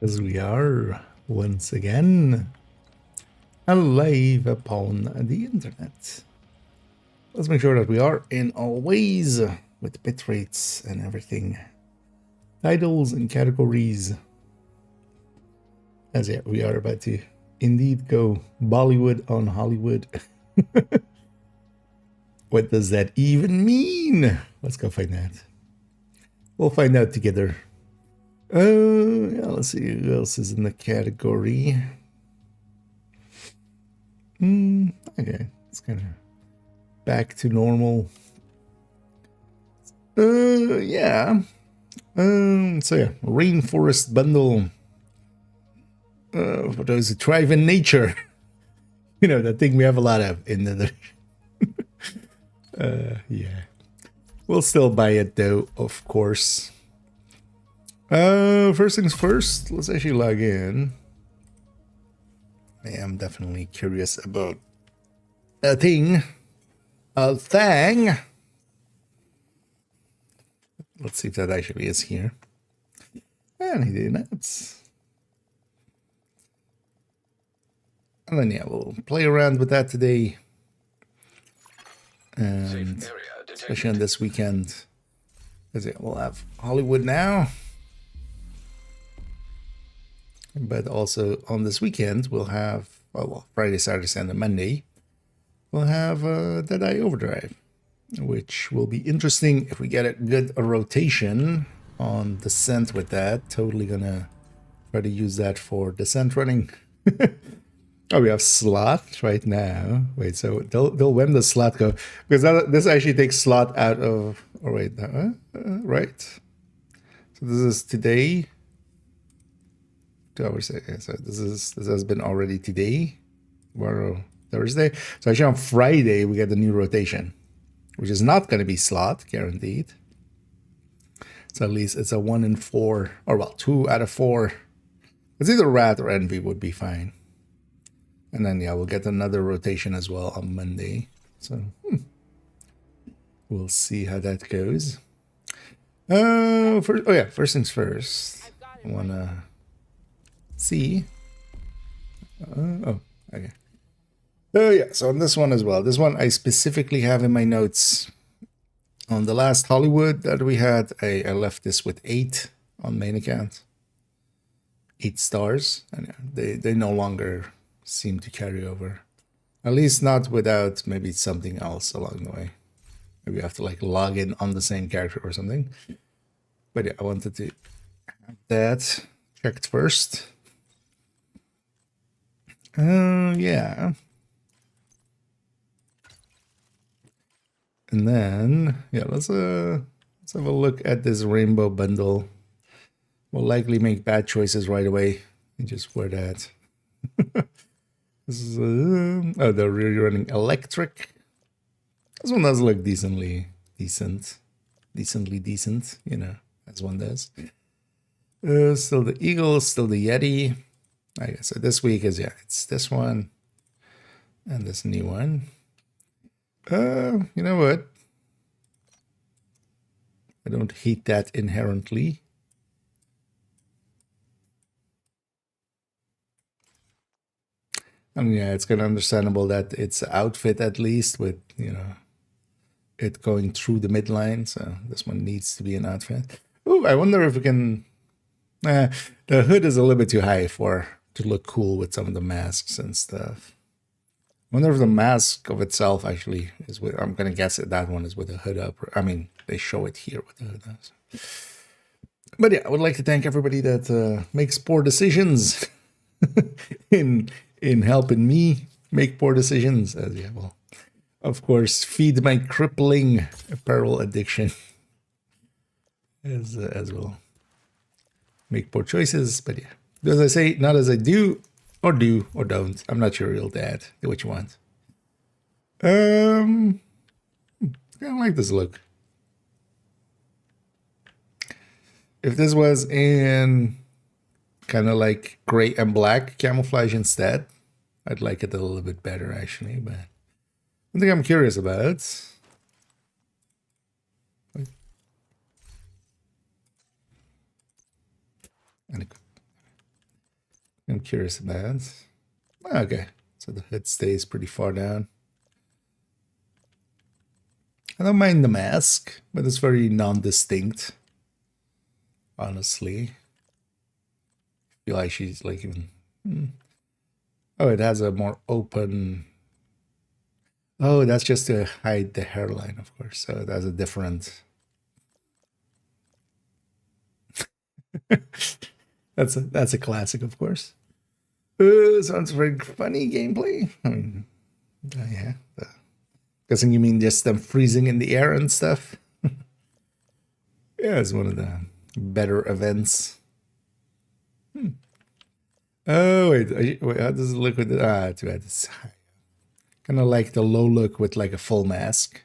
As we are once again alive upon the internet. Let's make sure that we are in all ways with bit rates and everything. Titles and categories. As yeah, we are about to indeed go Bollywood on Hollywood. What does that even mean? Let's go find out. We'll find out together. Yeah, let's see who else is in the category. Okay, it's kind of back to normal. Yeah. So yeah, rainforest bundle. For those who thrive in nature. You know, that thing we have a lot of in the yeah. We'll still buy it though, of course. First things first, let's actually log in. I am definitely curious about a thing. A thing. Let's see if that actually is here. And he did that. And then yeah, we'll play around with that today. And especially on this weekend. Because yeah, we'll have Hollywood now. But also on this weekend, we'll have, well, Friday, Saturday, Sunday, Monday, we'll have Deadeye Overdrive, which will be interesting if we get a good rotation on Descent with that. Totally gonna try to use that for Descent running. Oh, we have slot right now. Wait, so they'll when the slot go? Because this actually takes slot out of. Oh wait, right. So this is today. 2 hours. So this has been already today, tomorrow, Thursday. So actually on Friday we get the new rotation, which is not going to be slot guaranteed. So at least it's a 1 in 4, or well, 2 out of 4. It's either Wrath or Envy would be fine. And then yeah, we'll get another rotation as well on Monday. So we'll see how that goes. First things first. I wanna see. Okay. Oh yeah, so on this one as well. This one I specifically have in my notes. On the last Hollywood that we had, I left this with 8 on main account. 8 stars, and yeah, they no longer seem to carry over. At least not without maybe something else along the way. Maybe you have to like log in on the same character or something. But yeah, I wanted to have that checked first. Yeah. And then yeah, let's have a look at this rainbow bundle. We'll likely make bad choices right away and just wear that. This is they're really running electric. This one does look decently decent, you know, as one does. Still the Eagle, still the Yeti. Okay, so this week is it's this one and this new one. You know what? I don't hate that inherently. I mean, yeah, it's kind of understandable that it's outfit at least with, you know, it going through the midline. So this one needs to be an outfit. Oh, I wonder if we can. The hood is a little bit too high to look cool with some of the masks and stuff. I wonder if the mask of itself actually is with. I'm gonna guess that one is with a hood up. I mean, they show it here with the hood up. So. But yeah, I would like to thank everybody that makes poor decisions in helping me make poor decisions. As yeah, well, of course, feed my crippling apparel addiction as well. Make poor choices, but yeah, as I say, not as I do or don't. I'm not your real dad. Do what you want. I don't like this look. If this was in kind of like gray and black camouflage instead, I'd like it a little bit better actually, but one thing I'm curious about. I'm curious about. Okay, so the hood stays pretty far down. I don't mind the mask, but it's very non-distinct. Honestly, I feel like she's like even. Oh, it has a more open. Oh, that's just to hide the hairline, of course. So that's a different. that's a classic, of course. Sounds very funny gameplay. I mean, yeah. Guessing you mean just them freezing in the air and stuff. Yeah, it's one of the better events. Oh wait, how does it look with it? Ah, too bad. It's kind of like the low look with like a full mask.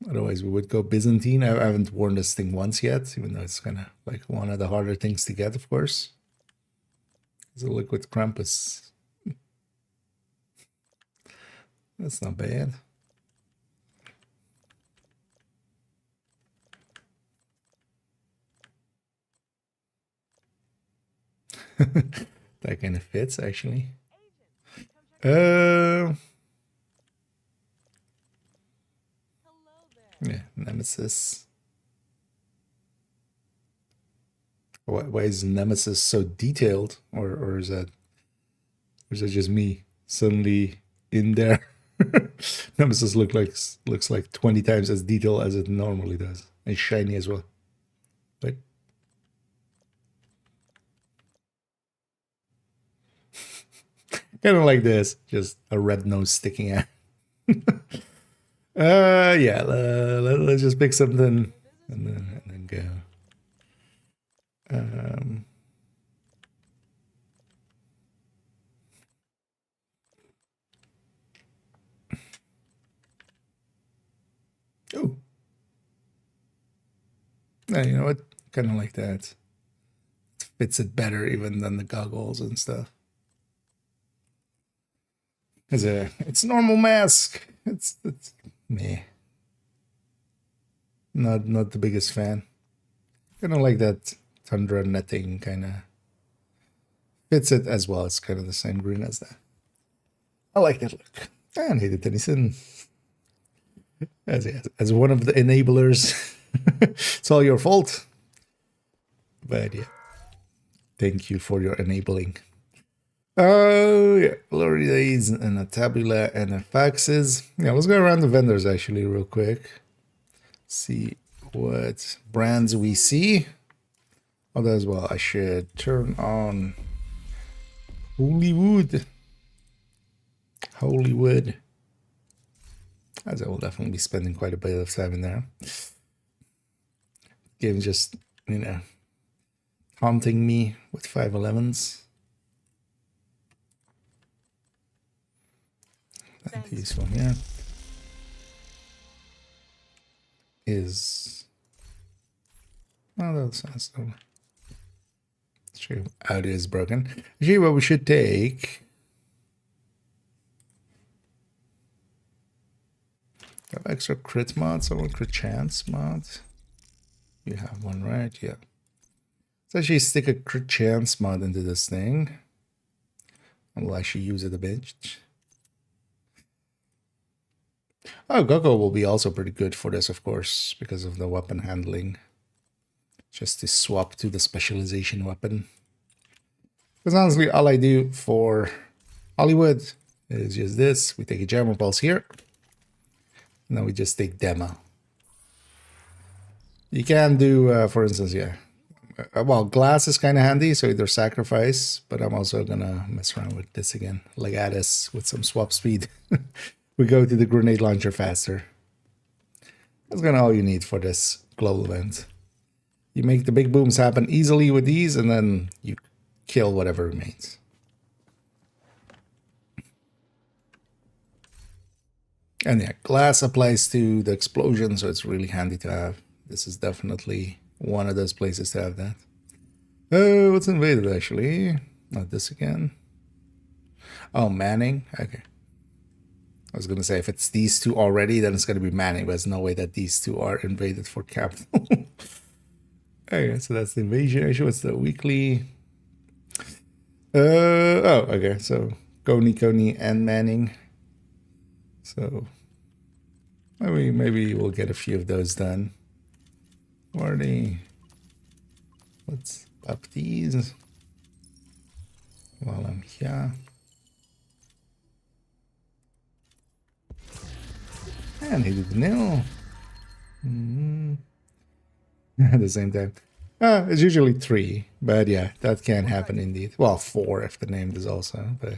Otherwise, we would go Byzantine. I haven't worn this thing once yet, even though it's kind of like one of the harder things to get, of course. Does it look with Krampus? That's not bad. That kind of fits, actually. Yeah, Nemesis. Why is Nemesis so detailed, or is that just me suddenly in there? Nemesis looks like 20 times as detailed as it normally does, and shiny as well. But kind of like this, just a red nose sticking out. Yeah, let's just pick something and then go. Oh, no, you know what? Kind of like that. It fits it better even than the goggles and stuff. It's normal mask. It's meh. Not the biggest fan. Kind of like that Tundra netting kind of fits it as well. It's kind of the same green as that. I like that look. And Hayden Tennyson as one of the enablers. It's all your fault. But yeah, thank you for your enabling. Oh yeah, glory days and a tabula and a faxes. Yeah, let's go around the vendors actually real quick. See what brands we see. Oh, as well, I should turn on Hollywood. As I will definitely be spending quite a bit of time in there. Game just, haunting me with 511s. And this one here is. Oh, that sounds so. True. Audio is broken. Actually, what we should take. Have extra crit mods or crit chance mod. You have one, right? Yeah. Let's actually stick a crit chance mod into this thing. And we'll actually use it a bit. Oh, Gogo will be also pretty good for this, of course, because of the weapon handling. Just to swap to the specialization weapon. Because honestly, all I do for Hollywood is just this. We take a jammer pulse here. And then we just take demo. You can do, for instance, yeah. Well, glass is kind of handy, so either sacrifice, but I'm also going to mess around with this again. Legatus with some swap speed. We go to the grenade launcher faster. That's kind of all you need for this global event. You make the big booms happen easily with these, and then you kill whatever remains. And yeah, glass applies to the explosion, so it's really handy to have. This is definitely one of those places to have that. Oh, what's invaded actually? Not this again. Oh, Manning. Okay. I was going to say, if it's these two already, then it's going to be Manning, but there's no way that these two are invaded for capital. Okay, so that's the invasion issue. It's the weekly. Oh, okay. So Coney, and Manning. So maybe we'll get a few of those done. Or let's up these while I'm here. And he did nil. At the same time. It's usually 3, but yeah, that can happen indeed. Well, 4 if the name is also, but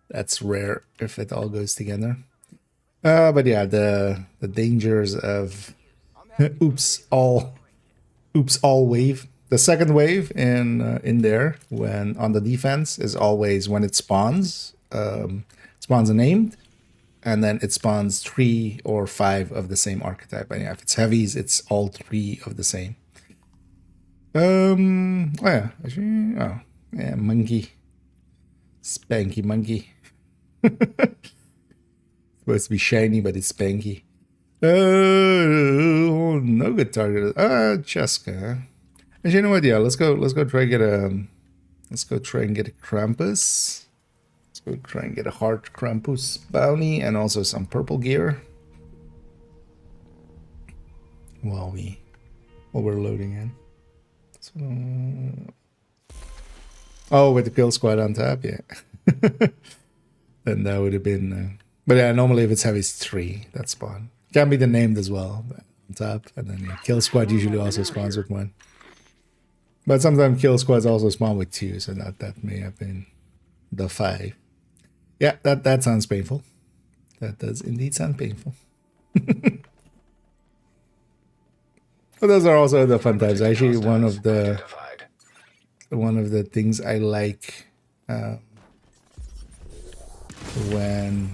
that's rare if it all goes together. But yeah, the dangers of oops all wave. The second wave in there when on the defense is always when it spawns spawns a named, and then it spawns 3 or 5 of the same archetype. And yeah, if it's heavies, it's all 3 of the same. Oh yeah, actually, oh yeah, monkey, spanky monkey. Supposed to be shiny, but it's spanky. No good target. Cheska. And you know what? Yeah, let's go try and get a. Let's go try and get a Krampus. Let's go try and get a hard Krampus bounty and also some purple gear. While we're loading in. So, oh, with the kill squad on top, yeah. Then that would have been. But yeah, normally if it's heavy, it's 3 that spawn. Can be the named as well, but on top, and then yeah, kill squad usually also spawns with 1. But sometimes kill squads also spawn with 2, so that may have been the 5. Yeah, that sounds painful. That does indeed sound painful. But those are also the fun times. Actually, one of the things I like when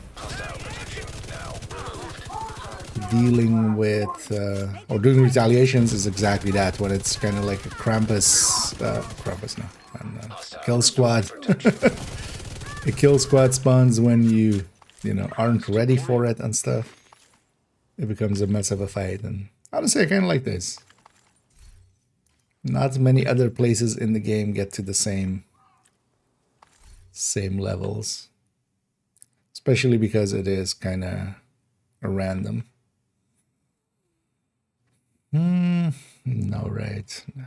dealing with or doing retaliations is exactly that. When it's kind of like a Krampus, kill squad. The kill squad spawns when you aren't ready for it and stuff. It becomes a mess of a fight, and honestly, I kind of like this. Not many other places in the game get to the same levels, especially because it is kind of a random. No, right. No.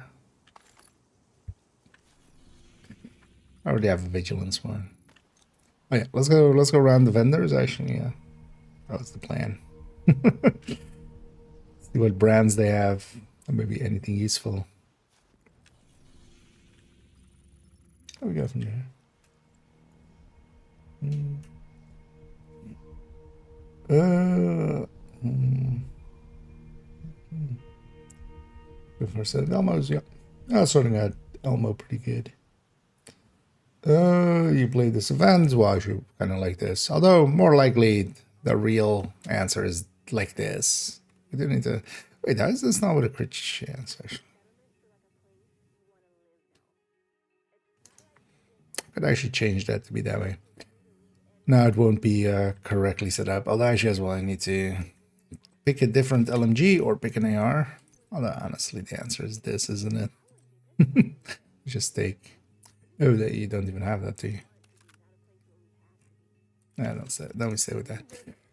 I already have a vigilance one. Oh yeah, let's go around the vendors. Actually, yeah, that was the plan. See what brands they have, or maybe anything useful. How we go from there? Before I said Elmo's, yeah. I was sorting out Elmo pretty good. You play this event? Well, I should kind of like this. Although, more likely, the real answer is like this. We do need to... Wait, that's not what a crit chance, actually. But I should change that to be that way. Now it won't be correctly set up. Although actually as well, I need to pick a different LMG or pick an AR. Although honestly, the answer is this, isn't it? Just take... Oh, that you don't even have that, do you? I don't say. Let me stay with that.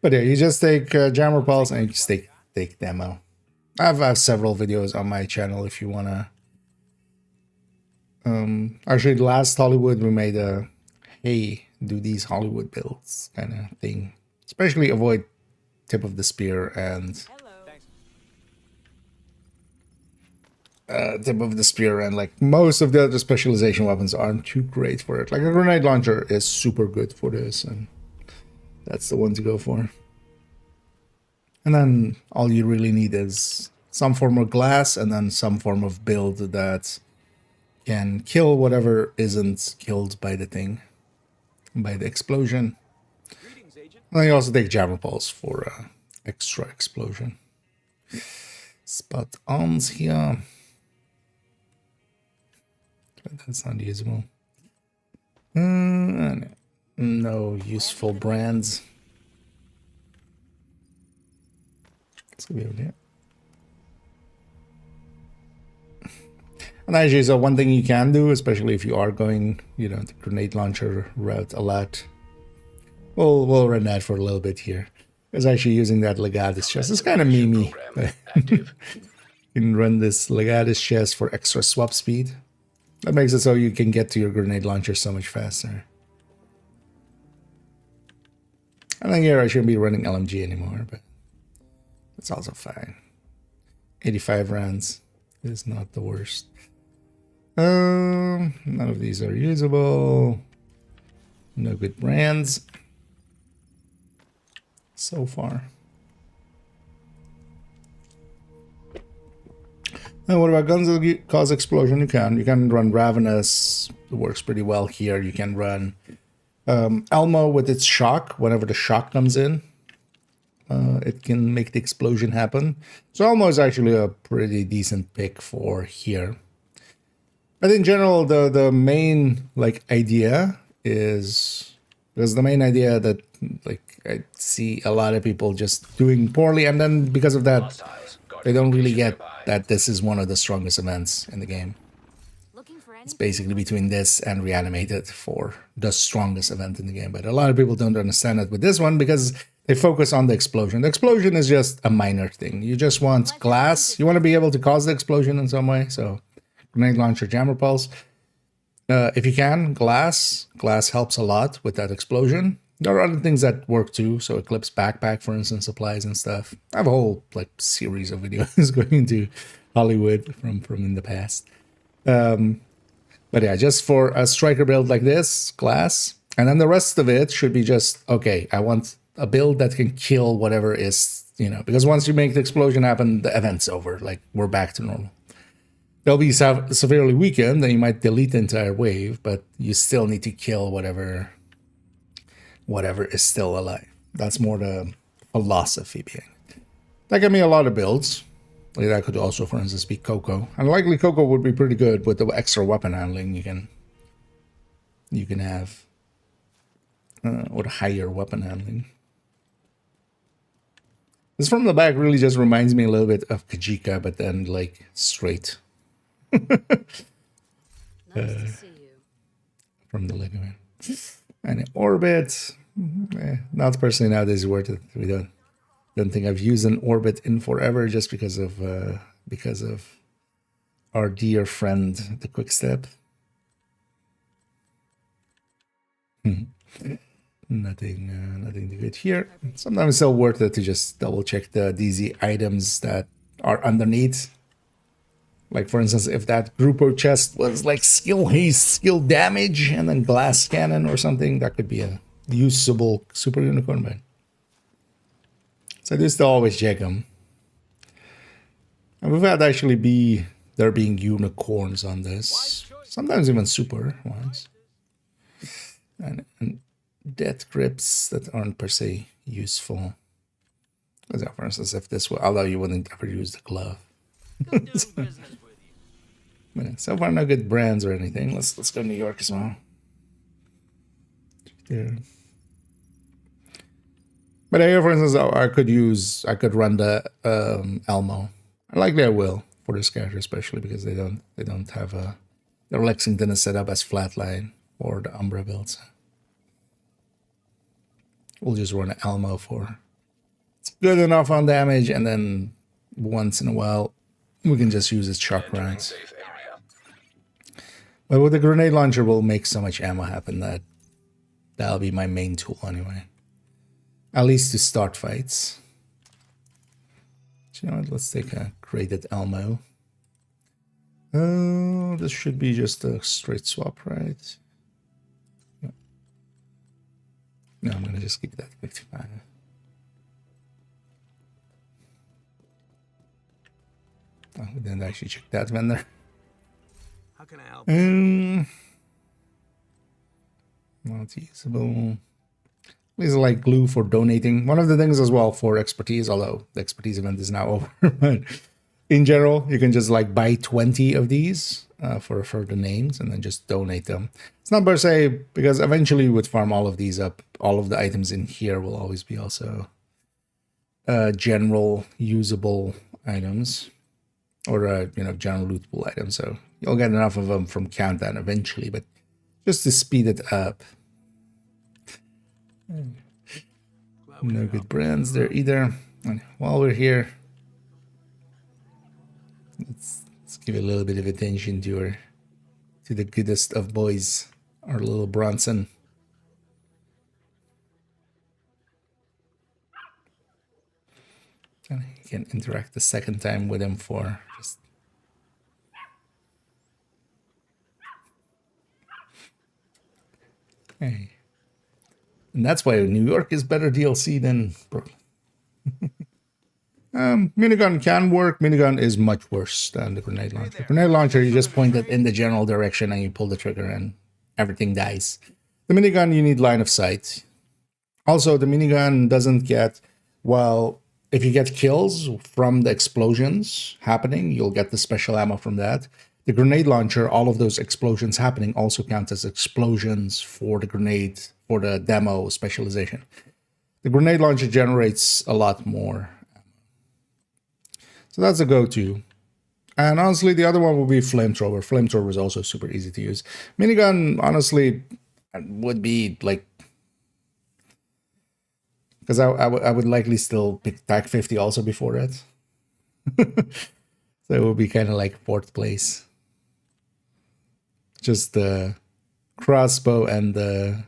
But yeah, you just take Jammer Pulse and you just take demo. I have several videos on my channel if you wanna. Actually, last Hollywood we made a hey, do these Hollywood builds kind of thing. Especially avoid tip of the spear and tip of the spear, and like most of the other specialization weapons aren't too great for it. Like a grenade launcher is super good for this, and that's the one to go for. And then all you really need is some form of glass and then some form of build that can kill whatever isn't killed by the thing, by the explosion. And then you also take Jammer Pulse for extra explosion. Spot ons here. That's not usable. No useful brands. Let's go over there. And actually, so one thing you can do, especially if you are going, you know, the grenade launcher route a lot, we'll run that for a little bit here. Is actually using that Legatus chest. It's kind of memey. You can run this Legatus chest for extra swap speed. That makes it so you can get to your grenade launcher so much faster. I think here I shouldn't be running LMG anymore, but it's also fine. 85 rounds is not the worst. None of these are usable. No good brands so far. And what about guns that cause explosion? You can run Ravenous. It works pretty well here. You can run Elmo with its shock. Whenever the shock comes in, it can make the explosion happen. So Elmo is actually a pretty decent pick for here. But in general, the main like idea is, because the main idea that like I see a lot of people just doing poorly, and then because of that, they don't really get that this is one of the strongest events in the game. It's basically between this and Reanimated for the strongest event in the game. But a lot of people don't understand it with this one because they focus on the explosion. The explosion is just a minor thing. You just want glass. You want to be able to cause the explosion in some way. So grenade launcher, jammer pulse. If you can, glass. Glass helps a lot with that explosion. There are other things that work too. So Eclipse backpack, for instance, supplies and stuff. I have a whole like series of videos going into Hollywood from in the past. But yeah, just for a striker build like this, glass. And then the rest of it should be just, okay, I want a build that can kill whatever is, you know, because once you make the explosion happen, the event's over. Like, we're back to normal. They'll be severely weakened, then you might delete the entire wave, but you still need to kill whatever is still alive. That's more the philosophy behind it. That gave me a lot of builds. Like that could also, for instance, be Coco. And likely Coco would be pretty good with the extra weapon handling you can have. Or the higher weapon handling. This from the back really just reminds me a little bit of Kajika, but then like straight. Nice to see you. From the Lego man. And in orbit, not personally nowadays worth it. We don't think I've used an orbit in forever just because of our dear friend, the quick step. Nothing too good here. Sometimes it's still worth it to just double check the DZ items that are underneath. Like for instance, if that Grupo chest was like skill haste, skill damage, and then glass cannon or something, that could be a usable super unicorn bag. So I do still always check them. And we've had actually there being unicorns on this. Sometimes even super ones. And death grips that aren't per se useful. Because for instance, if this were, although you wouldn't ever use the glove. So far no good brands or anything. Let's go to New York as well. There. But here, for instance, I could run the Elmo. Likely I will for this character, especially because they don't have their Lexington is set up as flatline or the Umbra builds. We'll just run an Elmo for it's good enough on damage, and then once in a while we can just use its shock rounds. But with the grenade launcher, we'll make so much ammo happen that that'll be my main tool anyway. At least to start fights. So, you know what? Let's take a graded Elmo. This should be just a straight swap, right? Yeah. No, I'm gonna just keep that 55. Oh, we didn't actually check that vendor. How can I help? Not usable. These are like glue for donating. One of the things as well for expertise, although the expertise event is now over, but in general, you can just like buy 20 of these for the names and then just donate them. It's not per se, because eventually you would farm all of these up. All of the items in here will always be also general usable items or, general lootable items. So You'll get enough of them from Countdown eventually, but just to speed it up. No good brands there either. And while we're here, let's give a little bit of attention to the goodest of boys, our little Bronson. And you can interact the second time with him for just hey. And that's why New York is better DLC than Brooklyn. Minigun can work. Minigun is much worse than the grenade launcher. Grenade launcher, you just point it in the general direction and you pull the trigger and everything dies. The minigun, you need line of sight. Also, the minigun doesn't get, well, if you get kills from the explosions happening, you'll get the special ammo from that. The grenade launcher, all of those explosions happening also count as explosions for the grenade, for the demo specialization. The grenade launcher generates a lot more. So that's a go-to. And honestly, the other one will be flamethrower. Flamethrower is also super easy to use. Minigun, honestly, would be like, because I would likely still pick TAC 50 also before that. So it would be kind of like fourth place. Just the crossbow and the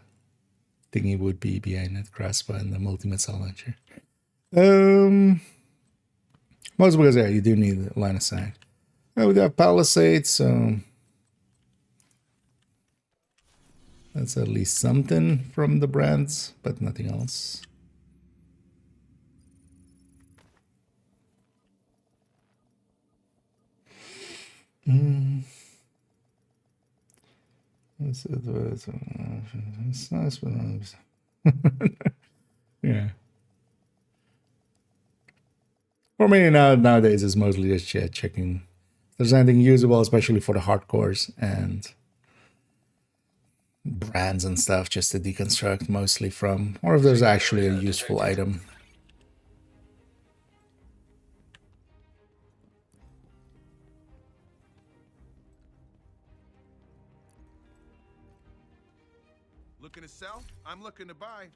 thingy would be behind it. Crossbow and the multi-missile launcher. Most because, yeah, you do need a line of sight. We have Palisade, so that's at least something from the brands, but nothing else. It's nice, but yeah. For me nowadays, it's mostly just checking if there's anything usable, especially for the hardcores and brands and stuff, just to deconstruct mostly from, or if there's actually a useful item. Looking to sell? I'm looking to buy.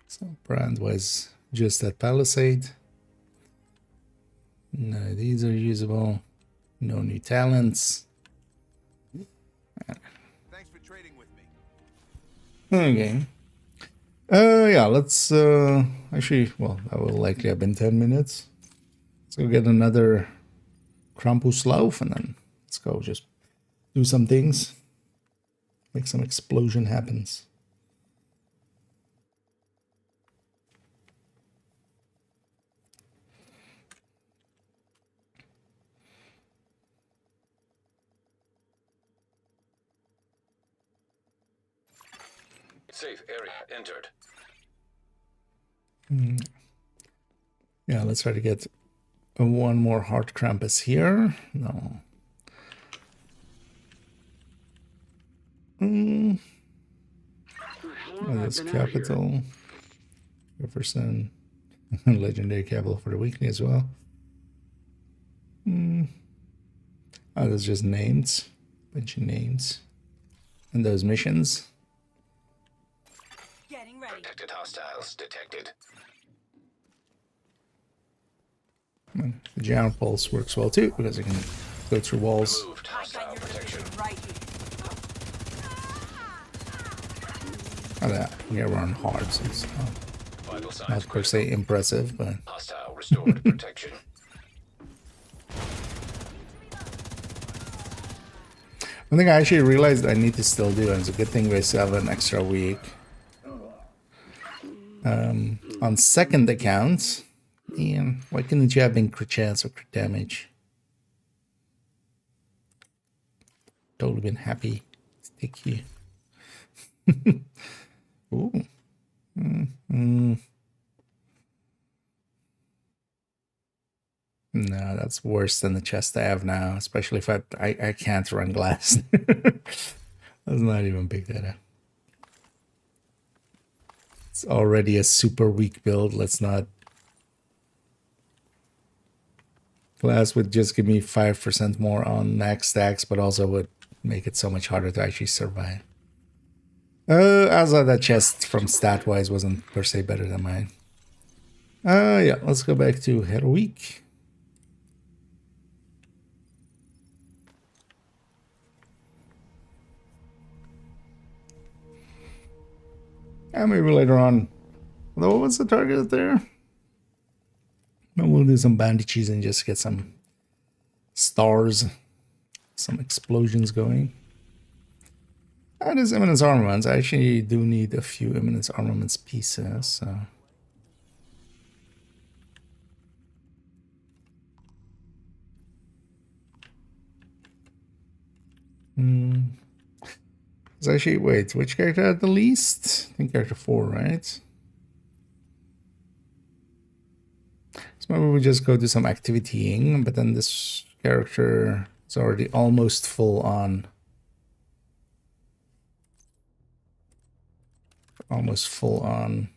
So brand was just that Palisade. No, these are usable. No new talents. Thanks for trading with me. Okay. Yeah, let's actually, well, that will likely have been 10 minutes. Let's go get another Krampus loaf and then let's go just do some things. Make some explosion happens. Safe area entered. Yeah, let's try to get one more hard Krampus here. No. That's capital. Jefferson. Legendary capital for the weekly as well. Oh, that's just names. Bunch of names. And those missions. Getting ready. Detected hostiles detected. The Giant Pulse works well too because it can go through walls. Moved hostile protection. Right here. Oh, that. Yeah, we're on hard, so it's Vital signs not per se impressive, but hostile restored protection. one thing I actually realized I need to still do, and it's a good thing we still have an extra week. On second account, Ian, why couldn't you have been crit chance or crit damage? Totally been happy to take you. Ooh. No, that's worse than the chest I have now, especially if I can't run glass. Let's not even pick that up. It's already a super weak build. Let's not Class would just give me 5% more on max stacks, but also would make it so much harder to actually survive. Also that chest from stat-wise wasn't per se better than mine. Yeah, let's go back to Heroic. And maybe later on. Although, what's the target there? We'll do some bandages and just get some stars, some explosions going. And there's Eminence Armaments. I actually do need a few Eminence Armaments pieces, so... It's actually, wait, which character had the least? I think character 4, right? So maybe we just go do some activitying, but then this character is already almost full on. Almost full on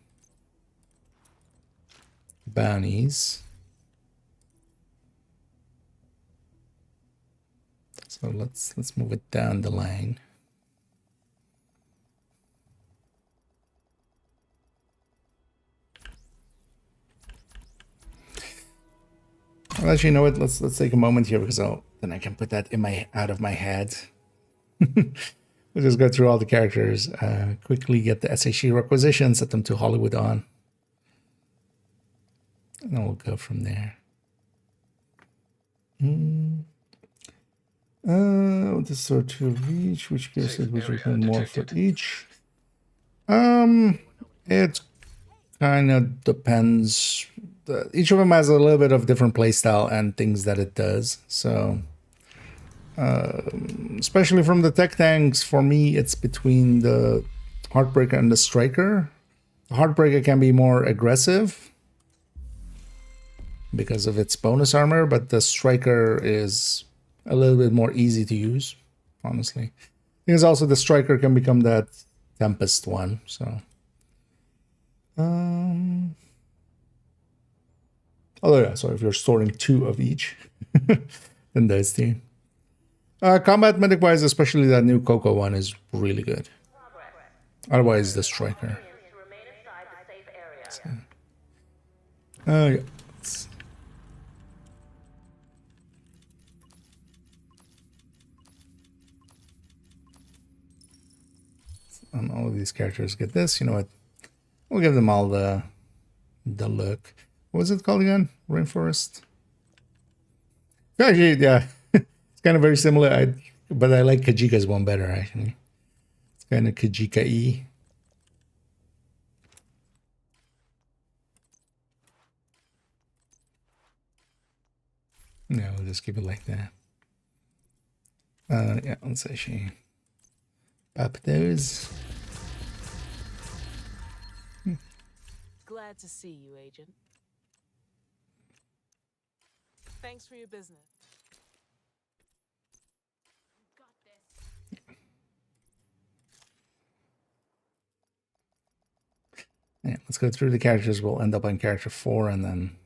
bounties. So let's move it down the line. Well, actually, you know what? Let's take a moment here because then I can put that in out of my head. We'll just go through all the characters, quickly get the SHE requisitions, set them to Hollywood on, and then we'll go from there. This sort to each, which gives it which we can more for each. It kind of depends. Each of them has a little bit of different playstyle and things that it does. So, especially from the tech tanks, for me, it's between the Heartbreaker and the Striker. The Heartbreaker can be more aggressive because of its bonus armor, but the Striker is a little bit more easy to use, honestly. Because also the Striker can become that Tempest one, so... Oh yeah, so if you're storing 2 of each, then those 2. Combat medic wise, especially that new Coco one is really good. Otherwise, the Striker. So, yeah. And all of these characters get this. You know what? We'll give them all the look. What was it called again? Rainforest? Actually, yeah. It's kind of very similar, but I like Kajika's one better, actually. It's kind of Kajika-y. No, we'll just keep it like that. Yeah, let's actually pop those. Glad to see you, Agent. Thanks for your business. Yeah, let's go through the characters. We'll end up on character 4 and then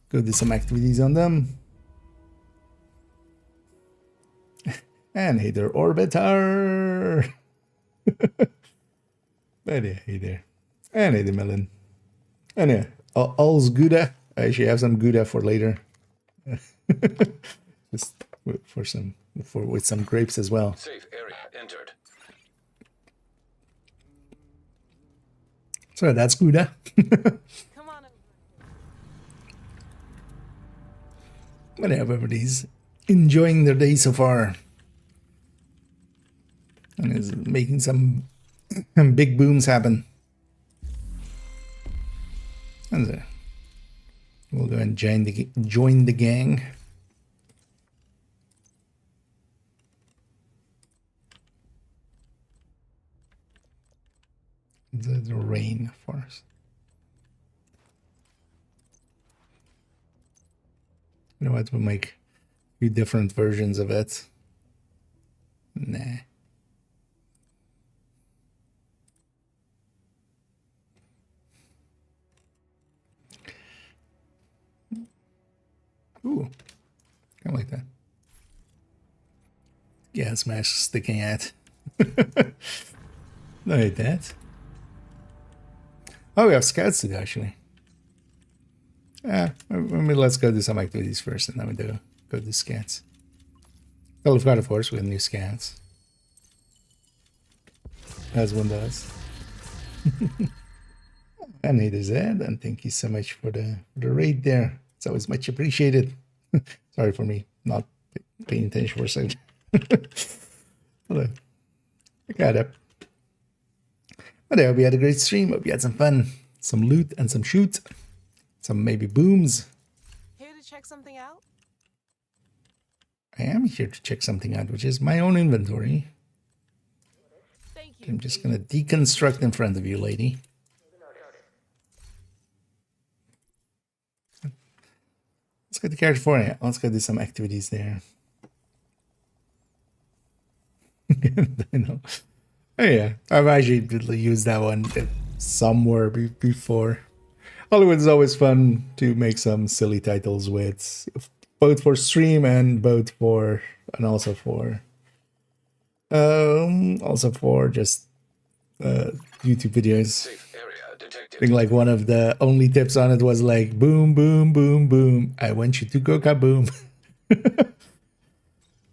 go do some activities on them. And hey there, Orbiter! But yeah, hey there. And hey there, Melon. And yeah, all's Gouda. I actually have some Gouda for later. Just with some grapes as well. Safe area entered. So that's Gouda. Come on over. But yeah, everybody's enjoying their day so far. And is making some big booms happen. And so we'll go and join the gang. The rain forest. You know what? We'll make a few different versions of it. Nah. Ooh, gas mask sticking at. Like that. Oh, we have scouts to do, actually. Maybe let's go do some activities first, and then we go do scouts. Well, we've got, of course, we have new scouts. As one does. And it is Ed, and thank you so much for the raid there. It's always much appreciated. Sorry for me not paying attention for a second. Hello. I got up. But I hope you had a great stream. Hope you had some fun, some loot and some shoot, some maybe booms. Here to check something out? I am here to check something out, which is my own inventory. Thank you. I'm just gonna deconstruct in front of you, lady. Let's go to character 4. Yeah, let's go do some activities there. I know. Oh yeah, I've actually used that one somewhere before. Hollywood is always fun to make some silly titles with, both for stream and also for just YouTube videos. Safe area I detected. think like one of the only tips on it was like boom, boom, boom, boom. I want you to go kaboom.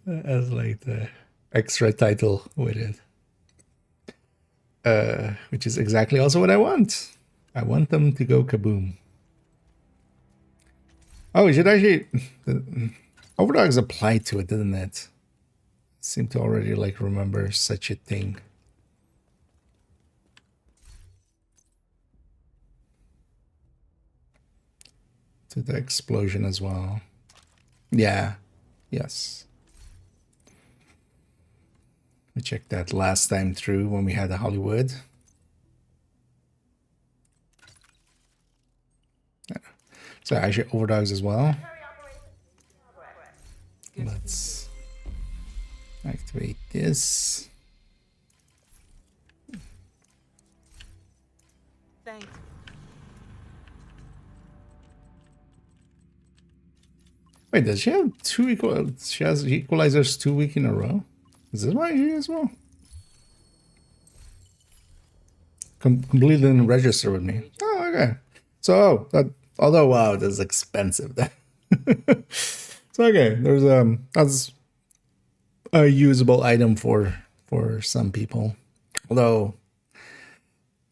As like the extra title with it. Which is exactly also what I want. I want them to go kaboom. Oh, we should actually... Overdogs applied to it, didn't it? Seem to already like remember such a thing. To the explosion as well. Yeah. Yes. We checked that last time through when we had the Hollywood. Yeah. So actually overdogs as well. Let's activate this. Thank you. Wait, does she have two equal? She has equalizers 2 weeks in a row. Is this why she as well? Completely didn't register with me. Oh, okay. So that, although wow, that's expensive. So okay, there's that's a usable item for some people. Although,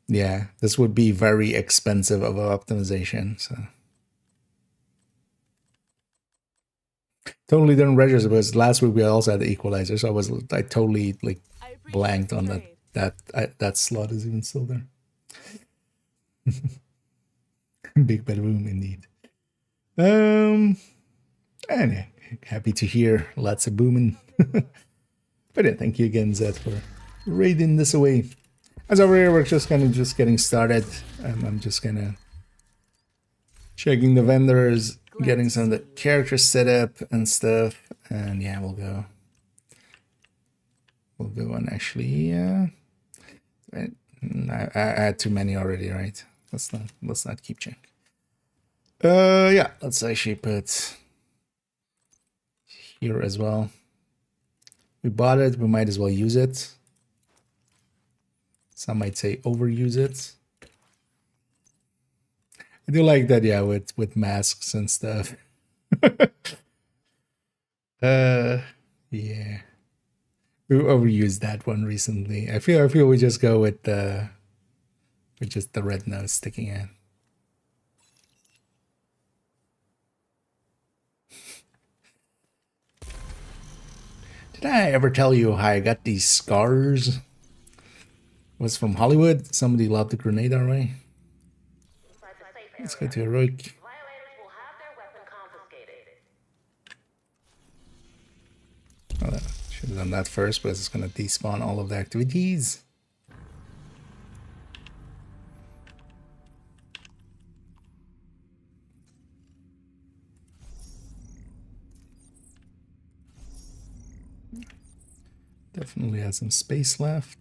yeah, this would be very expensive of an optimization. So totally didn't register because last week we also had the equalizer, so I totally like I appreciate blanked the on trade. that slot is even still there. Big bedroom indeed. And yeah, happy to hear lots of booming. But yeah, thank you again, Zed, for raiding this away. As over here, we're just getting started. I'm just gonna checking the vendors, getting some of the characters set up and stuff, and yeah, we'll go and actually. I had too many already, right? Let's not keep checking. Yeah, let's actually put here as well. We bought it, we might as well use it. Some might say overuse it. I do like that, yeah, with masks and stuff. Yeah. We overused that one recently. I feel we just go with just the red nose sticking in. Did I ever tell you how I got these scars? It was from Hollywood. Somebody lobbed a grenade our way. Let's go to heroic. Violators will have their weapon confiscated. Oh, should have done that first, but it's going to despawn all of the activities. Definitely has some space left.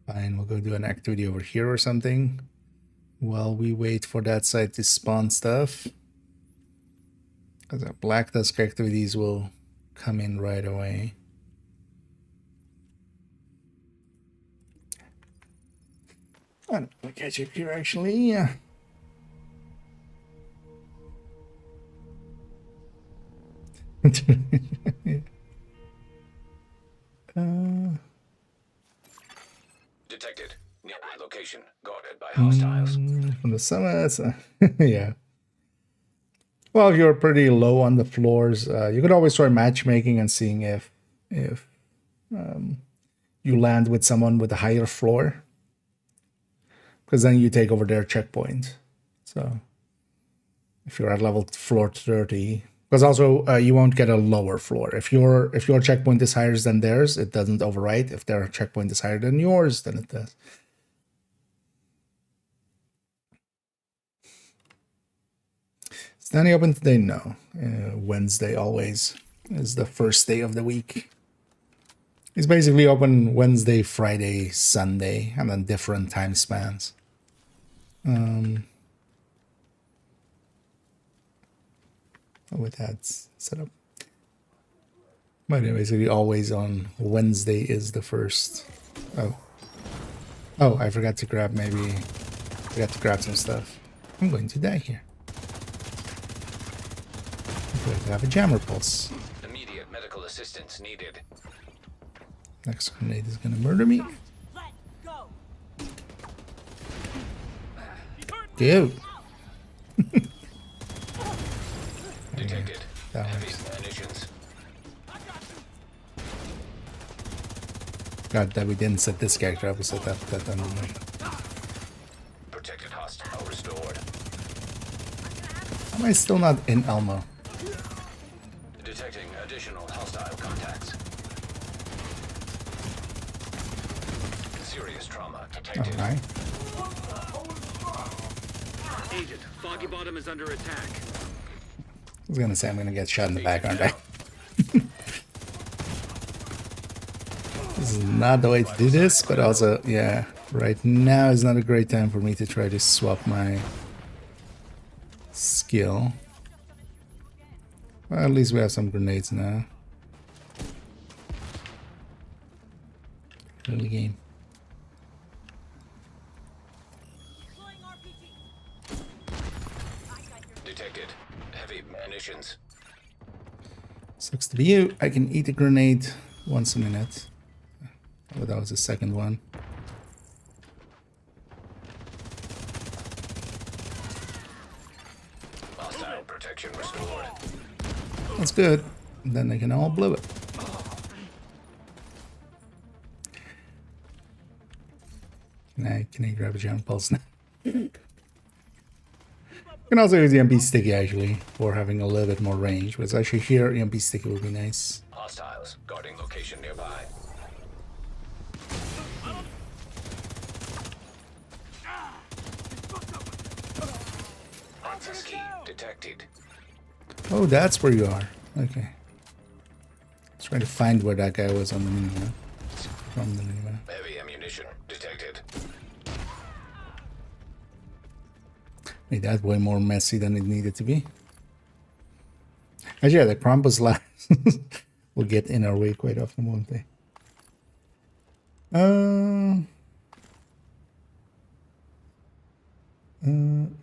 Fine, we'll go do an activity over here or something while we wait for that side to spawn stuff. Because our Black Dusk activities will come in right away. I'm gonna catch up here actually. Yeah. Detected. Nearby location. Guarded by hostiles. From the summit. Yeah. Well, if you're pretty low on the floors, you could always try matchmaking and seeing if you land with someone with a higher floor, because then you take over their checkpoint. So if you're at level floor 30, because also you won't get a lower floor. If your checkpoint is higher than theirs, it doesn't overwrite. If their checkpoint is higher than yours, then it does. Is Danny open today? No. Wednesday always is the first day of the week. It's basically open Wednesday, Friday, Sunday, and then different time spans. With that setup. But basically always on Wednesday is the first. Oh, I forgot to grab some stuff. I'm going to die here. I'm going to have a jammer pulse. Immediate medical assistance needed. Next grenade is gonna murder me. Dude. Detected. That Heavy works. munitions. God, that we didn't set this character up. We set that anyway. Protected hostile restored. Am I still not in Elmo? Detecting additional hostile contacts. Serious trauma detected. Alright. Agent, Foggy Bottom is under attack. I was gonna say I'm gonna get shot in the back, aren't I? This is not the way to do this, but also, yeah, right now is not a great time for me to try to swap my skill. Well, at least we have some grenades now. Early game. Detected. Heavy munitions. Sucks to be you. I can eat a grenade once a minute. Oh, that was the second one. Hostile protection restored. That's good. Then they can all blow it. Can I grab a giant pulse now? You can also use the MP sticky actually for having a little bit more range. But actually here, MP sticky would be nice. Hostiles guarding location nearby. Access key detected. Oh, that's where you are. Okay. Let's try to find where that guy was on the minimap. From the minimap. Heavy ammunition detected. Made that way more messy than it needed to be. Actually, yeah, the Krampus last will get in our way quite often, won't they?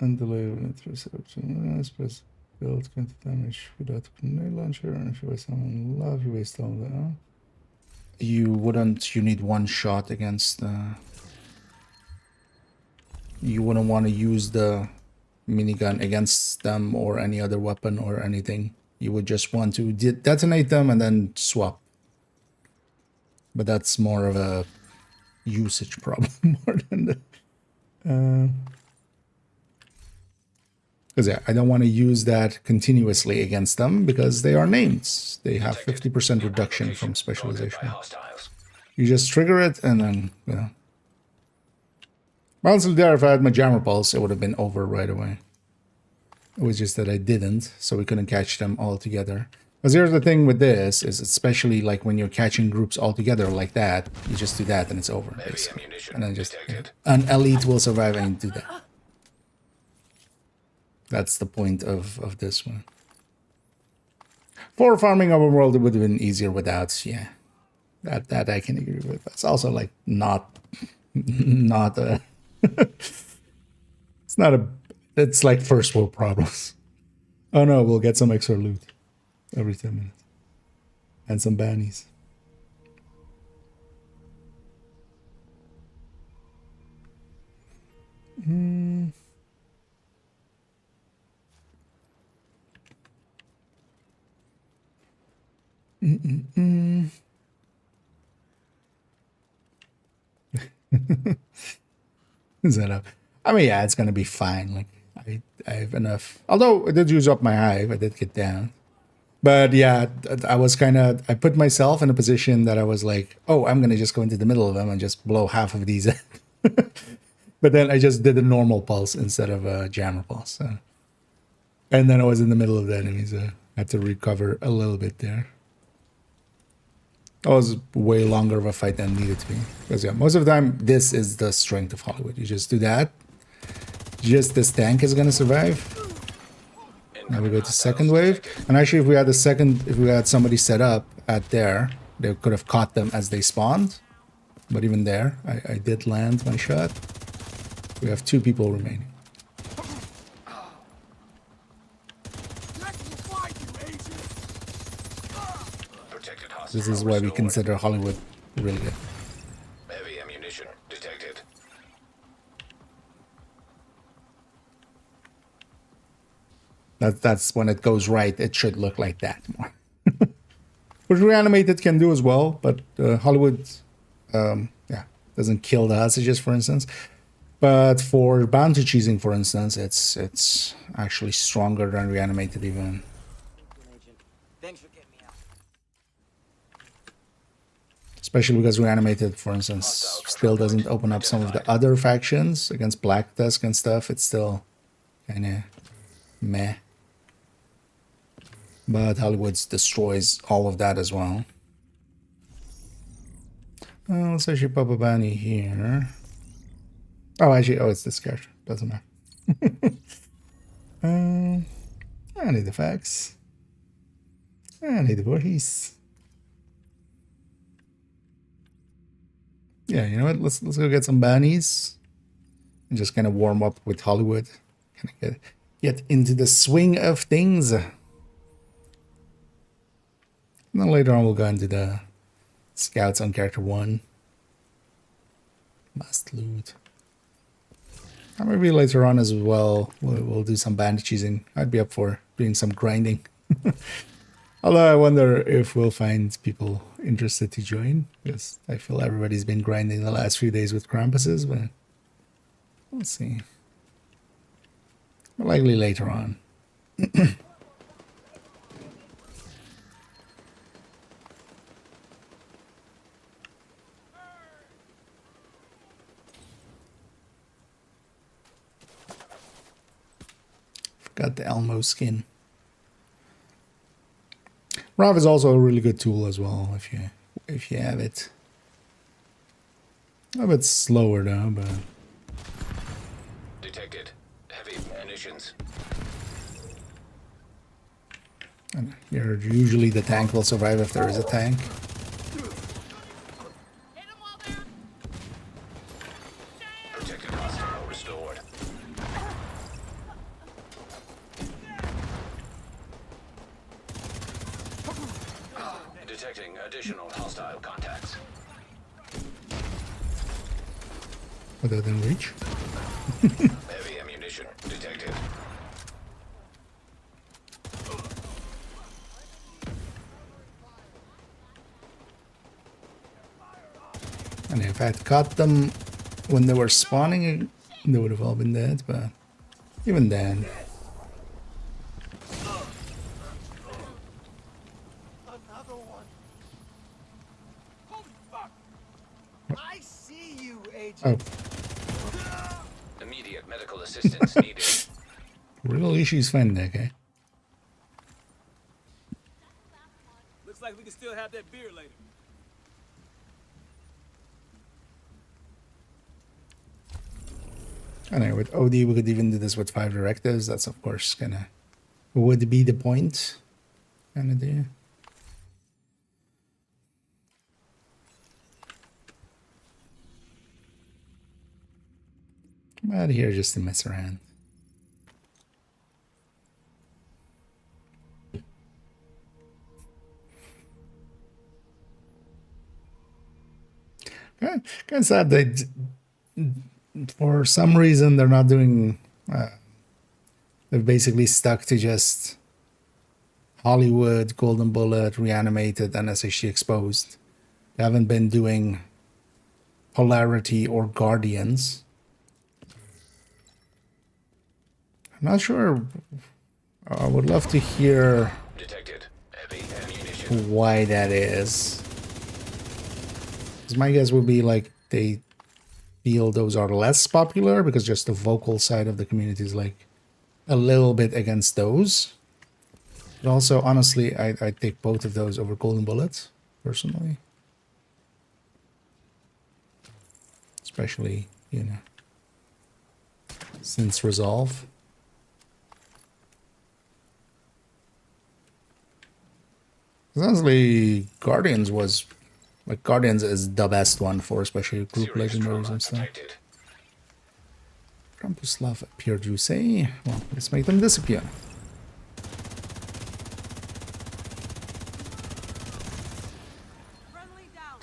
Undelayed reception. Press build 20 damage without grenade launcher and if you waste someone love, you waste all that. You wouldn't, you need one shot against you wouldn't want to use the minigun against them or any other weapon or anything. You would just want to detonate them and then swap. But that's more of a usage problem more than the because yeah, I don't want to use that continuously against them because they are names. They have 50% reduction from specialization. You just trigger it and then, you know. Honestly, there, if I had my jammer pulse, it would have been over right away. It was just that I didn't, so we couldn't catch them all together. Because here's the thing with this, is especially like when you're catching groups all together like that, you just do that and it's over, basically. And then just, an elite will survive and do that. That's the point of this one. For farming overworld, it would have been easier without, yeah. That I can agree with. It's also like not a it's not a it's like first world problems. Oh no, we'll get some extra loot every 10 minutes. And some bannies. Is that up? I mean, yeah, it's gonna be fine. Like I have enough. Although I did use up my hive, I did get down. But yeah, I was kind of. I put myself in a position that I was like, oh, I'm gonna just go into the middle of them and just blow half of these. But then I just did a normal pulse instead of a jammer pulse. So. And then I was in the middle of the enemies. I had to recover a little bit there. That was way longer of a fight than needed to be. Because yeah, most of the time, this is the strength of Hollywood. You just do that. Just this tank is gonna survive. Now we go to second wave. And actually, if we had somebody set up at there, they could have caught them as they spawned. But even there, I did land my shot. We have 2 people remaining. This is why we consider Hollywood really good. Heavy ammunition detected. That's when it goes right. It should look like that more. Which reanimated can do as well, but Hollywood, yeah, doesn't kill the hostages, for instance. But for bounty cheesing, for instance, it's actually stronger than reanimated even. Thanks for getting me out. Especially because reanimated, for instance, still doesn't open up some of the other factions against Black Tusk and stuff. It's still kind of meh. But Hollywood destroys all of that as well. Let's actually pop a bounty here. Oh, actually, it's this character. Doesn't matter. I need the facts. I need the VODs. Yeah, you know what? Let's go get some bounties and just kind of warm up with Hollywood. Kind of get into the swing of things. And then later on, we'll go into the scouts on character 1. Must loot. Or maybe later on as well, we'll do some bandit cheesing. I'd be up for doing some grinding. Although I wonder if we'll find people interested to join, because I feel everybody's been grinding the last few days with Krampuses, but we'll see. Likely later on. Got the Elmo skin. Rav is also a really good tool as well if you have it. A bit slower though, but Detected. Heavy munitions. and usually the tank will survive if there is a tank. Protected hostile restored. Detecting additional hostile contacts. Other than reach. Heavy ammunition detected. And if I had caught them when they were spawning, they would have all been dead, but even then. Another one. Holy fuck! I see you, Agent. Oh, Immediate medical assistance needed. real issues find that guy. Looks like we can still have that beer later. Anyway, with OD, we could even do this with 5 directives. That's, of course, would be the point. kind of do. I'm out of here just to mess around. Kind of sad they, for some reason, they're not doing. They've basically stuck to just Hollywood, Golden Bullet, Reanimated, and SHD Exposed. They haven't been doing Polarity or Guardians. I'm not sure. I would love to hear Detected. Heavy ammunition. why that is. Because my guess would be like they feel those are less popular because just the vocal side of the community is like a little bit against those. But also, honestly, I take both of those over Golden Bullets, personally. Especially, you know, since Resolve. Honestly, Guardians was like Guardians is the best one for especially group Serious legendaries trauma and stuff. detected. Krampuslav appeared, you say? Well, let's make them disappear. Friendly down.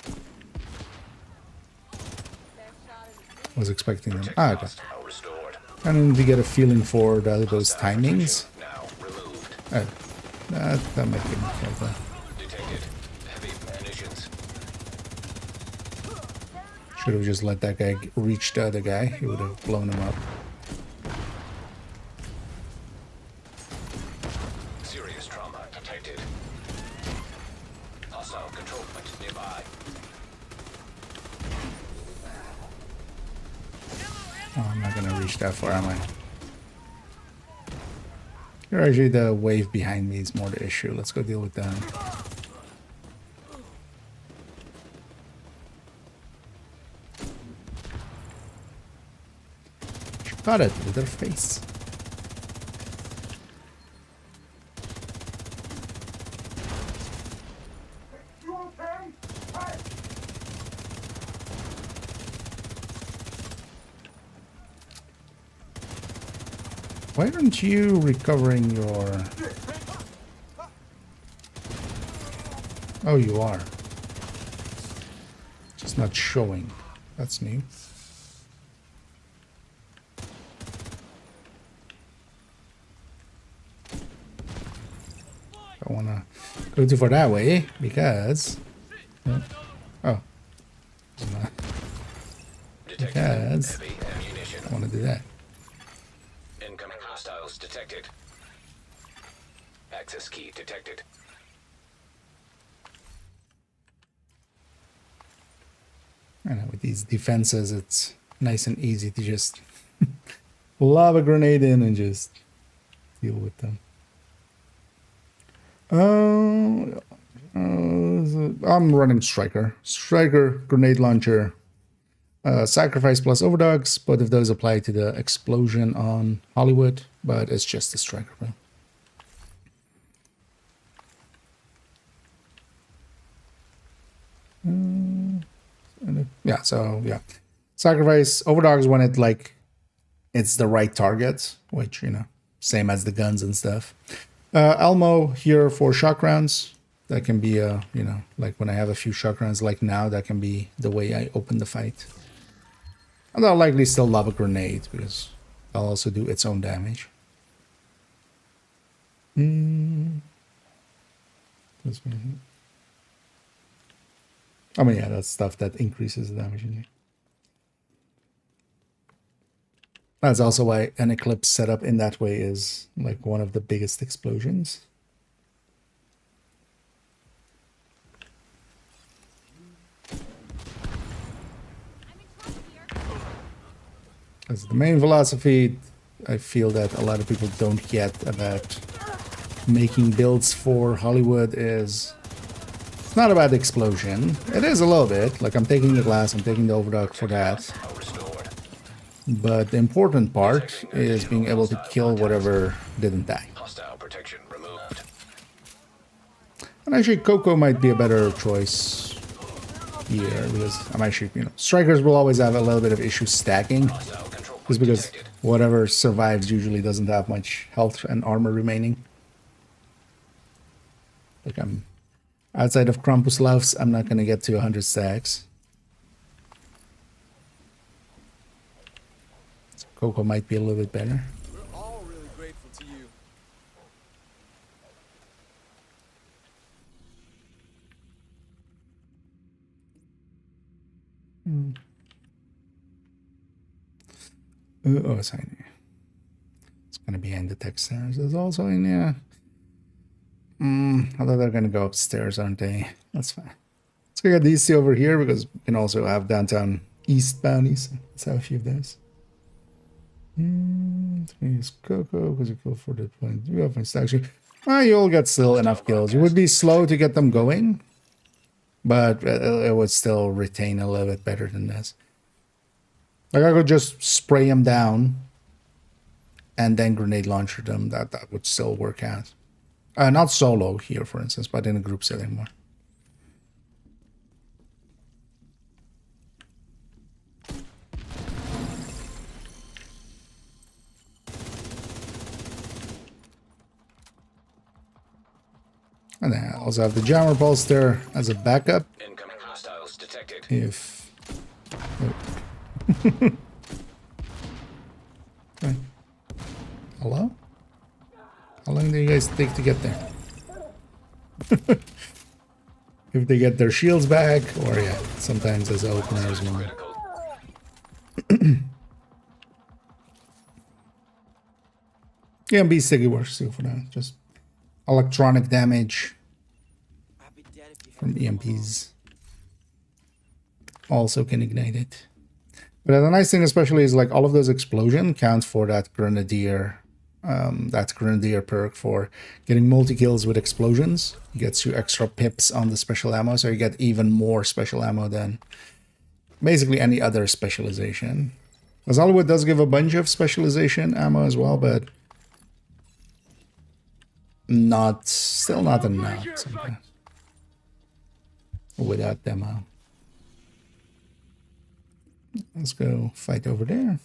Was expecting them. Ah, okay. Hostile restored. I need to get a feeling for those timings. Now removed. That might be helpful. Detected. Heavy munitions. Should have just let that guy reach the other guy. He would have blown him up. Serious trauma detected. Hostile control point nearby. Oh, I'm not gonna reach that far, am I? Here, actually, the wave behind me is more the issue. Let's go deal with them. Got it with their face. Why aren't you recovering your... Oh, you are. Just not showing. That's new. Don't want to go too far that way because... Oh. Detected. Because... Heavy ammunition. I want to do that. Incoming hostiles detected. Access key detected. I know, with these defenses, it's nice and easy to just lob a grenade in and just deal with them. I'm running Striker. Striker, grenade launcher, Sacrifice plus Overdogs. Both of those apply to the explosion on Hollywood, but it's just a Striker build. Yeah, so yeah. Sacrifice, Overdogs when it like it's the right target, which, you know, same as the guns and stuff. Elmo here for shock rounds. That can be you know, like when I have a few shock rounds like now, that can be the way I open the fight. And I'll likely still lob a grenade because I'll also do its own damage. That's one. I mean, yeah, that's stuff that increases the damage in here. That's also why an Eclipse setup in that way is like one of the biggest explosions. As the main philosophy, I feel that a lot of people don't get about making builds for Hollywood is it's not about the explosion. It is a little bit. Like I'm taking the glass, I'm taking the overdog for that. Restored. But the important part is being able to kill whatever didn't die. Hostile protection removed. And actually, Coco might be a better choice here because I'm actually, strikers will always have a little bit of issue stacking. Hostile control Just point because detected. whatever survives usually doesn't have much health and armor remaining. Like I'm outside of Krampus Laufs, I'm not gonna get to 100 stacks. So Coco might be a little bit better. We're all really grateful to you. Oh, sorry. It's gonna be in the text there. There's also in here. Although they're gonna go upstairs, aren't they? That's fine. Let's go get these two over here because we can also have downtown east bounties. Let's have a few of those. Use Coco because you go for the point. You have actually. You'll get still enough kills. You would be slow to get them going, but it would still retain a little bit better than this. Like I could just spray them down and then grenade launcher them. That would still work out. Not solo here, for instance, but in a group setting more. And then I also have the jammer pulse there as a backup. Incoming hostiles detected. If... Oh. Okay. Hello? How long do you guys take to get there? If they get their shields back, or yeah, sometimes as opener as well. Critical. Yeah, be sticky works too for now. Just electronic damage I'd be dead if you from EMPs. Also can ignite it. But the nice thing especially is like all of those explosion count for that grenadier perk for getting multi-kills with explosions. It gets you extra pips on the special ammo, so you get even more special ammo than basically any other specialization. Because Hollywood does give a bunch of specialization ammo as well, but still not enough sometimes. Without demo. Let's go fight over there.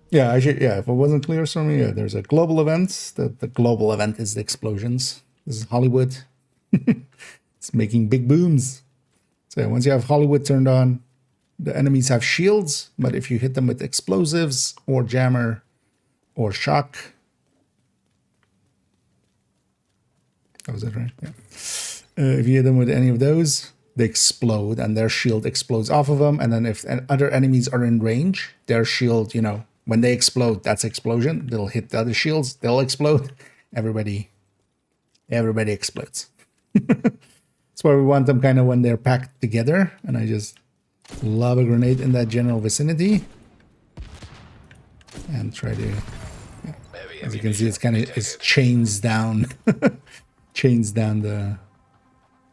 Yeah, if it wasn't clear for me, there's a global event. The global event is the explosions. This is Hollywood. It's making big booms. So once you have Hollywood turned on, the enemies have shields, but if you hit them with explosives or jammer or shock, that was it, right? Yeah. If you hit them with any of those, they explode and their shield explodes off of them. And then if other enemies are in range, their shield, when they explode, that's explosion. They'll hit the other shields, they'll explode. Everybody explodes. That's why we want them kind of when they're packed together. And I just lob a grenade in that general vicinity. And try to, as you can see, it's chains down. Chains down the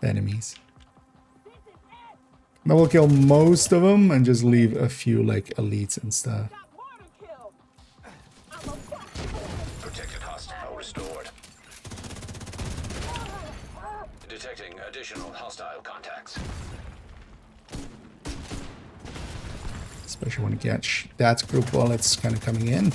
enemies. Now we'll kill most of them and just leave a few like elites and stuff. Protected hostile restored. Detecting additional hostile contacts. Especially when you get that group while it's kind of coming in.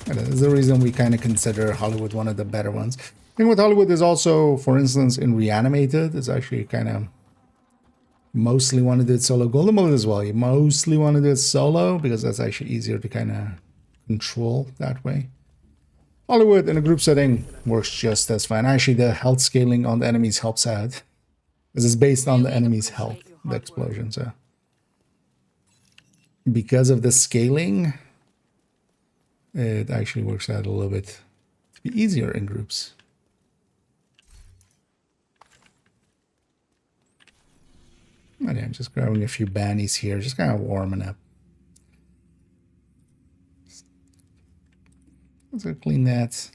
And that is the reason we kind of consider Hollywood one of the better ones. The thing with Hollywood is also, for instance, in Reanimated, it's actually kind of mostly want to do it solo. Golden Bullet as well. You mostly want to do it solo because that's actually easier to kind of control that way. Hollywood in a group setting works just as fine. Actually, the health scaling on the enemies helps out. Because it's based on the enemy's health, the explosion. So because of the scaling, it actually works out a little bit to be easier in groups. And yeah, I'm just grabbing a few bannies here, just kind of warming up. Let's go clean that.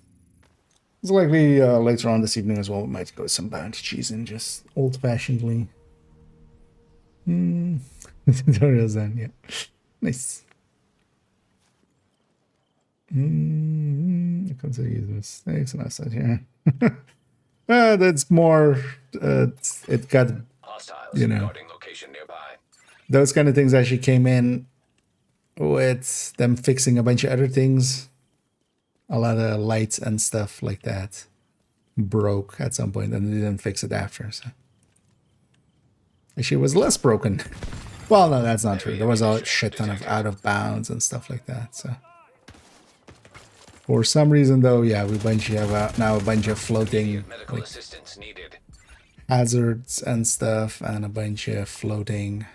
It's likely later on this evening as well, we might go with some bounty cheese and just old-fashionedly. Tutorials done, yeah. Nice. I consider using mistakes and outside here. That's more, it got, Hostiles you know, guarding location nearby. those kind of things actually came in with them fixing a bunch of other things. A lot of lights and stuff like that broke at some point and they didn't fix it after. So actually it was less broken. Well, no, that's not true. There was a shit ton of out of bounds and stuff like that. So for some reason though, yeah, we have now a bunch of floating Medical like, assistance needed. hazards and stuff and a bunch of floating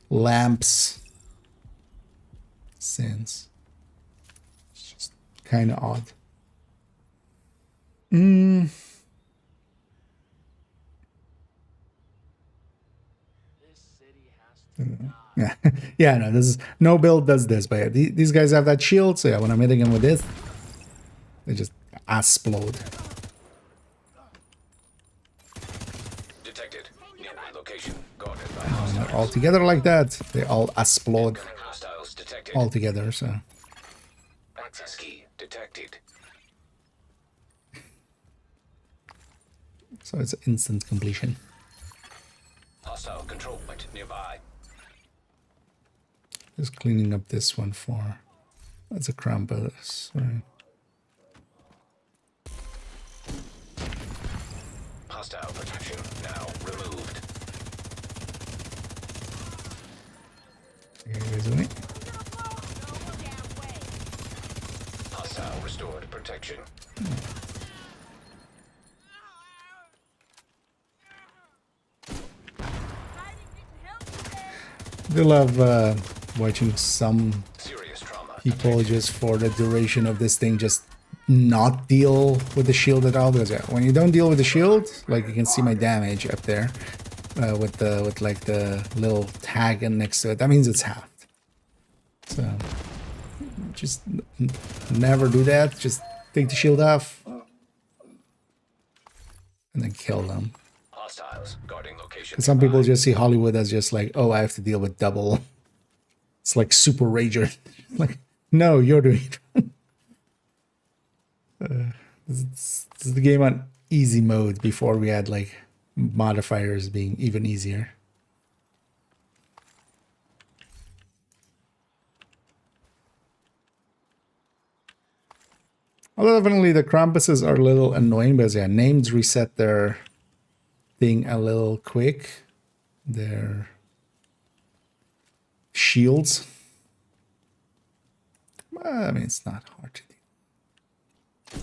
lamps. Since it's just kind of odd. Yeah, yeah, no, this is no build does this, but yeah, these guys have that shield, so yeah, when I'm hitting them with this, they just explode. Detected. Nearby location. Guarded by And hostiles. they're all together like that, they all explode Incoming hostiles detected. all together. So Access key detected. it's instant completion. Hostile control point nearby. Just cleaning up this one for that's a Krampus, right? Hostile protection now removed. Here you guys with me? Hostile restored protection. They love watching some Serious trauma. people just for the duration of this thing just not deal with the shield at all, because yeah, when you don't deal with the shield, like you can see my damage up there with like the little tag and next to it, that means it's halved. So just never do that. Just take the shield off and then kill them. Hostiles guarding location. Because some people nearby. just see Hollywood as just like, oh, I have to deal with double. It's like Super Rager. Like, no, you're doing it. This is the game on easy mode before we had like modifiers being even easier. Although definitely the Krampuses are a little annoying because yeah, names reset their thing a little quick. Their shields. I mean, it's not hard to do.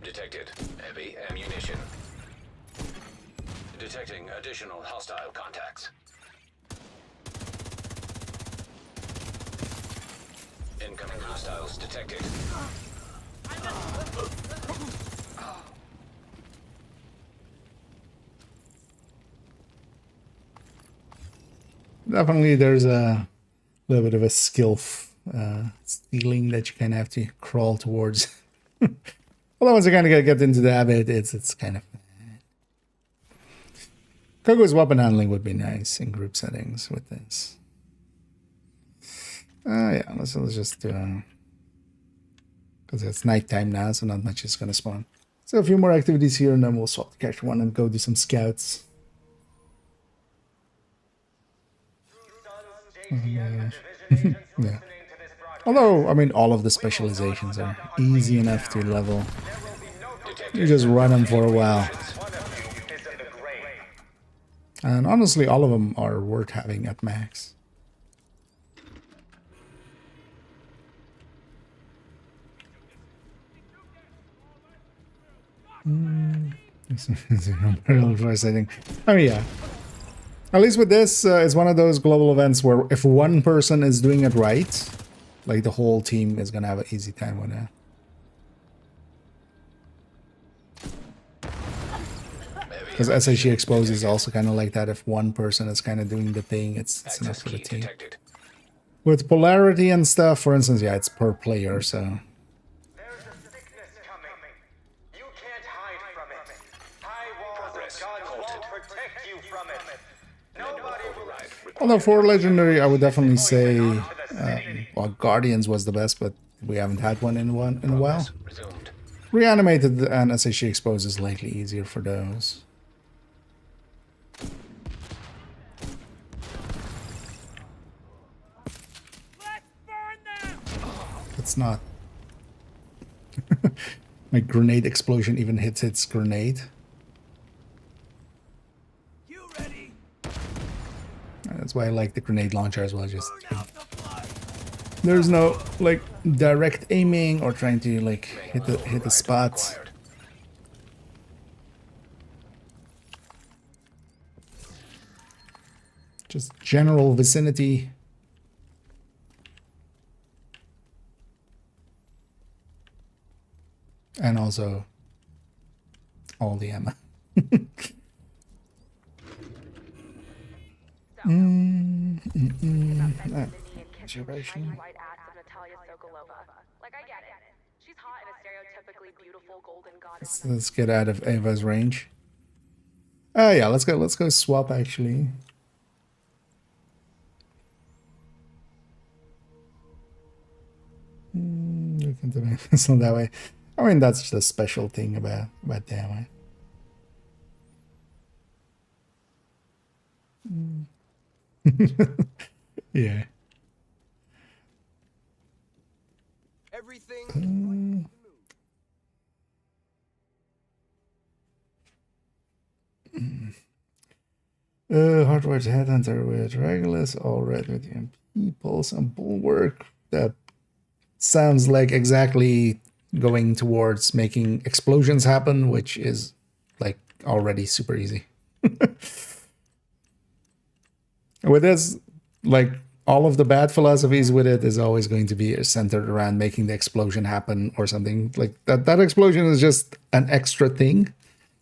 Detected heavy ammunition. Detecting additional hostile contacts. Incoming hostiles detected. Definitely, there's a little bit of a skill stealing that you kind of have to crawl towards. Although once you kind of get into the habit, it's kind of bad. Kogo's weapon handling would be nice in group settings with this. Yeah, let's just do because it's nighttime now, so not much is gonna spawn. So a few more activities here, and then we'll swap the cash one and go do some scouts. Yeah. Although, I mean, all of the specializations are easy enough to level. You just run them for a while. And honestly, all of them are worth having at max. Apparel first, I think. Oh yeah. At least with this, it's one of those global events where if one person is doing it right, like the whole team is gonna have an easy time with that. Because SHE Exposed is also kind of like that. If one person is kind of doing the thing, it's enough Access for the key team. detected. With polarity and stuff, for instance, yeah, it's per player, so There's a sickness coming. You can't hide from it. High walls Progress of God halted. won't protect you from it. Although for legendary, I would definitely say, well, Guardians was the best, but we haven't had one in a while. Progress resumed. Reanimated and SHE exposed is likely easier for those. It's not. My grenade explosion even hits its grenade. You ready? That's why I like the grenade launcher as well. Just there's no like direct aiming or trying to like hit the spot. Acquired. Just general vicinity. And also all the ammo. Observation. White ads of Natalia Sokolova. Like, I get it. She's hot and a stereotypically beautiful golden goddess. Let's get out of Ava's range. Oh yeah, let's go swap actually. Look into me. It's not that way. I mean, that's the special thing about that one. Yeah. Everything. Hardwired headhunter with Regulus, all red with EMP, pulse and bulwark. That sounds like exactly going towards making explosions happen, which is like already super easy. With this, like all of the bad philosophies with it is always going to be centered around making the explosion happen or something like that. That explosion is just an extra thing.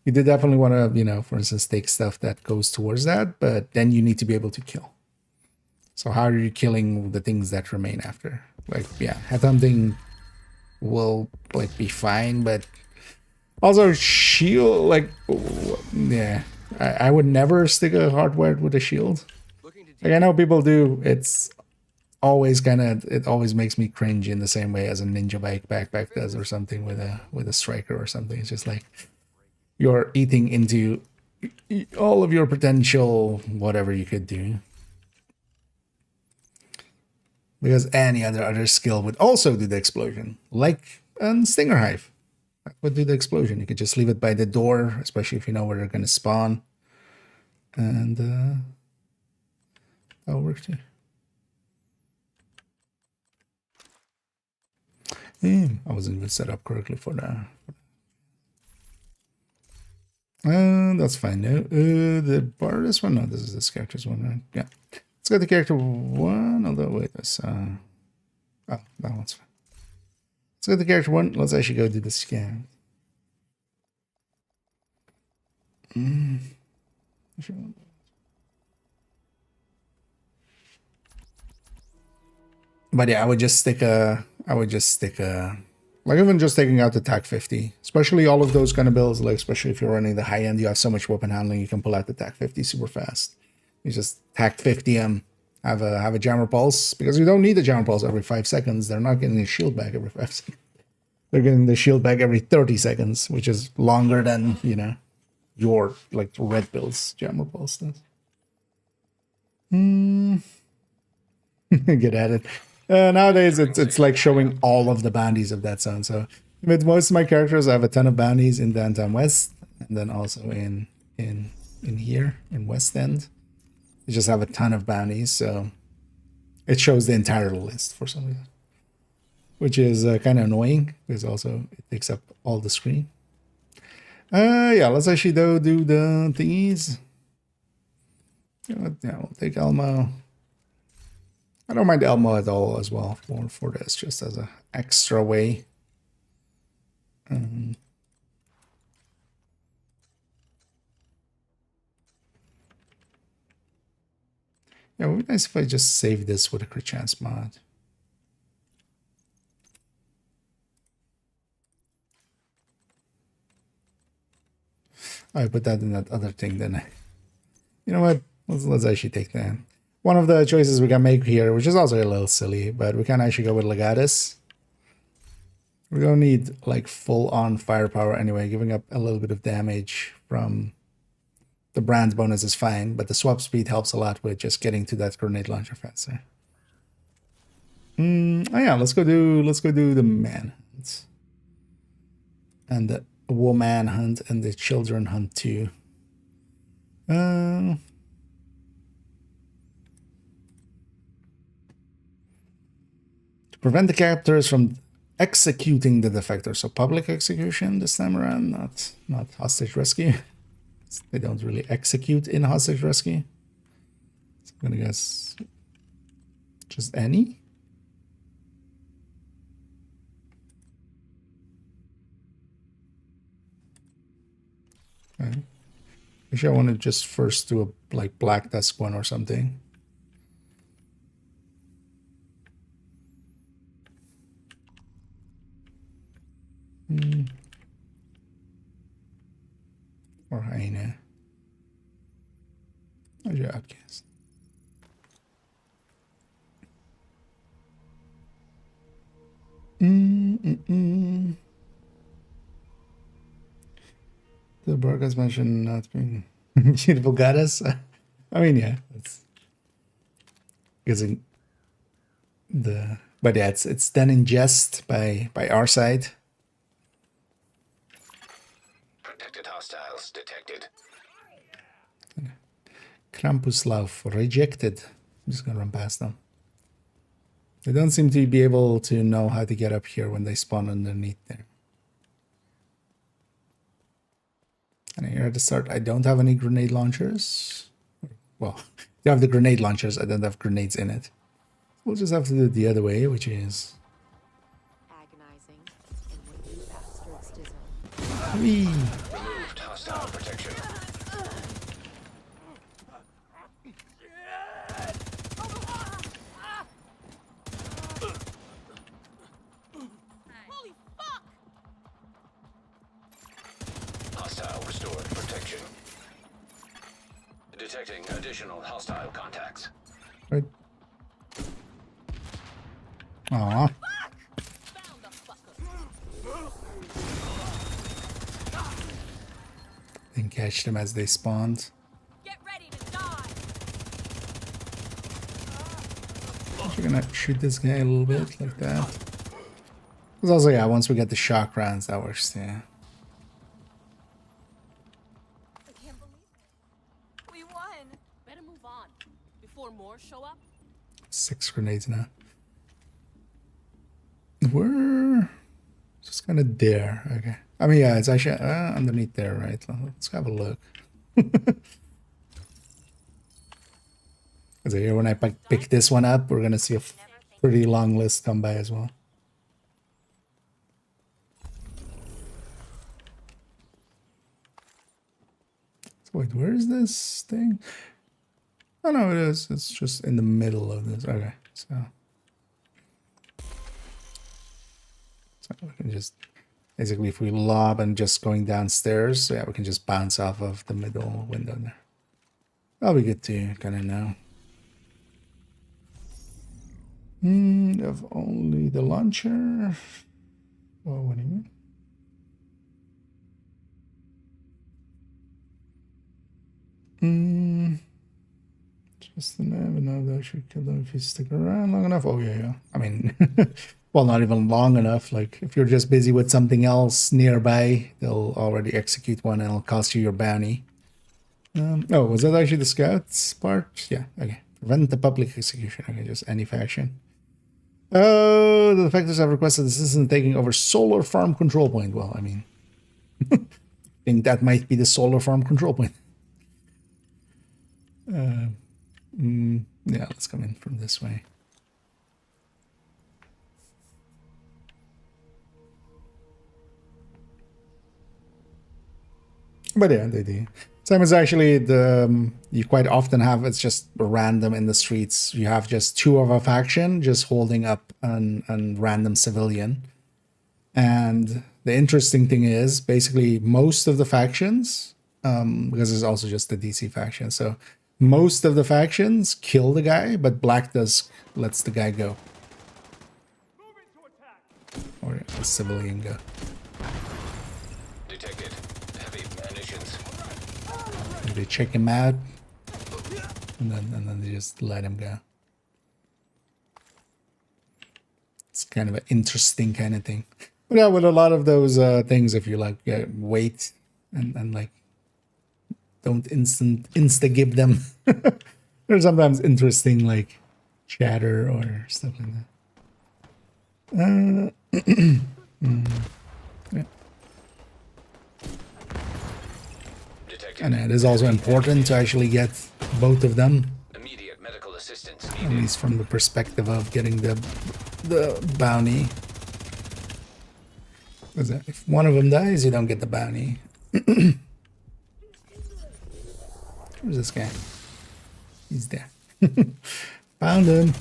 You did definitely want to, you know, for instance, take stuff that goes towards that, but then you need to be able to kill. So how are you killing the things that remain after? Like, yeah, headhunting will like be fine, but also shield, like, yeah, I would never stick a hardwired with a shield. Like I know people do. It's always it always makes me cringe in the same way as a ninja bike backpack does, or something with a striker or something. It's just like you're eating into all of your potential, whatever you could do. Because any other skill would also do the explosion, like a Stinger Hive would do the explosion. You could just leave it by the door, especially if you know where they're going to spawn, and that'll work too. I wasn't even set up correctly for that. That's fine. No, the bar, this one. No, this is this character's one, right? Yeah. Let's go to character one. Although wait, this. Oh, that one's fine. Let's go to character one. Let's actually go do the scan. But yeah, I would just stick a. Like even just taking out the TAC 50, especially all of those kind of builds, like especially if you're running the high end, you have so much weapon handling, you can pull out the TAC 50 super fast. You just TAC 50 them, have a jammer pulse, because you don't need a jammer pulse every 5 seconds. They're not getting the shield back every 5 seconds. They're getting the shield back every 30 seconds, which is longer than, you know, your like red build's jammer pulse does. Get at it. Nowadays, it's like showing all of the bounties of that zone. So with most of my characters, I have a ton of bounties in Downtown West, and then also in here in West End. I just have a ton of bounties, so it shows the entire list for some reason, which is kind of annoying because also it takes up all the screen. Yeah, let's actually do the thingies. Yeah, we'll take Elmo. I don't mind Elmo at all as well for this, just as an extra way. Yeah, it would be nice if I just save this with a crit chance mod. I put that in that other thing, then you know what? Let's actually take that. one of the choices we can make here, which is also a little silly, but we can actually go with Legatus. We don't need like full-on firepower anyway. Giving up a little bit of damage from the brand bonus is fine, but the swap speed helps a lot with just getting to that grenade launcher faster. Oh yeah, let's go do the manhunt and the woman hunt and the children hunt too. To prevent the captors from executing the defector, so public execution this time around, not hostage rescue. They don't really execute in hostage rescue. So I'm gonna guess just any. Okay. Actually, I want to just first do a like black desk one or something. Or hyena. Or your outcast. The broadcast mentioned not being beautiful goddess. I mean, yeah, it's because but yeah, it's done in jest by our side. Protected hostiles detected. Krampuslauf rejected. I'm just gonna run past them. They don't seem to be able to know how to get up here when they spawn underneath there. And here at the start, I don't have any grenade launchers. Well, you have the grenade launchers, I don't have grenades in it. We'll just have to do it the other way, which is... Agonizing. And when you bastards deserve. Whee! Removed hostile protection. Holy fuck! Hostile restored protection. Detecting additional hostile contacts. Right. Aww. Found the fucker. Didn't catch them as they spawned. Get ready to die. We're gonna shoot this guy a little bit like that. Because also, yeah, once we get the shock rounds, that works, yeah. I can't believe it. We won. Better move on before more show up. 6 grenades now. We're just kind of there. Okay. I mean, yeah, it's actually underneath there, right? Let's have a look. So here, when I pick this one up, we're gonna see a pretty long list come by as well. So wait, where is this thing? Oh no, it is. It's just in the middle of this. Okay, so we can just basically, if we lob and just going downstairs, so yeah, we can just bounce off of the middle window there. That'll be good to kind of know. Of only the launcher. Well, what do you mean? Just never know that I should kill them if you stick around long enough. Oh yeah. I mean, well, not even long enough. Like if you're just busy with something else nearby, they'll already execute one and it'll cost you your bounty. Oh, was that actually the scouts part? Yeah. Okay. Prevent the public execution. Okay, just any faction. Oh, the defectors have requested assistance taking over solar farm control point. Well, I mean, I think that might be the solar farm control point. Yeah, let's come in from this way. But yeah, they do. Same as actually the you quite often have, it's just random in the streets. You have just 2 of a faction just holding up an random civilian. And the interesting thing is basically most of the factions, because it's also just the DC faction. So most of the factions kill the guy, but Black Dusk lets the guy go. Or a civilian go. Detected. Heavy munitions. They check him out, and then they just let him go. It's kind of an interesting kind of thing. But yeah, with a lot of those things, if you like wait and like don't insta-give them, there's sometimes interesting like chatter or stuff like that. Yeah. Detected. And it is also important to actually get both of them, Immediate medical assistance at needed. least from the perspective of getting the bounty. Because if one of them dies, you don't get the bounty. Where's this guy? He's there. Found him.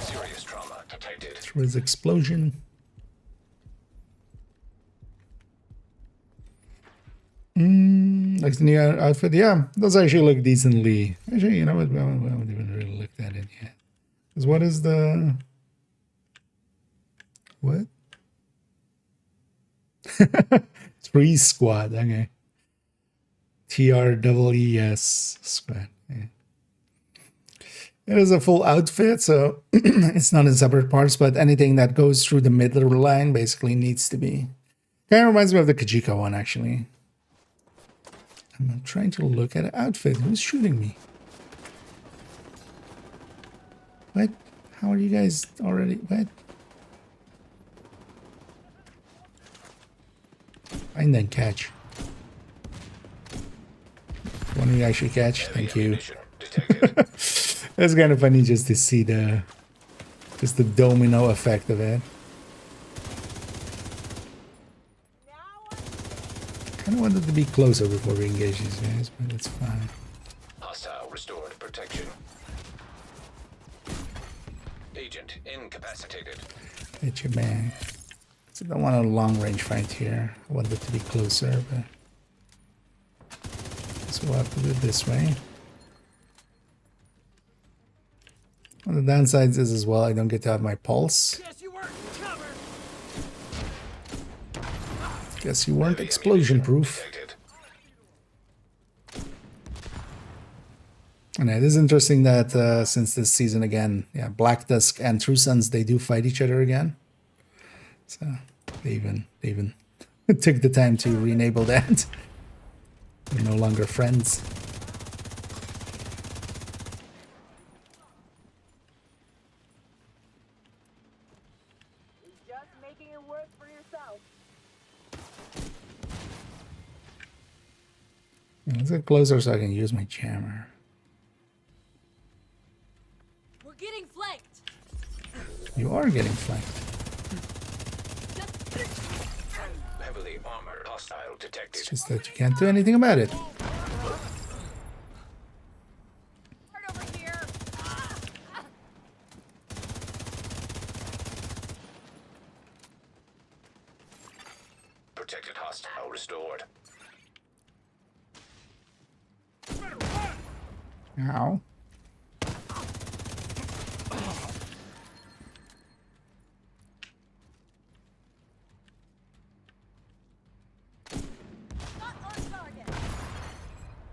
Serious trauma detected. Through his explosion. Like the new outfit, yeah, does actually look decently. Actually, you know what? We haven't even really looked at it yet. Because what is the what? 3 squad. Okay. TREES squad. Yeah. It is a full outfit, so it's not in separate parts, but anything that goes through the middle line basically needs to be. Kind of reminds me of the Kajika one, actually. I'm trying to look at an outfit. Who's shooting me? What? How are you guys already? What? Find and catch. One of you actually catch. Thank you. Ammunition detected. It's kind of funny just to see the domino effect of it. Kind of wanted to be closer before we engage these guys, but it's fine. Hostile restored protection. Agent incapacitated. Hit your man. So I don't want a long range fight here. I want it to be closer, but so we'll have to do it this way. One of the downsides is as well I don't get to have my pulse. Guess you weren't covered. Guess you weren't explosion proof. Detected. And it is interesting that since this season again, yeah, Black Dusk and True Sons, they do fight each other again. So they even took the time to re-enable that. They're no longer friends. Just making it work for yourself. Yeah, let's get closer so I can use my jammer. We're getting flanked. You are getting flanked. Heavily armored hostile detected. It's just that you can't do anything about it. Right over here. Protected hostile restored. Ow. Not on target.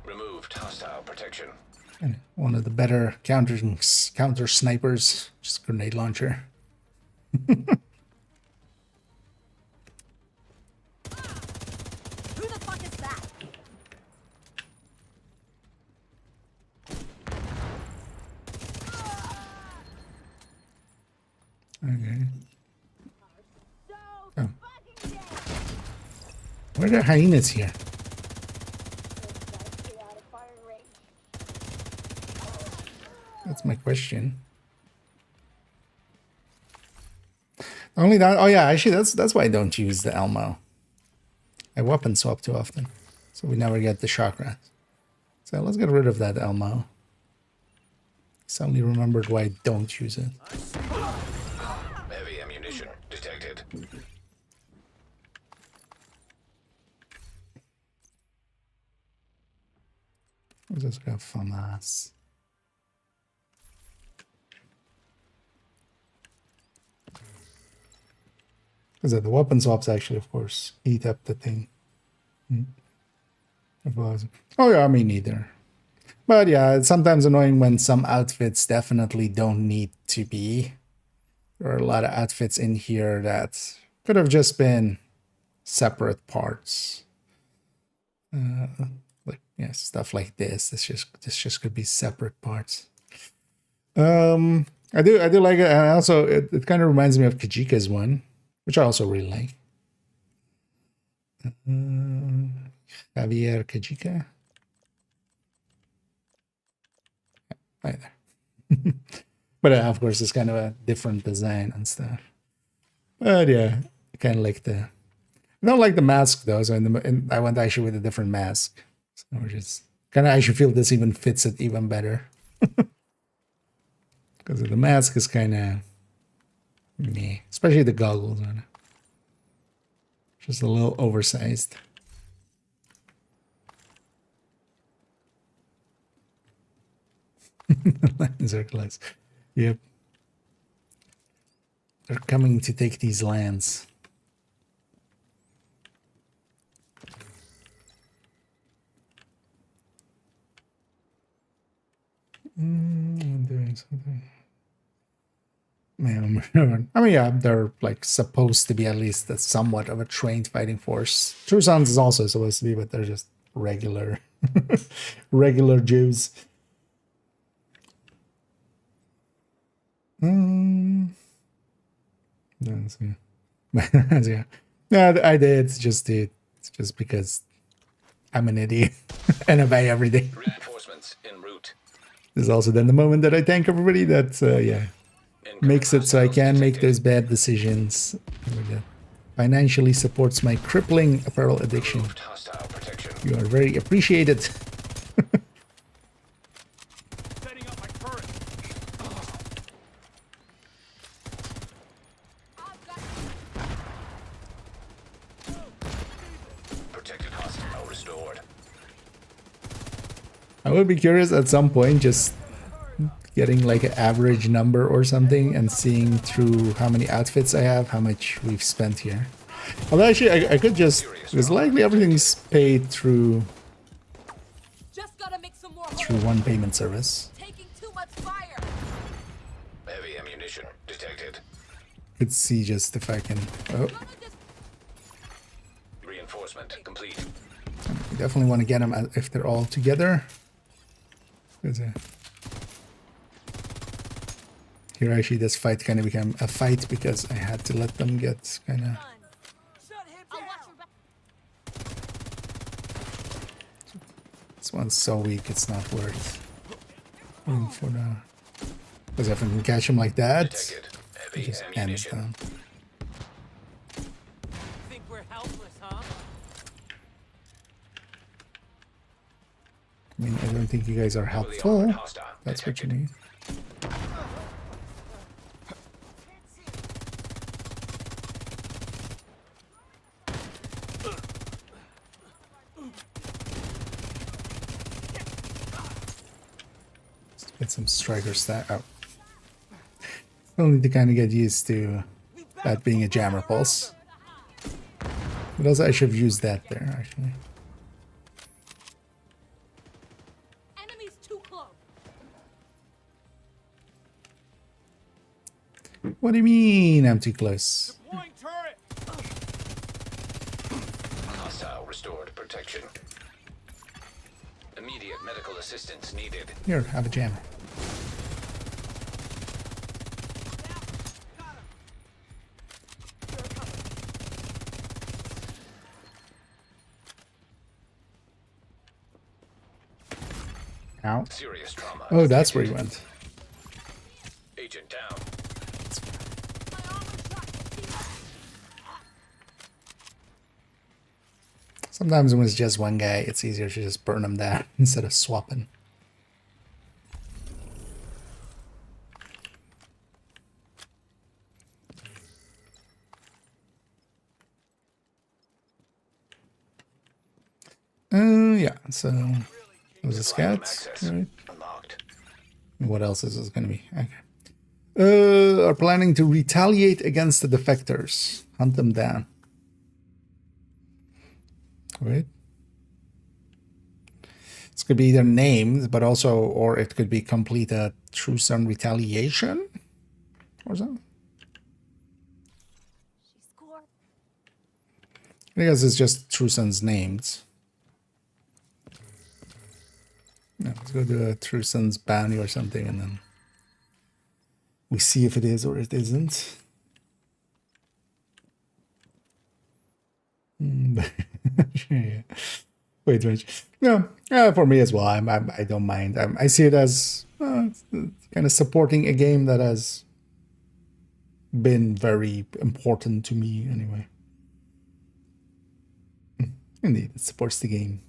Removed hostile protection. And one of the better counter snipers, just grenade launcher. Who the fuck is that? Okay. So Oh. fucking dead. Where are the hyenas here? Stay out of firing range. That's my question. Only that. Oh yeah, actually, that's why I don't use the Elmo. I weapon swap too often, so we never get the shock rounds. So let's get rid of that Elmo. Suddenly remembered why I don't use it. Heavy ammunition detected. Just got FAMAS. Because the weapon swaps actually, of course, eat up the thing. It was. Oh yeah, me neither. But yeah, it's sometimes annoying when some outfits definitely don't need to be. There are a lot of outfits in here that could have just been separate parts. Like yeah, stuff like this. This just could be separate parts. I do like it, and also it kind of reminds me of Kajika's one, which I also really like. Javier Kajika. Right there. But of course, it's kind of a different design and stuff. But yeah, I kind of like the. I don't like the mask though, so I went actually with a different mask. So I just kind of actually feel this even fits it even better. Because the mask is kind of meh, especially the goggles on it. Just a little oversized. Lands are close. Yep. They're coming to take these lands. I'm doing something. Man, I mean, yeah, they're like supposed to be at least a somewhat of a trained fighting force. True Sons is also supposed to be, but they're just regular, regular Jews. Yeah. Yeah, I did. It's just because I'm an idiot and I buy everything. Reinforcements en route. There's also then the moment that I thank everybody that yeah makes it so I can make those bad decisions. That financially supports my crippling apparel addiction. Hostile protection. You are very appreciated. Setting up my turret. Protected hostile restored. I would be curious at some point just getting like an average number or something and seeing through how many outfits I have, how much we've spent here. Although actually I could just, because likely everything's paid through one payment service. Taking too much fire. Heavy ammunition detected. Could see just if I can. Oh, Reinforcement complete. we definitely want to get them if they're all together. Here actually this fight kind of became a fight because I had to let them get kind of. This one's so weak, it's not worth for the. Because if I can catch him like that, Heavy it just ends ammunition. down. Think we're helpless, huh? I mean, I don't think you guys are helpful. That's what you need. Get some striker stat. Oh. Still need to kind of get used to that being a jammer pulse. But also I should have used that there, actually. Enemies too close. What do you mean I'm too close? Deploying turret. Hostile restored protection. Immediate medical assistance needed. Here, have a jammer. Ow. Serious trauma. Oh, that's where he went. Agent down. Sometimes when it's just one guy, it's easier to just burn him down instead of swapping. Yeah, so Was it Supply room scouts? access. All right. Unlocked. What else is this going to be? Okay. Are planning to retaliate against the defectors. Hunt them down. Right. This could be either named, but also, or it could be complete a through some retaliation or something. I guess it's just Truson's named. Yeah, let's go do a Truson's bounty or something, and then we see if it is or it isn't. Yeah. Wait. No, for me as well. I don't mind. I see it as kind of supporting a game that has been very important to me anyway. Indeed, it supports the game.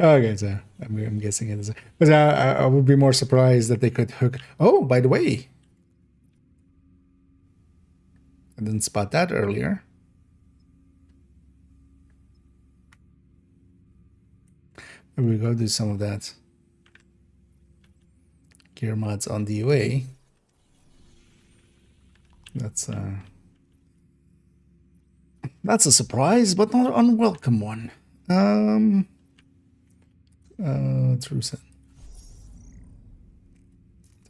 Okay, so I'm guessing it is. But I would be more surprised that they could hook. Oh, by the way, I didn't spot that earlier. Here we go do some of that. Gear mods on the way. That's a surprise, but not an unwelcome one. Truson.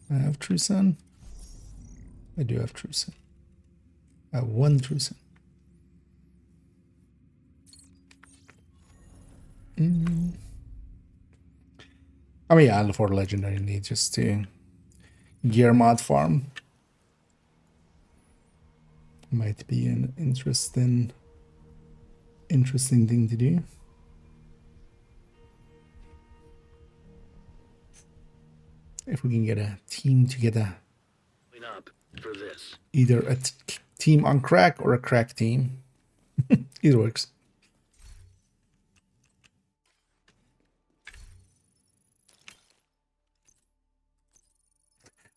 Do I have Truson? I do have Truson. I have one Truson. I mean, yeah, I'll afford legendary need just to gear mod farm. Might be an interesting thing to do. If we can get a team together, Clean up for this. either a team on crack or a crack team. Either works.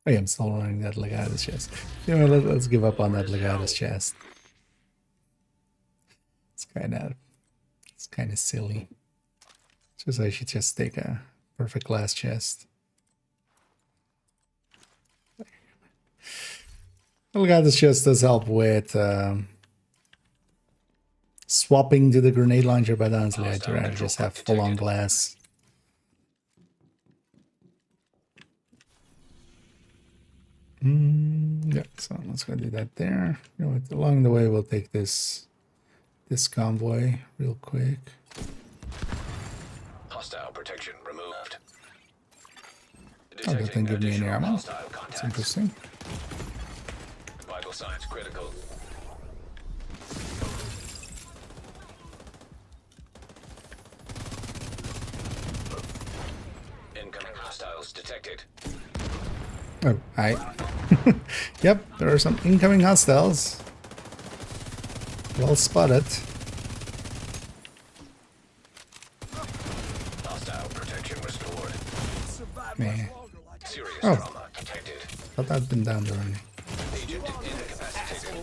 Oh, yeah, I'm still running that Legatus chest. You know, let's give up on that Legatus chest. It's kind of silly. Just I should just take a perfect glass chest. The Legatus chest does help with swapping to the grenade launcher, but honestly, I'd rather just have full-on glass. Yeah, so let's go do that there. You know what, along the way, we'll take this convoy real quick. Hostile protection removed. Oh, that didn't give me any additional ammo. hostile That's contacts. interesting. Vital signs critical. Incoming hostiles detected. Oh, hi. Yep, there are some incoming hostiles. Well spotted. Hostile protection restored. Man, Serious Oh. trauma detected. thought I'd been down there already. Agent incapacitated.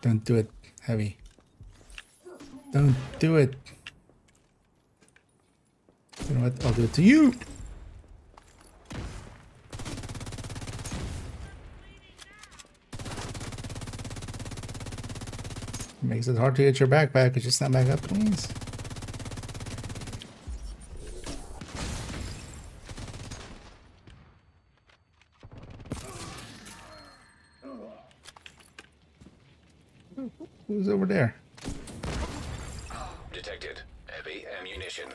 Don't do it, Heavy. Don't do it. You know what? I'll do it to you. Makes it hard to get your backpack. Could you stand back up, please? Who's over there? Detected. Heavy ammunition.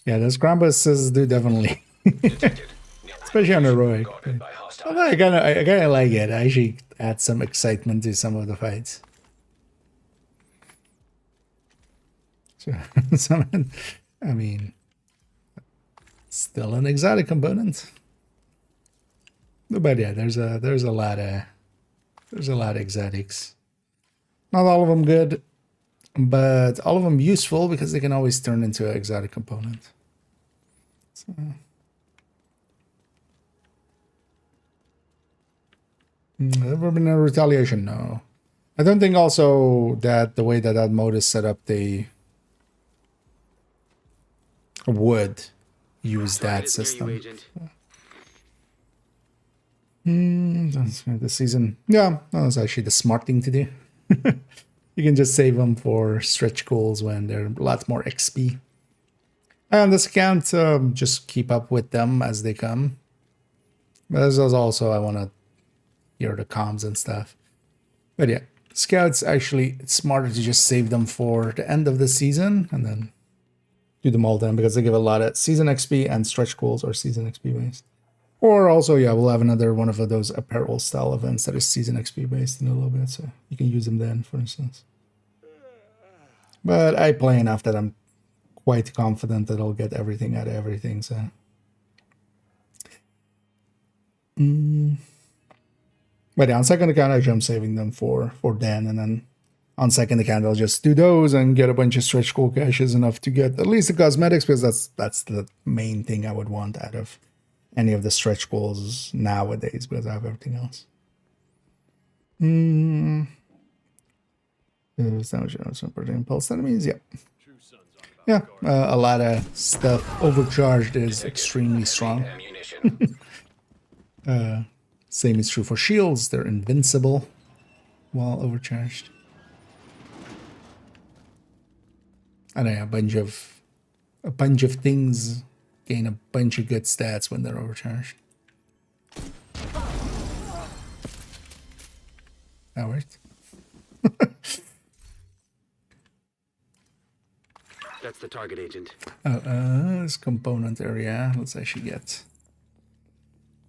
Yeah, those Krambuses do definitely. Detected. Especially on heroic. Guarded by hostile. Although I kinda like it. I actually add some excitement to some of the fights. So, I mean, still an exotic component. But yeah, there's a lot of exotics. Not all of them good, but all of them useful because they can always turn into an exotic component. So, Never been a retaliation, no. I don't think also that the way that that mode is set up, they would use that system. That's the season. Yeah, that was actually the smart thing to do. You can just save them for stretch goals when they're a lot more XP. And this account, just keep up with them as they come. But this is also, I want to hear the comms and stuff. But yeah, scouts, actually, it's smarter to just save them for the end of the season and then do them all then, because they give a lot of season XP and stretch goals are season XP based. Or also, yeah, we'll have another one of those apparel style events that is season XP based in a little bit, so you can use them then, for instance. But I play enough that I'm quite confident that I'll get everything out of everything, so. But yeah, on second account, actually, I'm saving them for Dan, and then on second account, I'll just do those and get a bunch of stretch goal caches, enough to get at least the cosmetics, because that's the main thing I would want out of any of the stretch goals nowadays, because I have everything else. Impulse enemies, yeah. Yeah, a lot of stuff overcharged is extremely strong. Same is true for shields, they're invincible while overcharged. And yeah, a bunch of things gain a bunch of good stats when they're overcharged. That worked. That's the target, Agent. This component area. Let's actually get.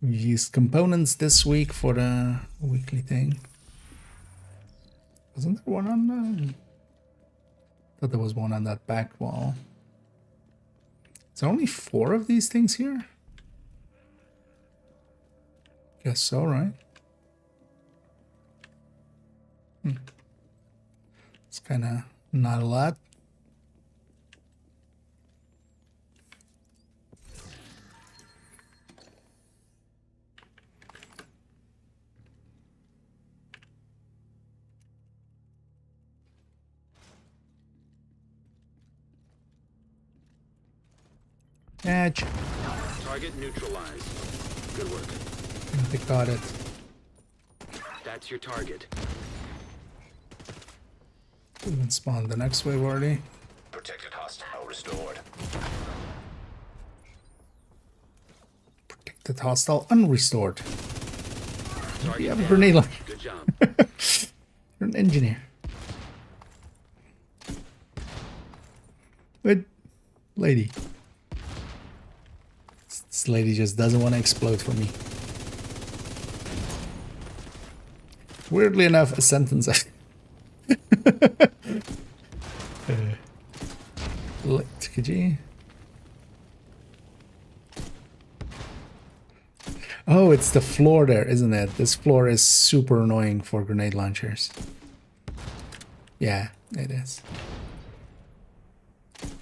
We used components this week for the weekly thing. Wasn't there one on the... I thought there was one on that back wall. Is there only 4 of these things here? Guess so, right? It's kind of not a lot. Edge. Target neutralized. Good work. They got it. That's your target. We can spawn the next wave already. Protected hostile restored. Protected hostile unrestored. Target You have a down. grenade launcher. Good job. You're an engineer. But, lady. This lady just doesn't want to explode for me. Weirdly enough, a sentence. Could you? Oh, it's the floor there, isn't it? This floor is super annoying for grenade launchers. Yeah, it is.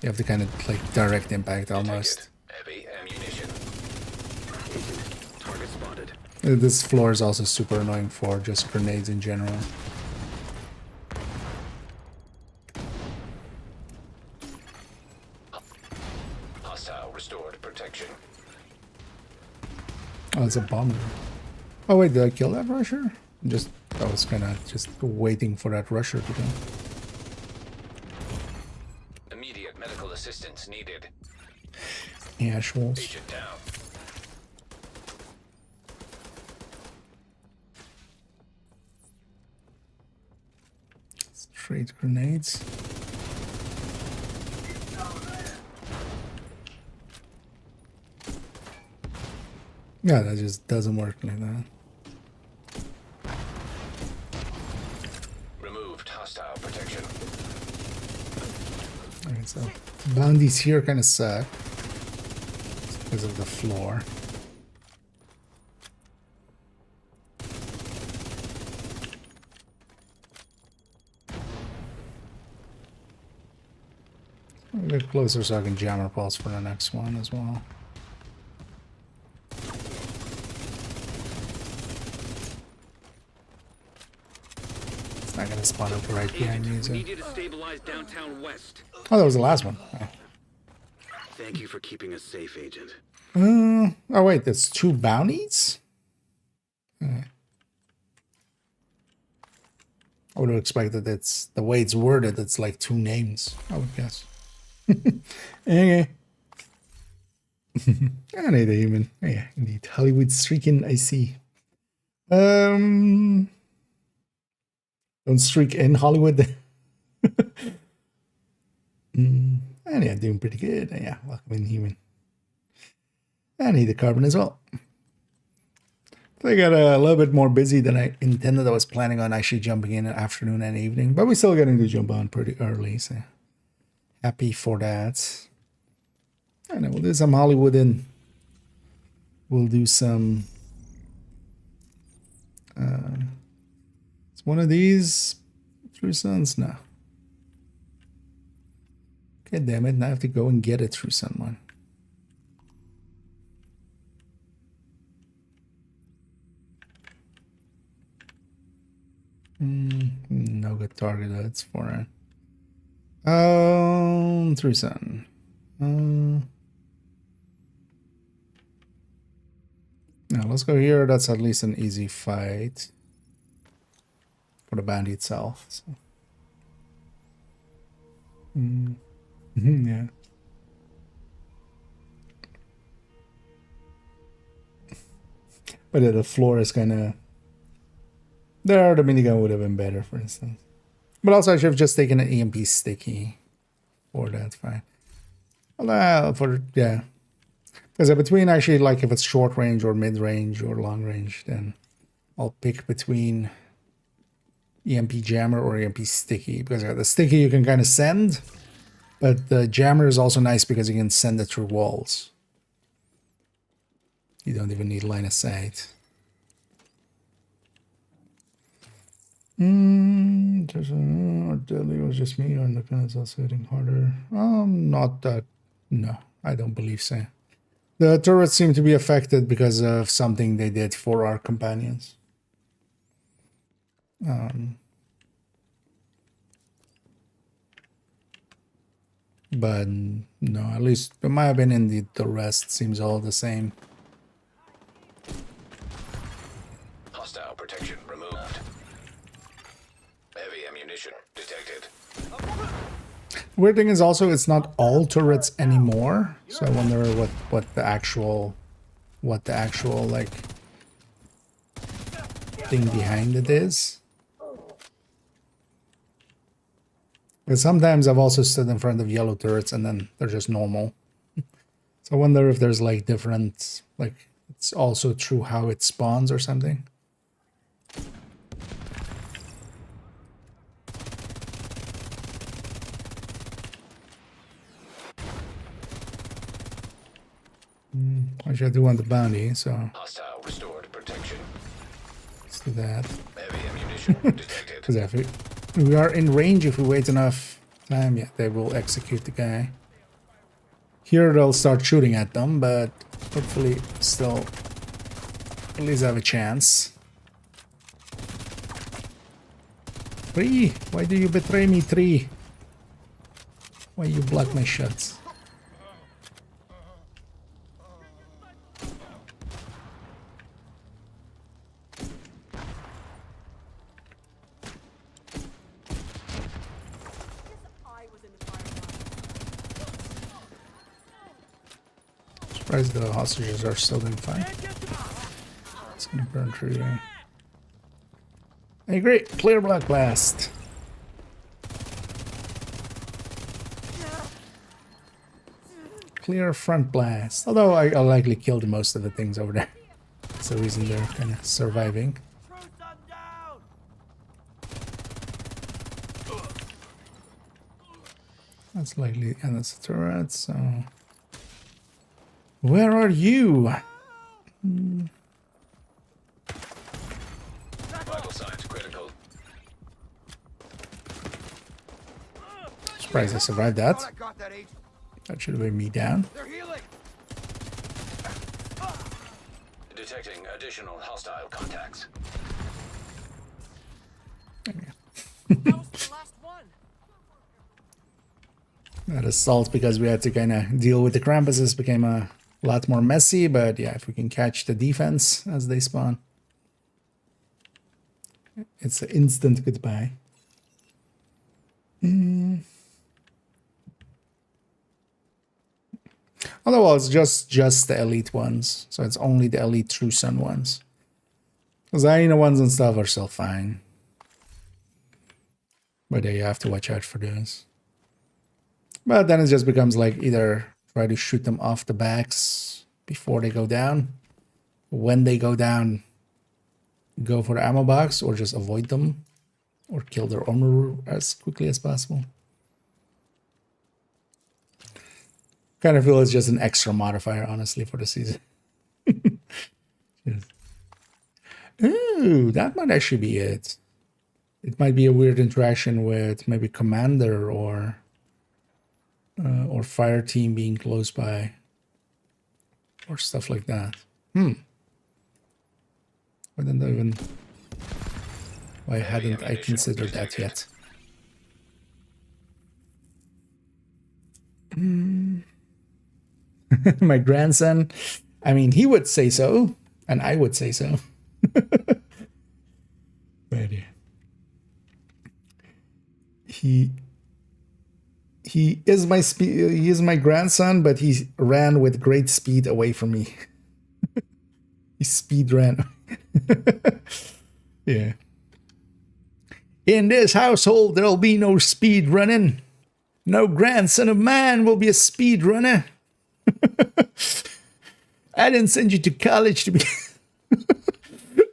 You have to kind of like direct impact almost. Heavy ammunition. Target spotted. This floor is also super annoying for just grenades in general. Hostile restored protection. Oh, it's a bomb. Oh wait, did I kill that rusher? I was kind of just waiting for that rusher to come. Immediate medical assistance needed. Yeah, Schwalls. Agent down. Straight grenades. Yeah, that just doesn't work like that. Removed hostile protection. Okay, so bounties here kind of suck because of the floor. I'll get closer so I can jammer pulse for the next one as well. not gonna spawn up right behind me, Agent, so. we need you to stabilize downtown west. Oh, that was the last one. Oh. Thank you for keeping us safe, Agent. Oh wait, that's 2 bounties? I would have expected it's the way it's worded, it's like 2 names, I would guess. Okay. I need a human. Yeah, indeed. Hollywood streaking, I see. Don't streak in Hollywood. And yeah, doing pretty good. Yeah, welcome in, human. I need the carbon as well. They got a little bit more busy than I intended. I was planning on actually jumping in afternoon and evening, but we're still getting to jump on pretty early, so happy for that. I know we'll do some Hollywood and we'll do some. It's one of these True Sons now. God damn it! Now I have to go and get a True Sun one. No good target. That's for True Sun. Now let's go here. That's at least an easy fight for the bandit itself. So. Yeah. But yeah, the floor is kind of there. The minigun would have been better, for instance. But also, I should have just taken an EMP sticky for that. Fine. Well, yeah. Because between actually, like if it's short range or mid range or long range, then I'll pick between EMP jammer or EMP sticky. Because the sticky you can kind of send, but the jammer is also nice because you can send it through walls. You don't even need line of sight. It was just me, or the gun is also hitting harder. Not that. No, I don't believe so. The turrets seem to be affected because of something they did for our companions. But no, at least in my opinion, the rest seems all the same. Hostile protection removed. Heavy ammunition detected. Weird thing is also it's not all turrets anymore, so I wonder what the actual like thing behind it is. But sometimes I've also stood in front of yellow turrets and then they're just normal. So I wonder if there's like different, like it's also true how it spawns or something. Actually, I do want the bounty, so Hostile restored protection. let's do that. Heavy ammunition detected. Because if we are in range, if we wait enough time, yeah, they will execute the guy. Here they'll start shooting at them, but hopefully still at least have a chance. 3! Why do you betray me, 3? Why you block my shots? Surprised the hostages are still doing fine. It's gonna burn through here. Hey, great! Clear black blast! Clear front blast. Although I likely killed most of the things over there. That's the reason they're kind of surviving. That's likely, and that's a turret, so... Where are you? Vital signs critical. Surprised I survived that. I got that, Agent. That should have been me down. They're healing. Detecting additional hostile contacts. There we go. That was the last one. That assault, because we had to kind of deal with the Krampuses, became a lot more messy, but yeah, if we can catch the defense as they spawn, it's an instant goodbye. Although it's just the elite ones, so it's only the elite True Sun ones. Because the hyena ones and stuff are still fine. But yeah, you have to watch out for those. But then it just becomes like either try to shoot them off the backs before they go down. When they go down, go for the ammo box, or just avoid them. Or kill their armor as quickly as possible. Kind of feel it's just an extra modifier, honestly, for the season. Yes. Ooh, that might actually be it. It might be a weird interaction with maybe commander or fire team being close by, or stuff like that. I don't even. Why hadn't I considered that yet? My grandson, I mean, he would say so, and I would say so. But yeah. He is my he is my grandson, but he ran with great speed away from me. He speed ran. Yeah. In this household, there'll be no speed running. No grandson of mine will be a speed runner. I didn't send you to college to be.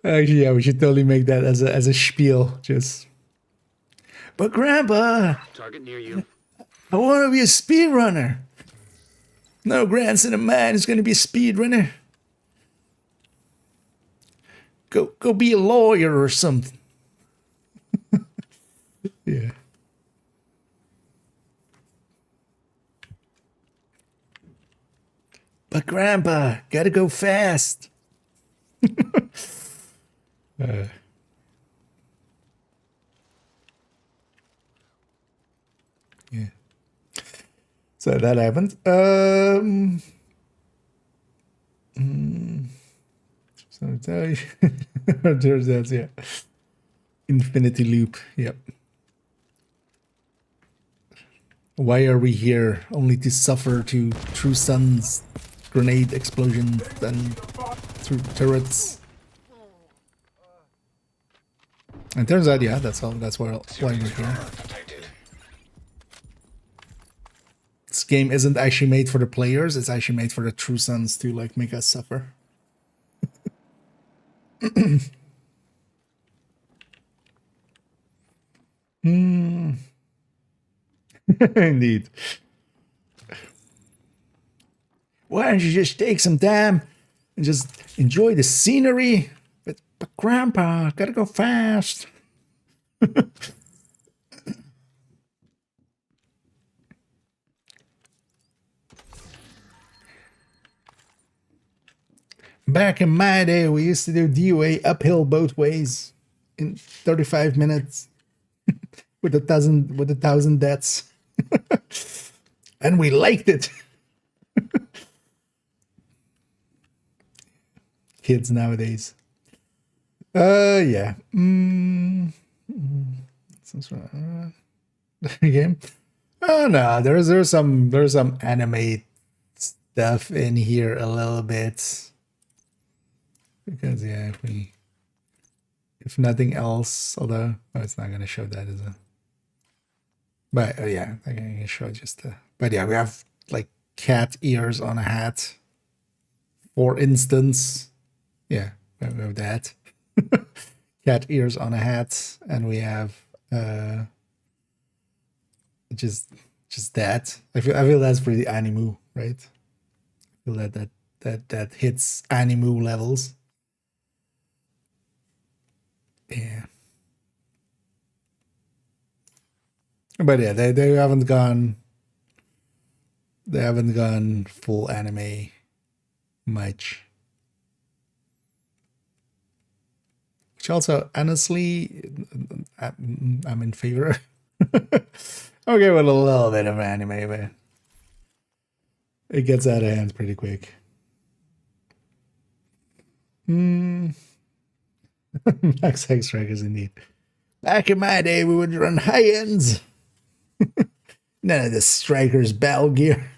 Actually, yeah, we should totally make that as a spiel. Just. But Grandpa, Target near you. I want to be a speed runner. No grandson of mine is going to be a speed runner. Go be a lawyer or something. Yeah. But Grandpa, gotta go fast. Yeah. So that happened. So tell you, there's that. Yeah. Infinity loop. Yep. Why are we here? Only to suffer to True Sun's grenade explosions and through turrets. And turns out, yeah, that's all. That's why we're here. This game isn't actually made for the players. It's actually made for the True Sons to like make us suffer. Indeed. Why don't you just take some time and just enjoy the scenery? But Grandpa, gotta go fast. Back in my day, we used to do DOA uphill both ways in 35 minutes with a thousand deaths. And we liked it. Kids nowadays. Yeah. Game. Oh no, there's some anime stuff in here a little bit. Because yeah, if nothing else, although it's not gonna show that, is it? But yeah, I can show just the. But yeah, we have like cat ears on a hat, for instance. Yeah, we have that. Cat ears on a hat, and we have just that. I feel that's pretty animu, right? I feel that hits animu levels. Yeah. But yeah, they haven't gone full anime much. Which also, honestly, I'm in favor. Okay, with a little bit of anime, but it gets out of hand pretty quick. Max Hex Strikers indeed. Back in my day, we would run high ends. None of the Strikers battle gear.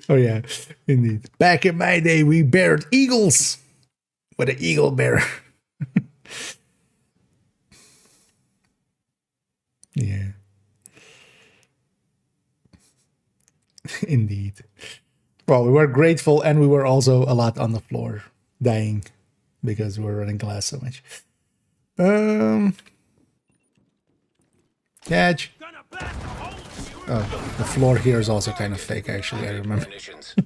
Oh yeah, indeed. Back in my day, we bared eagles with an eagle bear. Yeah. Indeed. Well, we were grateful, and we were also a lot on the floor, dying because we were running glass so much. Catch. Oh, the floor here is also kind of fake, actually. I remember. Munitions.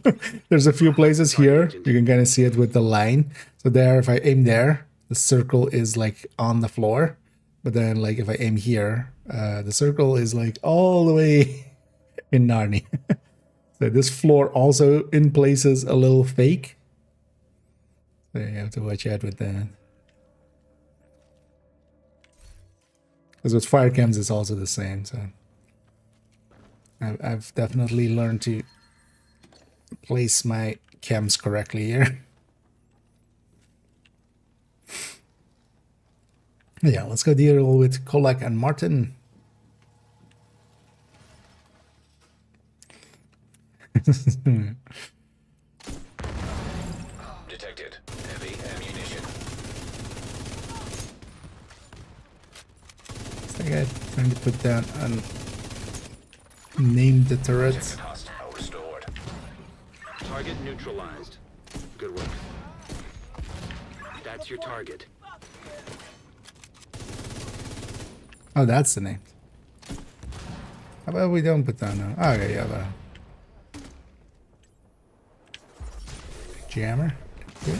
There's a few places here you can kind of see it with the line. So there, if I aim there, the circle is like on the floor. But then, like if I aim here, the circle is like all the way in Narnia. So this floor also in places a little fake. So you have to watch out with that. Because with fire cams, it's also the same. So I've definitely learned to place my cams correctly here. Yeah, let's go deal with Kolak and Martin. Detected. Heavy ammunition. It's like I'm trying to put down and name the turrets. Detected hostile restored. Target neutralized. Good work. That's your target. Oh, that's the name. How about we don't put down now? Oh, okay, yeah, but jammer. Good.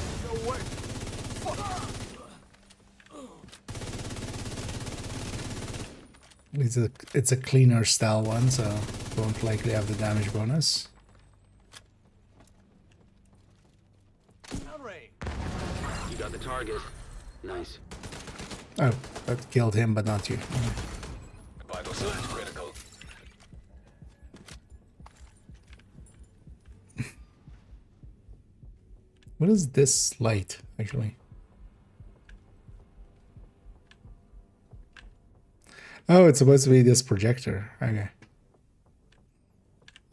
It's a cleaner style one, so won't likely have the damage bonus. You got the target. Nice. Oh, that killed him, but not you. Vital signs critical. What is this light, actually? Oh, it's supposed to be this projector. Okay.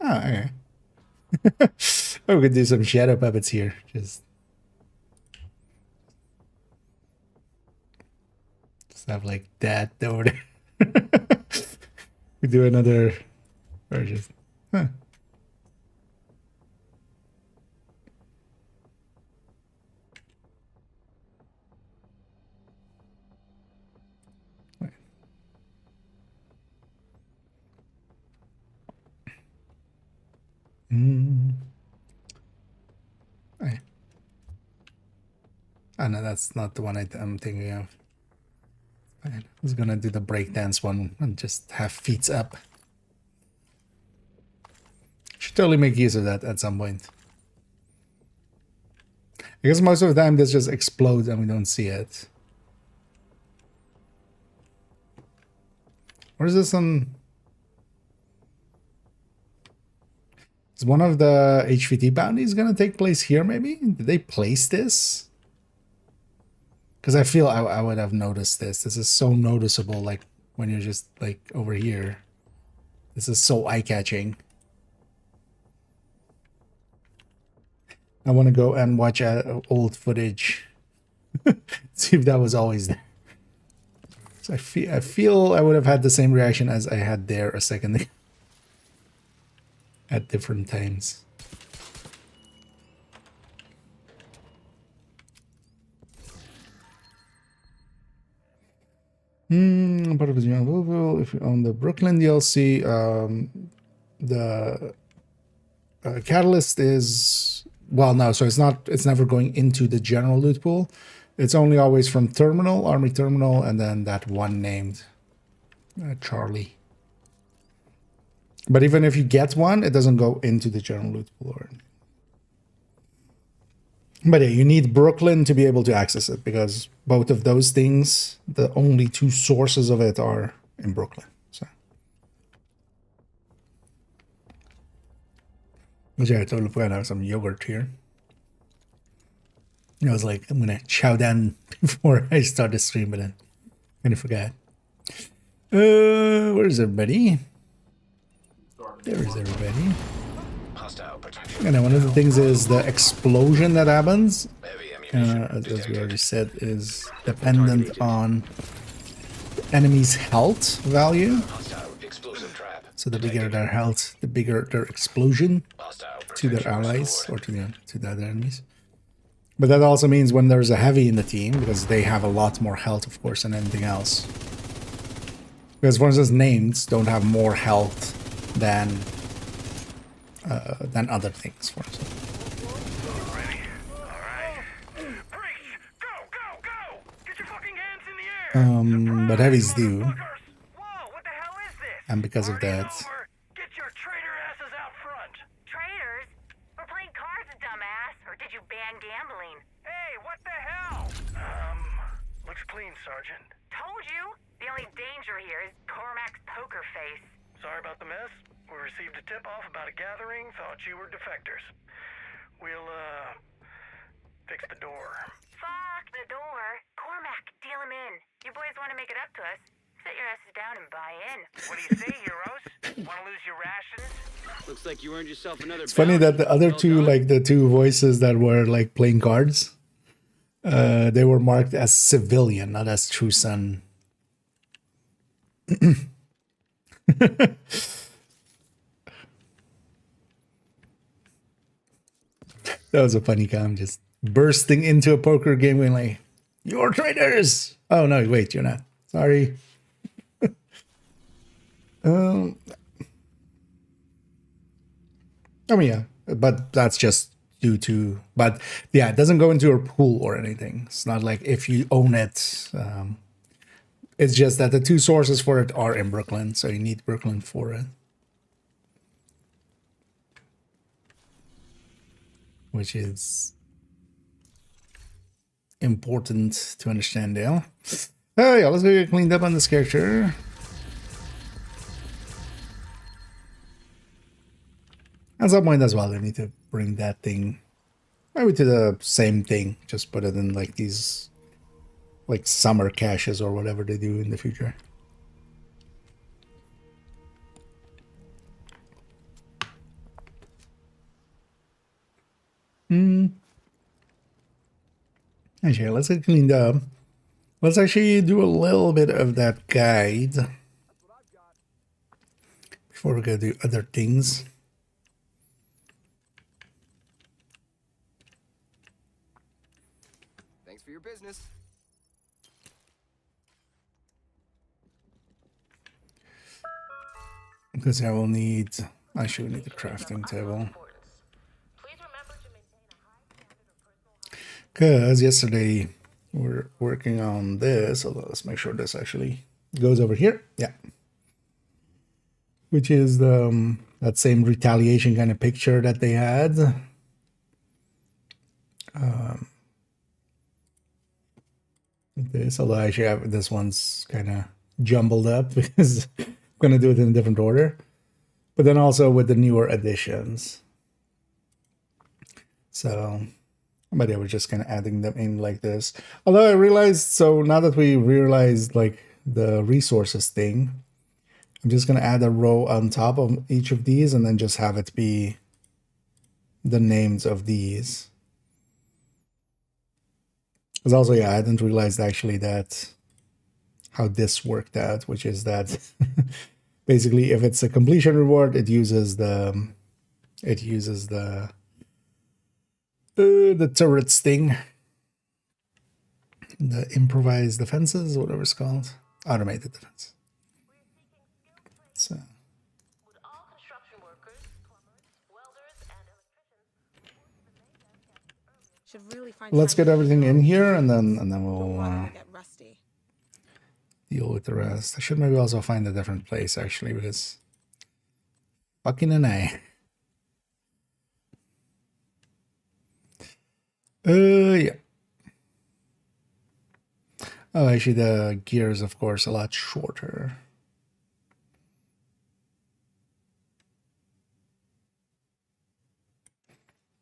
Oh, okay. Oh, we could do some shadow puppets here. Just have like that over there. We do another version. Huh. Okay. Oh no, that's not the one I'm thinking of. I was gonna do the breakdance one and just have feet up. Should totally make use of that at some point. I guess most of the time this just explodes and we don't see it. Or is this on... Is one of the HVT bounties gonna take place here maybe? Did they place this? Because I feel I would have noticed this. This is so noticeable, like, when you're just, like, over here. This is so eye-catching. I want to go and watch old footage. See if that was always there. So I feel I would have had the same reaction as I had there a second ago. At different times. Part of the available if you own the Brooklyn DLC. The catalyst is, well, no, so it's never going into the general loot pool. It's only always from terminal, army terminal, and then that one named Charlie. But even if you get one, it doesn't go into the general loot pool. But yeah, you need Brooklyn to be able to access it because both of those things, the only two sources of it are in Brooklyn. So, which I totally forgot I have some yogurt here. I was like, I'm gonna chow down before I start the stream, but then kind of forgot. Where's everybody? There is everybody. Hostile protection. And one of the things is the explosion that happens, Heavy ammunition as we detected. already said, is dependent on the enemy's health value. Hostile explosive trap. So the bigger their health, the bigger their explosion Hostile to their protection allies or restored. to the other enemies. But that also means when there's a heavy in the team, because they have a lot more health, of course, than anything else. Because, for instance, names don't have more health than other things, for instance. But heavies do, Whoa, what the hell is this? and because of that, Get your traitor asses out front. Traitors? We're playing cards, dumbass. Or did you ban gambling? Hey, what the hell? Looks clean, Sergeant. Told you. The only danger here is Cormac's poker face. Sorry about the mess. We received a tip-off about a gathering, thought you were defectors. We'll, fix the door. Fuck the door. Cormac, deal him in. You boys want to make it up to us? Sit your asses down and buy in. What do you say, heroes? Want to lose your rations? Looks like you earned yourself another. it's funny that the other Well two, done. like the two voices that were like playing cards, they were marked as civilian, not as true son. That was a funny comment, just bursting into a poker game going like, "You're traitors!" Oh no, wait, you're not. Sorry. I mean, yeah, but that's just due to. But yeah, it doesn't go into your pool or anything. It's not like if you own it. It's just that the two sources for it are in Brooklyn, so you need Brooklyn for it. Which is important to understand there. Oh yeah, let's go get cleaned up on this character. At some point as well, I need to bring that thing maybe to the same thing. Just put it in like these like summer caches or whatever they do in the future. Okay, let's get cleaned up. Let's actually do a little bit of that guide before we go do other things. Thanks for your business. Because I will need, I should need the crafting table. Because yesterday we were working on this, although let's make sure this actually goes over here. Yeah. Which is the, that same retaliation kind of picture that they had. This, although I actually have, this one's kind of jumbled up because I'm going to do it in a different order. But then also with the newer additions. So, but yeah, we're just kind of adding them in like this. Although I realized, so now that we realized like the resources thing, I'm just going to add a row on top of each of these and then just have it be the names of these. Because also, yeah, I didn't realize actually that how this worked out, which is that basically if it's a completion reward, it uses the turrets thing, the improvised defenses, whatever it's called, automated defense. So let's get everything in here, and then we'll deal with the rest. I should maybe also find a different place actually, because fucking an eye. Yeah. Oh, actually, the gear is, of course, a lot shorter.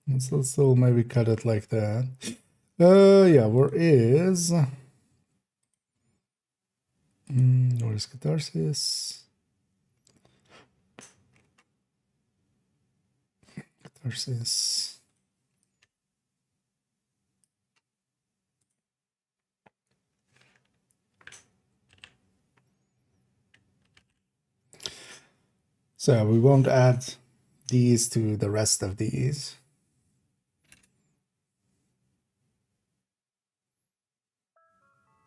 Let's still maybe cut it like that. Yeah, where is... where is Catharsis? Catharsis. So we won't add these to the rest of these.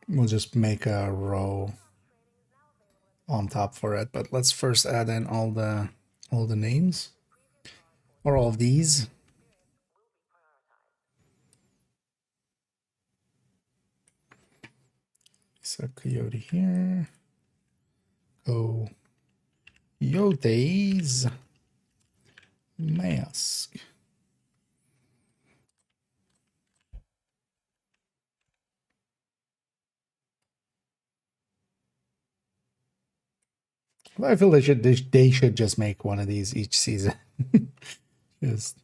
We'll just make a row on top for it, but let's first add in all the names, or all of these. So coyote here. Coyotes. Mask. I feel they should just make one of these each season. Just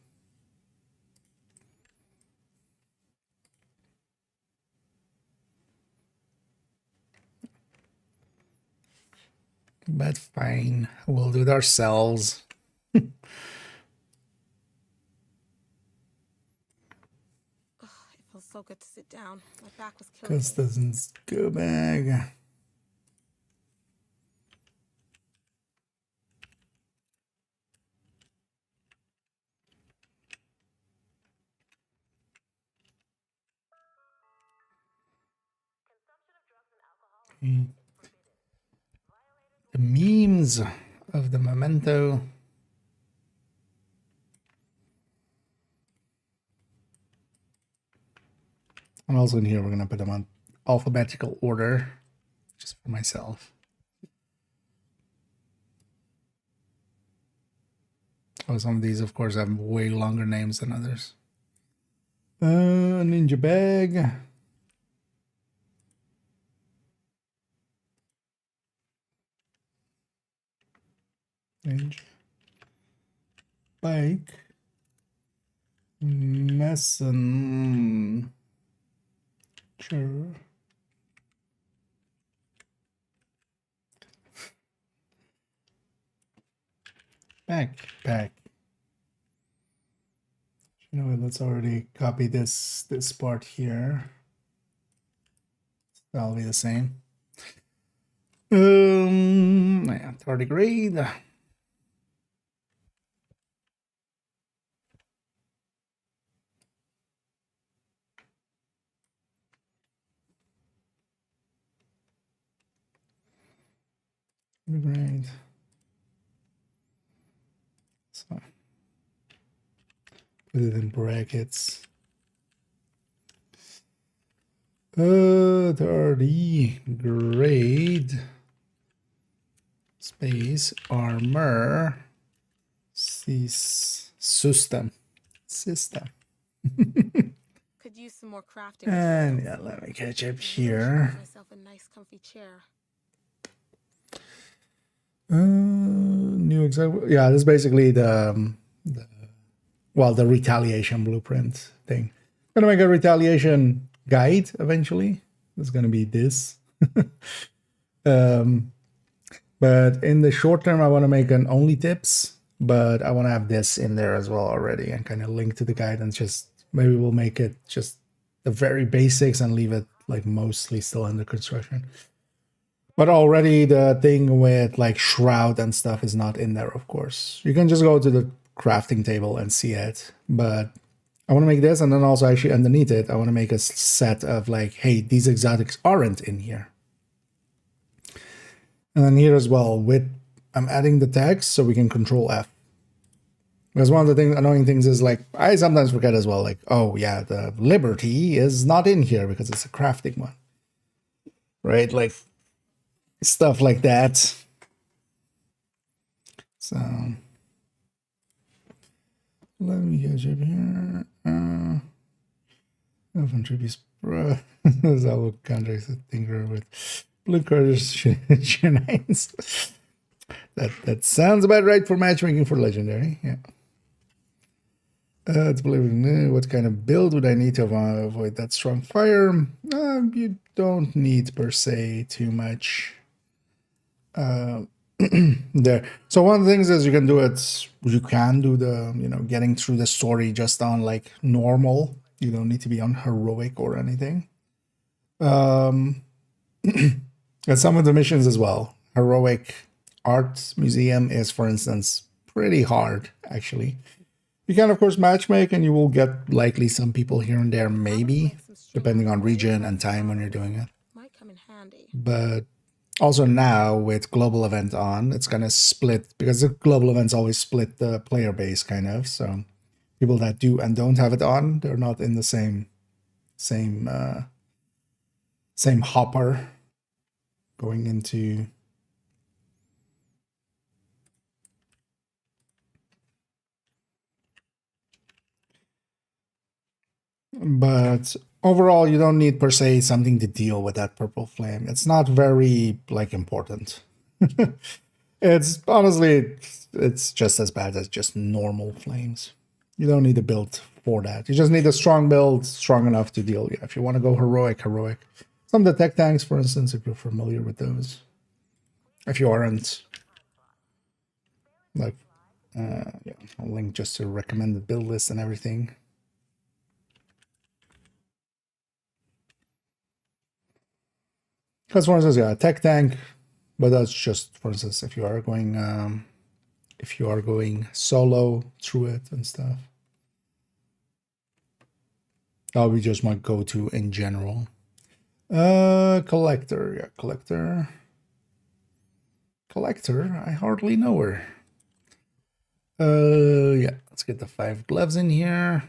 but fine, we'll do it ourselves. It feels so good to sit down. My back was killing me. Custons go bag. The memes of the memento. And also in here, we're going to put them on alphabetical order, just for myself. Oh, some of these, of course, have way longer names than others. Ninja bag. Ninja bike. Messenger. Backpack. You know what, let's already copy this part here. That'll be the same. Yeah, tardigrade. Tardigrade. So put it in brackets. Tardigrade space armor system. Could use some more crafting. And yeah, let me catch up here. Myself a nice comfy chair. New example. Yeah, this is basically the retaliation blueprint thing. I'm gonna make a retaliation guide eventually. It's gonna be this. But in the short term, I want to make an only tips, but I want to have this in there as well already and kind of link to the guide, and just maybe we'll make it just the very basics and leave it like mostly still under construction. But already the thing with like shroud and stuff is not in there, of course. You can just go to the crafting table and see it. But I want to make this, and then also actually underneath it, I want to make a set of like, hey, these exotics aren't in here. And then here as well, I'm adding the text so we can control F. Because one of the annoying things is like, I sometimes forget as well, like, oh yeah, the liberty is not in here because it's a crafting one. Right? Like, stuff like that. So let me get you here. Contributes that will contract the thinker with blue carders shenanigans. That sounds about right for matchmaking for legendary. Yeah. It's believe what kind of build would I need to avoid that strong fire? You don't need per se too much there. So one of the things is you can do the getting through the story just on like normal. You don't need to be on heroic or anything. And some of the missions as well. Heroic art museum is, for instance, pretty hard actually. You can, of course, matchmake, and you will get likely some people here and there, maybe, depending on region and time when you're doing it. Might come in handy. But also now, with global event on, it's going to split, because the global events always split the player base, kind of. So people that do and don't have it on, they're not in the same hopper going into... But overall, you don't need per se something to deal with that purple flame. It's not very like important. It's honestly, it's just as bad as just normal flames. You don't need a build for that. You just need a strong build, strong enough to deal. Yeah, if you want to go heroic. Some of the tech tanks, for instance, if you're familiar with those. If you aren't, like, yeah, I'll link just to recommended build list and everything. Because for instance, yeah, a tech tank, but that's just, for instance, if you are going solo through it and stuff. That would be just my go-to in general. Collector, yeah, collector. I hardly know her. Yeah, let's get the 5 gloves in here.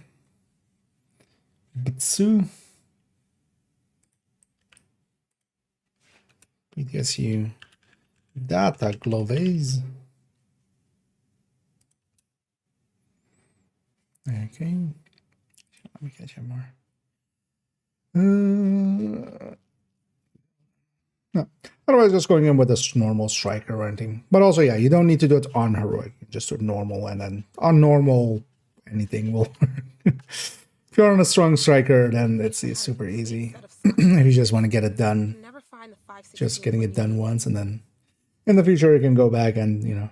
Bitsu. PTSU data gloves. Okay. Let me catch him more. No. Otherwise, just going in with a normal striker or anything. But also, yeah, you don't need to do it on heroic. Just do it normal, and then on normal, anything will work. If you're on a strong striker, then it's super easy. If you just want to get it done, just getting it done once, and then in the future you can go back and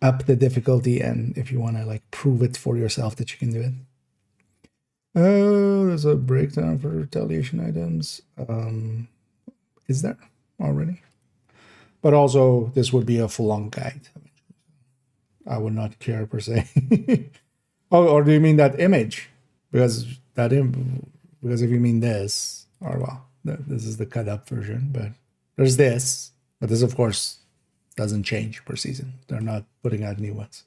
up the difficulty, and if you want to like prove it for yourself that you can do it. Oh, there's a breakdown for retaliation items. Is there already? But also this would be a full-on guide. I would not care per se. Oh, or do you mean that image? Because if you mean this, or well, this is the cut up version, but there's this. But this, of course, doesn't change per season. They're not putting out new ones.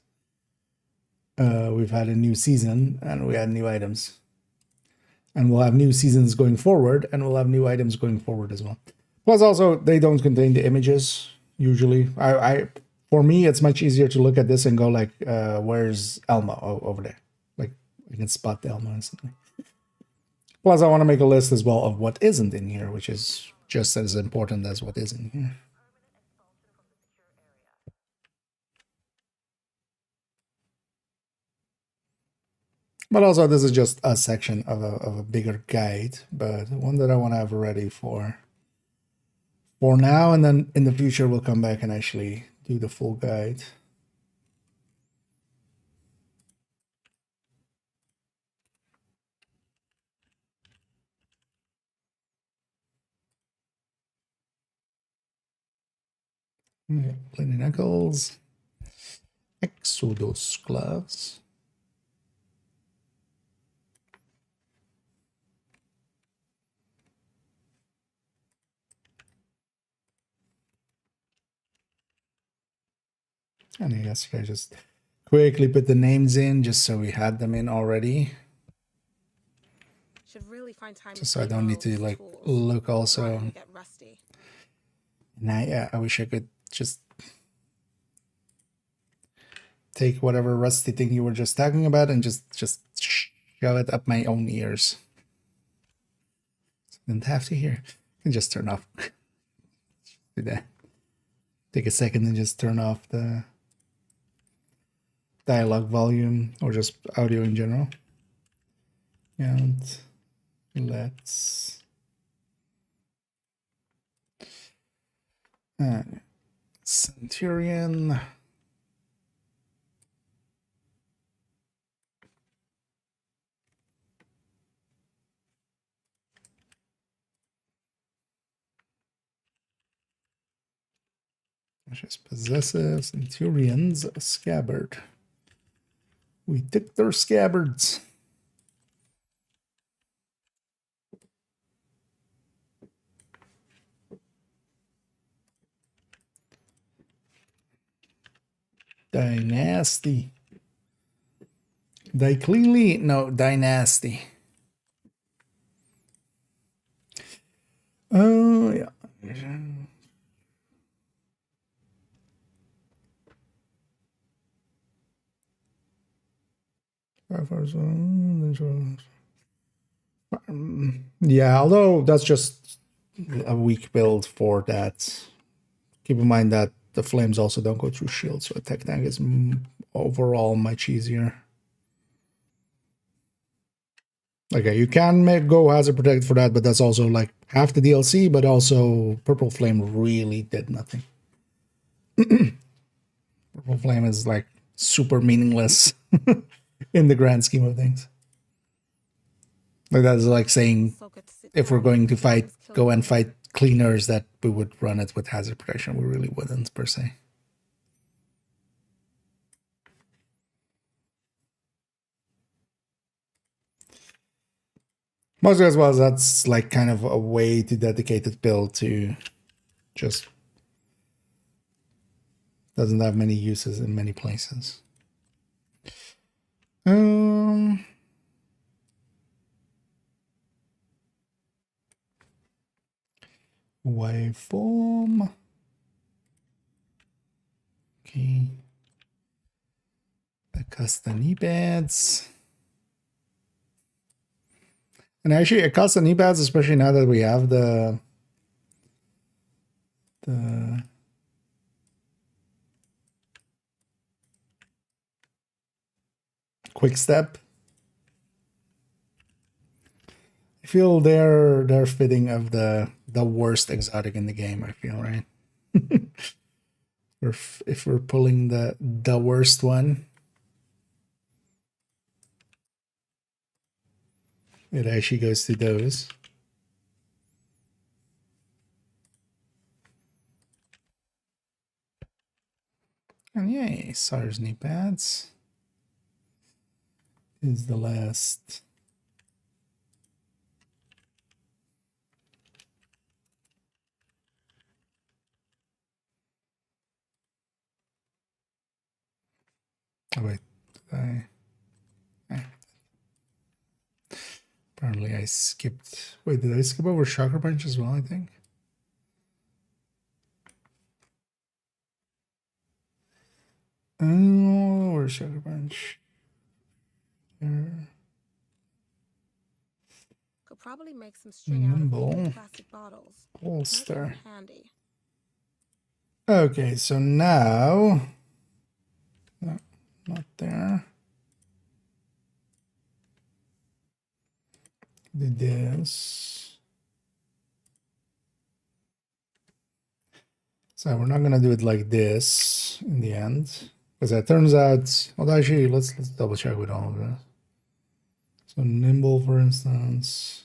We've had a new season, and we had new items. And we'll have new seasons going forward, and we'll have new items going forward as well. Plus, also, they don't contain the images, usually. For me, it's much easier to look at this and go like, where's Elma over there? Like, I can spot the Elma instantly. Plus, I want to make a list as well of what isn't in here, which is just as important as what is in here. But also, this is just a section of a bigger guide, but one that I want to have ready for now, and then in the future we'll come back and actually do the full guide. Okay, Plainy Knuckles, Exodus gloves. And I guess I just quickly put the names in just so we had them in already. Should really find time just so I don't need to like look also. Get rusty. Now, yeah, I wish I could just take whatever rusty thing you were just talking about and just shove it up my own ears. Didn't have to hear. You can just turn off. Do that. Take a second and just turn off the dialogue volume or just audio in general. And let's Centurion. Just possessive Centurion's scabbard. We took their scabbards. Dynasty. Die cleanly? No, dynasty. Oh, yeah. Yeah, although that's just a weak build for that. Keep in mind that the flames also don't go through shield, so a tech tank is overall much easier. Okay, you can go hazard protect for that, but that's also like half the DLC, but also Purple Flame really did nothing. Purple Flame is like super meaningless in the grand scheme of things. Like that's like saying if we're going to fight, go and fight cleaners, that we would run it with hazard protection. We really wouldn't, per se. Mostly as well as that's like kind of a way to dedicate it build to just doesn't have many uses in many places. Waveform. Okay. The custom knee pads. And actually, a custom knee pads, especially now that we have the quick step. I feel they're fitting of the worst exotic in the game. I feel, right? if we're pulling the worst one, it actually goes to those. And yay, SARS knee pads is the last. Oh wait, apparently I skipped. Wait, did I skip over Chakra Punch as well? I think. Oh, where's Chakra Punch? There. Could probably make some string out of Nimble. old plastic bottles. Holster. Might come handy. Okay, so now. No, not there. Did this. So we're not gonna do it like this in the end, because it turns out. Well, actually, let's double check with all of this. So nimble, for instance.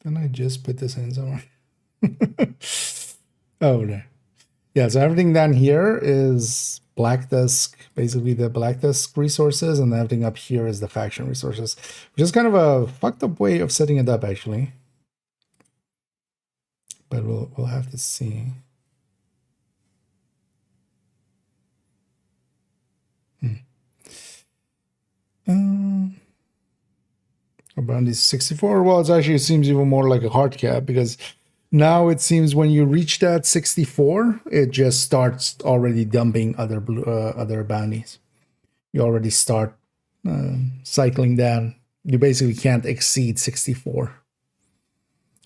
Can I just put this in somewhere? Oh, there. Yeah, so everything down here is Black Dusk, basically the Black Dusk resources, and everything up here is the faction resources, which is kind of a fucked up way of setting it up, actually. But we'll have to see. Around these 64. Well, it actually seems even more like a hard cap, because Now it seems when you reach that 64, it just starts already dumping other bounties. You already start cycling down. You basically can't exceed 64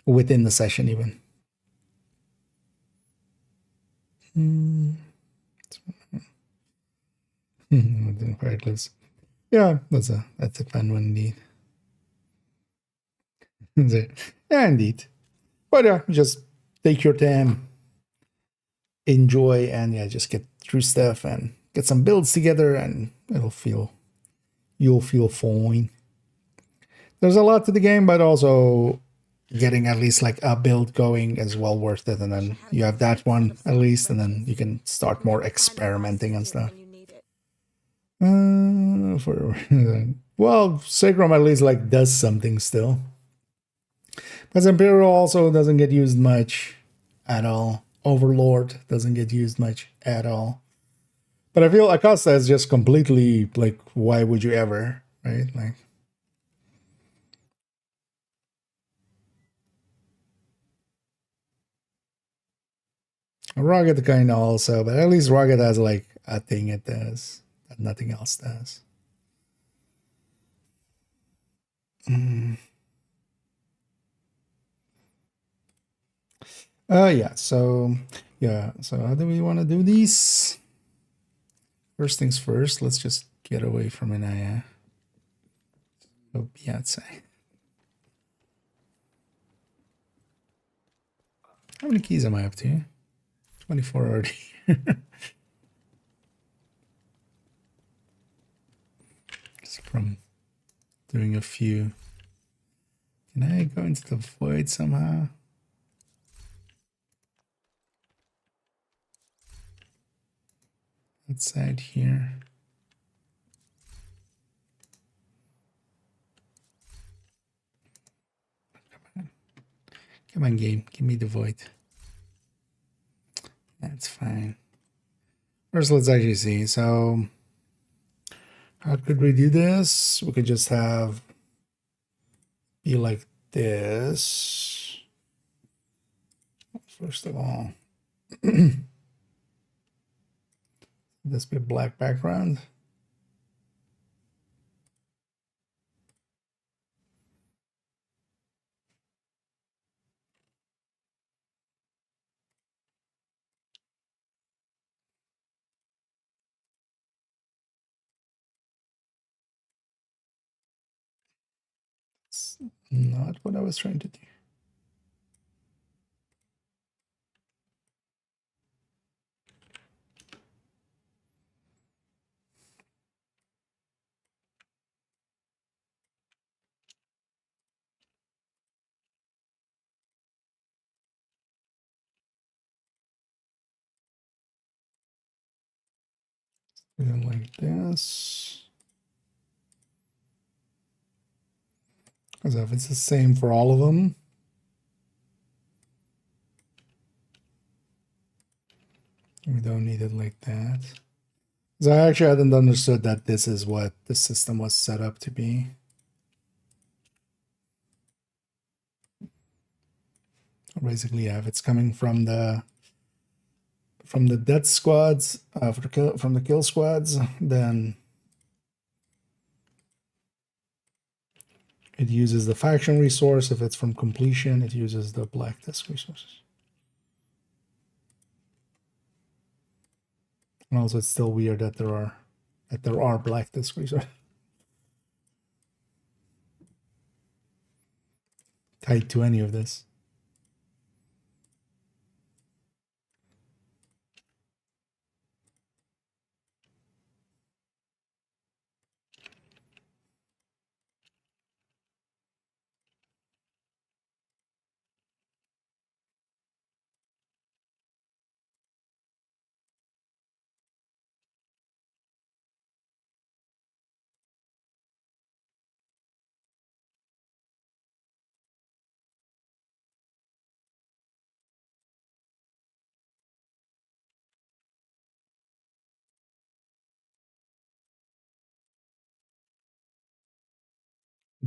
within the session even. Yeah, that's a fun one indeed. Yeah, indeed. But yeah, just take your time, enjoy, and yeah, just get through stuff and get some builds together, and you'll feel fine. There's a lot to the game, but also getting at least like a build going is well worth it. And then you have that one at least, and then you can start more experimenting and stuff. Well, Sacrum at least like does something still. Because Imperial also doesn't get used much at all. Overlord doesn't get used much at all. But I feel Acosta is just completely like, why would you ever, right? Like, Rugged kind of also, but at least Rugged has like a thing it does that nothing else does. Yeah, so how do we want to do these? First things first, let's just get away from Anaya. Go Beyonce. How many keys am I up to? 24 already. Just from doing a few. Can I go into the void somehow? Outside here. Come on, game. Give me the void. That's fine. First, let's actually see. So, how could we do this? We could just have be like this. First of all, this be a black background. It's not what I was trying to do. Like this. Because if it's the same for all of them, we don't need it like that. Because I actually hadn't understood that this is what the system was set up to be. Basically, yeah, if it's coming from the death squads, from the kill squads, then it uses the faction resource. If it's from completion, it uses the black disc resources. And also, it's still weird that there are black disc resources tied to any of this.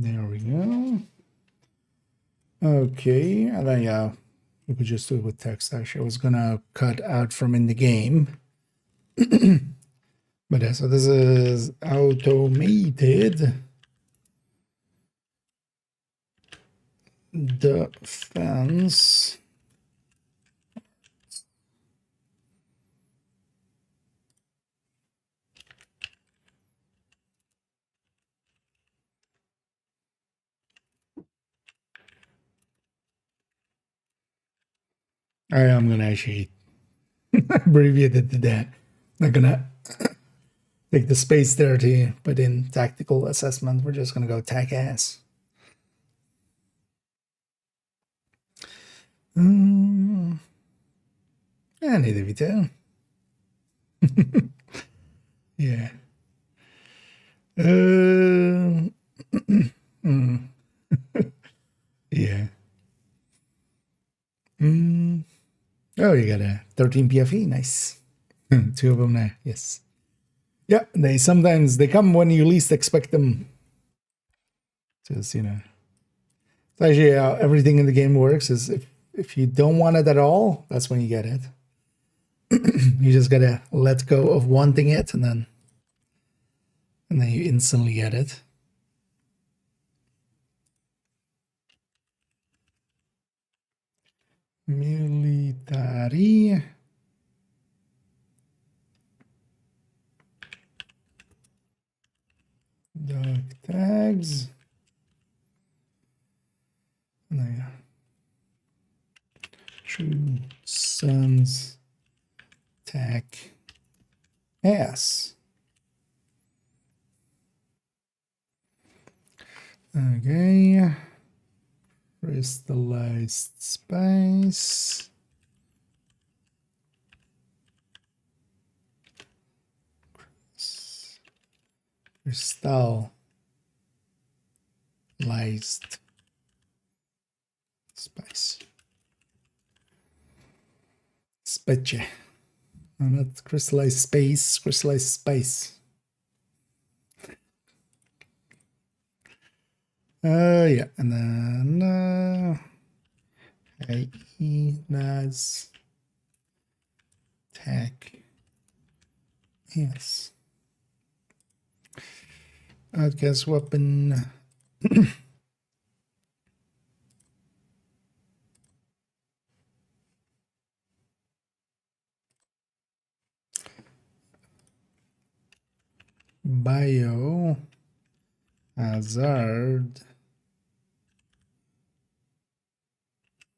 There we go. Okay, and then yeah, We could just do it with text. Actually, I was gonna cut out from in the game. But yeah, so this is automated defense. I'm gonna actually abbreviate it to that. Not gonna take the space there to put in tactical assessment. We're just gonna go tac ass. And Vita. Yeah. Yeah. Oh, you got a 13 PFE. Nice. 2 of them there. Yes. Yeah, they come when you least expect them. Just, you know. So actually, how everything in the game works is if you don't want it at all, that's when you get it. You just gotta let go of wanting it, and then you instantly get it. Military. Dog tags. There. True sons tac ass. Okay. Crystallized spice. Crystallized spice. Speche. Not crystallized space, crystallized spice. Yeah, and then hyenas tac. Yes. Outcast weapon. Bio hazard.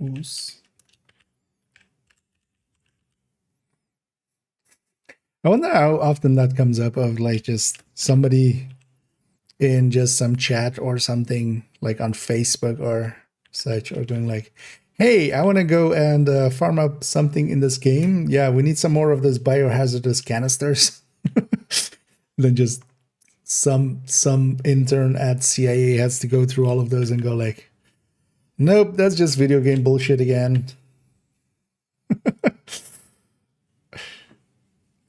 Oops. I wonder how often that comes up of like just somebody in just some chat or something like on Facebook or such, or doing like, hey, I want to go and farm up something in this game. Yeah, we need some more of those biohazardous canisters. Then just some intern at CIA has to go through all of those and go like, nope, that's just video game bullshit again.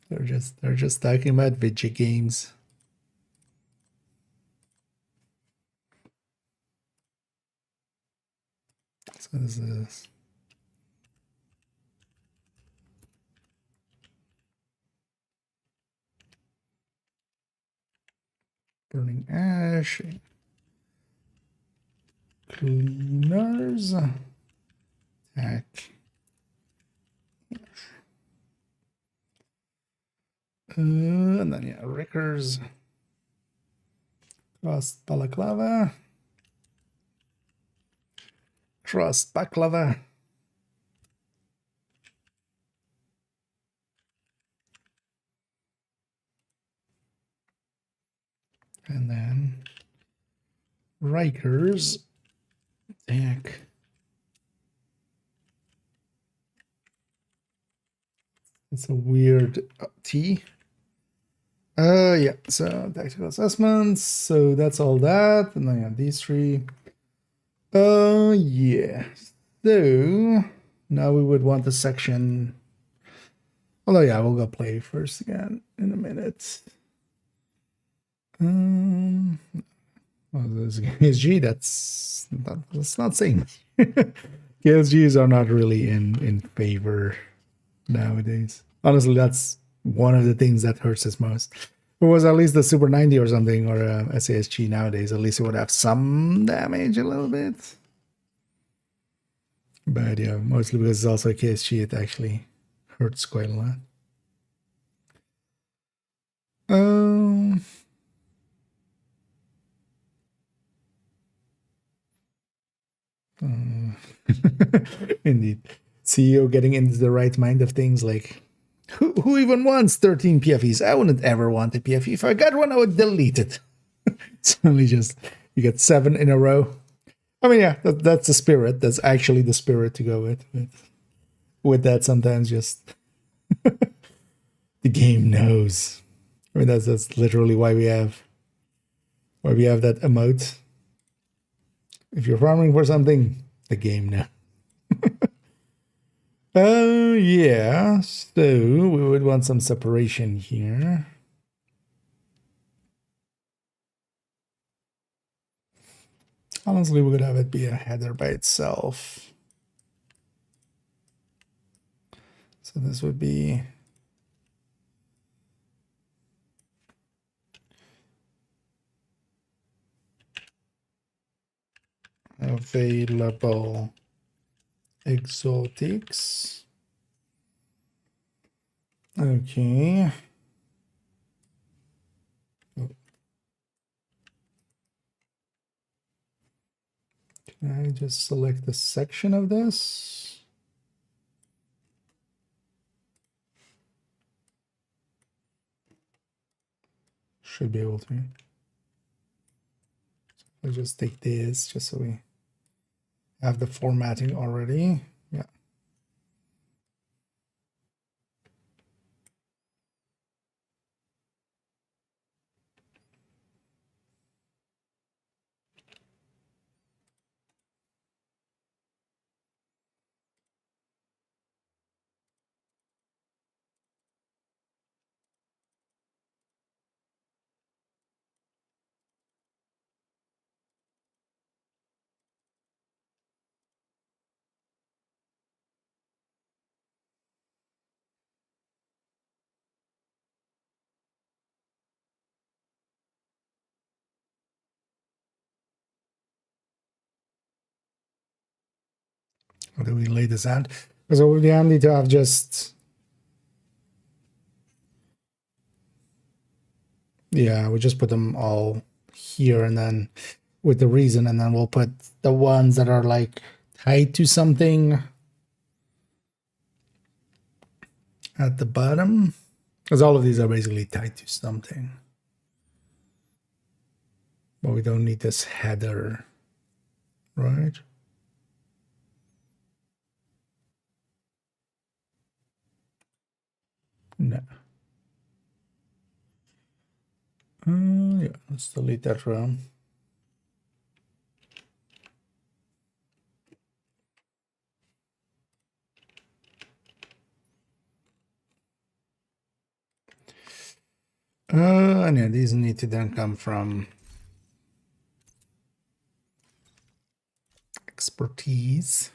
They're just talking about video games. So this is burning ash, cleaners, tac. And then, yeah, Rickers, crossed balaclava, crossed baklava, and then Rikers, tac. It's a weird T. Yeah, so tactical assessments. So that's all that. And then yeah, these three. Yeah. So now we would want the section. Although, yeah, we'll go play first again in a minute. Well, this is G. That's not saying. KSGs are not really in favor nowadays. Honestly, that's one of the things that hurts us most. If it was at least the Super 90 or something, or a SASG nowadays, at least it would have some damage a little bit. But yeah, mostly because it's also a KSG, it actually hurts quite a lot. Indeed. CEO getting into the right mind of things, like, who even wants 13 PFEs? I wouldn't ever want a PFE. If I got one, I would delete it. It's only just, you get 7 in a row. I mean, yeah, that's the spirit. That's actually the spirit to go with. With that, sometimes just the game knows. I mean, that's literally why we have that emote. If you're farming for something, the game knows. Oh, yeah. So we would want some separation here. Honestly, we could have it be a header by itself. So this would be available exotics. Okay. Can I just select the section of this? Should be able to. I'll just take this just so we have the formatting already. Yeah. How do we lay this out? Because it would be handy to have just, yeah, we just put them all here and then with the reason, and then we'll put the ones that are like tied to something at the bottom, because all of these are basically tied to something. But we don't need this header, right? No. Yeah, let's delete that row. And yeah, these need to then come from expertise.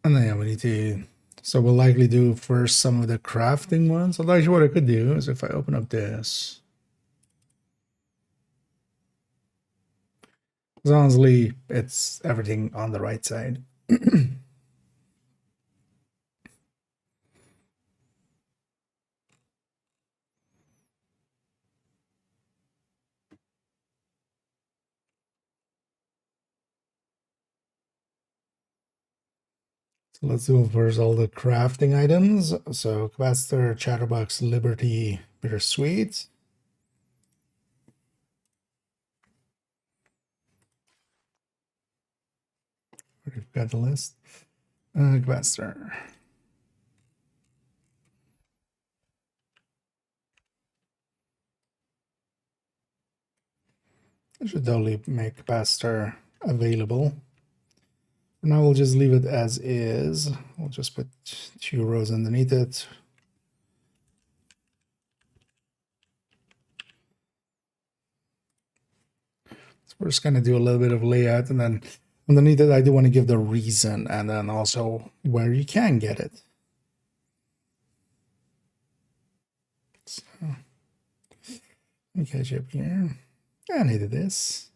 And then yeah, we need to, so we'll likely do first some of the crafting ones. Although actually what I could do is if I open up this, honestly, it's everything on the right side. So let's do first all the crafting items. So capacitor, chatterbox, liberty, bittersweet. We've got the list. Capacitor. I should totally make capacitor available. For now, we'll just leave it as is. We'll just put 2 rows underneath it. So we're just gonna do a little bit of layout, and then underneath it, I do want to give the reason, and then also where you can get it. So, let me catch up here. I needed this.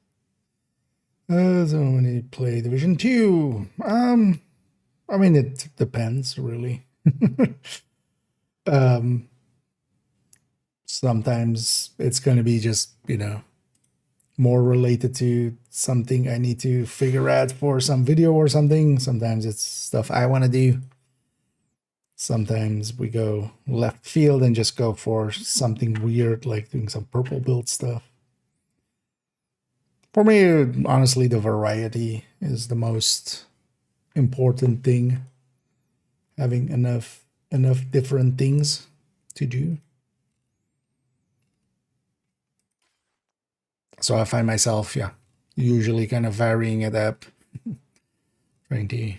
So many play Division 2. I mean, it depends, really. Sometimes it's going to be just, you know, more related to something I need to figure out for some video or something. Sometimes it's stuff I want to do. Sometimes we go left field and just go for something weird, like doing some purple build stuff. For me, honestly, the variety is the most important thing. Having enough different things to do. So I find myself, yeah, usually kind of varying it up, trying to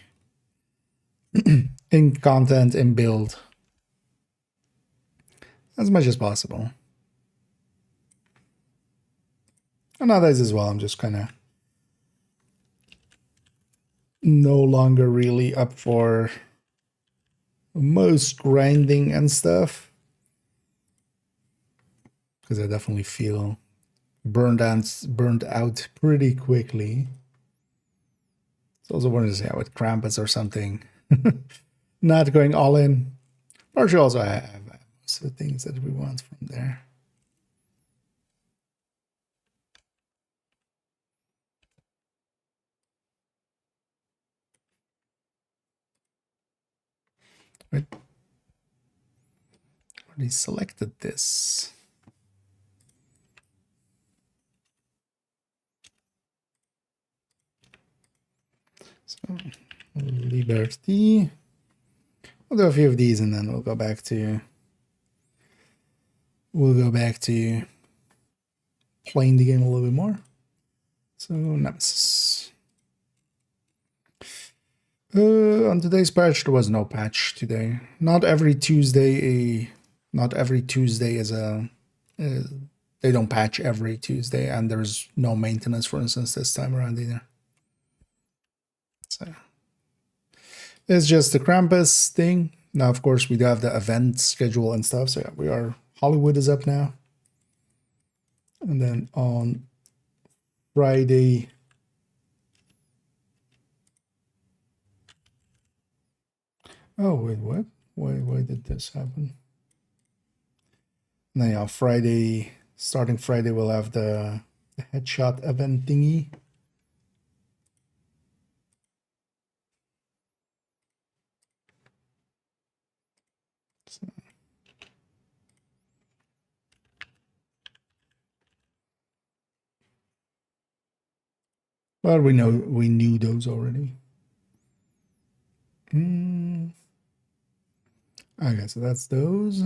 think content and build as much as possible. And nowadays as well, I'm just kind of no longer really up for most grinding and stuff, because I definitely feel burned out pretty quickly. So I also wanted to say with Krampus or something, not going all in. Partially also I have most of the things that we want from there. Right. Already selected this. So Liberty. We'll do a few of these and then we'll go back to playing the game a little bit more. So Nemesis. On today's patch, there was no patch today. Not every Tuesday is a. They don't patch every Tuesday, and there's no maintenance, for instance, this time around either. So it's just the Krampus thing. Now, of course, we do have the event schedule and stuff. So yeah, we are. Hollywood is up now, and then on Friday. Oh, wait, what? Why did this happen? Now, yeah, Friday, starting Friday, we'll have the headshot event thingy. So. Well, we knew those already. Okay, so that's those.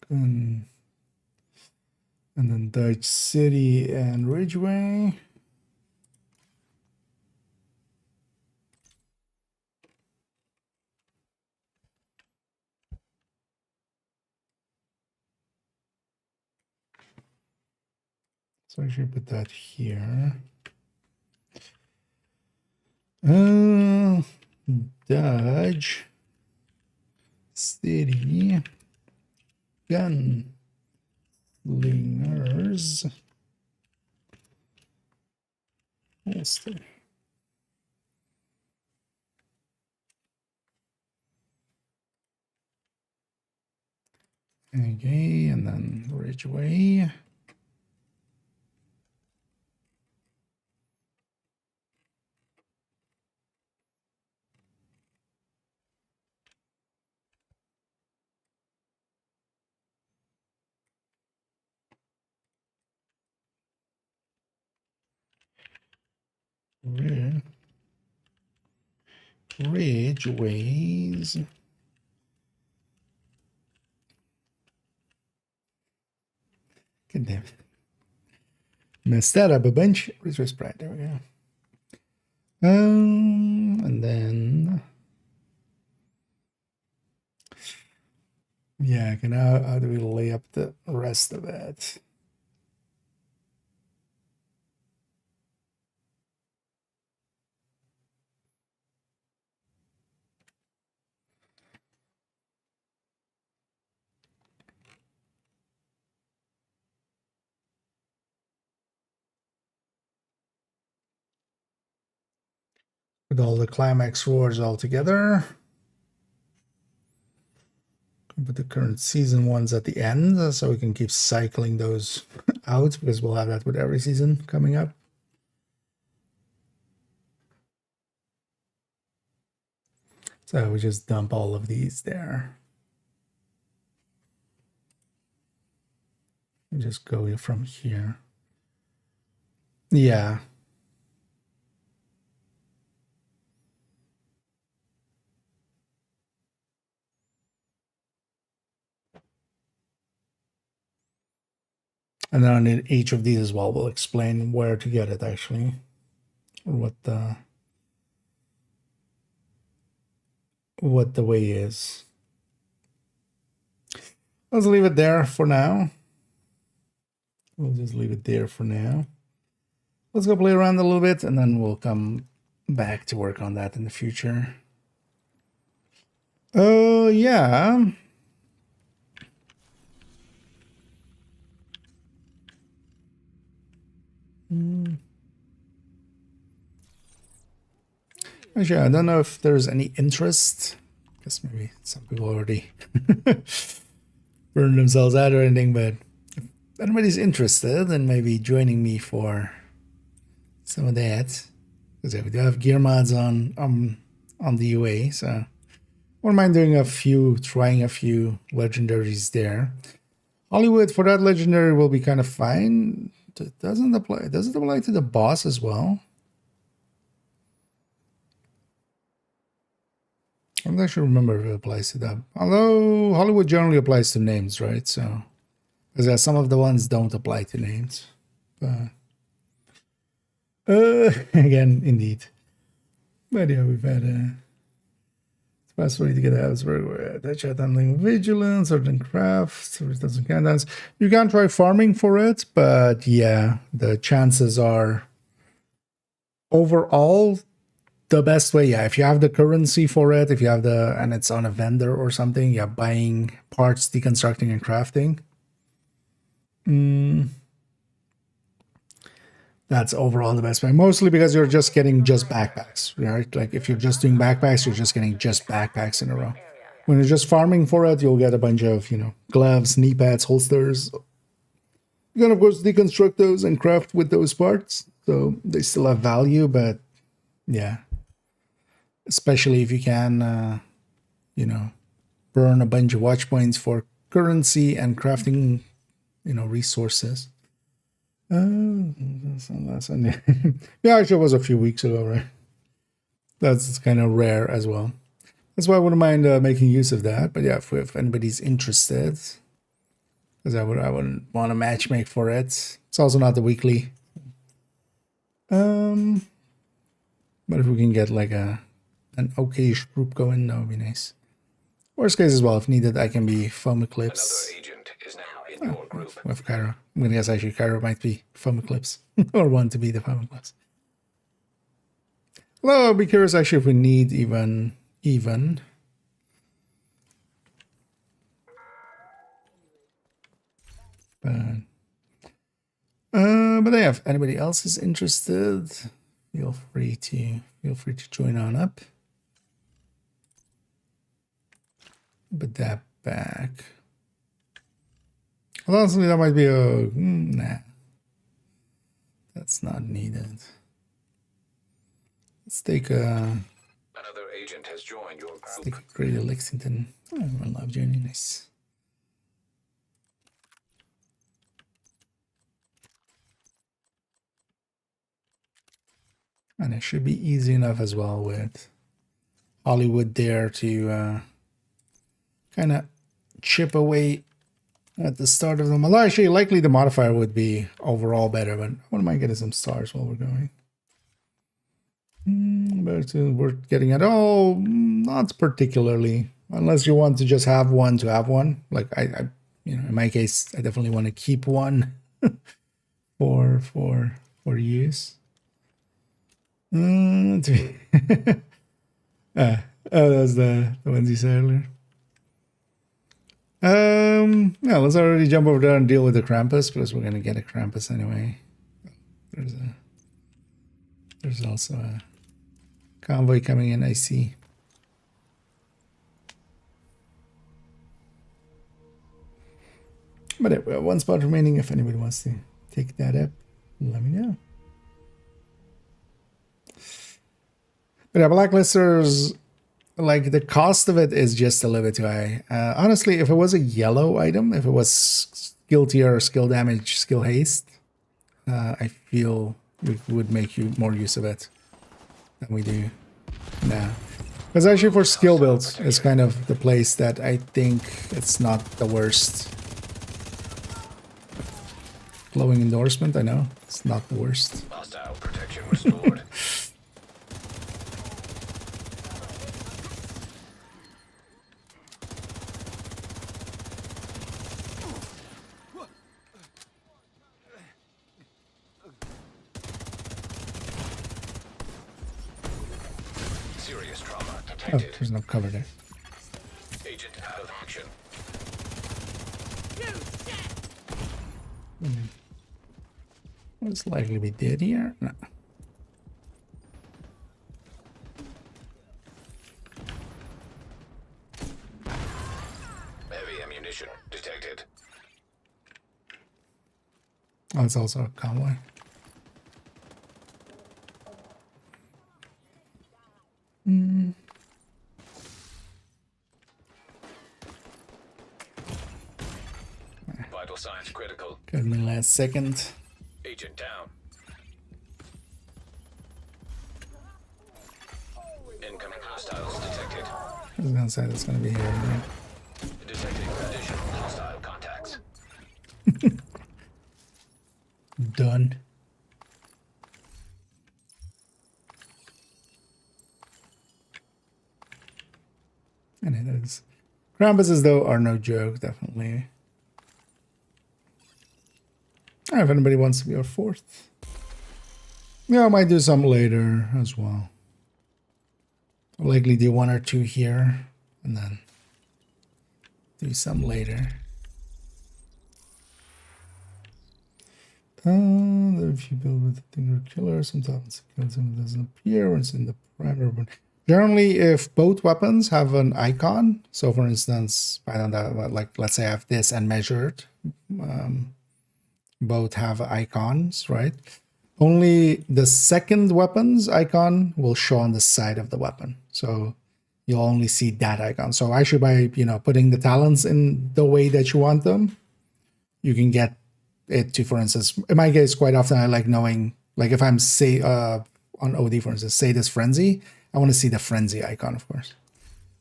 And then Dutch City and Ridgeway. So I should put that here. Dodge City Gun Slingers Holster. Okay, and then Ridgeway. Ridgeways. Damn. Messed that up a bunch. Resource sprite. There we go. And then yeah, okay, now how do we lay up the rest of it? With all the climax roars all together. Put the current season ones at the end so we can keep cycling those out because we'll have that with every season coming up. So we just dump all of these there. We just go from here. Yeah. And then on each of these as well, we'll explain where to get it actually, or what the way is. Let's leave it there for now. We'll just leave it there for now. Let's go play around a little bit, and then we'll come back to work on that in the future. Yeah. Actually, I don't know if there's any interest. I guess maybe some people already burned themselves out or anything, but if anybody's interested in maybe joining me for some of that, because we do have gear mods on the UA, so I wouldn't mind doing trying a few legendaries there. Hollywood for that legendary will be kind of fine. Does it apply to the boss as well? I'm not sure remember if it applies to that. Although Hollywood generally applies to names, right? So, because some of the ones don't apply to names. But again, indeed. But yeah, we've had it's best way to get out where we're at. That chat handling vigilance, certain crafts, doesn't countdowns. You can try farming for it, but yeah, the chances are overall the best way, yeah, if you have the currency for it, if you have and it's on a vendor or something, yeah, buying parts, deconstructing, and crafting. That's overall the best way. Mostly because you're just getting just backpacks, right? Like if you're just doing backpacks, you're just getting just backpacks in a row. When you're just farming for it, you'll get a bunch of, gloves, knee pads, holsters. You can, of course, deconstruct those and craft with those parts. So they still have value, but yeah. Especially if you can, burn a bunch of watch points for currency and crafting, resources. That's the last one. Yeah, actually, it was a few weeks ago, right? That's kind of rare as well. That's why I wouldn't mind making use of that. But yeah, if anybody's interested, because I wouldn't want to matchmake for it. It's also not the weekly. But if we can get like an okayish group going, that would be nice. Worst case as well, if needed, I can be foam eclipse. Another agent is now in your group. With Cairo. I'm gonna guess actually Cairo might be foam eclipse or want to be the foam eclipse. Well, I'll be curious actually if we need even. But yeah, if anybody else is interested, feel free to join on up. Put that back. Well, honestly, that might be a nah. That's not needed. Let's take a. Another agent has joined your Let's group. take a Greater Lexington. Oh, I love journey. Nice. And it should be easy enough as well with Hollywood there to kind of chip away at the start of them. Although actually, likely the modifier would be overall better, but I wouldn't mind getting some stars while we're going. But we're getting it all, not particularly, unless you want to just have one to have one. Like I you know, in my case, I definitely want to keep one for use. Oh, that was the ones you said earlier. Yeah, let's already jump over there and deal with the Krampus, because we're gonna get a Krampus anyway. There's also a convoy coming in, I see. But we have one spot remaining. If anybody wants to take that up, let me know. But yeah, Blacklisters, like the cost of it is just a little bit too high. Honestly, if it was a yellow item, if it was skill tier, skill damage, skill haste, I feel we would make you more use of it than we do now. Because actually for skill builds, it's kind of the place that I think it's not the worst. Glowing endorsement, I know. It's not the worst. Hostile protection restored. Serious trauma Oh, detected. there's no cover there. Agent out of action. Most likely be dead here. No. Heavy ammunition detected. Oh, it's also a convoy. Vital signs critical. Got me last second. Agent down. Incoming hostiles detected. I was gonna say that's gonna be here. Right? Detecting additional hostile contacts. Done. And it is. Krampuses, though, are no joke, definitely. If anybody wants to be our fourth. Yeah, I might do some later as well. I'll likely do one or two here, and then do some later. If you build with a Tinker Killer, sometimes it doesn't appear when it's in the primary weapon. Generally, if both weapons have an icon, so for instance, I don't know, like let's say I have this and measured, both have icons, right? Only the second weapon's icon will show on the side of the weapon. So you'll only see that icon. So actually by, putting the talents in the way that you want them, you can get it to, for instance, in my case, quite often I like knowing, like if I'm say on OD, for instance, say this frenzy, I want to see the frenzy icon, of course.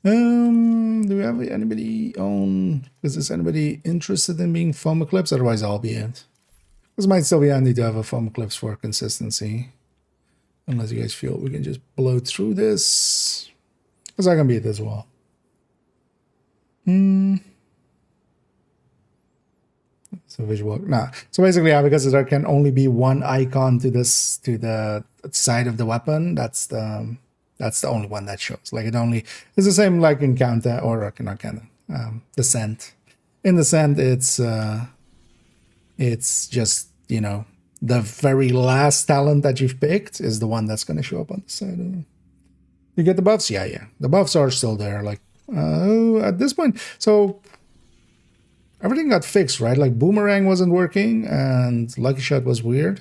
Do we have anybody on, is anybody interested in being foam eclipse? Otherwise I'll be it. This might still be handy to have a foam eclipse for consistency. Unless you guys feel we can just blow through this. Because I can be it as well. So visual, nah. So basically, yeah, because there can only be one icon to this, to the side of the weapon. That's the only one that shows. Like it's the same like in Counter or not Counter, Descent. In Descent, it's just, the very last talent that you've picked is the one that's going to show up on the side. You get the buffs? Yeah. The buffs are still there. Like, at this point, so everything got fixed, right? Like Boomerang wasn't working and Lucky Shot was weird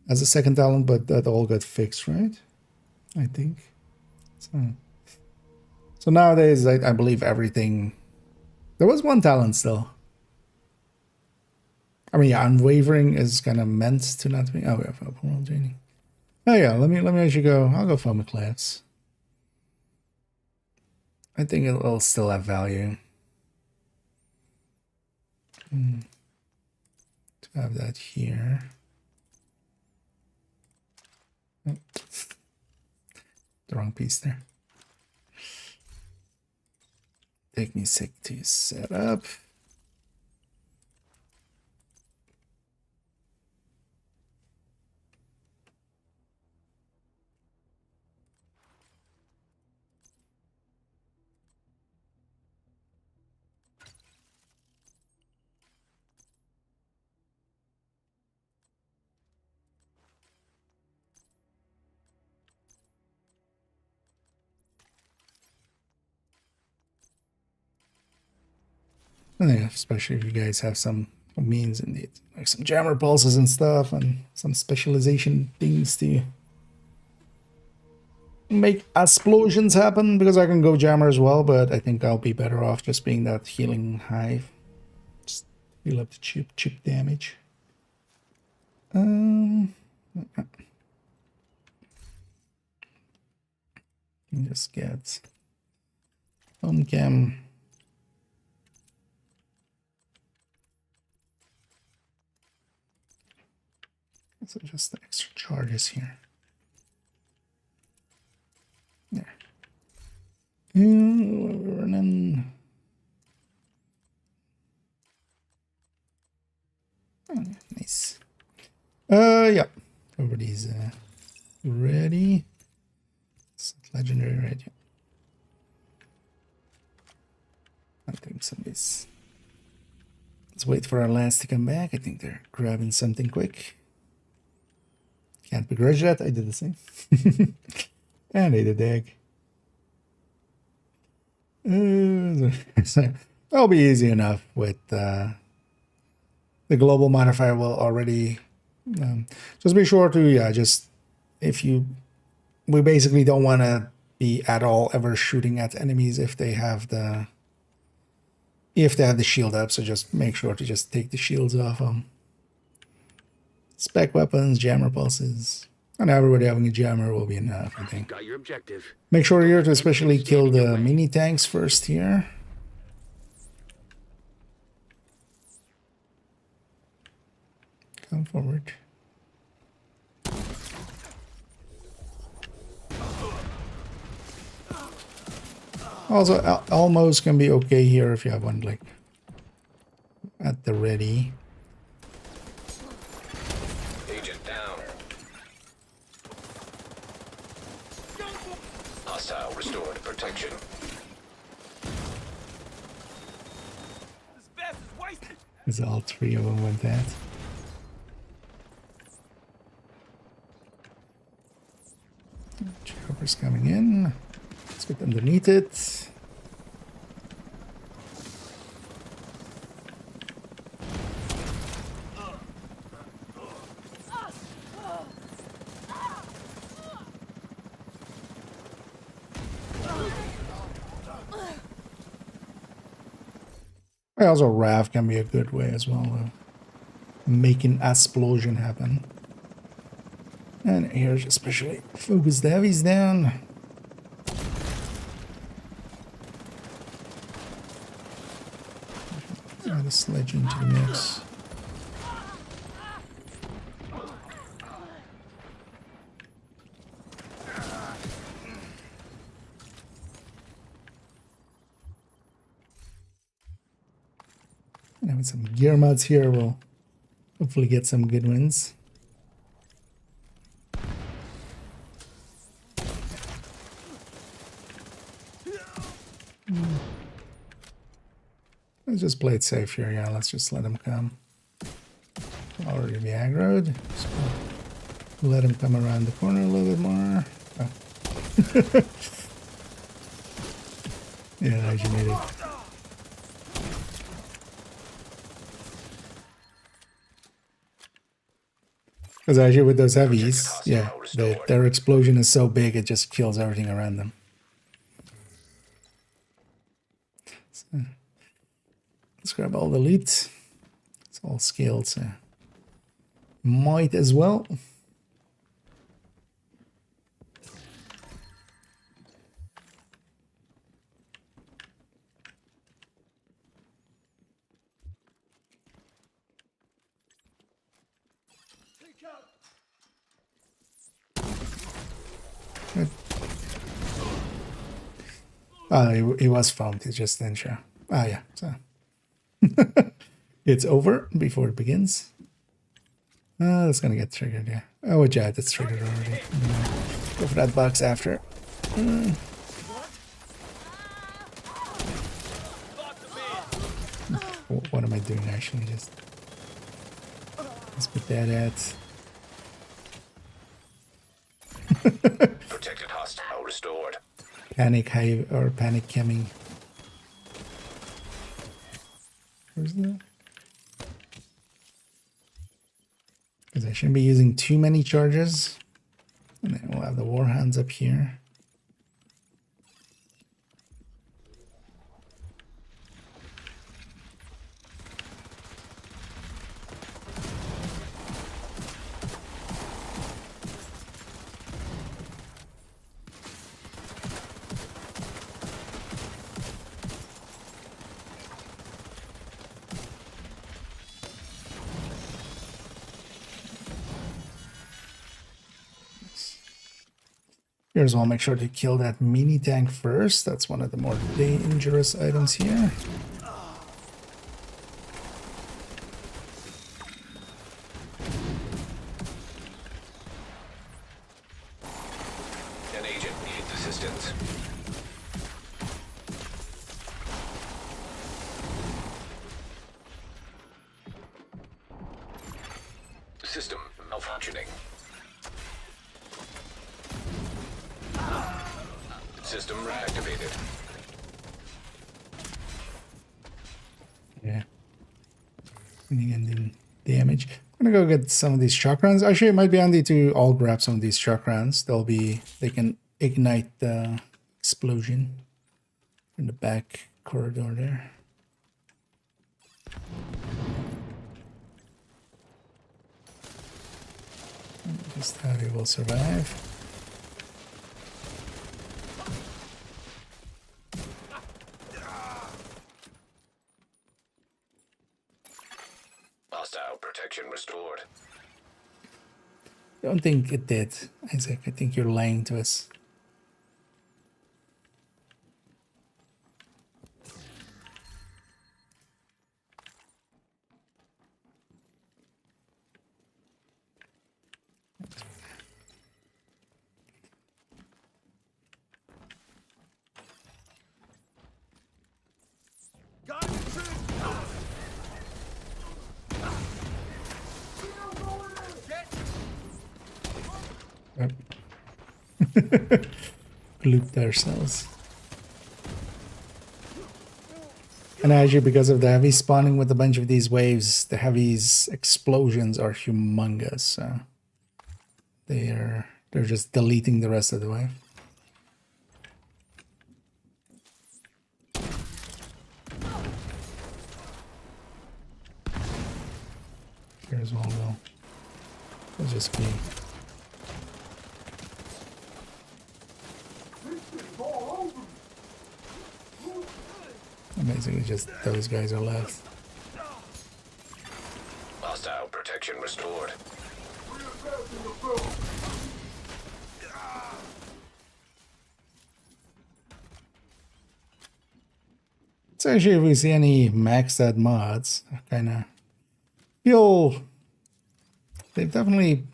as a second talent, but that all got fixed, right? I think. So nowadays, I believe everything. There was one talent still. I mean, yeah, unwavering is kind of meant to not be. Oh, we have Apparel training. Oh yeah, let me actually go. I'll go Foam Eclipse. I think it'll still have value. To have that here. Oh, the wrong piece there. Take me a sec to set up. Yeah, especially if you guys have some means indeed, like some jammer pulses and stuff, and some specialization things to make explosions happen. Because I can go jammer as well, but I think I'll be better off just being that healing hive. Just heal up the chip damage. Just get home cam. So just the extra charges here. There. We're running. Oh, nice. Yeah. Everybody's ready. It's legendary ready. I think somebody's. Let's wait for our last to come back. I think they're grabbing something quick. Can't begrudge that. I did the same. And I did the egg. So that'll be easy enough with the global modifier will already just be sure to just we basically don't want to be at all ever shooting at enemies if they have the shield up, so just make sure to just take the shields off them. Spec weapons, jammer pulses, and everybody having a jammer will be enough, I think. Got your objective. Make sure here to especially kill the mini tanks first here. Come forward. Also, Almos can be okay here if you have one like at the ready. Agent down. Hostile restored protection. This vest is wasted. Because all three of them went that. Chopper's coming in. Let's get underneath it. Also, RAV can be a good way as well of making explosion happen. And here's especially focus the heavies down. Add the sledge into the mix. And with some gear mods here, we'll hopefully get some good wins. Let's just play it safe here. Yeah, let's just let him come. Already be aggroed. So let him come around the corner a little bit more. Oh. Yeah, as you made it. Because actually with those heavies, yeah, their explosion is so big it just kills everything around them. So, let's grab all the loot. It's all scaled, so might as well. It was found. It just didn't show. Ah, yeah. So it's over before it begins. That's gonna get triggered. Yeah. Oh, yeah, that's triggered already. Go for that box after. What am I doing actually? Just let's put that at. Protected hostile restored. Panic hive or panic coming. Where's that? Because I shouldn't be using too many charges. And then we'll have the warhounds up here. Here's one, make sure to kill that mini tank first. That's one of the more dangerous items here. An agent needs assistance. System malfunctioning. System reactivated. Yeah. And again, doing damage. I'm gonna go get some of these shock rounds. Actually, it might be handy to all grab some of these shock rounds. They can ignite the explosion in the back corridor there. Just how they will survive. Hostile protection restored. Don't think it did, Isaac. I think you're lying to us. Got it, Trick. Yep. Looped ourselves. And actually, because of the heavy spawning with a bunch of these waves, the heavy's explosions are humongous. So they're just deleting the rest of the wave. Here's one will. It'll just be. Amazingly, just those guys are left. Hostile protection restored. So actually, if we see any maxed out mods, I kind of feel they've definitely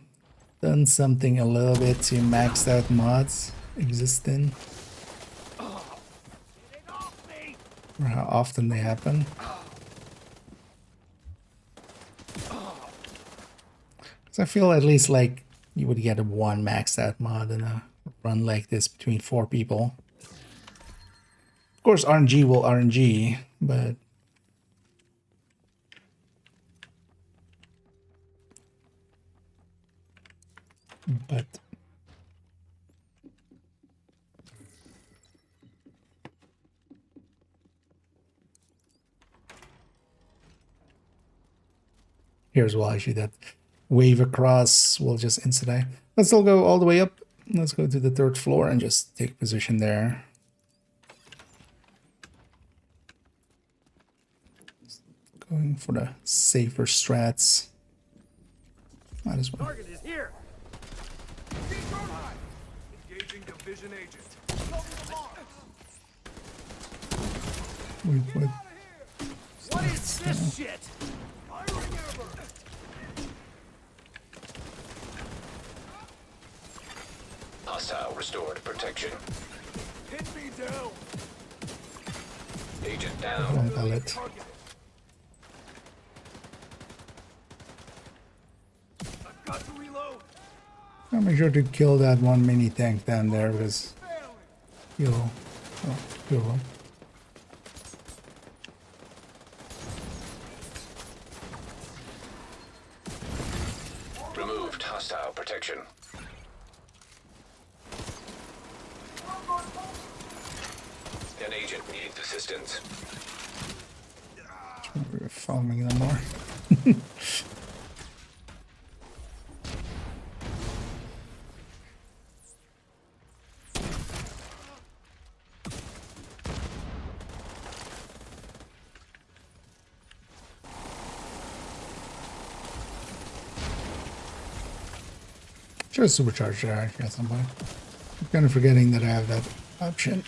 done something a little bit to max out mods existing. Or how often they happen. So I feel at least like you would get a one maxed out mod in a run like this between 4 people. Of course, RNG will RNG, but here's why actually that wave across will just insta-die. Let's still go all the way up. Let's go to the 3rd floor and just take position there. Going for the safer strats. Might as well. Target is here. Engaging division agent. Wait. What is this shit? Hostile restored protection. Hit me down. Agent down. Wrong pallet. I've got to reload. I'll make sure to kill that one mini tank down there because you'll kill them. Removed hostile protection. An agent needs assistance. We're following them more. Should supercharge there at some point. I'm kind of forgetting that I have that option.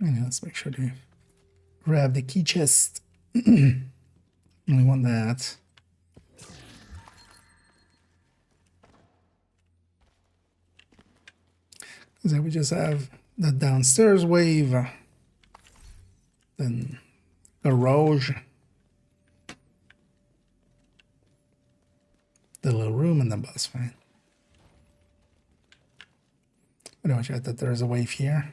And let's make sure to grab the key chest. Only want that. Because then we just have the downstairs wave, then garage, the little room, and the bus, fine. But don't check that there's a wave here.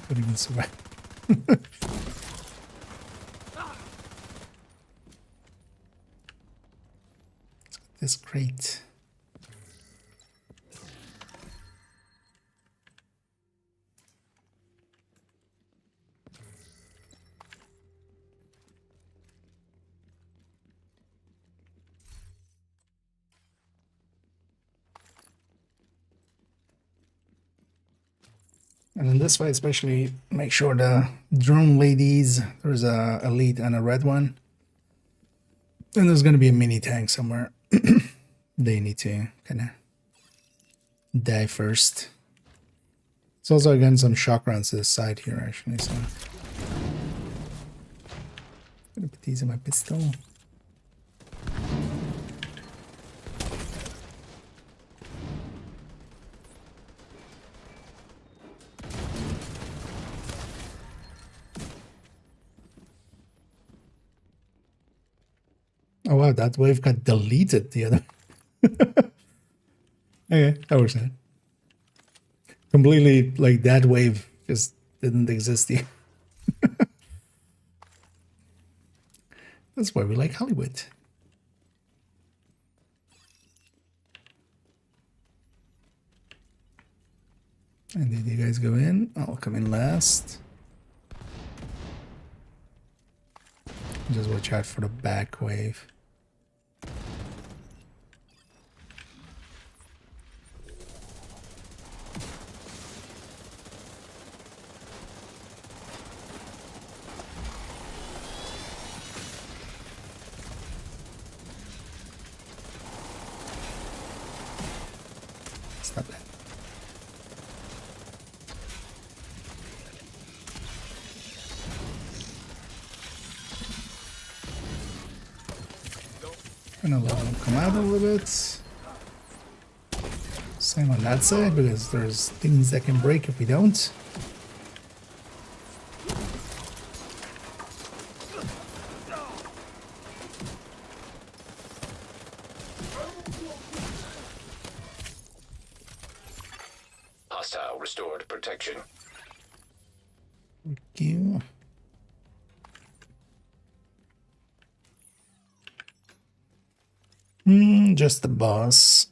Couldn't even survive. This crate. And in this way, especially make sure the drone ladies, there's a elite and a red one. And there's going to be a mini tank somewhere. They need to kind of die first. It's also again some shock rounds to the side here, actually. So I'm gonna put these in my pistol. Oh wow, that wave got deleted the other. Okay, that works out. Completely like that wave just didn't exist here. That's why we like Hollywood. And did you guys go in? I'll come in last. Just watch out for the back wave. Stop that. Gonna let them come out a little bit. Same on that side because there's things that can break if we don't. Hostile restored protection. Thank you. Just the boss.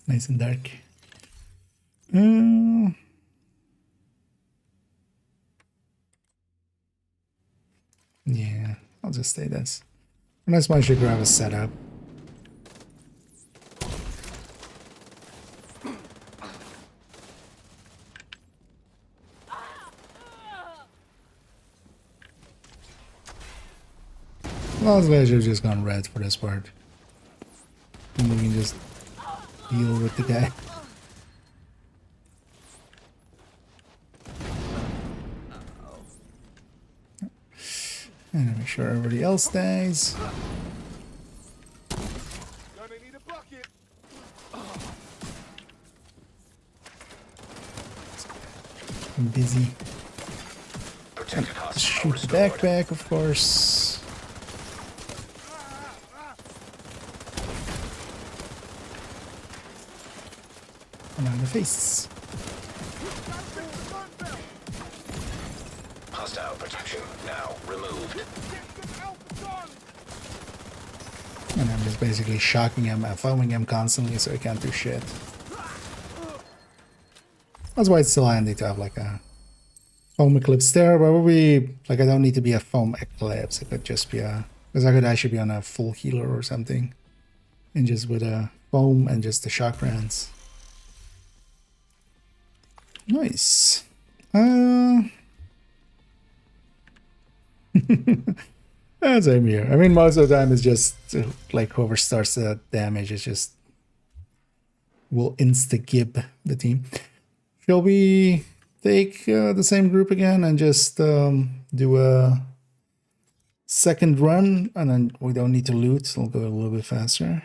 Nice and dark. Uh, yeah, I'll just stay this. Unless I should grab a setup. Honestly, I should have just gone red for this part. And we can just deal with the guy. And make sure everybody else dies. Gonna need a bucket. I'm busy. Protected hostile Shoot the restored. backpack, of course. And on the face. Hostile protection now removed. And I'm just basically shocking him and foaming him constantly so he can't do shit. That's why it's still handy to have like a foam eclipse there, but probably like I don't need to be a foam eclipse. It could just be a, because I could actually be on a full healer or something, and just with a foam and just the shock rounds. Nice. Same here. I mean, most of the time it's just like whoever starts the damage is just will insta-gib the team. Shall we take the same group again and just do a second run, and then we don't need to loot, so we'll go a little bit faster.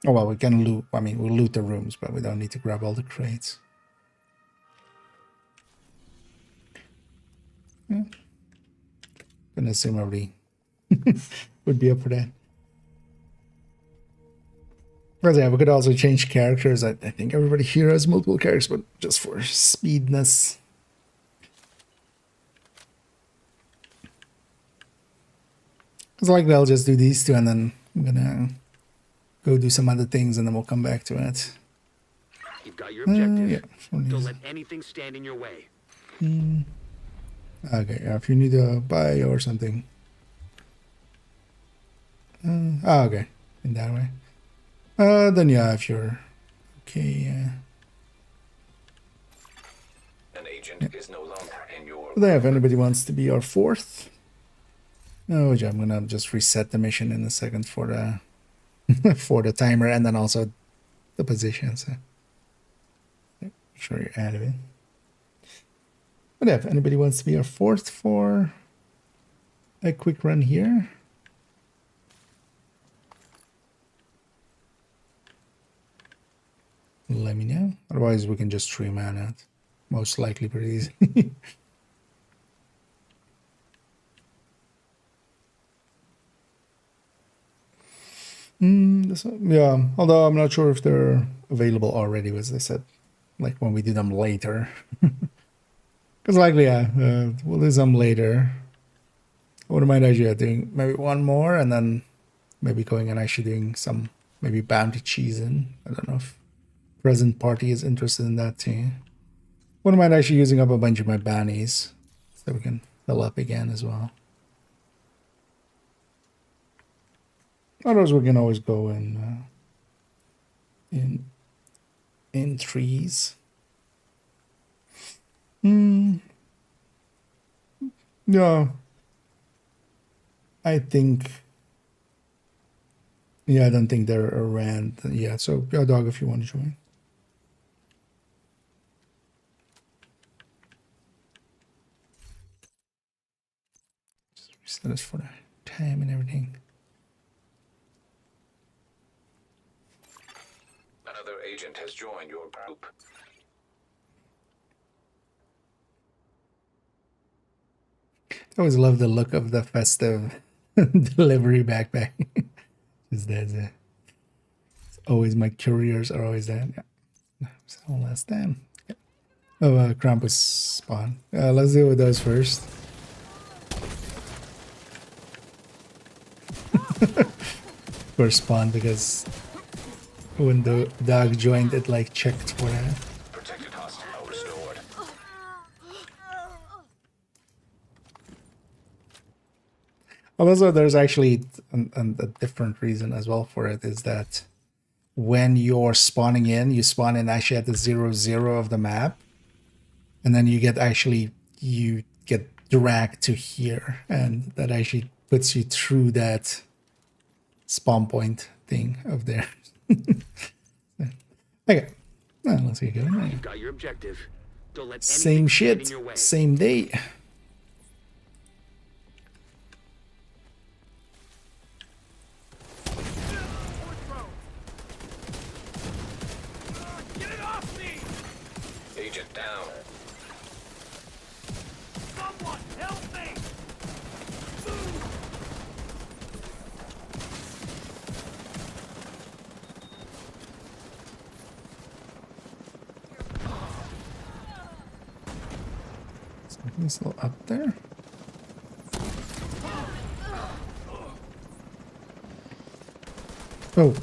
Oh well, we can loot, I mean we'll loot the rooms, but we don't need to grab all the crates. Yeah. Gonna assume everybody would be up for that. But yeah, we could also change characters. I think everybody here has multiple characters, but just for speedness. It's likely I'll just do these two and then I'm gonna go do some other things and then we'll come back to it. You've got your objective. Yeah. Don't let anything stand in your way. Okay, yeah, if you need to buy or something. Okay, in that way. Then yeah, if you're okay, An agent is no longer in your. Then if anybody wants to be our fourth. Oh, yeah, I'm gonna just reset the mission in a second for the for the timer and then also the position. So make sure you're out of it. But yeah, if anybody wants to be our fourth for a quick run here. Let me know. Otherwise, we can just stream out it. Most likely pretty easy. Yeah, although I'm not sure if they're available already, as I said, like when we do them later. Because likely, yeah, we'll do some later. I wouldn't mind actually doing maybe one more and then maybe going and actually doing some maybe bounty cheesing. I don't know if present party is interested in that too. Wouldn't mind actually using up a bunch of my bounties so we can fill up again as well. Otherwise, we can always go in threes. Yeah, I think. Yeah, I don't think they're around yet. So, yeah, dog, if you want to join. Just reset this for the time and everything. Another agent has joined your group. I always love the look of the festive delivery backpack. Just that's it. It's always my couriers are always that. Yeah. So last time. Yeah. Oh, Krampus spawn. Let's deal with those first. First spawn because When the dog joined, it like checked for that. Protected hostile restored. Also, there's actually a different reason as well for it, is that when you're spawning in, you spawn in actually at the 0, 0 of the map, and then you get dragged to here, and that actually puts you through that spawn point thing of there. Okay, well, let's get going. You've got your objective. Don't let Same anything stand in shit, your way. same day. Get it off me! Agent down. Someone help me! Something's still up there. Oh.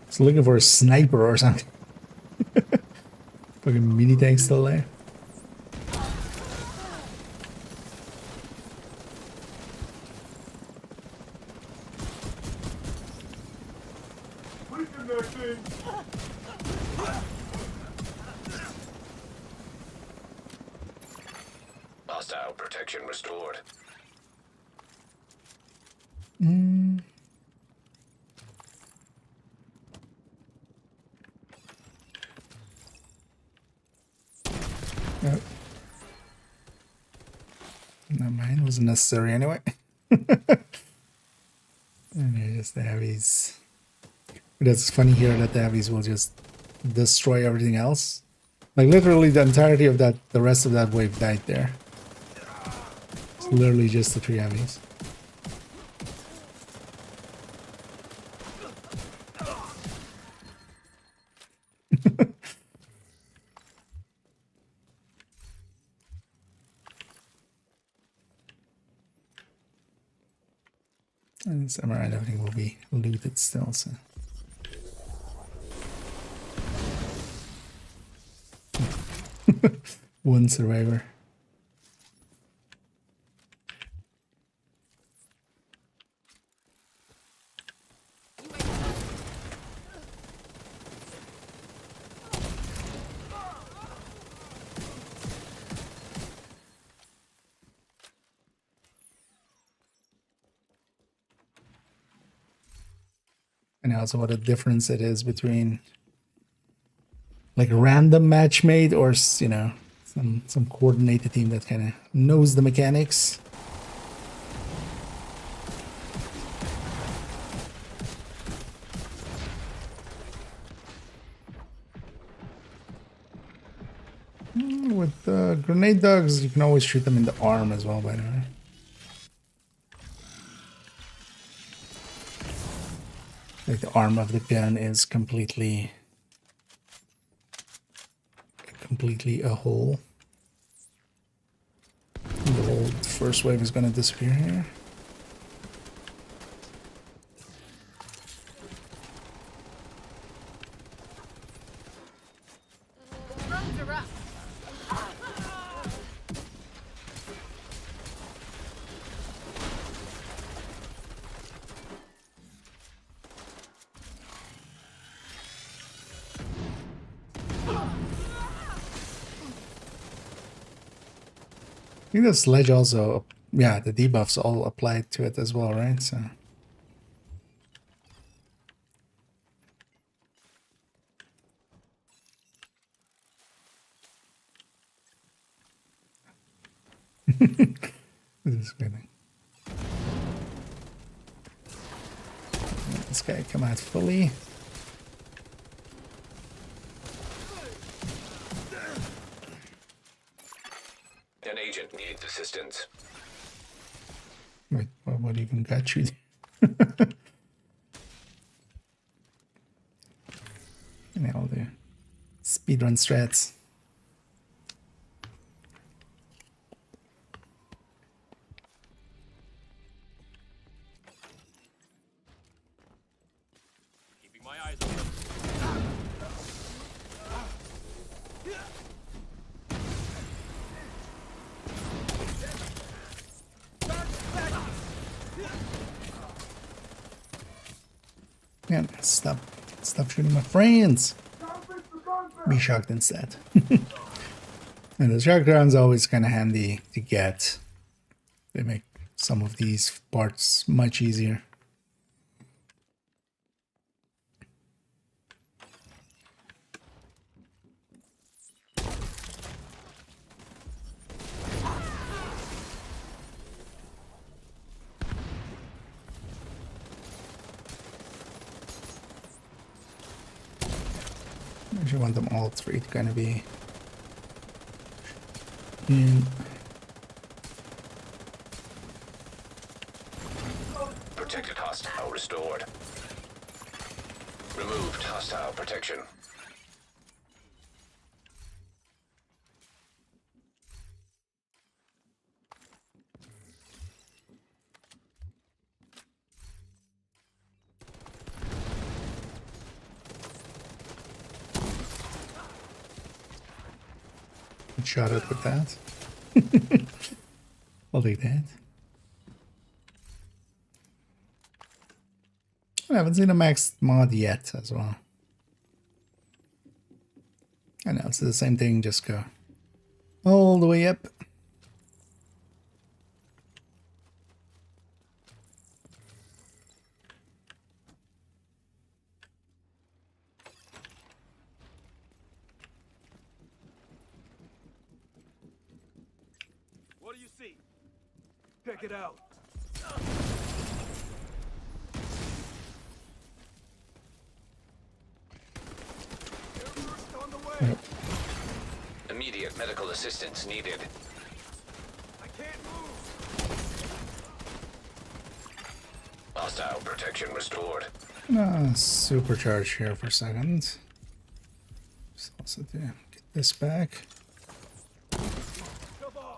It's looking for a sniper or something. Fucking mini tank still there. Quick in that thing! Hostile protection restored. No. Never mind, wasn't necessary anyway. And there's the heavies. But it's funny here that the heavies will just destroy everything else. Like literally the entirety of that, the rest of that wave died there. It's literally just the 3 heavies. And samurai, everything will be looted still, so. One survivor. And also what a difference it is between like a random match made or, you know, some coordinated team that kind of knows the mechanics. With grenade dogs, you can always shoot them in the arm as well, by the way. Like the arm of the gun is completely a hole. The whole first wave is gonna disappear here. Roads are up. I think the sledge also, yeah, the debuffs all applied to it as well, right? So. This is winning. Let this guy come out fully. An agent needs assistance. Wait, what even got you? And all the speedrun strats. My eyes open. Man, stop shooting my friends. Be shocked instead. And the shock round's always kind of handy to get. They make some of these parts much easier. I actually want them all three to kind of be in. Protected hostile restored. Removed hostile protection. Shot it with that. I'll take that. I haven't seen a maxed mod yet as well. I know, it's the same thing, just go all the way up. What do you see? Check it out. On the way. Immediate medical assistance needed. I can't move. Hostile protection restored. Supercharge here for a second. Just also to get this back. Come on.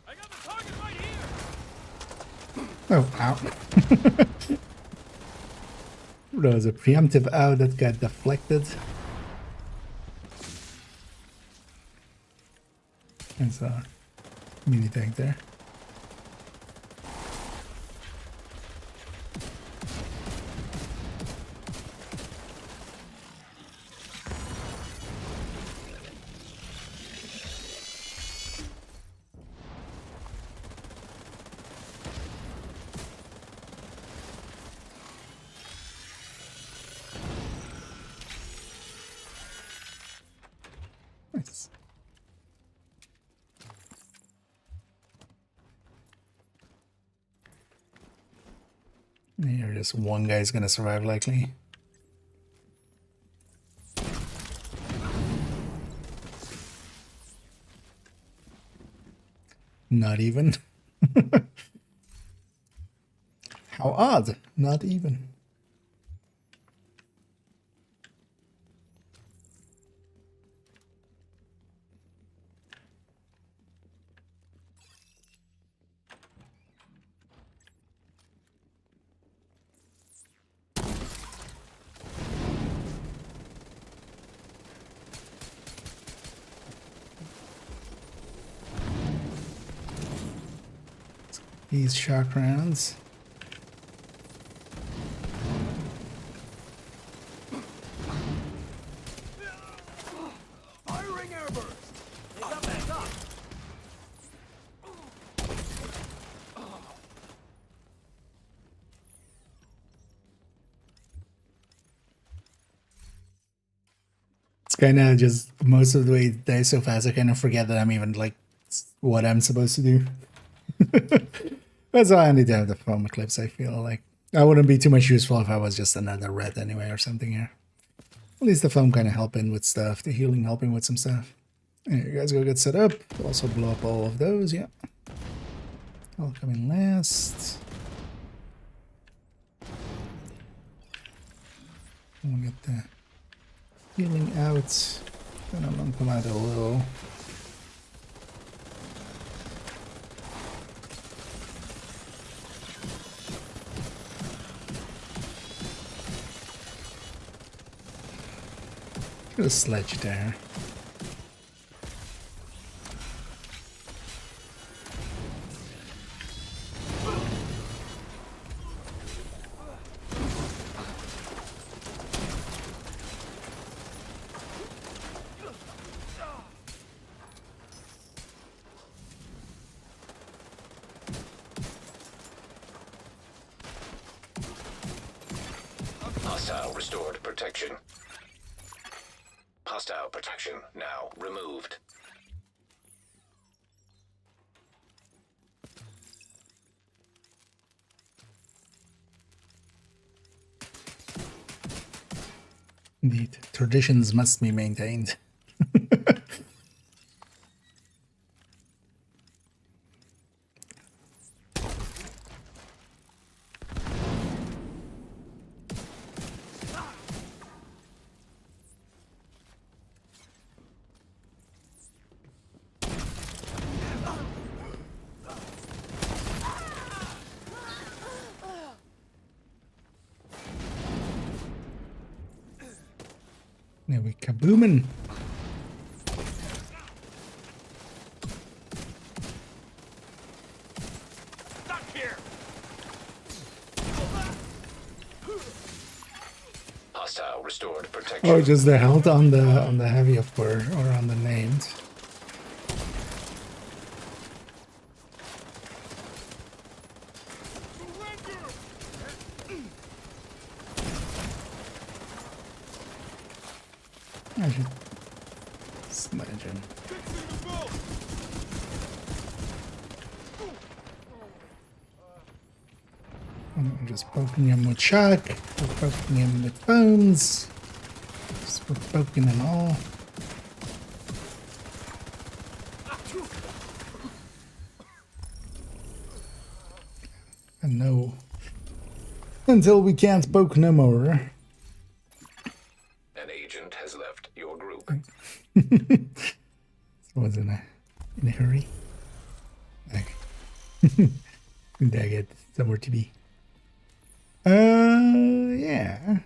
I got the target right here. Oh, ow. There was a preemptive ow that got deflected. There's a mini tank there. Nice. Here, just one guy's gonna survive likely. Not even. How odd. Not even. These shock rounds. Firing airburst. They got back up. It's kind of just most of the way it dies so fast, I kind of forget that I'm even like what I'm supposed to do. That's why I need to have the foam eclipse. I feel like I wouldn't be too much useful if I was just another red anyway or something here. At least the foam kind of helping with stuff, the healing helping with some stuff. Here, you guys go get set up. Also blow up all of those, yeah. I'll come in last. We'll get the healing out. Then I'm gonna come out a little. Get a sledge there. Hostile restored protection. Hostile protection now removed. Indeed, traditions must be maintained. There we kaboomin'. Not here. Hostile restored protection. Oh, just the health on the heavy upper or on the named. I should sledge him. I'm just poking him with shock, poking him with phones, just poking him all. And no, until we can't poke no more. An agent has left your group. So I was in a hurry. Like, did I get somewhere to be? Yeah.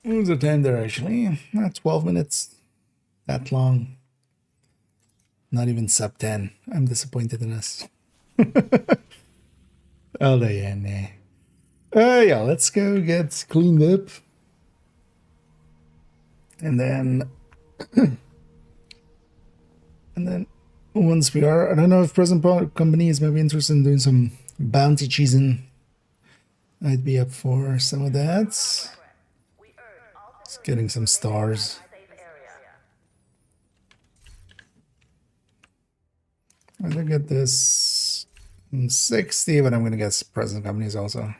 What was the time there actually? Not 12 minutes. That long. Not even sub 10. I'm disappointed in us. Oh, yeah, nah. Yeah, let's go get cleaned up. And then... and then once we are... I don't know if present company is maybe interested in doing some bounty cheesing. I'd be up for some of that. Just getting some stars. I'm gonna get this 60, but I'm gonna get present companies also.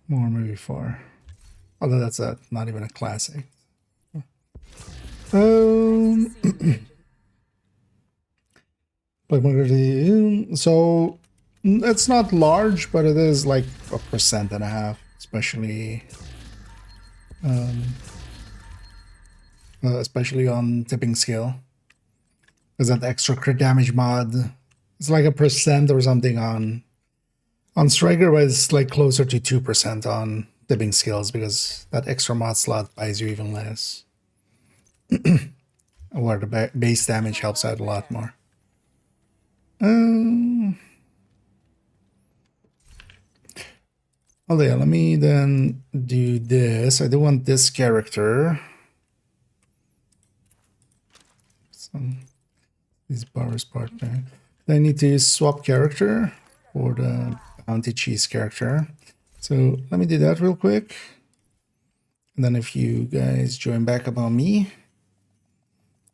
More maybe 4. Although that's not even a classic. So it's not large, but it is like 1.5%, especially especially on tipping skill. Because that extra crit damage mod, it's like 1% or something on Striker, but it's like closer to 2% on tipping skills because that extra mod slot buys you even less. Where the base damage helps out a lot more. Oh yeah, let me then do this. I do want this character. This Bar's partner. I need to swap character for the bounty cheese character. So let me do that real quick. And then if you guys join back up on me,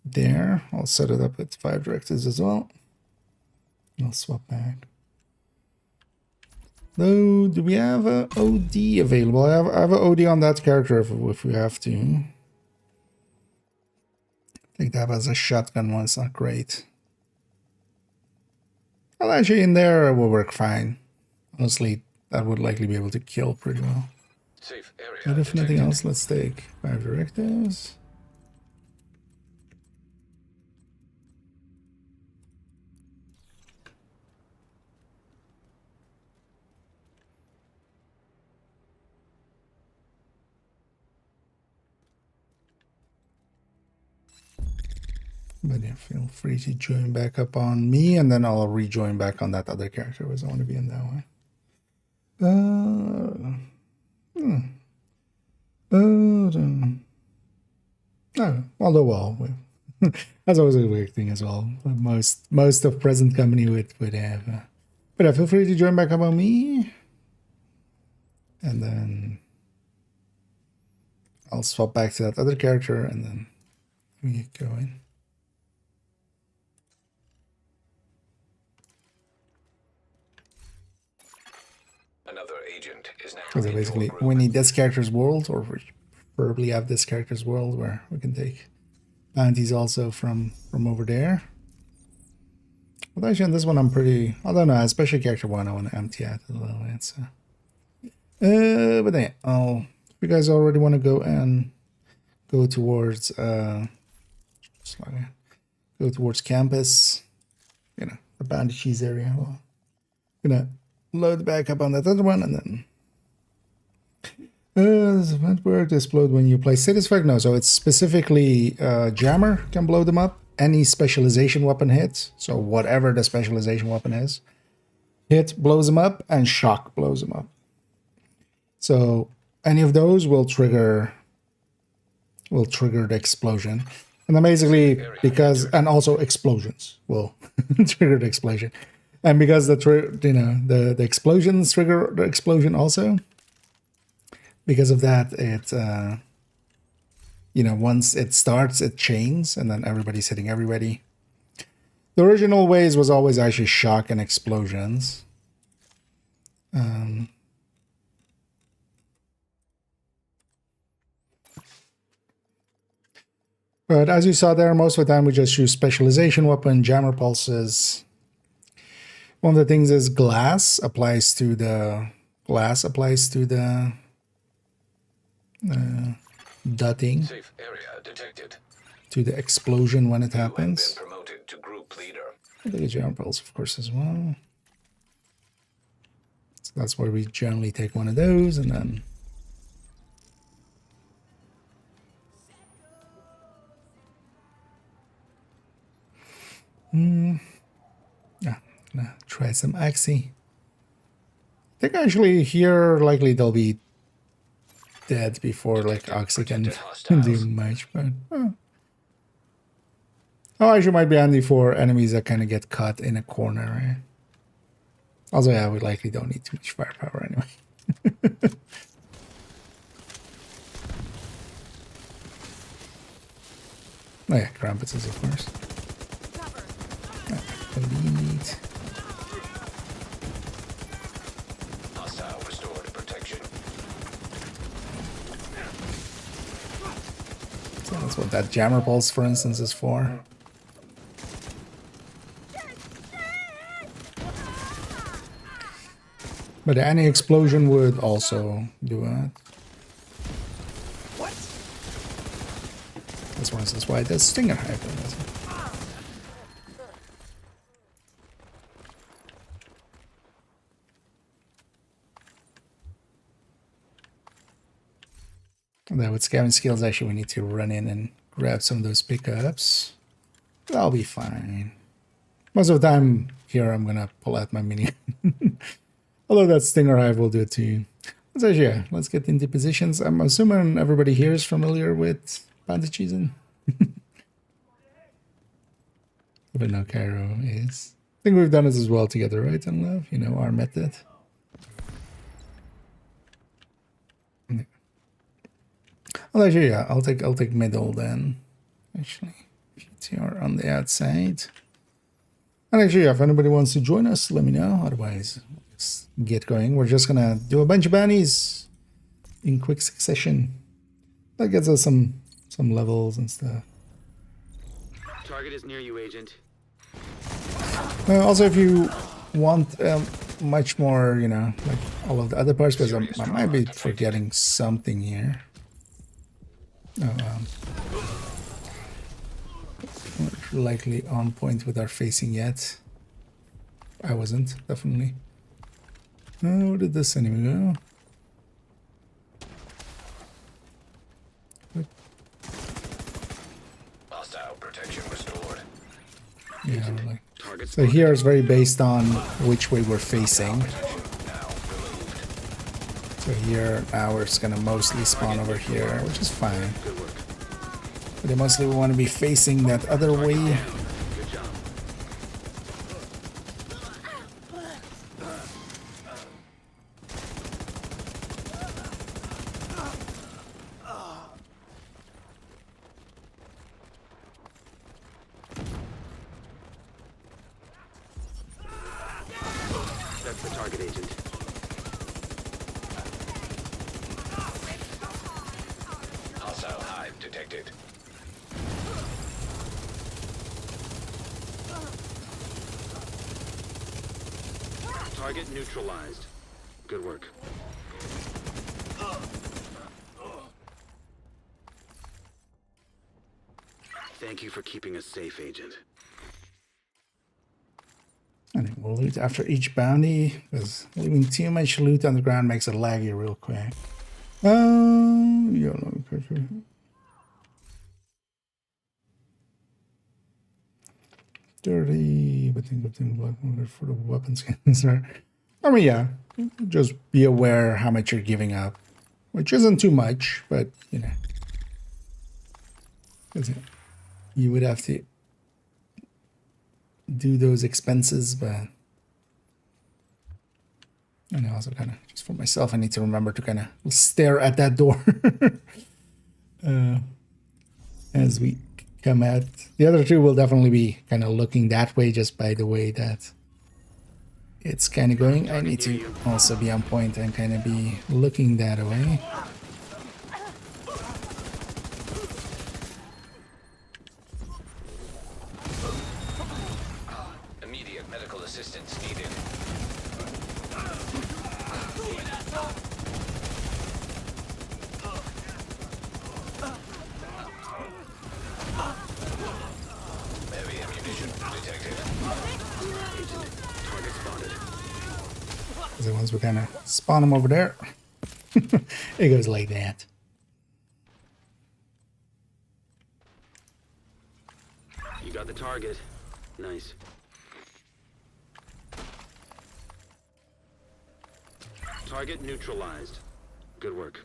there, I'll set it up with 5 directives as well. I'll swap back. Though, do we have a OD available? I have an OD on that character if we have to. I think that was a shotgun one. It's not great. Well, actually, in there it will work fine. Honestly, that would likely be able to kill pretty well. Safe area But if nothing detected. else, let's take 5 directives. But yeah, feel free to join back up on me, and then I'll rejoin back on that other character because I want to be in that one. Although, well, that's always a weird thing as well. Most of present company would have. But yeah, feel free to join back up on me, and then I'll swap back to that other character, and then we get going. Another agent is now So in your basically, group. we need this character's world, or preferably have this character's world where we can take bounties also from over there. But actually, on this one, I'm pretty. I don't know, especially character 1, I want to empty out a little bit. So, but then, if you guys already want to go and go towards, go towards campus, you know, the bounty cheese area. Well, I'm gonna load back up on that other one, and then does event word explode when you play satisfied? No, so it's specifically jammer can blow them up. Any specialization weapon hit, so whatever the specialization weapon is, hit blows them up, and shock blows them up. So any of those will trigger the explosion. And then basically, because, and also explosions will trigger the explosion. And because the explosions trigger the explosion also, because of that, it once it starts, it chains, and then everybody's hitting everybody. The original ways was always actually shock and explosions. But as you saw there, most of the time we just use specialization weapon, jammer pulses. One of the things is glass applies to the dotting, Safe area detected. to the explosion when it You have been happens. promoted to group leader. I think a jammer pulse, of course, as well. So that's where we generally take one of those, and then gonna try some Axie. I think actually here likely they'll be dead before like Oxy can do much, but actually might be handy for enemies that kind of get caught in a corner, right? Also, yeah, we likely don't need too much firepower anyway. Oh yeah, Krampus is of course. Elite. Hostile restored protection. So that's what that jammer pulse, for instance, is for. But any explosion would also do it. That's for instance why the stinger happens. Although with scavenging skills, actually, we need to run in and grab some of those pickups. That'll be fine. Most of the time here, I'm gonna pull out my minion. Although that Stinger Hive will do it too. Let's actually, yeah, let's get into positions. I'm assuming everybody here is familiar with bounty cheesing. But no, Cairo is. I think we've done this as well together, right? And love, you know, our method. Well, actually, yeah, I'll take middle then. Actually, if you two are on the outside. And actually, yeah, if anybody wants to join us, let me know. Otherwise, we'll just get going. We're just gonna do a bunch of bounties in quick succession. That gets us some levels and stuff. Target is near you, Agent. Also, if you want much more, you know, like all of the other parts, because I might be forgetting something here. Oh, not likely on point with our facing yet. I wasn't, definitely. Where did this anyway go? Hostile protection restored. Yeah, like. Target So here is very based on which way we're facing. Now removed. So here, now it's gonna mostly spawn over here, which is fine. Good work. But mostly we want to be facing that other way. Good job. That's the target, Agent. Hostile hive detected. Target neutralized. Good work. Thank you for keeping us safe, Agent. And we'll loot after each bounty, because leaving too much loot on the ground makes it laggy real quick. YOLO. 30, but think of things black market for the weapon skins there. I mean, yeah, just be aware how much you're giving up, which isn't too much, but you know, 'cause you would have to do those expenses, but and also kind of just for myself, I need to remember to kind of stare at that door as we come out. The other two will definitely be kind of looking that way just by the way that it's kind of going. I need to also be on point and kind of be looking that way. Immediate medical assistance needed. Heavy ammunition detected. Target spotted. So once we kind of spawn them over there, it goes like that. You got the target. Nice. Target neutralized. Good work.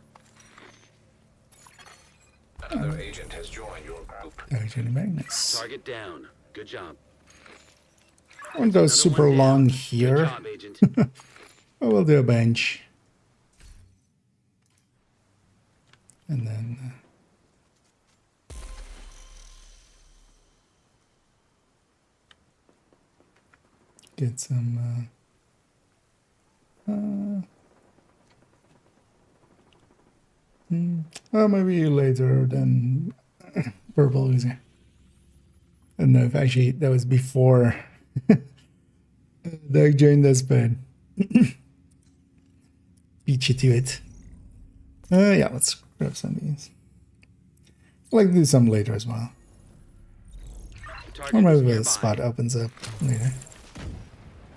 Another agent has joined your group. Actually, very nice. Target down. Good job. I won't go super one down. long Good here. job, Agent. I will do a bench. And then get some well, maybe later than purple user. I don't know if actually that was before Doug joined us, but beat you to it. Yeah, let's grab some of these. I'd like to do some later as well. Target Or is maybe the nearby. spot opens up later.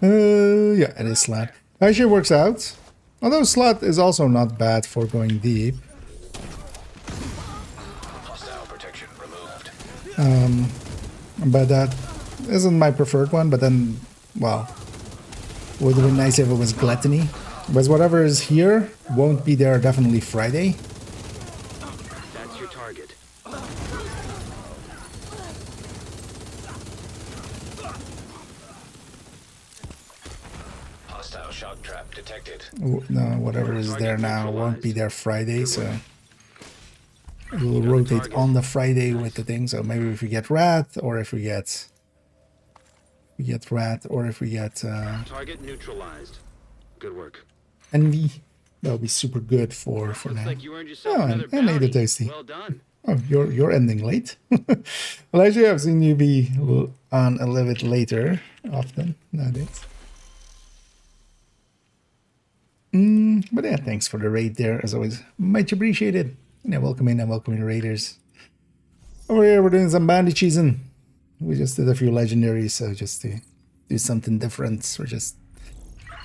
Yeah, it is slot. Actually works out. Although slot is also not bad for going deep. Hostile protection removed. But that isn't my preferred one, but then, well, would have been nice if it was gluttony. Because whatever is here won't be there definitely Friday. That's your target. Hostile shock trap detected. No, whatever is there now won't be there Friday, so it will rotate on the Friday with the thing. So maybe if we get rat, or if we get rat, or if we get Target neutralized. Good work. Envy. That'll be super good for Looks now. like you earned yourself Oh, another and ate a bounty. tasty. Well done. Oh, you're ending late. Well, actually, I've seen you be on a little bit later often nowadays. But yeah, thanks for the raid there, as always. Much appreciated. Yeah, welcome in and welcome in, raiders. Over here, we're doing some bounty cheesing. We just did a few legendaries, so just to do something different. We're just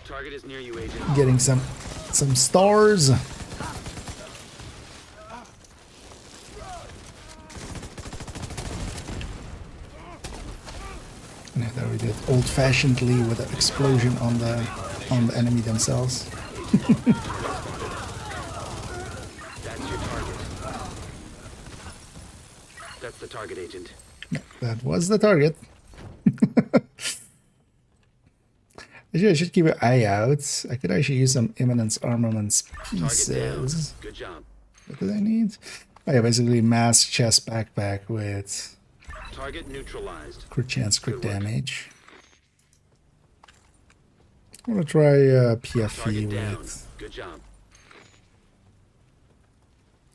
Target is near you, agent. getting some stars. And I thought we did old-fashionedly with an explosion on the enemy themselves. That's your target. That's the target, agent. That was the target. Actually, I should keep an eye out. I could actually use some imminence armaments Target down. pieces. Good job. What do I need? Oh yeah, basically mass chest backpack with Target neutralized. crit chance, crit Good work. damage. I'm gonna try PFE Target down. Good job.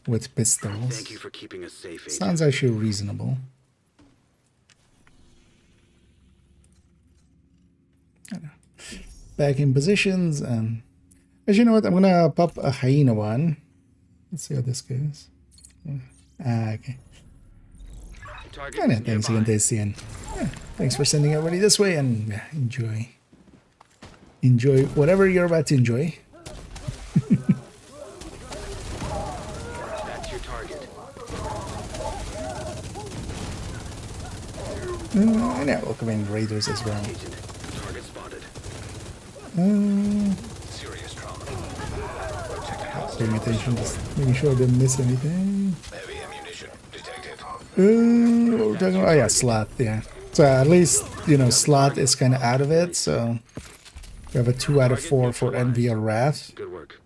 with pistols. Thank you for keeping us safe, agent. Sounds actually reasonable. Back in positions, and as you know what, I'm gonna pop a hyena one. Let's see how this goes. Okay. Target And is yeah, thanks again, nearby. Daisy, and yeah, thanks for sending everybody this way, and yeah, enjoy whatever you're about to enjoy. That's your target. And yeah, welcome in raiders as well. Agent. Target spotted. Serious trauma. Paying attention, just making sure I didn't miss anything. Heavy ammunition detected. What we're talking about? Oh yeah, slot. Yeah. So at least you know slot is kind of out of it. So we have a 2 out of 4 for envy or wrath. Good work.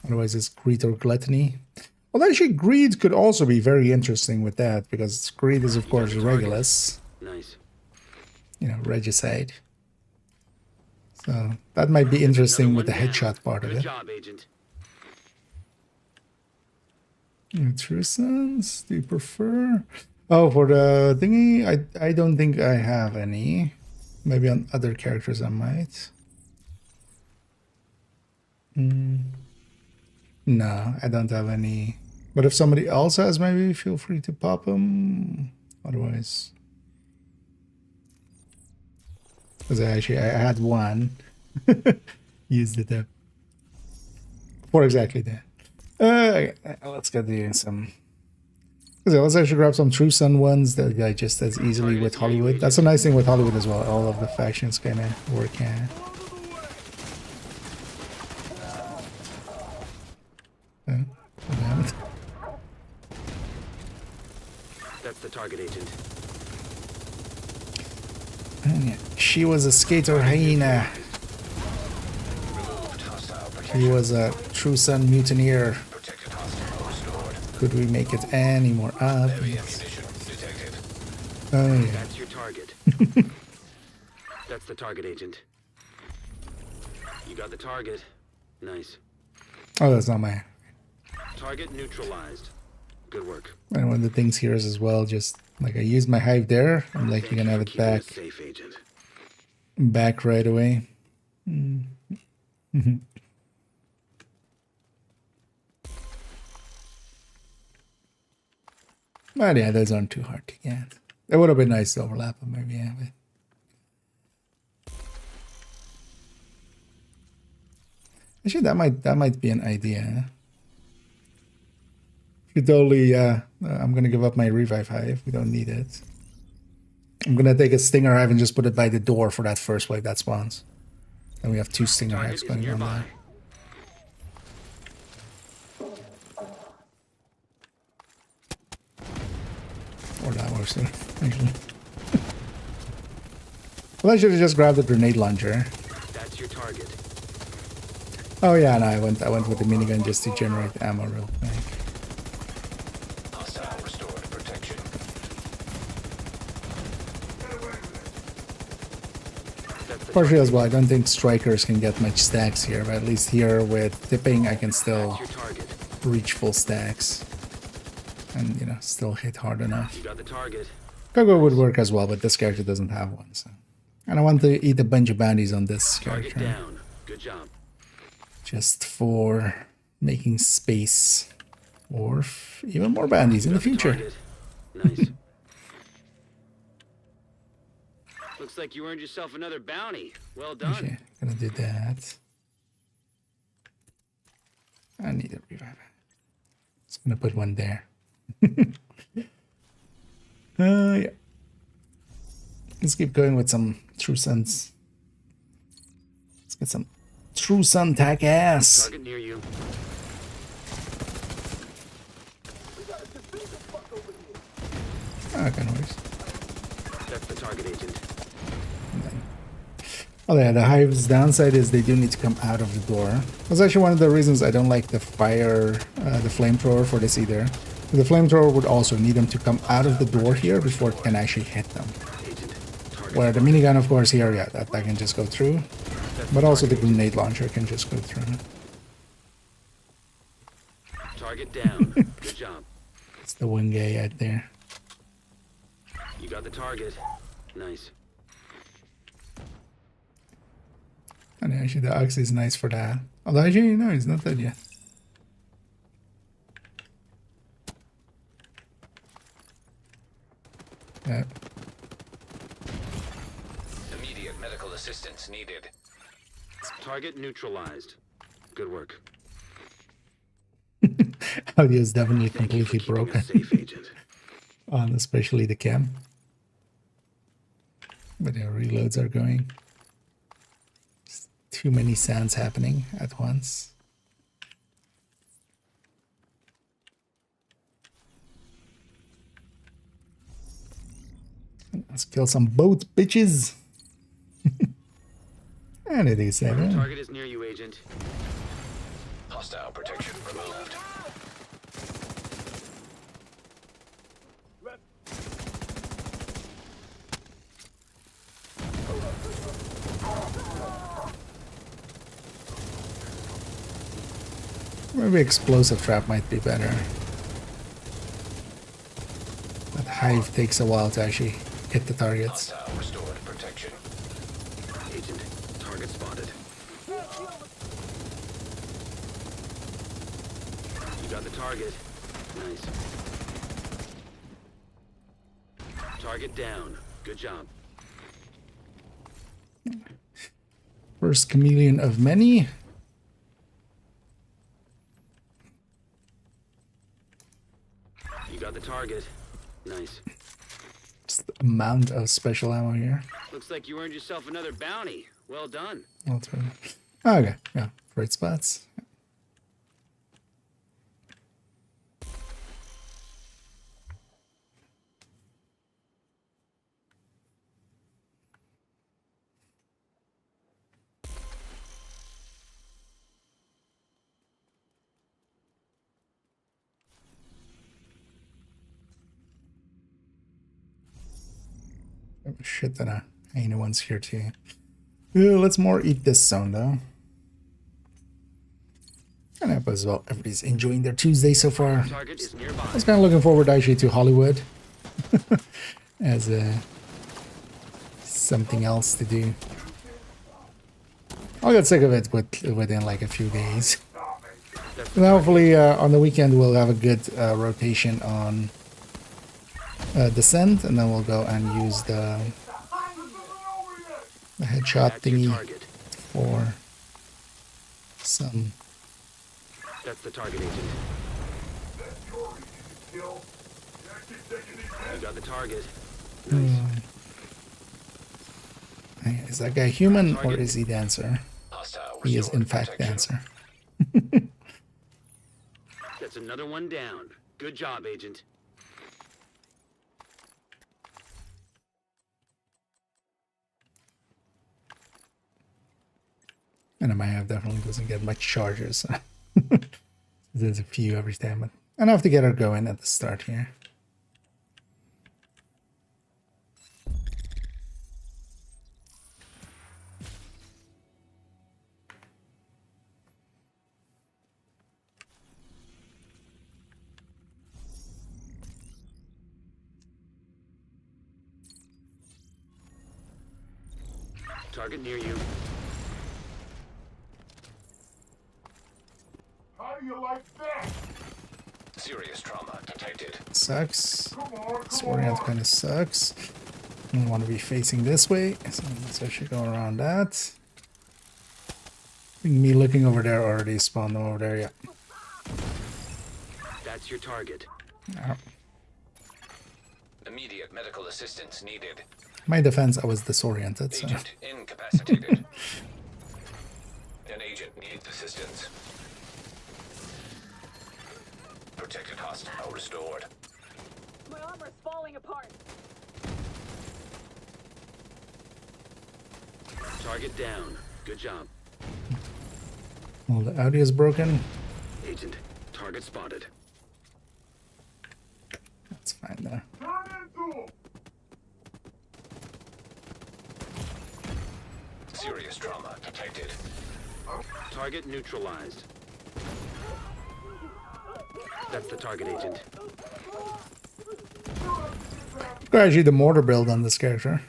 Otherwise, it's greed or gluttony. Well, actually, greed could also be very interesting with that because greed is of course Regulus. Nice. You know, regicide. So that might be interesting Another with the one down. headshot part of Good it. job, agent. True sons, do you prefer? Oh, for the thingy, I don't think I have any. Maybe on other characters I might. No, I don't have any. But if somebody else has, maybe feel free to pop them. Otherwise, because I had one. Used it up for exactly that. Let's get the some. Let's actually grab some True Sun ones that digest as easily with Hollywood. That's a nice thing with Hollywood as well. All of the factions kind of work. Yeah. Damn it. That's the target, agent. And yeah, she was a skater hyena. Removed hostile protection. He was a True Sun mutineer. Protected hostile restored. Could we make it any more Heavy obvious? ammunition detected. Oh yeah. That's your target. That's the target, agent. You got the target. Nice. Oh, that's not my. Target neutralized. Good work. And one of the things here is as well, just like I used my hive there, I'm like you can have it Keeping us back, safe, agent. back right away. But yeah, those aren't too hard to get. It would have been nice to overlap them, maybe. Yeah, but actually, that might be an idea. You totally, I'm gonna give up my revive hive. We don't need it. I'm gonna take a stinger hive and just put it by the door for that first wave that spawns. Then we have 2 stinger Target hives is going on nearby. there. Or that works there, actually. Well, I should have just grabbed the grenade launcher. That's your target. Oh yeah, no, I went with the minigun just to generate ammo real quick. Hostile restored protection. That's the partially as well, I don't think strikers can get much stacks here, but at least here with tipping, I can still That's your target. reach full stacks. And, you know, still hit hard enough. You got the target. Cargo would work as well, but this character doesn't have one, so. And I want to eat a bunch of bounties on this Target character. down. Good job. Just for making space for even more bounties in the Got the future. target. Nice. Looks like you earned yourself another bounty. Well done. Okay, gonna do that. I need a revive. Just gonna put one there. Yeah. Let's keep going with some True Suns. Let's get some True Sun tack ass. Target near you. Okay, no worries. That's the target agent. Oh yeah, the Hive's downside is they do need to come out of the door. That's actually one of the reasons I don't like the the flamethrower for this either. The flamethrower would also need them to come out of the door here before it can actually hit them. Agent. Target. Where the minigun, of course, here, yeah, that can just go through. That's But also the target grenade launcher can just go through. agent. Target down. Good job. It's the one guy out there. You got the target. Nice. And actually the Ox is nice for that. Although actually, no, he's not dead yet. Yeah. Immediate medical assistance needed. Target neutralized. Good work. Audio is definitely Thank you for completely keeping broken. us safe, agent. On especially the cam. But the reloads are going. Just too many sounds happening at once. Let's kill some boats, bitches. And it is 7. Target is near you, agent. Hostile protection removed. Maybe explosive trap might be better. That Hive takes a while to actually hit the targets. Hostile restored protection. Agent. Target spotted. You got the target. Nice. Target down. Good job. First chameleon of many. You got the target. Nice. Just the amount of special ammo here. Looks like you earned yourself another bounty. Well done. Okay, yeah, great spots. Oh, shit, that ain't one's here too. Yeah, let's more eat this zone though. And I hope as well everybody's enjoying their Tuesday so far. Target is nearby. I was kind of looking forward actually to Hollywood as something else to do. I'll get sick of it within like a few days. And hopefully on the weekend we'll have a good rotation on Descent, and then we'll go and use the headshot That's your thingy target. for some. That's the target agent. You got the target. Nice. Is that guy human or is he Dancer? Hostile He is in restored fact protection. Dancer. That's another one down. Good job, agent. And my have definitely doesn't get much charges. So there's a few every time, but enough to get her going at the start here. Target near you. How do you like that? Serious trauma detected. Sucks. Come on, This come orient on. kind of sucks. I don't want to be facing this way, so I should go around that. I think me looking over there already spawned them over there, yeah. That's your target. Ow. Immediate medical assistance needed. My defense, I was disoriented, so. Agent incapacitated. An agent needs assistance. Protected hostile restored. My armor's falling apart. Target down. Good job. All the audio is broken. Agent, target spotted. That's fine there. Turn into him. Serious trauma detected. Target neutralized. That's the target, Agent. Actually, the mortar build on this character.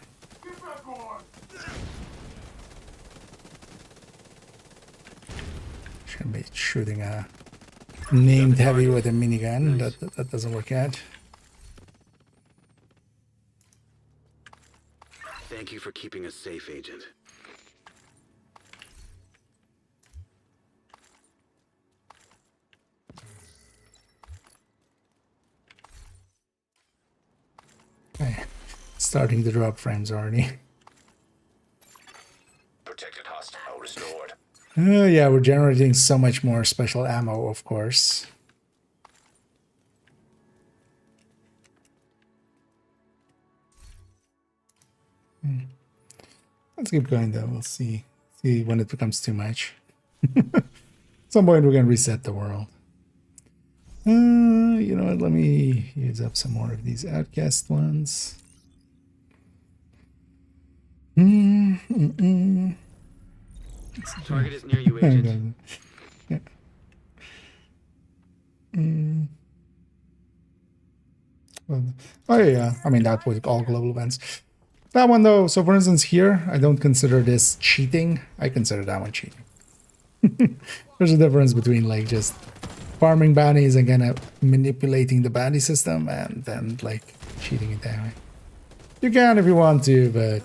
Get back on. Should be shooting a named heavy with a minigun. That doesn't work out. Thank you for keeping us safe, Agent. Okay. Starting to drop frames already. Protected hostile restored. Yeah, we're generating so much more special ammo, of course. Let's keep going though. We'll see when it becomes too much. At some point, we're gonna reset the world. You know what? Let me use up some more of these outcast ones. Target is near you, Agent. Yeah. Well, oh yeah, I mean that was all global events. That one though, so for instance here, I don't consider this cheating. I consider that one cheating. There's a difference between like just farming bounties and kind of manipulating the bounty system and then like cheating it that way. You can if you want to, but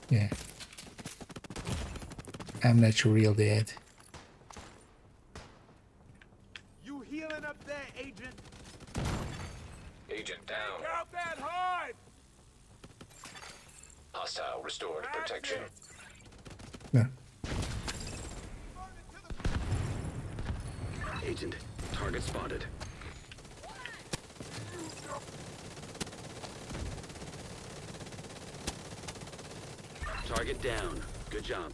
yeah. I'm not your real dad. You healing up there, Agent? Agent down. Out that hive! Hostile restored protection. Yeah. Agent, target spotted. Target down. Good job.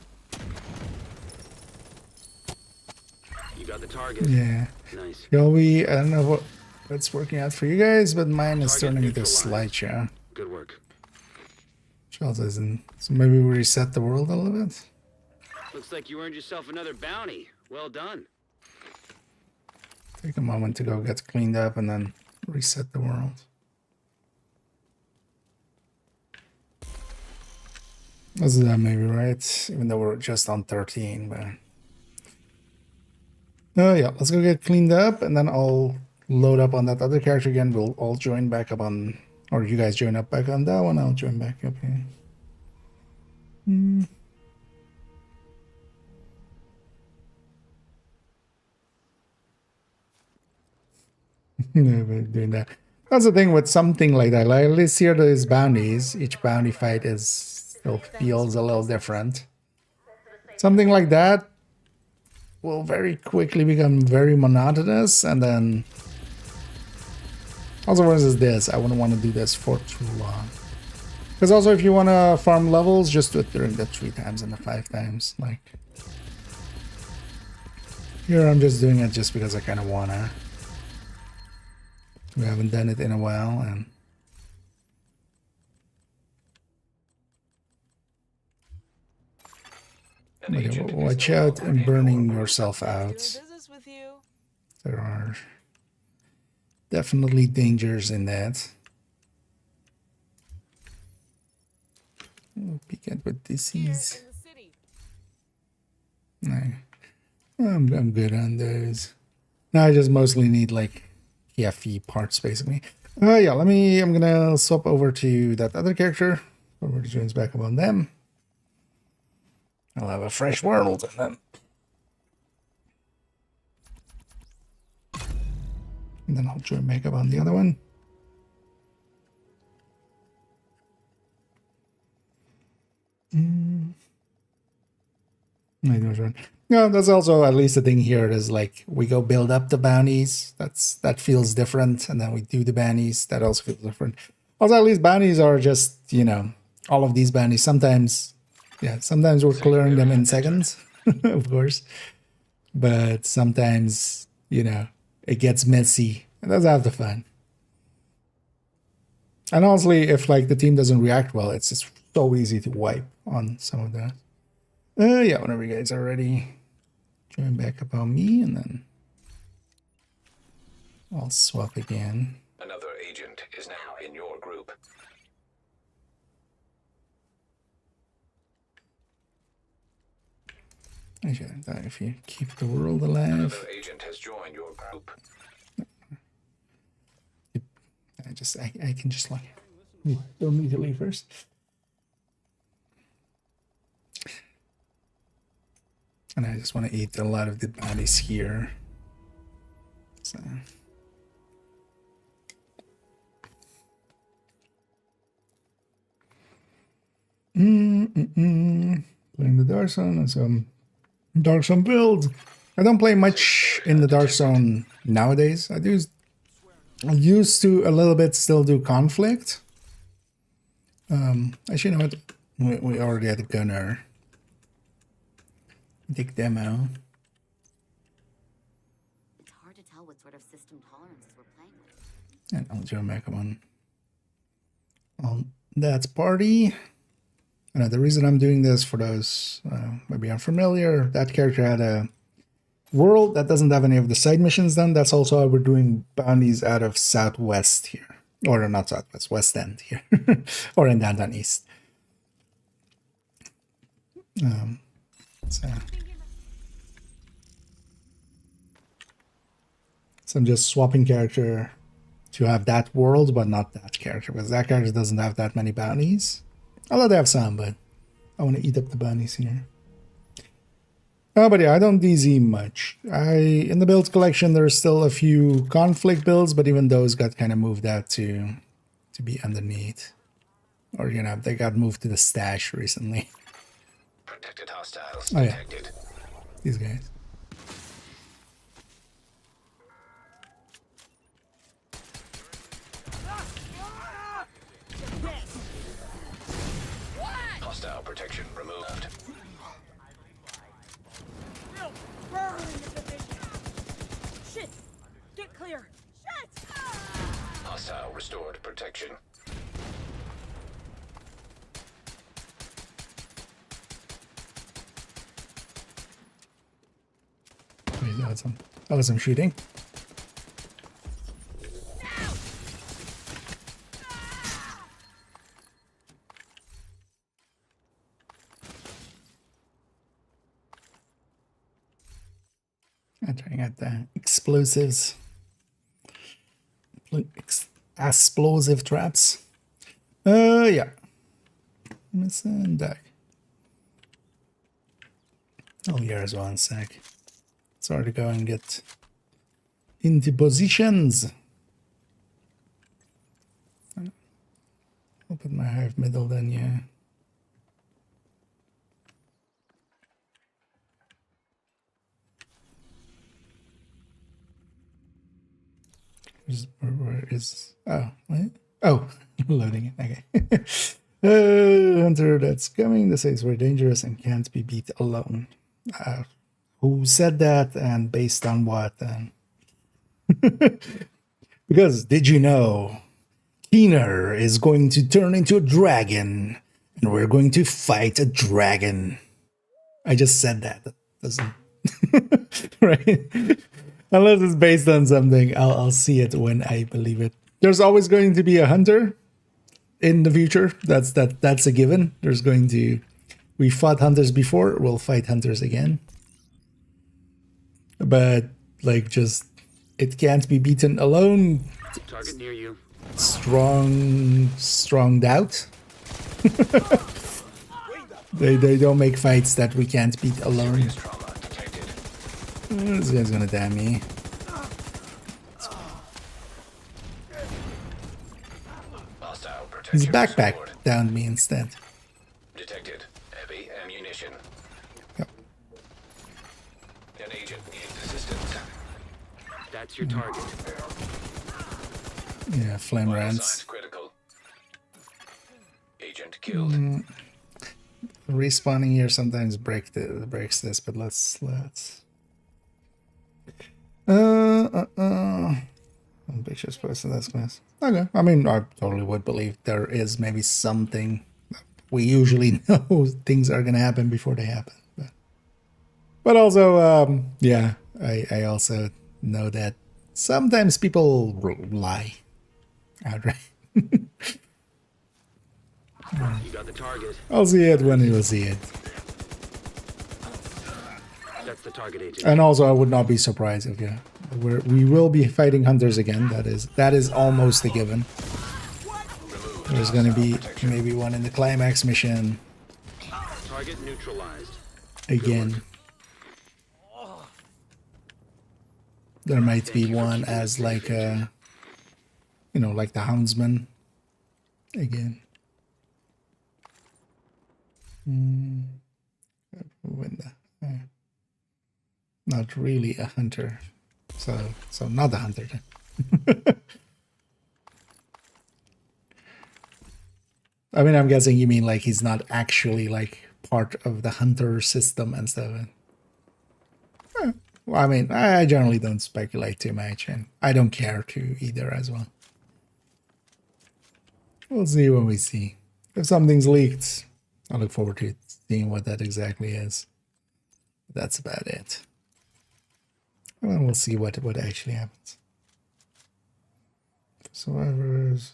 You got the target. Yeah. Nice. I don't know what's working out for you guys, but mine is Target turning into a neutralized. slideshow. Good work. Charles isn't. So maybe we reset the world a little bit. Looks like you earned yourself another bounty. Well done. Take a moment to go get cleaned up and then reset the world. Let's do that maybe, right? Even though we're just on 13, but... Oh yeah, let's go get cleaned up and then I'll load up on that other character again. We'll all join back up on... Or you guys join up back on that one, I'll join back up here. No, we're doing that. That's the thing with something like that. Like at least here there's bounties. Each bounty fight is still feels a little different. Something like that will very quickly become very monotonous, and then also for instance this, I wouldn't want to do this for too long. Because also if you want to farm levels, just do it during the 3 times and the 5 times. Like here I'm just doing it just because I kind of wanna. We haven't done it in a while, and okay, watch out and burning yourself out. Business with you. There are definitely dangers in that. Peek at what this Here is. in the city. No, I'm good on those. No, I just mostly need like PFE parts basically. Yeah, I'm gonna swap over to that other character. Over to joins back up on them. I'll have a fresh world and then I'll join back up on the other one. No, that's also at least the thing here is like we go build up the bounties. That feels different, and then we do the bounties. That also feels different. Also, at least bounties are just, you know, all of these bounties. Sometimes we're clearing them in seconds, of course, but sometimes, you know, it gets messy, and that's half the fun. And honestly, if like the team doesn't react well, it's just so easy to wipe on some of that. Yeah, whenever you guys are ready, join back up on me, and then I'll swap again. Another agent is now in your group. I shouldn't die if you keep the world alive. Another agent has joined your group. I can just like don't need to leave first. And I just want to eat a lot of the bodies here. So playing the Dark Zone and some Dark Zone build. I don't play much in the Dark Zone nowadays. I used to a little bit still do conflict. Actually, you know what? We already had a gunner. Dig demo. It's hard to tell what sort of system tolerances we're playing with. And I'll join back on that's party. The reason I'm doing this, for those maybe unfamiliar, that character had a world that doesn't have any of the side missions done. That's also how we're doing bounties out of Southwest here. Or not Southwest, West End here. Or in Downtown East. So I'm just swapping character to have that world, but not that character, because that character doesn't have that many bounties. Although they have some, but I want to eat up the bounties here. But yeah, I don't DZ much. In the build collection, there's still a few conflict builds, but even those got kind of moved out to be underneath. Or, you know, they got moved to the stash recently. Protected hostiles Oh, yeah. detected. These guys. Hostile protection removed. Shit! Get clear! Shit! Hostile restored protection. Wait, that was some shooting. I'm trying out the explosives. Explosive traps. Yeah. Missing deck. Oh, here's one sec. Sorry to go and get into positions. I'll put my hive middle then, yeah. Where is... Oh, wait. Oh, loading it. Okay. Hunter that's coming. This is very dangerous and can't be beat alone. Who said that and based on what? Because did you know Keener is going to turn into a dragon and we're going to fight a dragon. I just said that. That doesn't... right? Unless it's based on something, I'll see it when I believe it. There's always going to be a hunter. in the future. That's a given. There's going to, we fought hunters before, we'll fight hunters again. But like, just it can't be beaten alone. Target near you. Strong doubt. They don't make fights that we can't beat alone. Serious trauma detected. This guy's gonna damn me. Hostile protection His backpack restored. downed me instead. Detected. Heavy ammunition. Yep. An agent needs assistance. That's your target. Yeah, flame Vital rants. signs critical. Agent killed. Respawning here sometimes breaks this, but let's ambitious person, that's class. Okay, I mean, I totally would believe there is maybe something. We usually know things are gonna happen before they happen, but also yeah, I also know that sometimes people lie outright. You got the target. I'll see it when you'll see it. That's the target agent. And also, I would not be surprised if we will be fighting hunters again. That is almost a given. There's going to be maybe one in the climax mission Target neutralized. again. There might be one as like a, you know, like the houndsman again. Not really a hunter, so not a hunter then. I mean, I'm guessing you mean like he's not actually like part of the hunter system and stuff. Well, I mean, I generally don't speculate too much, and I don't care to either as well. We'll see when we see. If something's leaked, I look forward to seeing what that exactly is. That's about it. And then we'll see what actually happens. Survivors.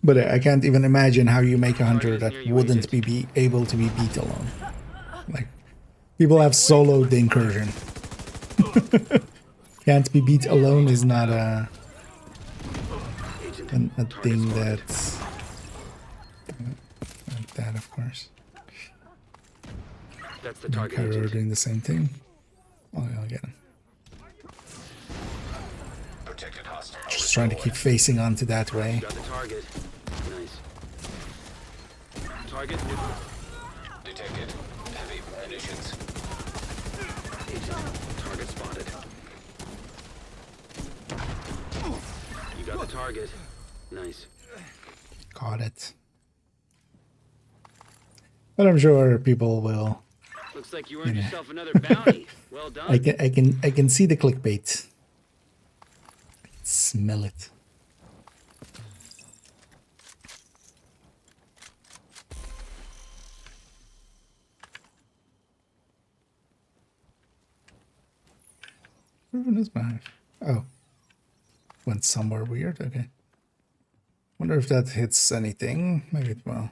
But I can't even imagine how you make a hunter that wouldn't be able to be beat alone. Like, people have soloed the incursion. Can't be beat alone is not a thing that's like that, of course. That's the target Are agent. doing the same thing. Oh, I'll get him. Protected hostile. Just trying to keep facing onto that way. Got the target. Nice. Target neutral. Detected. Heavy munitions. Agent. Target spotted. You got the target. Nice. Caught it. But I'm sure people will. Looks like you earned yourself another bounty. Well done. I can see the clickbait. I can smell it. Where is my? Oh, went somewhere weird. Okay. Wonder if that hits anything. Maybe it will.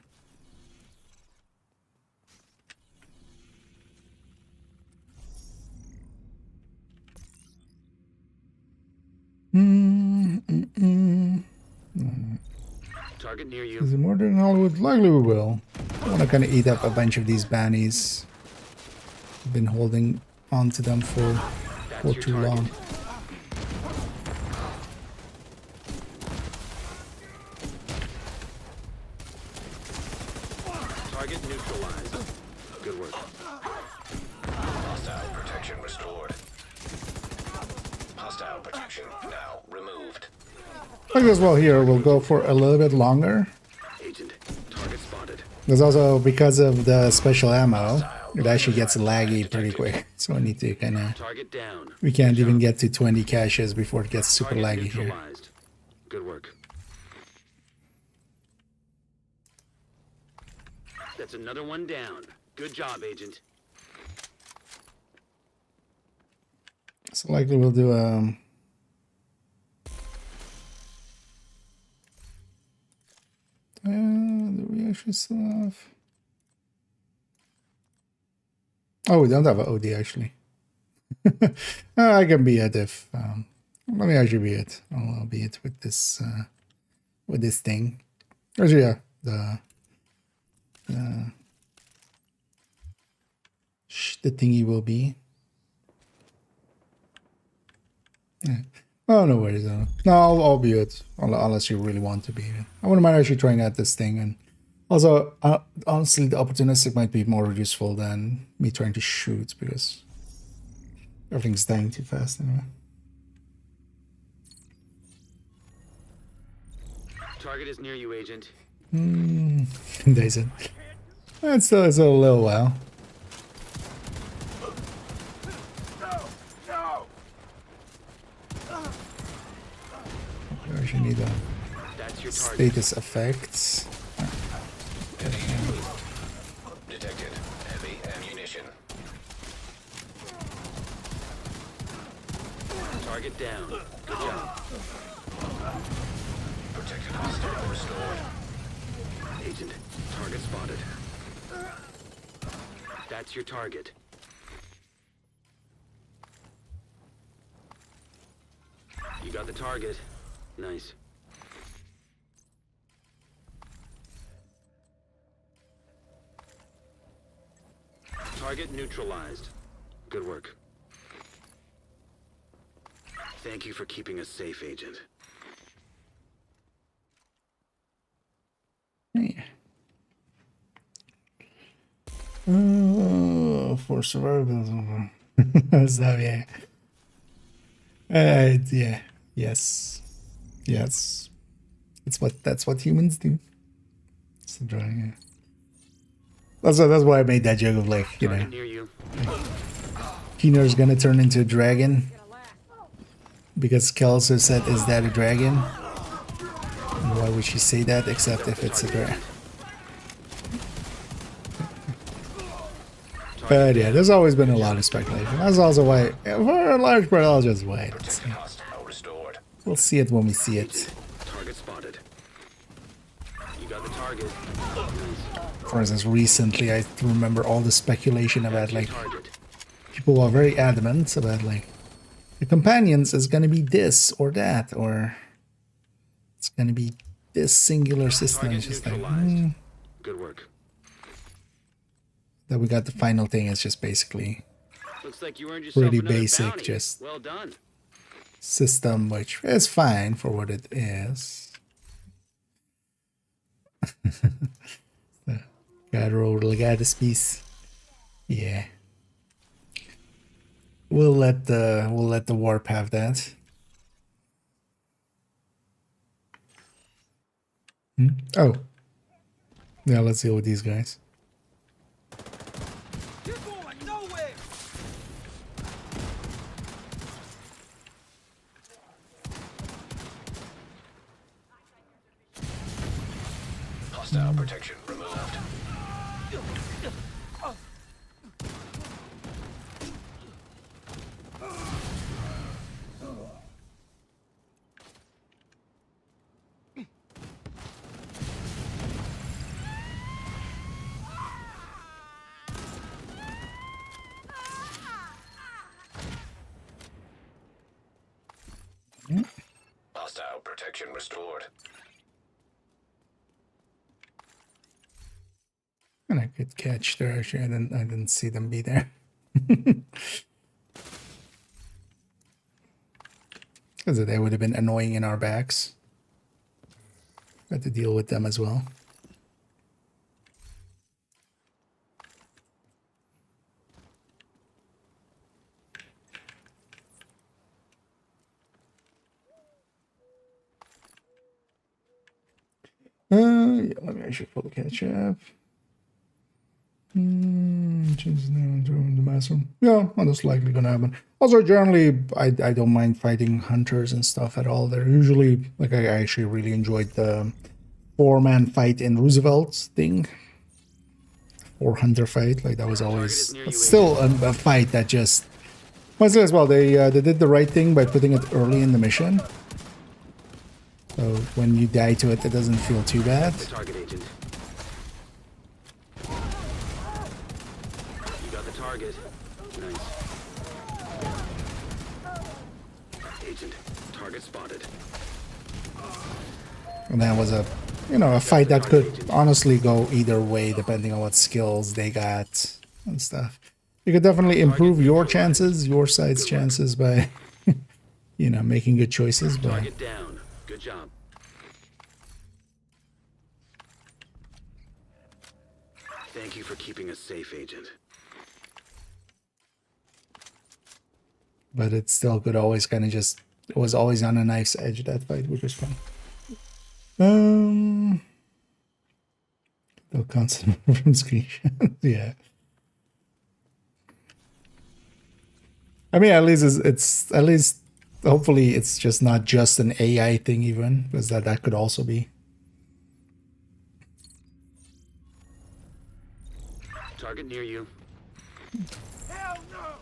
Target near you. Is it more than Hollywood? Likely we will. I want to kind of eat up a bunch of these bounties. I've been holding on to them for That's your too target. long. Target neutralized. Good work. Hostile protection restored. Hostile protection now removed. I guess well here we'll go for a little bit longer. Agent. Target spotted. Because also because of the special ammo, it actually gets laggy pretty quick. So I need to kind of. Target down. We can't even get to 20 caches before it gets super Target laggy here. neutralized. Good work. That's another one down. Good job, Agent. So likely we'll do do we actually still have? Oh, we don't have an OD actually. I can be it if let me actually be it. I'll be it with this thing. Actually, yeah, the thingy will be. Yeah. Oh, no worries. No, I'll be it unless you really want to be it. I wouldn't mind actually trying out this thing, and also honestly, the opportunistic might be more useful than me trying to shoot because everything's dying too fast anyway. Target is near you, Agent. Days it. It's a little while. I actually need a That's your target. status effects. Detected. Heavy ammunition. Target down. Good job. Protected hostile restored. Agent, target spotted. That's your target. You got the target. Nice. Target neutralized. Good work. Thank you for keeping us safe, Agent. For survival. So yeah. Yeah. Yes. Yes. That's what humans do. It's the drawing. Yeah. That's why I made that joke of like, you know, Target near you. Keener's gonna turn into a dragon because Kelso said, "Is that a dragon?" And why would she say that except if it's a dragon? But yeah, there's always been a lot of speculation. That's also why, for a large part, I'll just wait. Protected hostile restored. We'll see it when we see it. Target spotted. You got the target. For instance, recently I remember all the speculation about like Target. people are very adamant about like the companions is gonna be this or that, or it's gonna be this singular system. Target It's just like neutralized. Good work. that we got the final thing is just basically Looks like you earned yourself pretty another basic, bounty. just Well done. system, which is fine for what it is. Gotta roll the Legatus piece. Yeah. We'll let the warp have that. Oh. Yeah, let's deal with these guys. You're going nowhere! Hostile protection removed. Hostile protection restored. And a good catch there. Actually, I didn't see them be there. Because they would have been annoying in our backs. Got to deal with them as well. Yeah, let me actually pull the catch up. Change the name during the bathroom. Yeah, that's likely gonna happen. Also, generally, I don't mind fighting hunters and stuff at all. They're usually like I actually really enjoyed the 4-man fight in Roosevelt's thing. or hunter fight. Like that was always still a fight that just mostly as well. They did the right thing by putting it early in the mission. So when you die to it, it doesn't feel too bad. The target agent. You got the target. Nice. Agent, target spotted. And that was a, you know, a fight that could honestly go either way depending on what skills they got and stuff. You could definitely improve your chances, your side's chances by, you know, making good choices. But Target down. Good job. Thank you for keeping us safe, Agent. it still could always kind of just, it was always on a knife's edge, that fight, which was fun. They'll constant from screenshot. Yeah. I mean, at least it's at least hopefully it's just not just an AI thing even, because that could also be. Target near you. Hell no!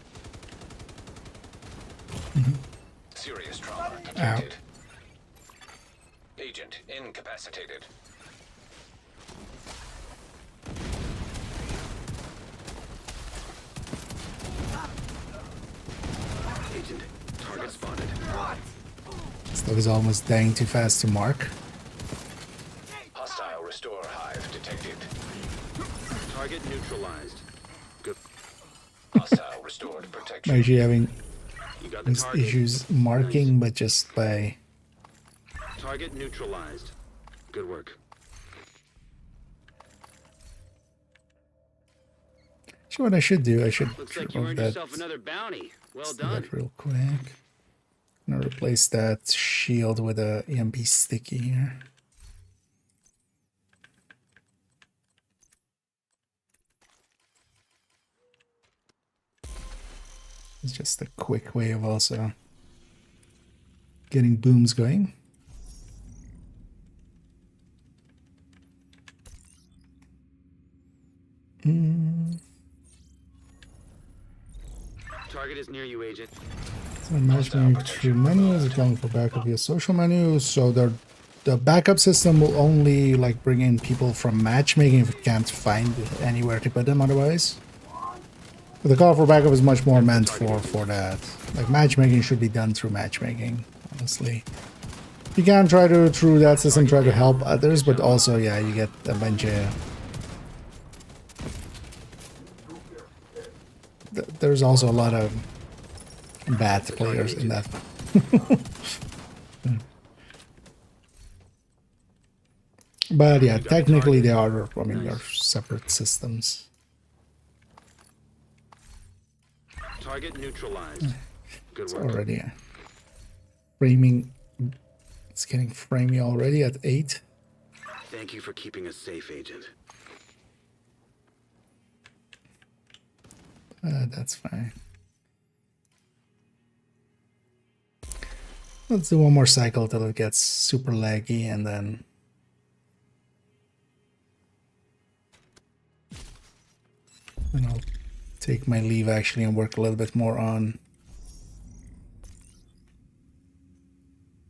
Serious trauma detected. Agent incapacitated. Agent, target spotted. Stuff is almost dying too fast to mark. Hostile restore hive detected. Target neutralized. Good. Hostile restored I'm protection. actually having You got the these target. issues marking, but just by. Target neutralized. Good work. So what I should do, I should Looks like you remove earned that, yourself another bounty. Well do done. that real quick. I'm gonna replace that shield with a EMP sticky here. It's just a quick way of also getting booms going. Target is near you, Agent. So matchmaking through menus, applying for backup via social menu. So the backup system will only like bring in people from matchmaking if it can't find anywhere to put them otherwise. But the call for backup is much more meant for that. Like matchmaking should be done through matchmaking, honestly. You can try to, through that system, try to help others, but also, yeah, you get a bunch of... There's also a lot of bad players in that. But yeah, technically they are, I mean, they're separate systems. Target neutralized. Good It's work. already framing. It's getting framey already at 8. Thank you for keeping us safe, Agent. That's fine. Let's do one more cycle till it gets super laggy, and then I'll take my leave actually and work a little bit more on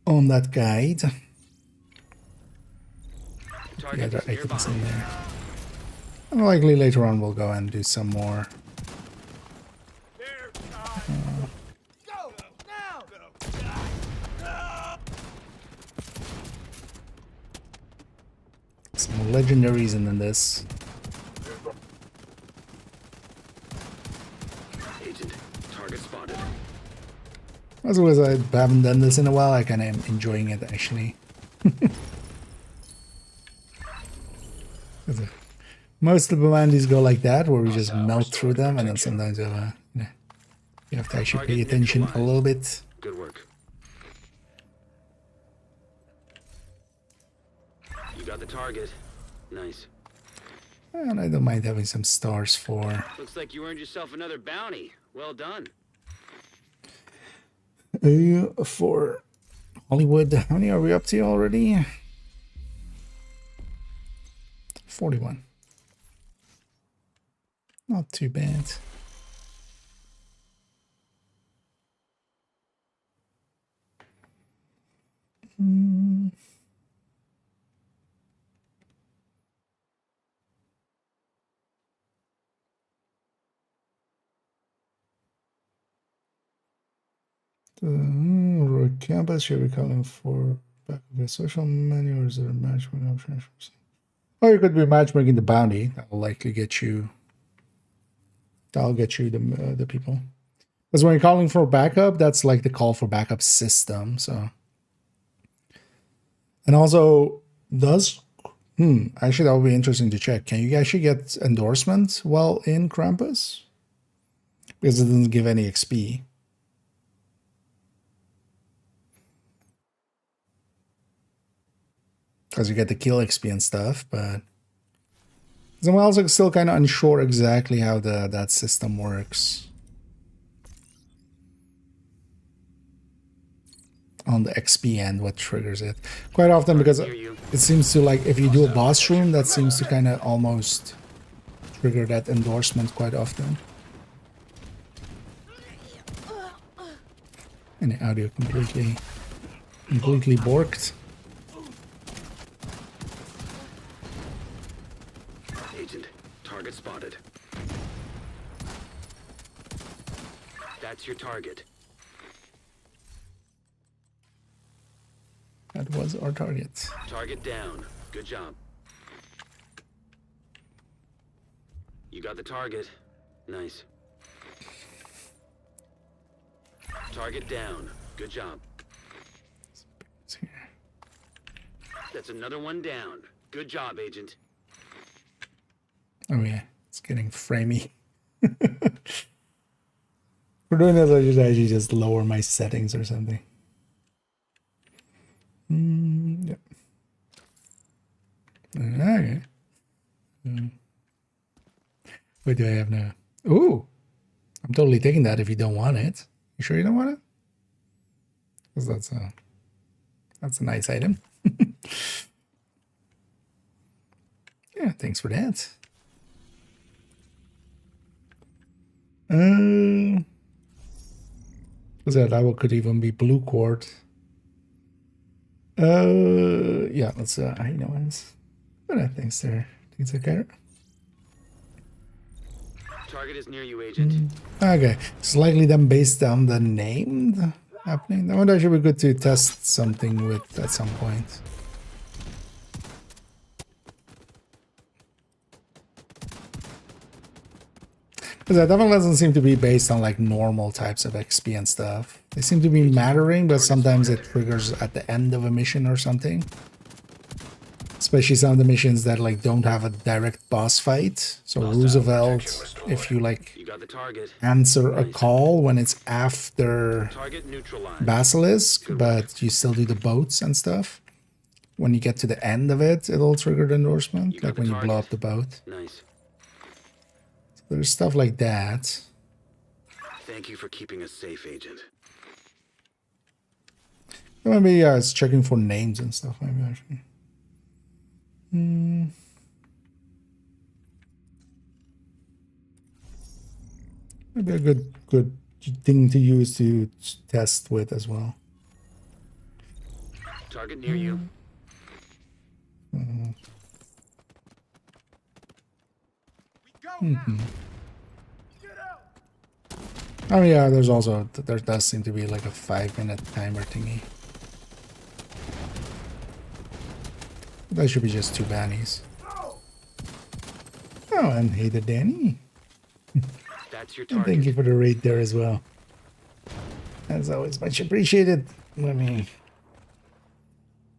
that guide. The Target other is nearby. items in there. And likely later on we'll go and do some more. Go! Now! Some legendaries and then this. Agent, target spotted. As always, I haven't done this in a while. I kind of am enjoying it actually. Most of the bandits go like that, where we just melt through them, and then sometimes you have to actually pay attention a little bit. Good work. You got the target. Nice. And I don't mind having some stars for Looks like you earned yourself another bounty. Well done. for Hollywood. How many are we up to already? 41. Not too bad. Campus, should we calling for back of a social menu, or is there a matchmaking option? Or you could be matchmaking the bounty. That'll likely get you. That'll get you the people. Because when you're calling for backup, that's like the call for backup system. So, and also does actually that would be interesting to check. Can you actually get endorsement while in Krampus? Because it doesn't give any XP. Because you get the kill XP and stuff, but I'm also still kind of unsure exactly how that system works on the XP end, what triggers it. Quite often, because it seems to, like, if you do a boss room, that seems to kind of almost trigger that endorsement quite often. And the audio completely borked. Target spotted. That's your target. That was our target. Target down. Good job. You got the target. Nice. Target down. Good job. That's another one down. Good job, Agent. Oh yeah, it's getting framey. For doing this, I should actually just lower my settings or something. Yep. Okay. What do I have now? Ooh, I'm totally taking that if you don't want it. You sure you don't want it? Because that's a nice item. Yeah, thanks for that. Was that could even be blue quart. Yeah, let's hang ones. But I think they're okay. Target is near you, Agent. Okay, it's likely them based on the name happening. I wonder if it would be good to test something with at some point. Because that definitely doesn't seem to be based on like normal types of XP and stuff. They seem to be mattering, but sometimes it triggers at the end of a mission or something. Especially some of the missions that like don't have a direct boss fight. So Roosevelt, if you like answer a call when it's after Basilisk, but you still do the boats and stuff. When you get to the end of it, it'll trigger the endorsement, like when you blow up the boat. Nice. There's stuff like that. Thank you for keeping us safe, Agent. Maybe it's checking for names and stuff. Maybe actually. Maybe a good thing to use to test with as well. Target near you. Oh yeah, there does seem to be like a 5-minute timer thingy. That should be just 2 bannies. Oh, and hey there, Danny. That's your And target. thank you for the raid there as well. As always, much appreciated. Let me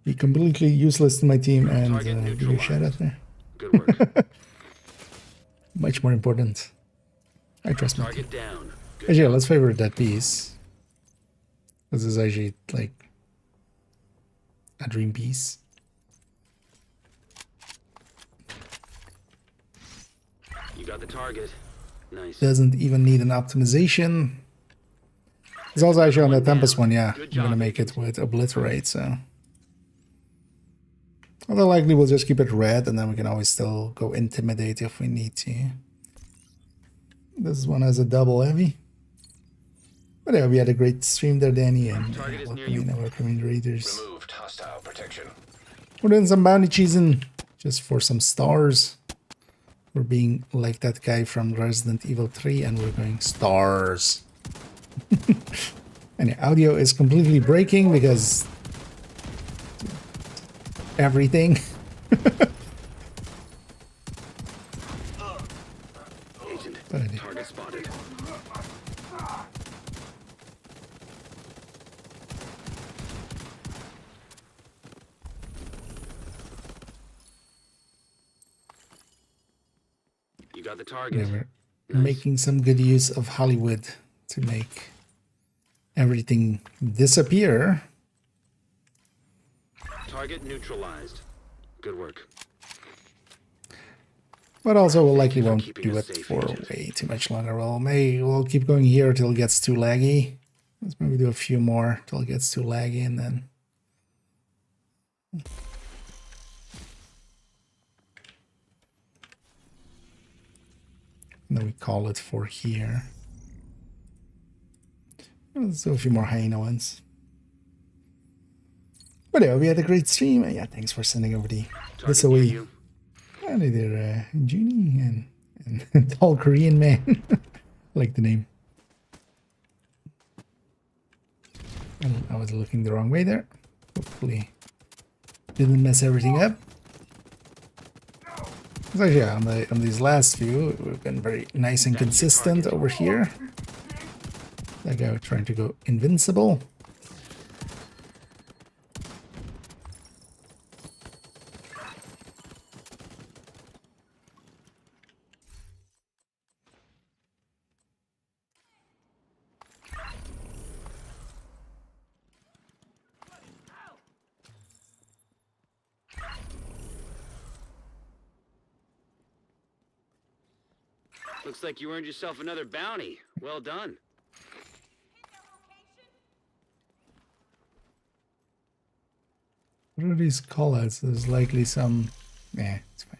be completely useless to my team and give you a shout out there. Good work. Much more important. I trust my team. Target down. Actually, yeah, let's favorite that piece. This is actually like a dream piece. You got the target. Nice. Doesn't even need an optimization. It's also actually on the Tempest one, yeah. I'm gonna make it with Obliterate, so. Although likely we'll just keep it red and then we can always still go Intimidate if we need to. This one has a double heavy. But yeah, we had a great stream there, Danny, and Target is near welcome in you. our community raiders. Removed hostile protection. We're doing some bounty cheesing just for some stars. We're being like that guy from Resident Evil 3 and we're going stars. And the audio is completely breaking because everything. Agent, Buddy. target spotted. You got the target. Yeah, we're Nice. making some good use of Hollywood to make everything disappear. Target neutralized. Good work. But also we'll likely you for won't keeping do us it safe, for Agent. way too much longer. We'll keep going here till it gets too laggy. Let's maybe do a few more till it gets too laggy and then we call it for here. Let's do a few more hyena ones. But yeah, we had a great stream. Yeah, thanks for sending over this Target near away. you. And either Junie and tall Korean man. Like the name. And I was looking the wrong way there. Hopefully didn't mess everything up. So yeah, on these last few, we've been very nice and consistent over here. That guy was trying to go invincible. Looks like you earned yourself another bounty. Well done. What are these callouts? There's likely some... Yeah, it's fine.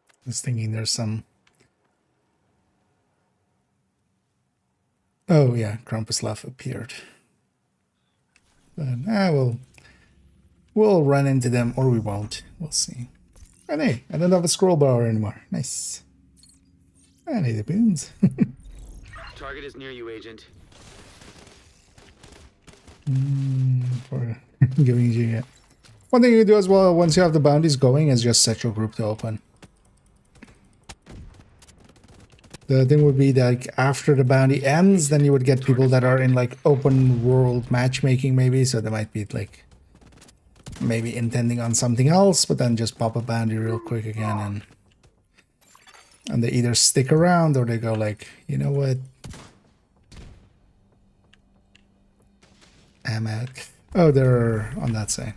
I was thinking there's some... Oh yeah, Krumpuslav appeared. But we'll run into them or we won't. We'll see. And hey, I don't have a scroll bar anymore. Nice. And hey, the boons. Target is near you, Agent. For giving you it. One thing you can do as well once you have the bounties going is just set your group to open. The thing would be that like, after the bounty ends, then you would get people that are in like open world matchmaking maybe, so they might be like maybe intending on something else, but then just pop a bounty real quick again and they either stick around or they go like, you know what? I'm out. Oh, they're on that side.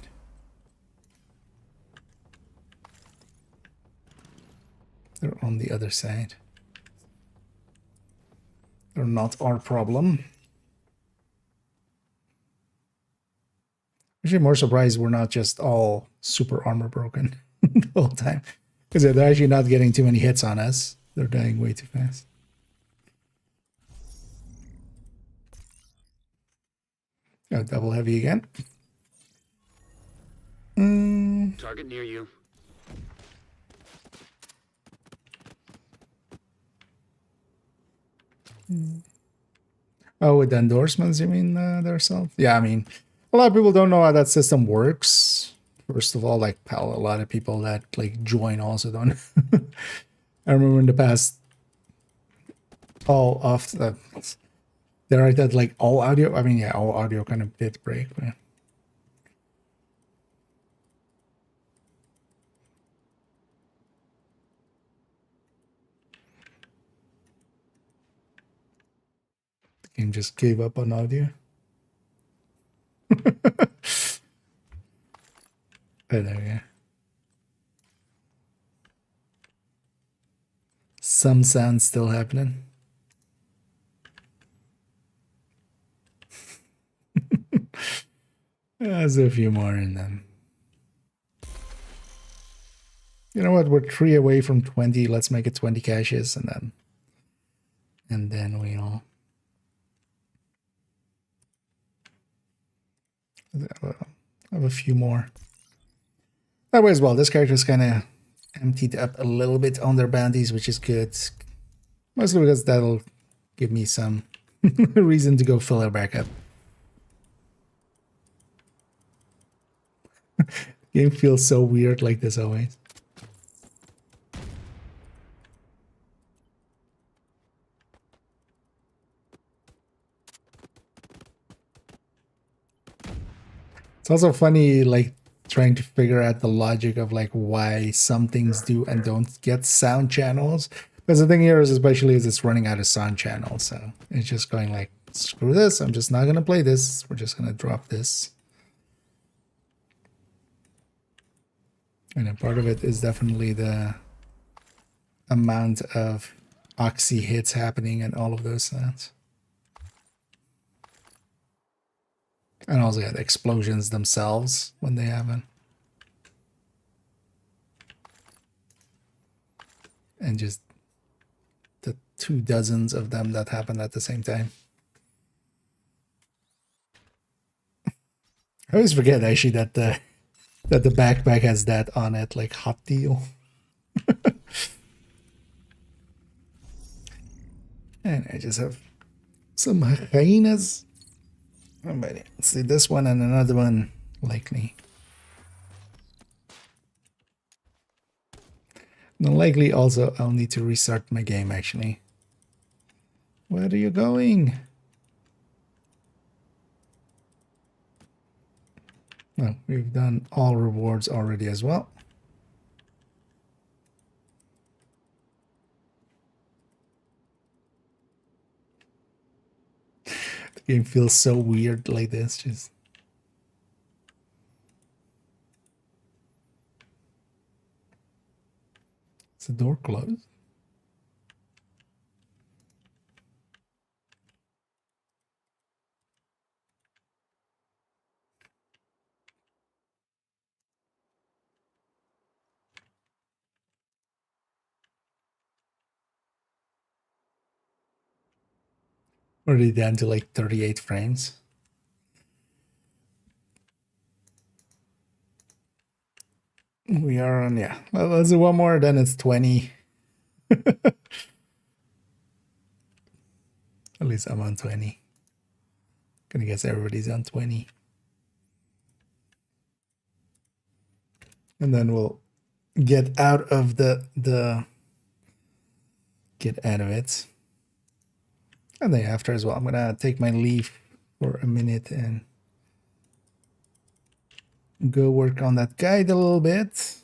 They're on the other side. They're not our problem. Actually, more surprised we're not just all super armor broken the whole time. Because they're actually not getting too many hits on us. They're dying way too fast. Oh, double heavy again. Target near you. Oh, with the endorsements, you mean themselves? Yeah, I mean, a lot of people don't know how that system works. First of all, like, a lot of people that like join also don't. I remember in the past, all of the there are that like all audio. I mean, yeah, all audio kind of did break. But the game just gave up on audio. Oh, there we go. Some sound still happening. There's a few more in them. You know what? We're 3 away from 20. Let's make it 20 caches, and then we'll have a few more. That way as well. This character's kind of emptied up a little bit on their bounties, which is good. Mostly because that'll give me some reason to go fill her back up. Game feels so weird like this always. It's also funny, like, trying to figure out the logic of, like, why some things do and don't get sound channels. Because the thing here is, especially, is it's running out of sound channels. So it's just going like, screw this. I'm just not going to play this. We're just going to drop this. And then part of it is definitely the amount of oxy hits happening and all of those things. And also, yeah, the explosions themselves when they happen. And just the 2 dozens of them that happen at the same time. I always forget, actually, that the backpack has that on it, like hot deal. And I just have some hyenas. Oh, but let's see this one and another one, likely. No, likely also I'll need to restart my game, actually. Where are you going? No, we've done all rewards already as well. The game feels so weird like this. Just is the door closed? Already down to like 38 frames. We are on, yeah. Well, let's do one more, then it's 20. At least I'm on 20. Gonna guess everybody's on 20. And then we'll get out of get out of it. And then after as well, I'm gonna take my leave for a minute and go work on that guide a little bit.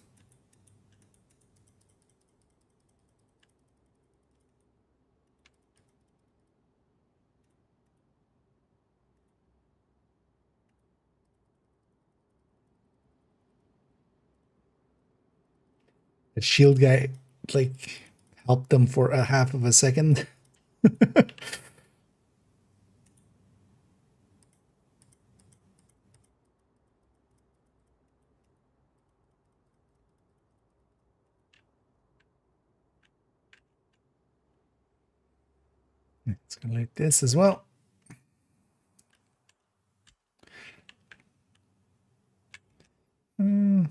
The shield guy, like, helped them for a half of a second. It's gonna like this as well. Nah.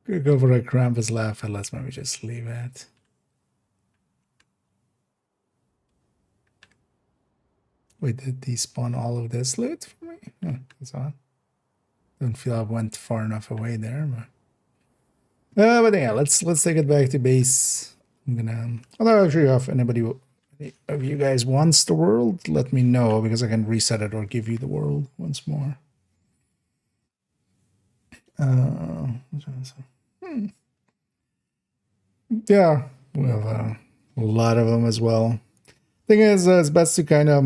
Could go for a Krampus laugh, and let's maybe just leave it. Wait, did despawn all of this loot for me? Oh, that's odd. Don't feel I went far enough away there, but yeah, let's take it back to base. I'm gonna, although actually, if anybody of you guys wants the world, let me know, because I can reset it or give you the world once more. Yeah, we have a lot of them as well. Thing is, it's best to kind of,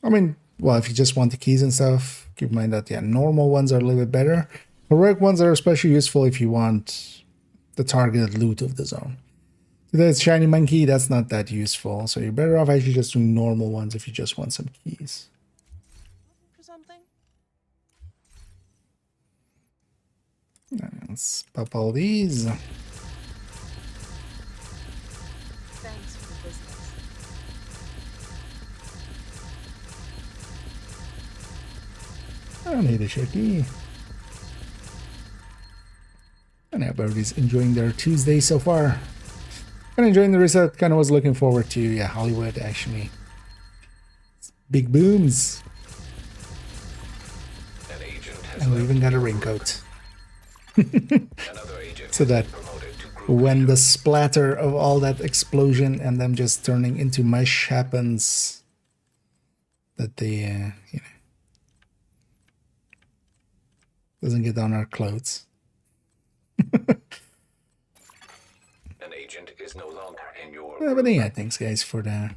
I mean, well, if you just want the keys and stuff, keep in mind that, yeah, normal ones are a little bit better. Heroic ones are especially useful if you want the targeted loot of the zone. There's shiny monkey, that's not that useful, so you're better off actually just doing normal ones if you just want some keys. For something? Let's pop all these. Thanks for the business. I don't need a shaky. And everybody's enjoying their Tuesday so far. Kind of enjoying the reset. Kind of was looking forward to, yeah, Hollywood actually. Big booms. An agent has And we left even got a your raincoat. group. Another agent So has that been promoted to group when leader. the splatter of all that explosion and them just turning into mush happens, that they, you know, doesn't get on our clothes. An agent is no longer in your Yeah, but yeah, thanks guys for the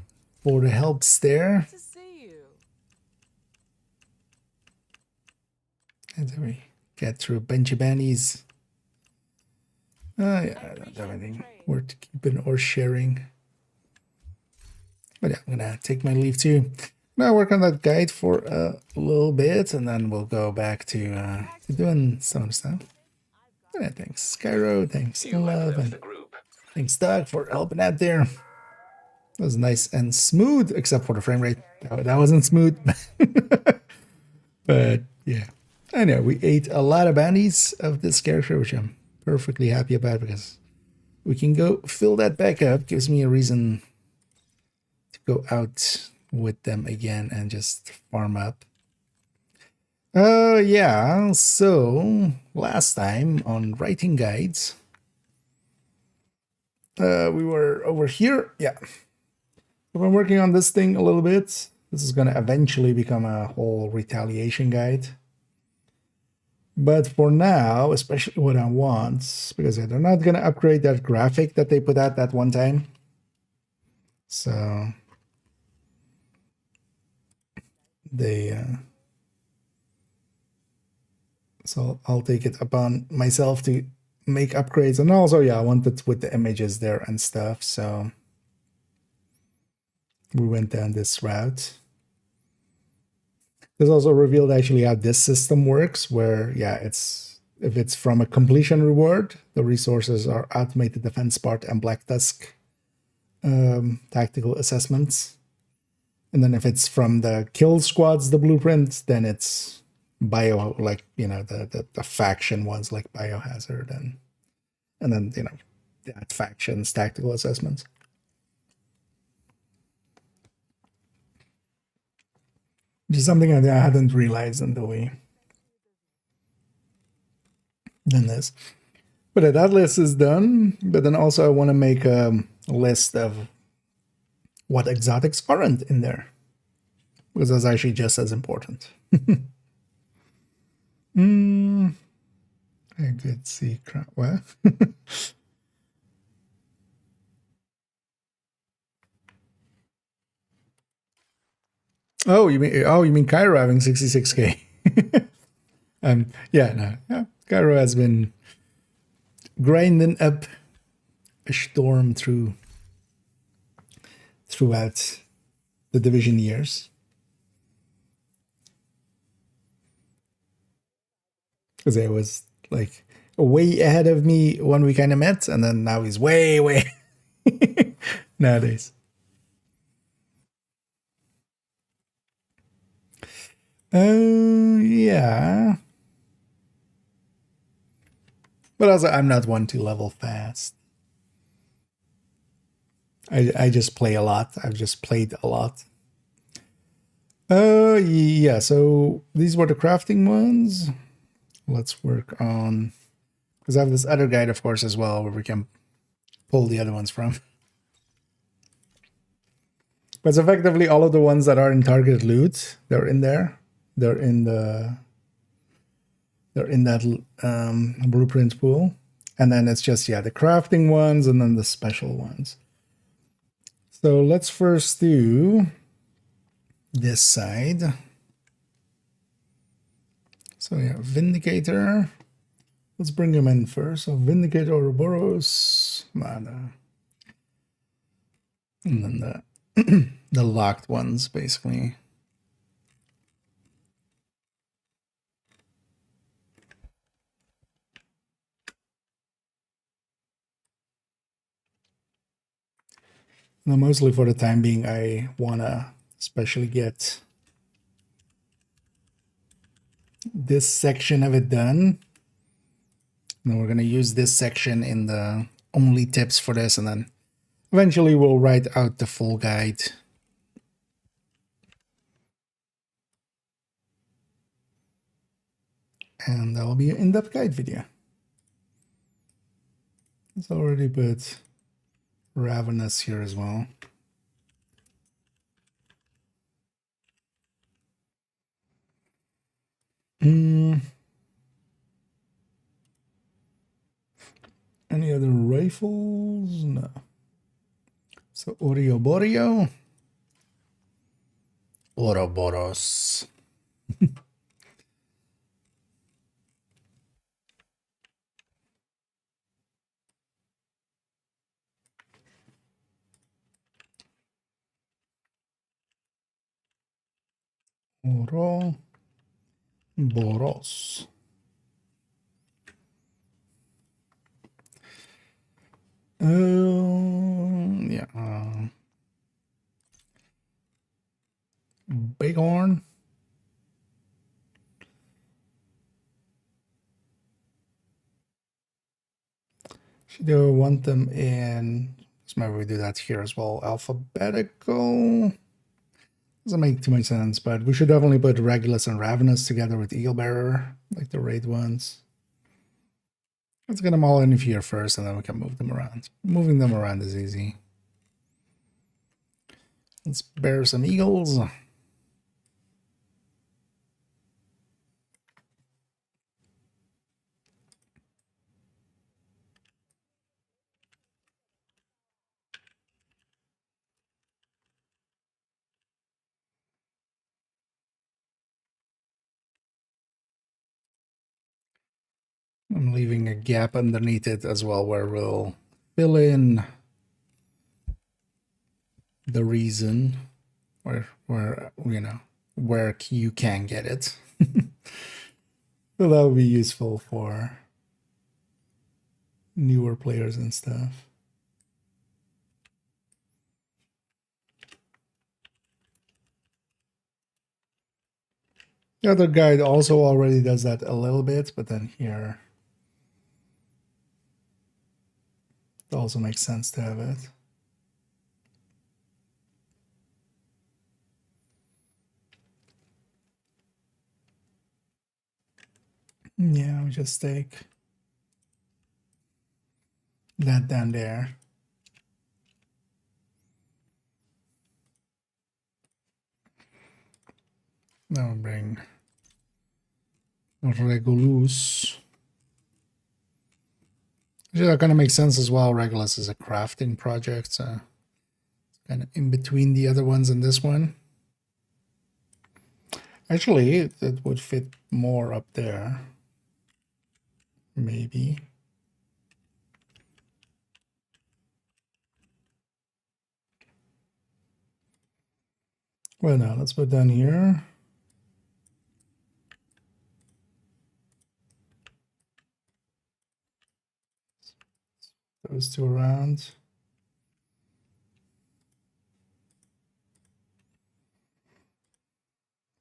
helps there. To see you. And then we get through a bunch of bannies. Oh yeah, I don't have anything worth keeping or sharing. But yeah, I'm gonna take my leave too. Now work on that guide for a little bit, and then we'll go back to doing some stuff. Yeah, thanks Skyro, thanks You have Love, left and the group. thanks Doug for helping out there. That was nice and smooth, except for the frame rate. That wasn't smooth. But yeah. Anyway, we ate a lot of bandies of this character, which I'm perfectly happy about because we can go fill that back up. Gives me a reason to go out with them again and just farm up. Yeah, so last time on writing guides, we were over here. Yeah. I've been working on this thing a little bit. This is going to eventually become a whole retaliation guide. But for now, especially what I want, because they're not going to upgrade that graphic that they put out that one time. So so I'll take it upon myself to make upgrades. And also, yeah, I want it with the images there and stuff. So we went down this route. This also revealed actually how this system works, where, yeah, if it's from a completion reward, the resources are automated defense part and Black Tusk tactical assessments. And then if it's from the kill squads, the blueprint, then it's bio, like, you know, the faction ones like Biohazard and then, you know, that faction's tactical assessments. Which is something I hadn't realized until we done this. But that list is done. But then also I want to make a list of what exotics aren't in there, because that's actually just as important. I could see what? Oh, you mean Cairo having 66k? Yeah, no, yeah, Cairo has been grinding up a storm throughout the division years. Because it was like way ahead of me when we kind of met, and then now he's way nowadays. Yeah. But also, I'm not one to level fast. I just play a lot. I've just played a lot. Yeah, so these were the crafting ones. Let's work on, because I have this other guide, of course, as well, where we can pull the other ones from. But it's effectively all of the ones that are in targeted loot. They're in there. They're in that blueprint pool. And then it's just, yeah, the crafting ones and then the special ones. So let's first do this side. So yeah, Vindicator. Let's bring him in first. So Vindicator, Ouroboros, Mana. And then the locked ones, basically. Now, mostly for the time being, I wanna especially get this section of it done. And we're gonna use this section in the only tips for this, and then eventually we'll write out the full guide. And that will be an in-depth guide video. It's already put Ravenous here as well. Any other rifles? No. So Ouroboros. Ouroboros. Ouroboros. Yeah. Bighorn. Should I want them in? So maybe we do that here as well. Alphabetical. Doesn't make too much sense, but we should definitely put Regulus and Ravenous together with Eaglebearer, like the raid ones. Let's get them all in here first, and then we can move them around. Moving them around is easy. Let's bear some eagles. I'm leaving a gap underneath it as well where we'll fill in the reason where you know where you can get it. So that will be useful for newer players and stuff. The other guide also already does that a little bit, but then here it also makes sense to have it. Yeah, we just take that down there. Now we'll bring Regulus. Actually, that kind of makes sense as well. Regulus is a crafting project, so kind of in between the other ones and this one. Actually, it would fit more up there. Maybe. Well, now let's put down here. Those two around.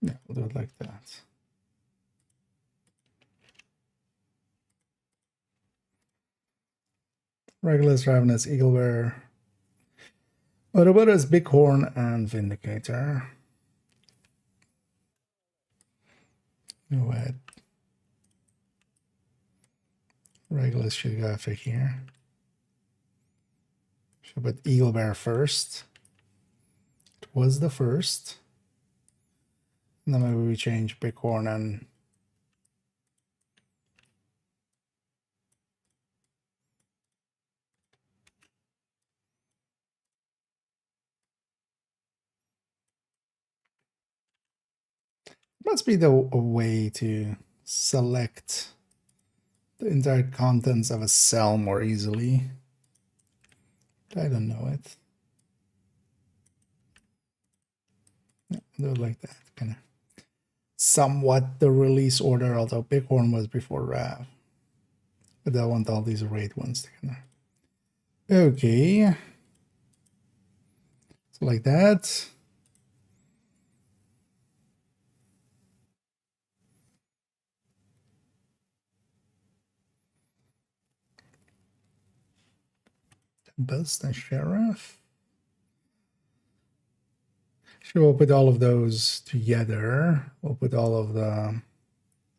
Yeah, we'll do it like that. Regulus, Ravenous, Eaglebearer, Ouroboros, Bighorn, and Vindicator. Go ahead. Regulus should go after here. Should put Eaglebearer first. It was the first. And then maybe we change Bighorn and must be a way to select the entire contents of a cell more easily. I don't know it. Yeah, do it like that. Kind of somewhat the release order, although Bighorn was before Rav. But I want all these raid ones together. Okay. like that. Tempest and Sheriff. Sure, we'll put all of those together. We'll put all of the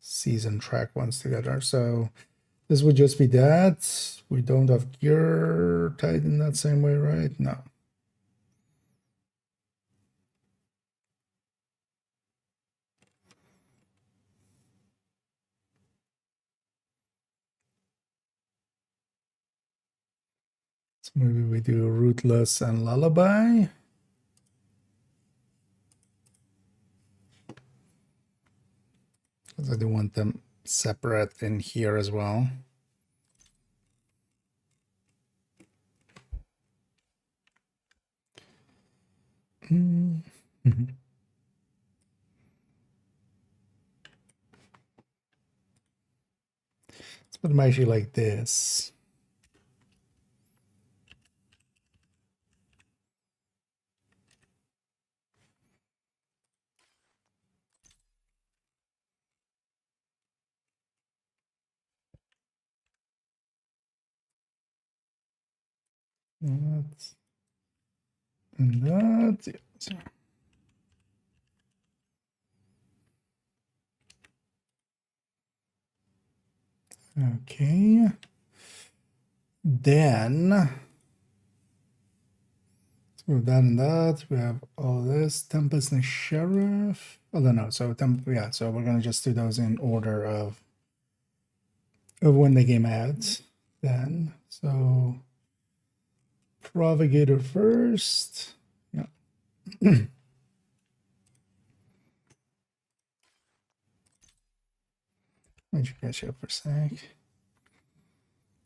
season track ones together. So this would just be that. We don't have gear tied in that same way, right? No. So maybe we do Rootless and Lullaby. Because I do want them separate in here as well. Mm-hmm. Let's put them actually like this. That and that. Yeah. Okay. Then let's move that and that. We have all this. Tempest and Sheriff. Oh no, so yeah, so we're gonna just do those in order of when they came out. Then so Provocator first. Yeah. Let you catch up for a sec.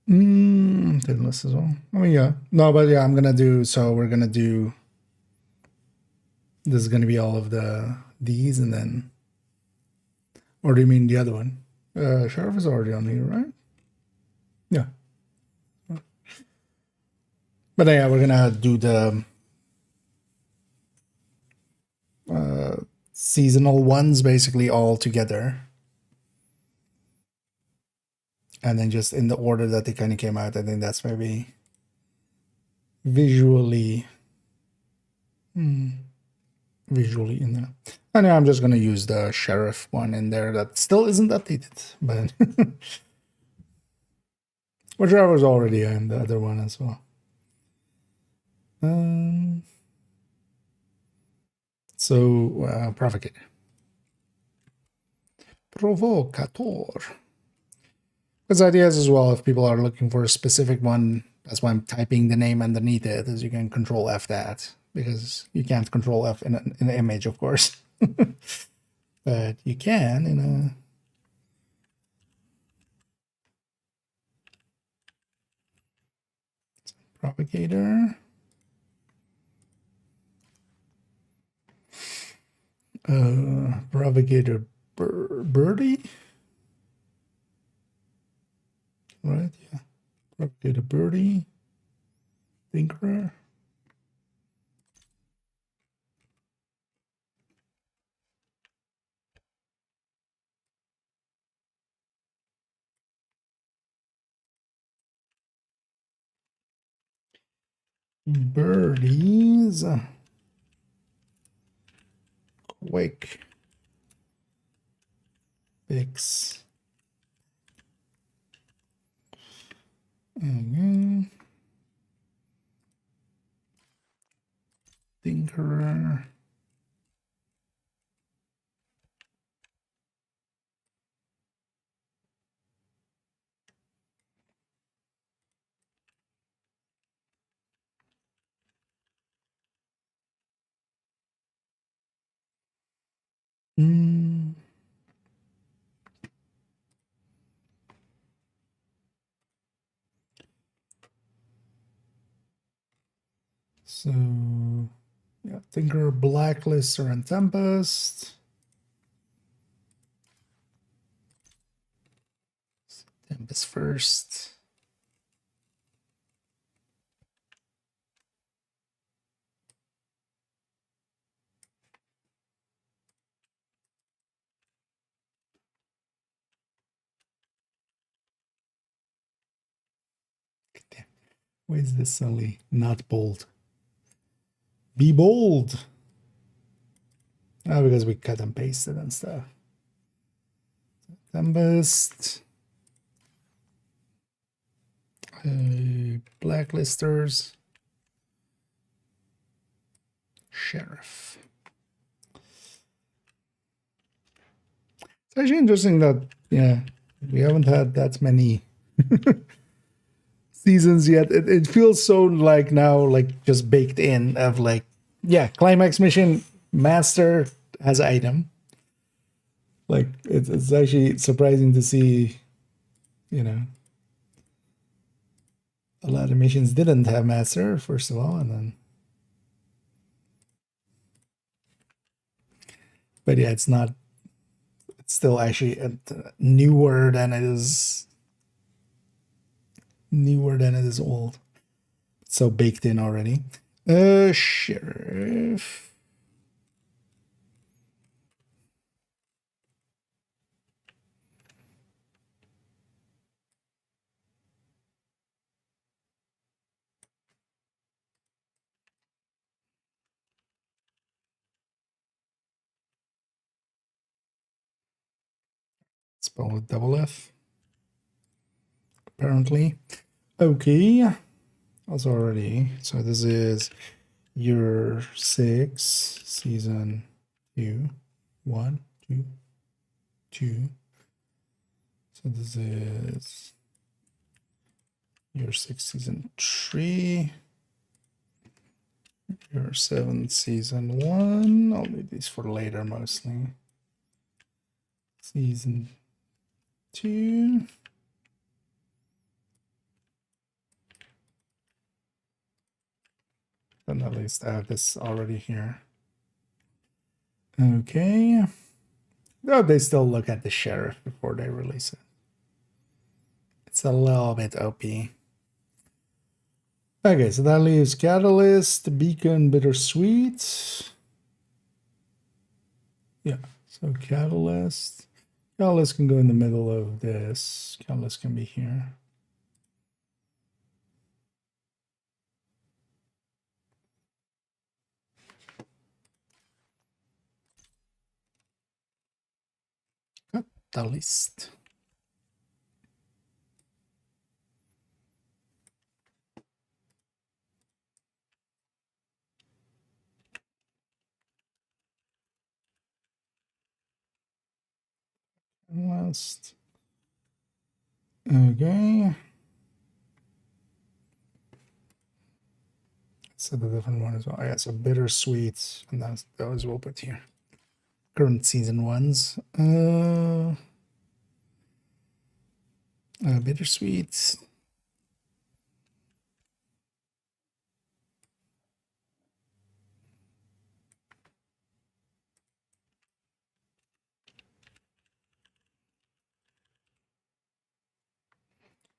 Didn't list as well. I mean, yeah. No, but yeah, I'm gonna do, so we're gonna do, this is gonna be all of these and then, or do you mean the other one? Sheriff is already on here, right? Yeah. But yeah, we're gonna do the seasonal ones basically all together. And then just in the order that they kind of came out. I think that's maybe visually in there. And yeah, I'm just gonna use the Sheriff one in there that still isn't updated, but whichever was already in the other one as well. So Provocator. Provocator. Because ideas as well, if people are looking for a specific one, that's why I'm typing the name underneath it, is you can control F that, because you can't control F in an image, of course. But you can in a Propagator. Propagator birdie. Right, yeah. Propagator birdie. Thinker. Birdies. Quick fix. Thinker. So, yeah, Thinker, Blacklister, and Tempest. Tempest first. Why is this suddenly not bold? Be bold. Oh, because we cut and pasted and stuff. Tempest. Blacklisters. Sheriff. It's actually interesting that, yeah, we haven't had that many seasons yet. It feels so like now, like just baked in of like, yeah, climax mission, master has item. Like it's actually surprising to see, you know, a lot of missions didn't have master, first of all, and then, but yeah, it's still actually newer than it is old. It's so baked in already. Sheriff. Spell with double F. Apparently. Okay. Also already. So this is year 6, season 2. 1, 2, 2. So this is year 6, season 3. Year 7, season 1. I'll leave these for later mostly. Season 2. Then at least I have this already here. Okay. Oh, they still look at the sheriff before they release it. It's a little bit OP. Okay, so that leaves Catalyst, Beacon, Bittersweet. Yeah, so Catalyst. Catalyst can go in the middle of this. Catalyst can be here. Catalyst. Last. Okay. So the different one as well. Yeah, so Bittersweet, and those we'll put here. Current season ones. Bittersweet.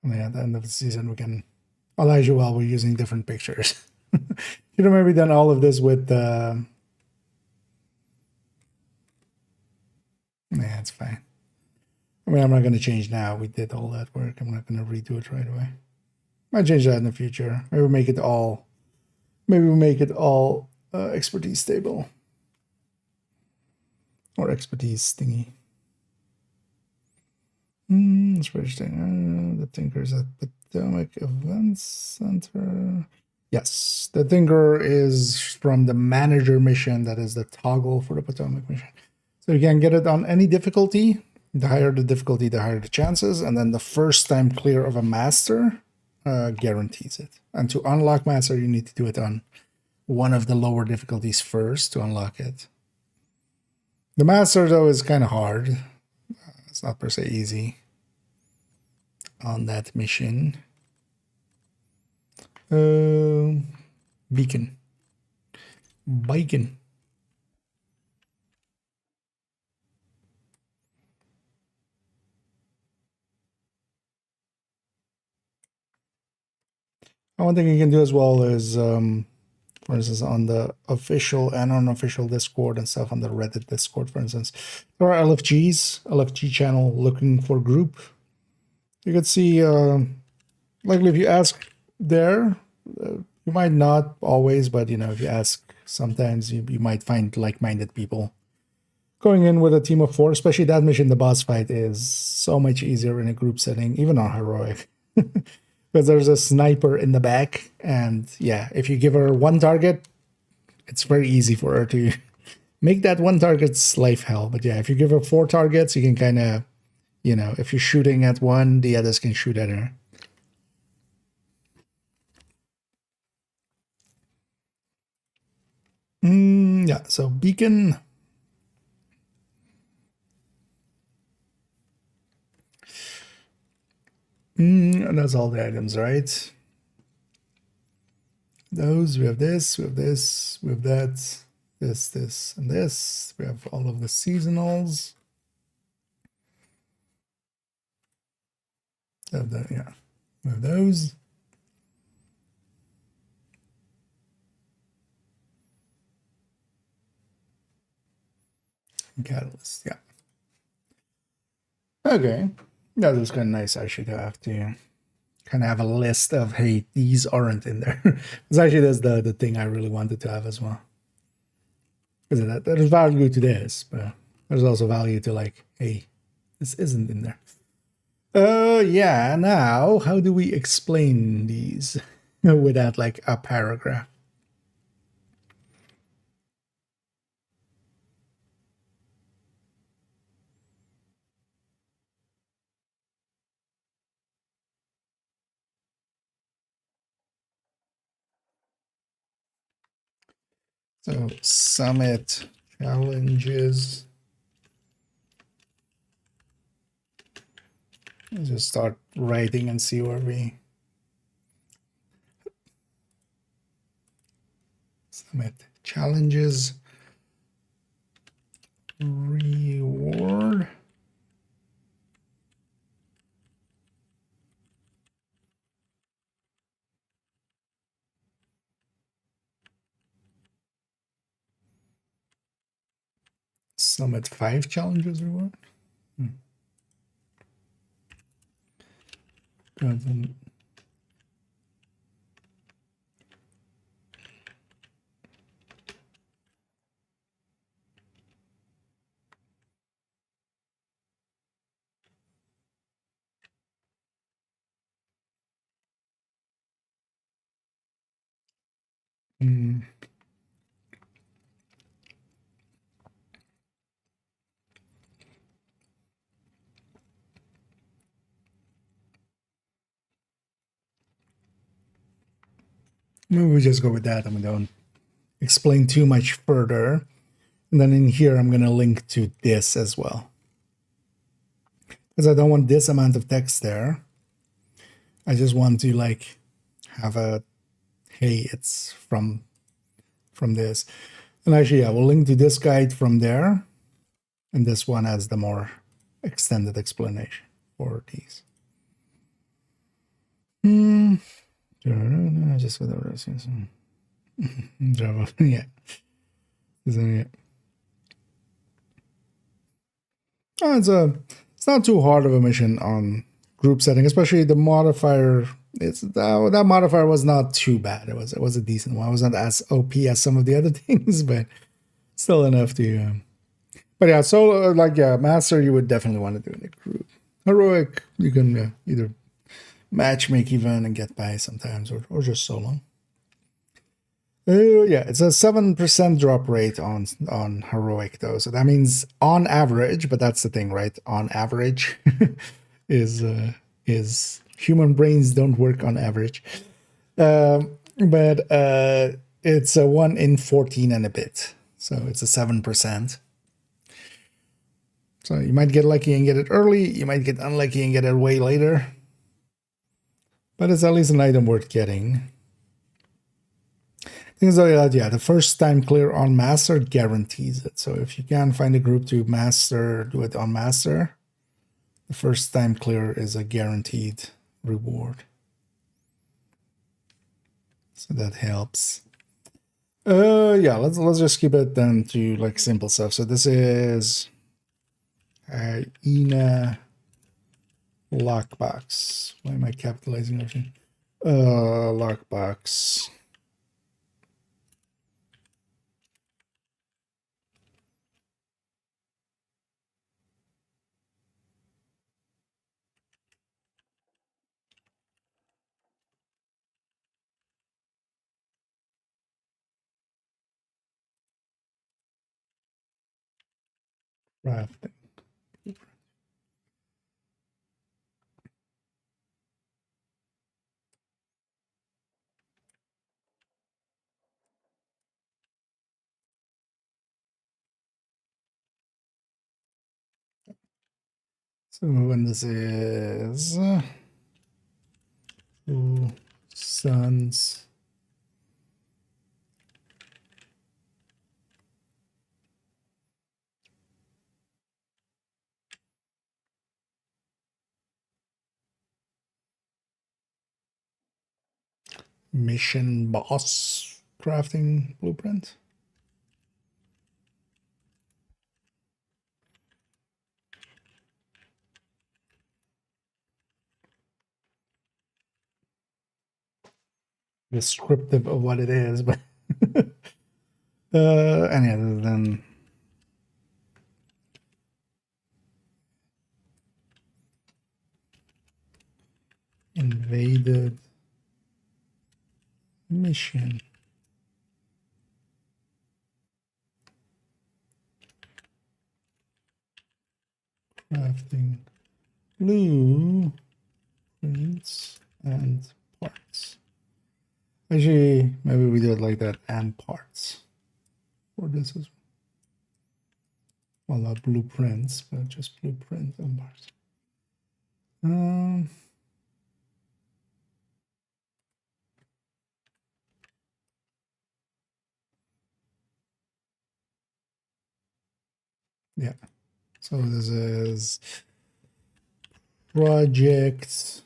And yeah, at the end of the season, we can Elijah while we're using different pictures. You know, maybe done all of this with yeah, it's fine. I mean, I'm not going to change now. We did all that work. I'm not going to redo it right away. Might change that in the future. Maybe we'll make it all. Maybe we'll make it all expertise stable or expertise thingy. Spreadsheet. The Tinker's at Potomac Event Center. Yes, the Tinker is from the manager mission. That is the toggle for the Potomac mission. So you can get it on any difficulty. The higher the difficulty, the higher the chances. And then the first time clear of a master guarantees it. And to unlock master, you need to do it on one of the lower difficulties first to unlock it. The master, though, is kind of hard. It's not per se easy on that mission. Beacon. Bacon. One thing you can do as well is, for instance, on the official and unofficial Discord and stuff, on the Reddit Discord, for instance, there are LFG channel looking for group. You could see, likely if you ask there. You might not always, but you know, if you ask, sometimes you might find like-minded people. Going in with a team of 4, especially that mission, the boss fight, is so much easier in a group setting, even on heroic. Because there's a sniper in the back, and yeah, if you give her 1 target, it's very easy for her to make that 1 target's life hell. But yeah, if you give her 4 targets, you can kind of, you know, if you're shooting at one, the others can shoot at her. Yeah, so beacon. And that's all the items, right? Those, we have this, we have this, we have that, this, and this. We have all of the seasonals. Yeah, we have those. Catalyst, yeah. Okay. That was kind of nice. I should have to kind of have a list of, hey, these aren't in there. It's actually that's the thing I really wanted to have as well. Because there's value to this, but there's also value to like, hey, this isn't in there. Yeah, now how do we explain these without like a paragraph? So summit challenges. Let's just start writing and see where we summit challenges reward. Summit 5 challenges reward. Good. Maybe we just go with that and we don't explain too much further. And then in here, I'm going to link to this as well. Because I don't want this amount of text there. I just want to like have a, hey, it's from this. And actually, yeah, we'll link to this guide from there. And this one has the more extended explanation for these. Just whatever else. Java, yeah. Isn't it? Oh, it's not too hard of a mission on group setting, especially the modifier. That modifier was not too bad. It was a decent one. It was not as OP as some of the other things, but still enough to. But yeah, so master you would definitely want to do in a group. Heroic you can either matchmake even and get by sometimes, or just solo. Yeah, it's a 7% drop rate on heroic though, so that means on average. But that's the thing, right? On average is human brains don't work on average, but it's a 1 in 14 and a bit, so it's a 7%. So you might get lucky and get it early. You might get unlucky and get it way later. But it's at least an item worth getting. Things like that, yeah, the first time clear on master guarantees it. So if you can find a group to master, do it on master. The first time clear is a guaranteed reward. So that helps. Yeah, let's just keep it then to like simple stuff. So this is Ina lockbox. Why am I capitalizing everything? Lockbox. Crafting. So when this is 2 sons. Mission boss crafting blueprint. Descriptive of what it is, but any other than invaded mission. Crafting blueprints and parts. Actually, maybe we do it like that, and parts. Or this is, well, not blueprints, but just blueprint and parts. Yeah. So this is project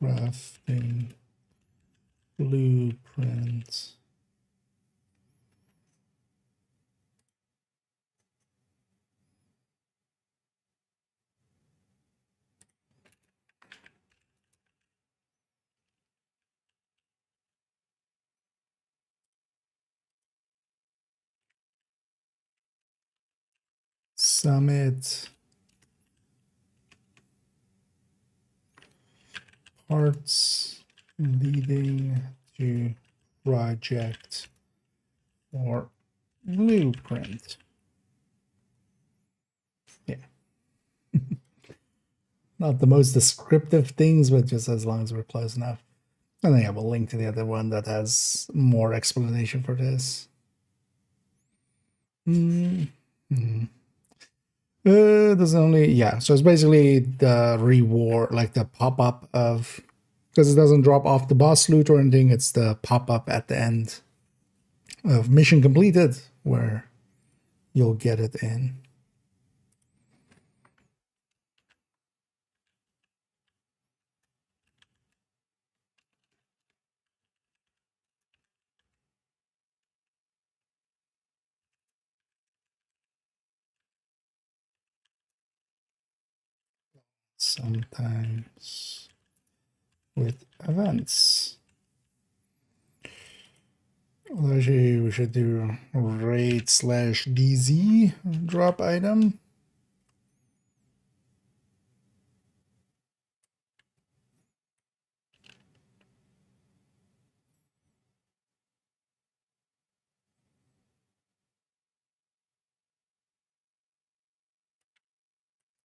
crafting blueprints. Summit parts leading to project or blueprint. Yeah. Not the most descriptive things, but just as long as we're close enough. And then I have a link to the other one that has more explanation for this. There's only, yeah, so it's basically the reward, like the pop-up of, because it doesn't drop off the boss loot or anything, it's the pop-up at the end of mission completed where you'll get it in. Sometimes with events. Well, actually, we should do raid/DZ drop item.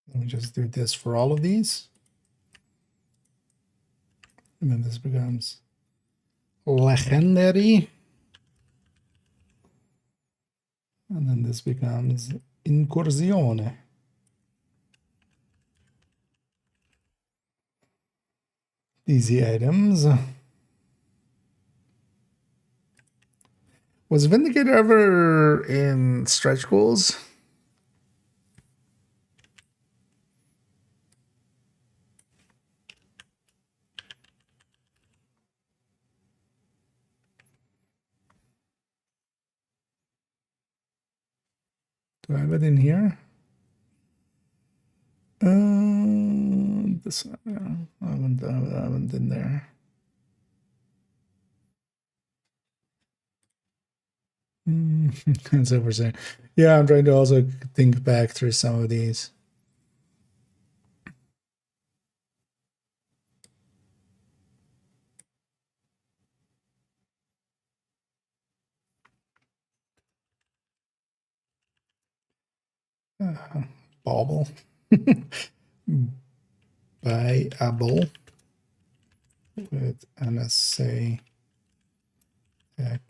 Let me just do this for all of these. And then this becomes legendary. And then this becomes incursione. Easy items. Was Vindicator ever in stretch goals? Do I have it in here? this. I haven't in there. That's what we're saying. Yeah, I'm trying to also think back through some of these. Bauble. Buyable with NSA tech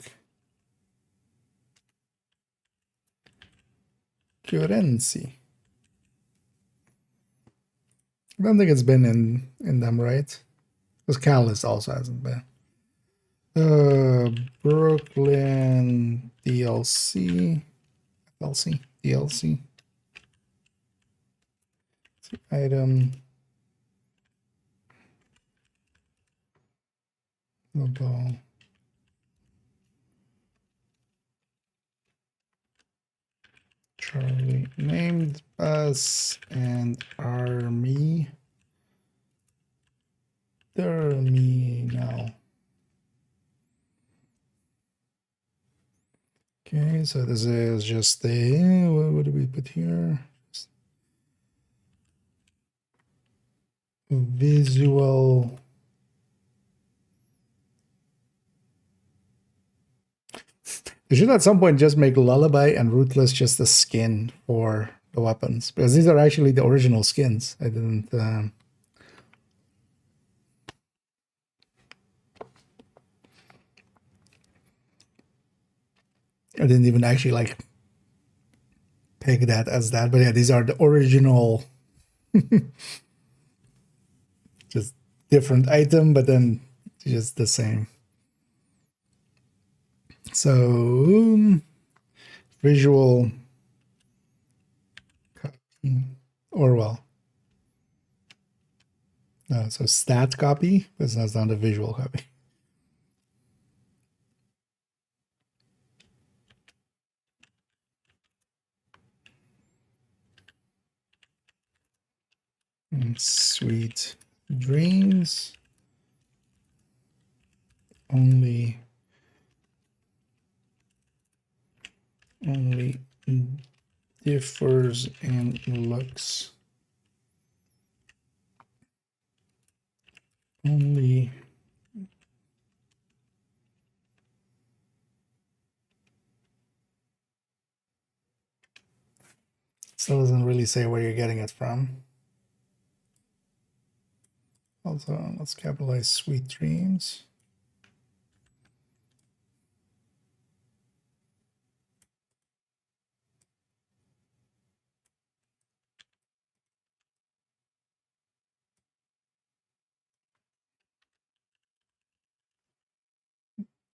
currency. I don't think it's been in them, right? Because Catalyst also hasn't been. Brooklyn DLC. DLC. Item. Global. Charlie named us and army. Terminal. Okay, so this is just the, what do we put here? Visual. They should at some point just make Lullaby and Ruthless just a skin for the weapons, because these are actually the original skins. I didn't. I didn't even actually like pick that as that, but yeah, these are the original. Just different item, but then just the same. So visual copy, or well, no, so stat copy, but that's not a visual copy. Sweet dreams only differs in looks. Only still doesn't really say where you're getting it from. Also, let's capitalize sweet dreams.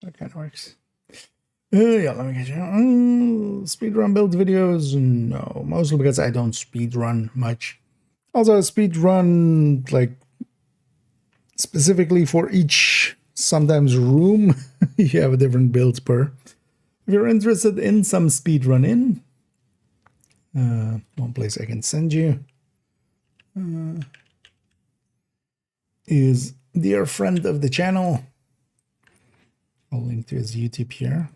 That kind of works. Yeah, let me get you. Speedrun build videos? No, mostly because I don't speedrun much. Also, speedrun, like, specifically for each, sometimes room, you have a different build per. If you're interested in some speedrun one place I can send you is dear friend of the channel. I'll link to his YouTube here.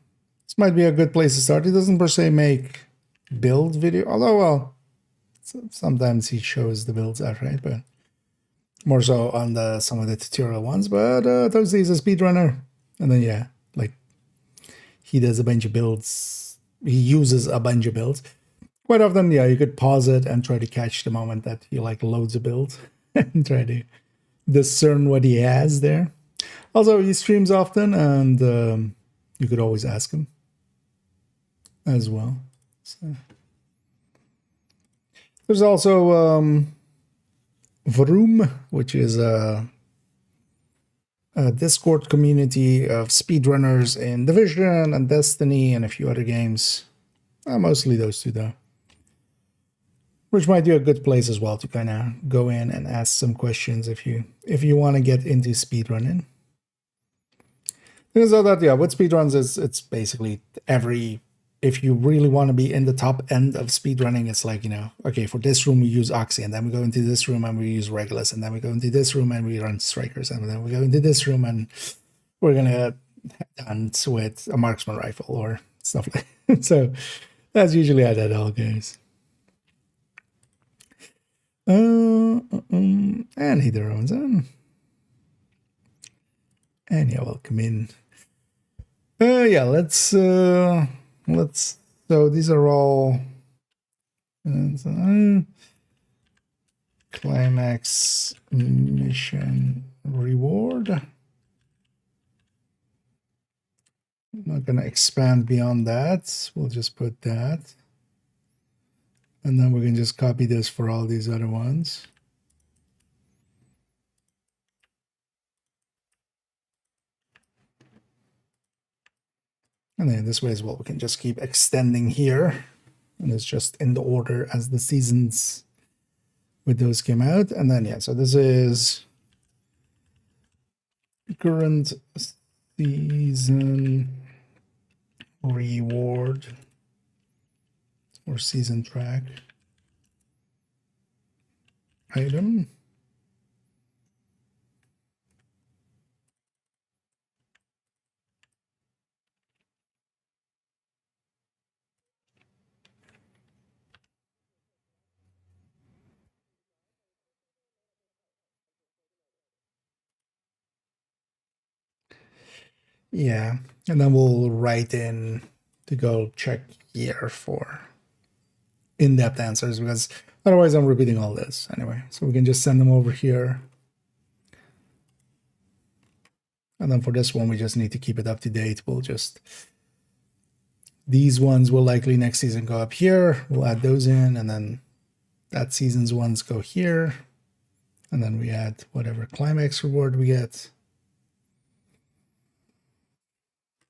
This might be a good place to start. He doesn't per se make build video, although, well, sometimes he shows the builds outright, but more so on some of the tutorial ones. But Toasty is a speedrunner, and then yeah, like he does a bunch of builds. He uses a bunch of builds. Quite often, yeah, you could pause it and try to catch the moment that he like loads a build and try to discern what he has there. Also, he streams often, and you could always ask him as well. So. There's also Vroom, which is a Discord community of speedrunners in Division and Destiny and a few other games. Mostly those two, though. Which might be a good place as well to kind of go in and ask some questions if you want to get into speedrunning. Things like that, yeah. With speedruns, it's basically every if you really want to be in the top end of speedrunning, it's like, okay, for this room we use Oxy, and then we go into this room and we use Regulus, and then we go into this room and we run Strikers, and then we go into this room and we're gonna hunt with a marksman rifle or stuff like that. So that's usually how that all goes. And he drones in. And yeah, welcome in. Yeah, let's so these are all climax mission reward. I'm not gonna expand beyond that. We'll just put that. And then we can just copy this for all these other ones. And then this way as well, we can just keep extending here. And it's just in the order as the seasons with those came out. And then, yeah, so this is current season reward or season track item. Yeah, and then we'll write in to go check here for in-depth answers, because otherwise I'm repeating all this anyway. So we can just send them over here. And then for this one, we just need to keep it up to date. We'll just, these ones will likely next season go up here. We'll add those in, and then that season's ones go here. And then we add whatever climax reward we get.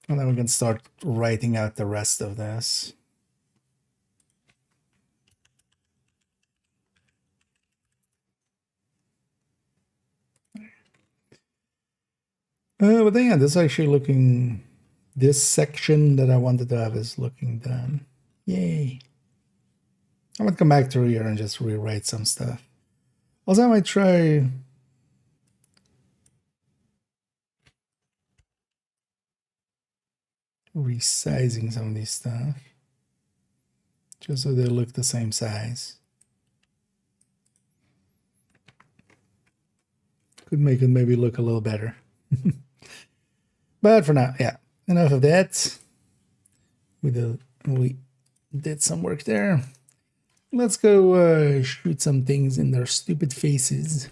And then we can start writing out the rest of this. But then, yeah, this is actually looking, this section that I wanted to have is looking done. Yay. I might come back through here and just rewrite some stuff. Also, I might try resizing some of these stuff, just so they look the same size. Could make it maybe look a little better. But for now, yeah, enough of that. We did some work there. Let's go shoot some things in their stupid faces.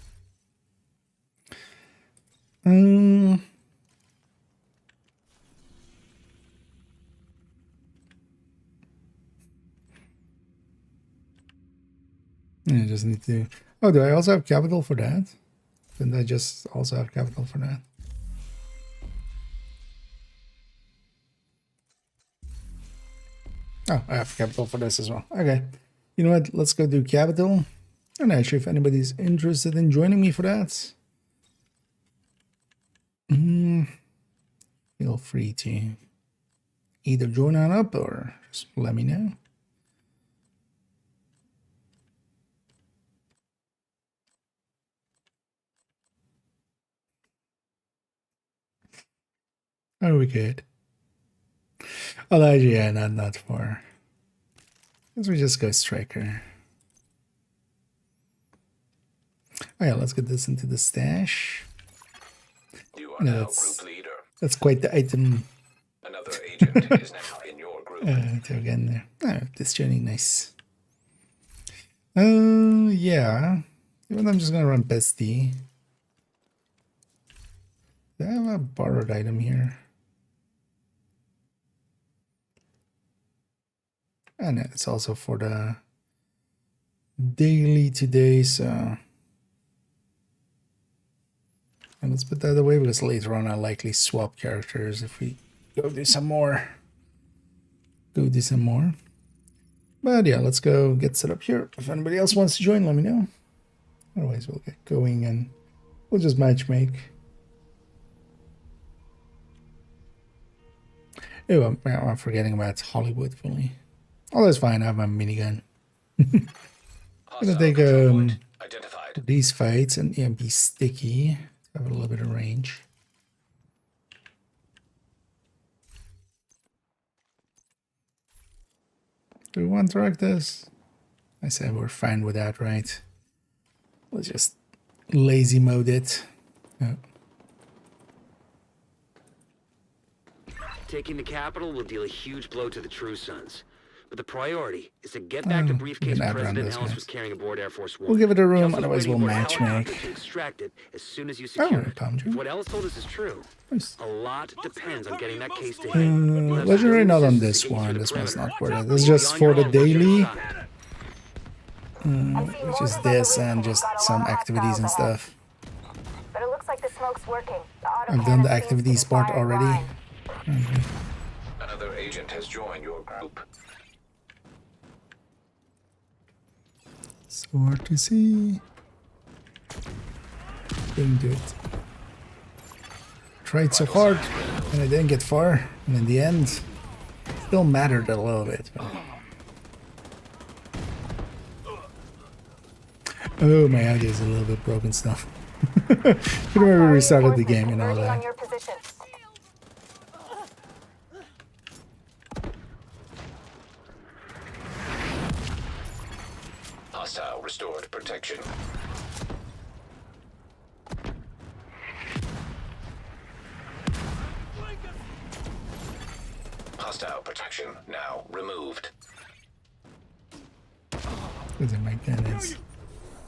Yeah, I just need to... Oh, do I also have capital for that? Didn't I just also have capital for that? Oh, I have capital for this as well. Okay. You know what? Let's go do capital. I'm not sure if anybody's interested in joining me for that. Feel free to either join on up or just let me know. Oh, we could. Although, yeah, not for. Let's we just go striker. Oh yeah, let's get this into the stash. You are now group leader. That's quite the item. Another agent is now in your group. To again there. Oh, this journey, nice. Yeah. Even though I'm just gonna run bestie. Do I have a borrowed item here? And it's also for the daily today, so. And let's put that away because later on I'll likely swap characters if we go do some more. But yeah, let's go get set up here. If anybody else wants to join, let me know. Otherwise, we'll get going and we'll just matchmake. Oh, I'm forgetting about Hollywood fully. Oh, that's fine. I have my minigun. I'm gonna take Identified. these fights and be sticky. Have a little bit of range. Do we want to track this? I said we're fine with that, right? Let's just lazy mode it. Oh. Taking the capital will deal a huge blow to the True Sons. But the priority is to get back the briefcase we can outrun President those Ellis guys. was carrying aboard Air Force One. We'll give it a room, Kelso's otherwise waiting we'll for a helicopter matchmake. to extract it as soon as you Oh, secure it. palm If tree. what Ellis told us is true, Nice. a lot depends on getting that case to him. We'll have Legendary not on civilian this assistance to get you one. through This the one's perimeter. not worth it. This is You'll be just on for your the own once you're daily. inside. Which is this and just some activities and stuff. But it looks like the smoke's working. The I've done the activities part already. Another agent has joined your group. So hard to see. Didn't do it. Tried so hard and I didn't get far. And in the end, still mattered a little bit. Oh, my audio is a little bit broken stuff. Could have maybe restarted the game and all that. Hostile restored protection. Hostile protection now removed. Because my gun is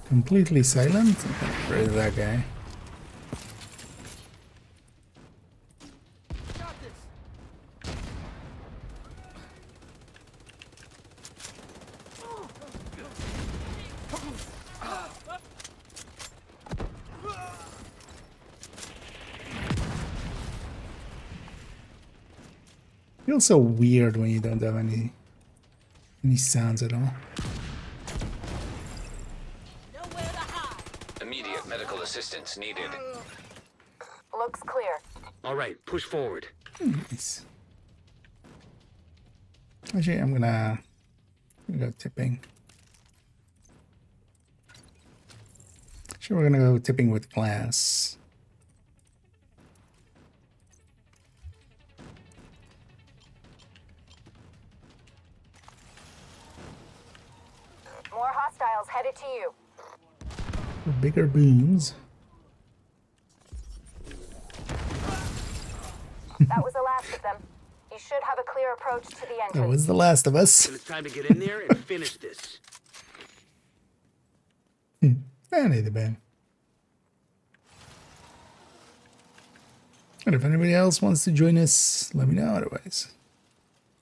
completely silent. Where is that guy? Feels so weird when you don't have any sounds at all. Immediate medical assistance needed. Looks clear. All right, push forward. Nice. Actually, I'm gonna go tipping. Actually, we're gonna go tipping with glass. More hostiles headed to you. For bigger booms. That was the last of them. You should have a clear approach to the That entrance. was The Last of Us. And it's time to get in there and finish this. Any bad. And if anybody else wants to join us, let me know otherwise.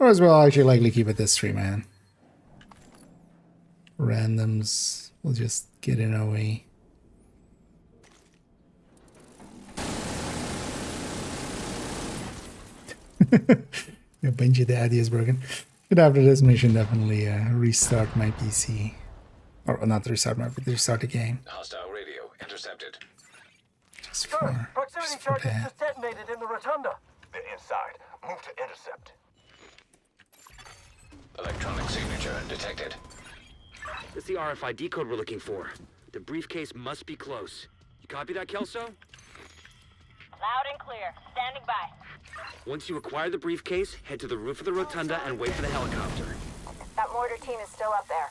Or as well, I'll actually likely keep it this 3-man. Randoms will just get in our way. A bunch of the audio is broken. But after this mission, definitely restart my PC. Or not restart my, but restart the game. Hostile radio intercepted. Just Sir, for, proximity just for charges that. just detonated in the rotunda. They're inside. Move to intercept. Electronic signature detected. That's the RFID code we're looking for. The briefcase must be close. You copy that, Kelso? Loud and clear. Standing by. Once you acquire the briefcase, head to the roof of the rotunda and wait for the helicopter. That mortar team is still up there.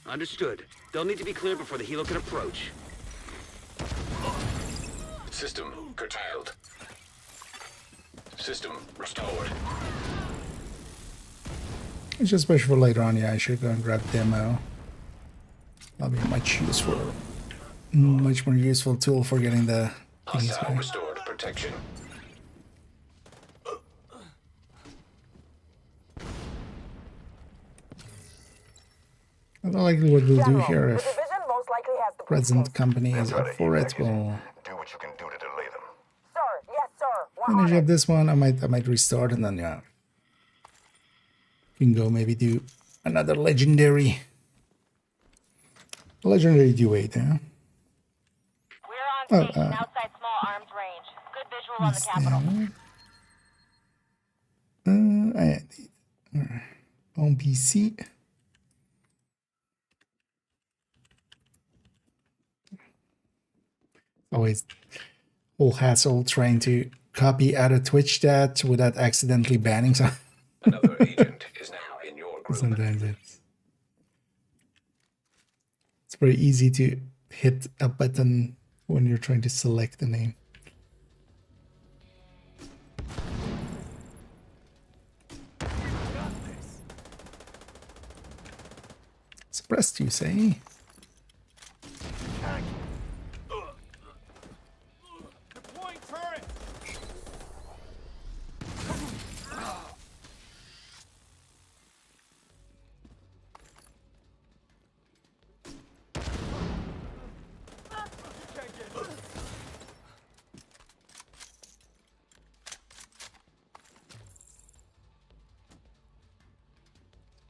Understood. They'll need to be clear before the helo can approach. System curtailed. System restored. It's just special for later on. Yeah, I should go and grab demo. That'll be much more useful tool for getting the things Hostile going. restored protection. I don't likely what we'll do General, here the if division most likely has the present briefcase. company is up for it. We'll Do what you can do to delay them. Sir, yes, sir. We're finish on up it. this one. I might restart and then yeah, we can go maybe do another legendary duet. Yeah. We're on station outside small arms range. Good visual on the capital. And on PC. Always whole hassle trying to copy out of Twitch chat without accidentally banning some. Another agent is now in your group. Sometimes it's very easy to hit a button when you're trying to select the name. Suppressed, you say? Deploying turret.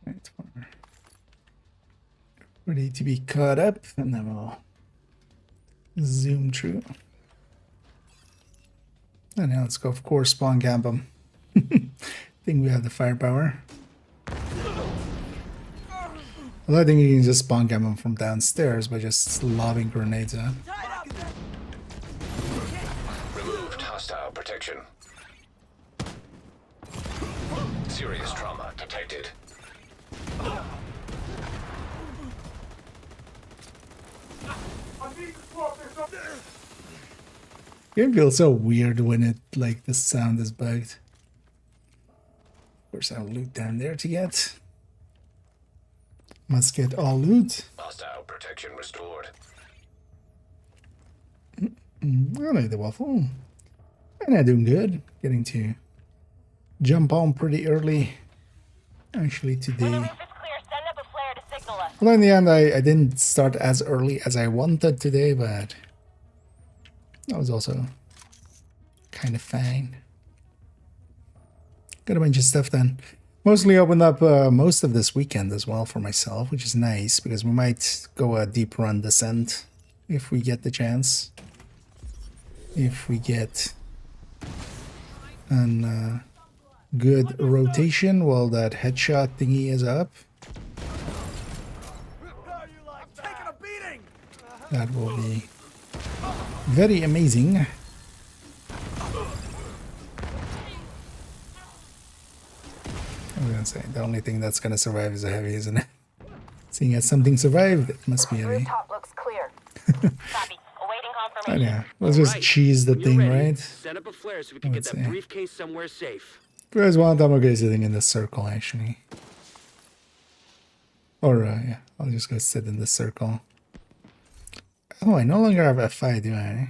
Right, we're ready to be caught up, and then we'll zoom through. And now let's go, of course, spawn camp them. Think we have the firepower. Although I think you can just spawn camp them from downstairs by just lobbing grenades at. Removed hostile protection. Serious trauma detected. I need to swap this up. It feels so weird when it, like, the sound is bugged. Of course, I'll loot down there to get. Must get all loot. Hostile protection restored. I like the waffle. And I'm doing good. Getting to jump on pretty early. Actually, today. When the roof is clear, send up a flare to signal us. Well, in the end, I didn't start as early as I wanted today, but that was also kind of fine. Got a bunch of stuff done. Mostly opened up most of this weekend as well for myself, which is nice because we might go a deep run descent if we get the chance. If we get an good rotation while that headshot thingy is up, Taking a beating. that will be very amazing. I was gonna say, the only thing that's gonna survive is a heavy, isn't it? Seeing as something survived, it must be heavy. Rooftop looks clear. Copy. Awaiting Oh, confirmation. yeah. Let's just Alright, cheese the when you're thing, ready, right? Set up a flare so we can get Let's that see. briefcase somewhere safe. If you guys want, I'm okay sitting in the circle, actually. Or, yeah, I'll just go sit in the circle. Oh, I no longer have F5, do I?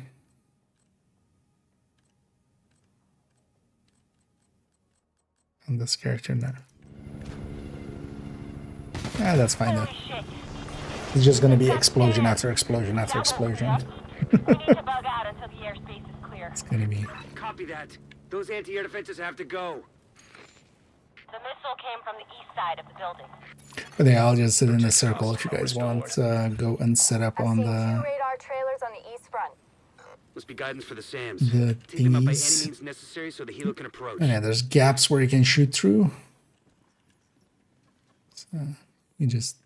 On this character now. Ah, that's fine though. Holy shit. It's just gonna be explosion after explosion after explosion. We need to bug out until the airspace is clear. It's gonna be. Copy that. Those anti-air defenses have to go. The missile came from the east side of the building. But yeah, I'll just sit in the circle if you guys want. Go and set up on the radar trailers on the east front. Must be guidance for the SAMs. The Take them out by any thingies. means necessary so the helo can approach. Oh, yeah, there's gaps where you can shoot through. So you just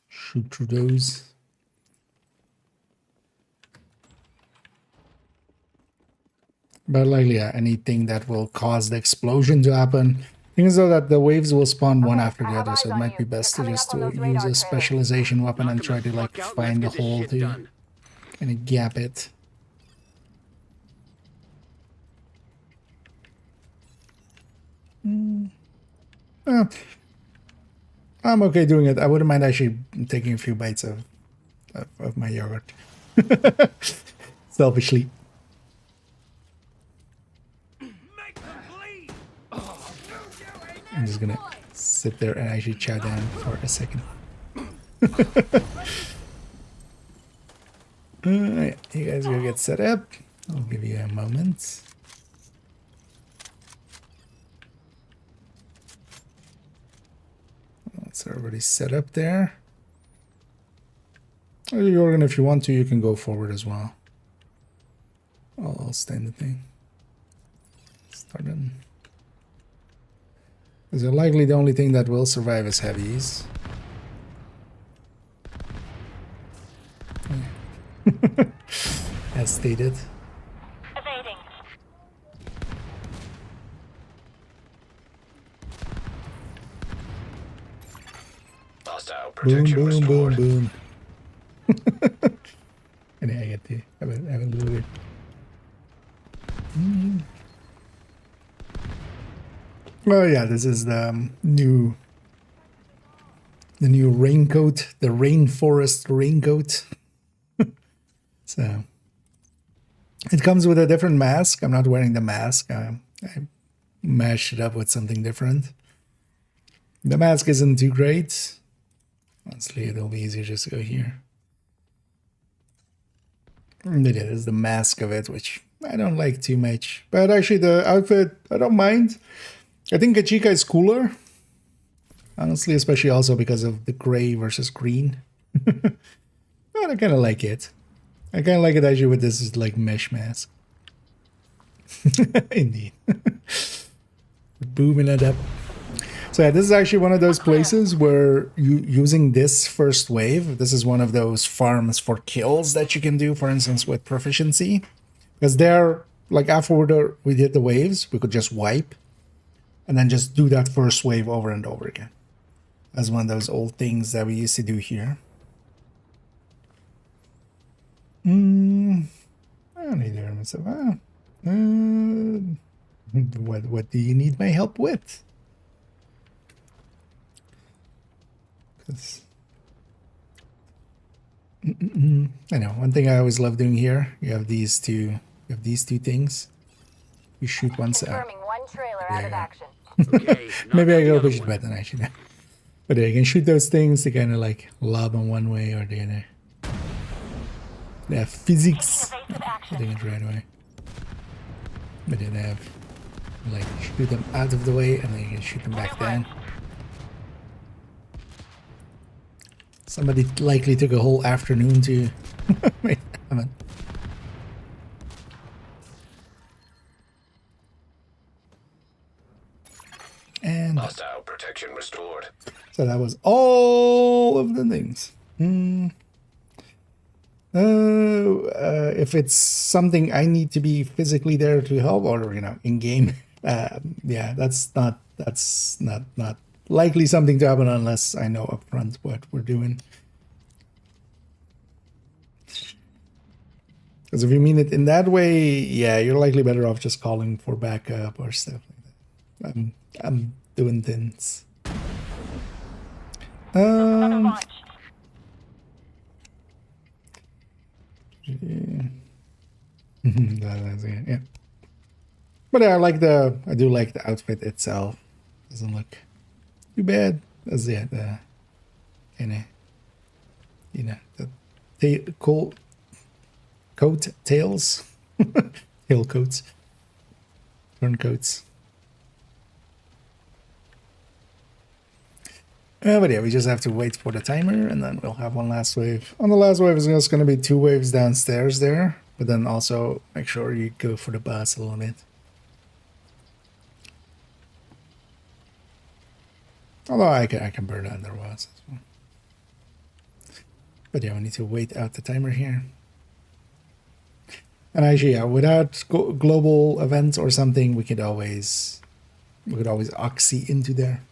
shoot through those. But like, yeah, anything that will cause the explosion to happen. Thing is though that the waves will spawn one after the other, so it might be best to just use a specialization weapon and try to like find the hole to kind of gap it. I'm okay doing it. I wouldn't mind actually taking a few bites of my yogurt. Selfishly. I'm just gonna sit there and actually chow down for a second. Alright, you guys go get set up. I'll give you a moment. It's already set up there. Jorgen, if you want to, you can go forward as well. I'll stand the thing. started. Because likely the only thing that will survive is heavies. As stated. Evading. Hostile Boom, protection boom, boom, restored. boom. And I get to have a little bit. Oh yeah, this is the new raincoat, the rainforest raincoat. So it comes with a different mask. I'm not wearing the mask. I mashed it up with something different. The mask isn't too great. Honestly, it'll be easier just to go here. And it is the mask of it, which I don't like too much. But actually, the outfit, I don't mind. I think Kachika is cooler. Honestly, especially also because of the gray versus green. But I kind of like it. I kind of like it actually with this like mesh mask. Indeed. Booming it up. So yeah, this is actually one of those places where you using this first wave, this is one of those farms for kills that you can do, for instance, with proficiency. Because there, like after we did the waves, we could just wipe and then just do that first wave over and over again. That's one of those old things that we used to do here. I don't need to hear myself. What do you need my help with? I know one thing I always love doing here. You have these two. You have these two things. You shoot once out. Confirming one trailer out of action. Okay, Maybe I knock out go the push other it one. button actually. But yeah, you can shoot those things to kind of like lob them one way or the other. They have physics. Taking evasive action. Hitting it right away. But then they have like shoot them out of the way and then you can shoot them back down. Somebody likely took a whole afternoon to make that happen. And Hostile protection restored. so that was all of the things. If it's something I need to be physically there to help, or in game, yeah, that's not likely something to happen unless I know upfront what we're doing. Because if you mean it in that way, yeah, you're likely better off just calling for backup or stuff like that. I'm doing things. Another launch. Yeah. That's it, yeah. But yeah, I do like the outfit itself. Doesn't look too bad. That's it. Kind of, the coat tails, tail coats, turncoats. But yeah, we just have to wait for the timer and then we'll have one last wave. On the last wave is just going to be 2 waves downstairs there, but then also make sure you go for the boss a little bit. Although I can burn under boss as well. But yeah, we need to wait out the timer here. And actually, yeah, without global events or something, we could always oxy into there.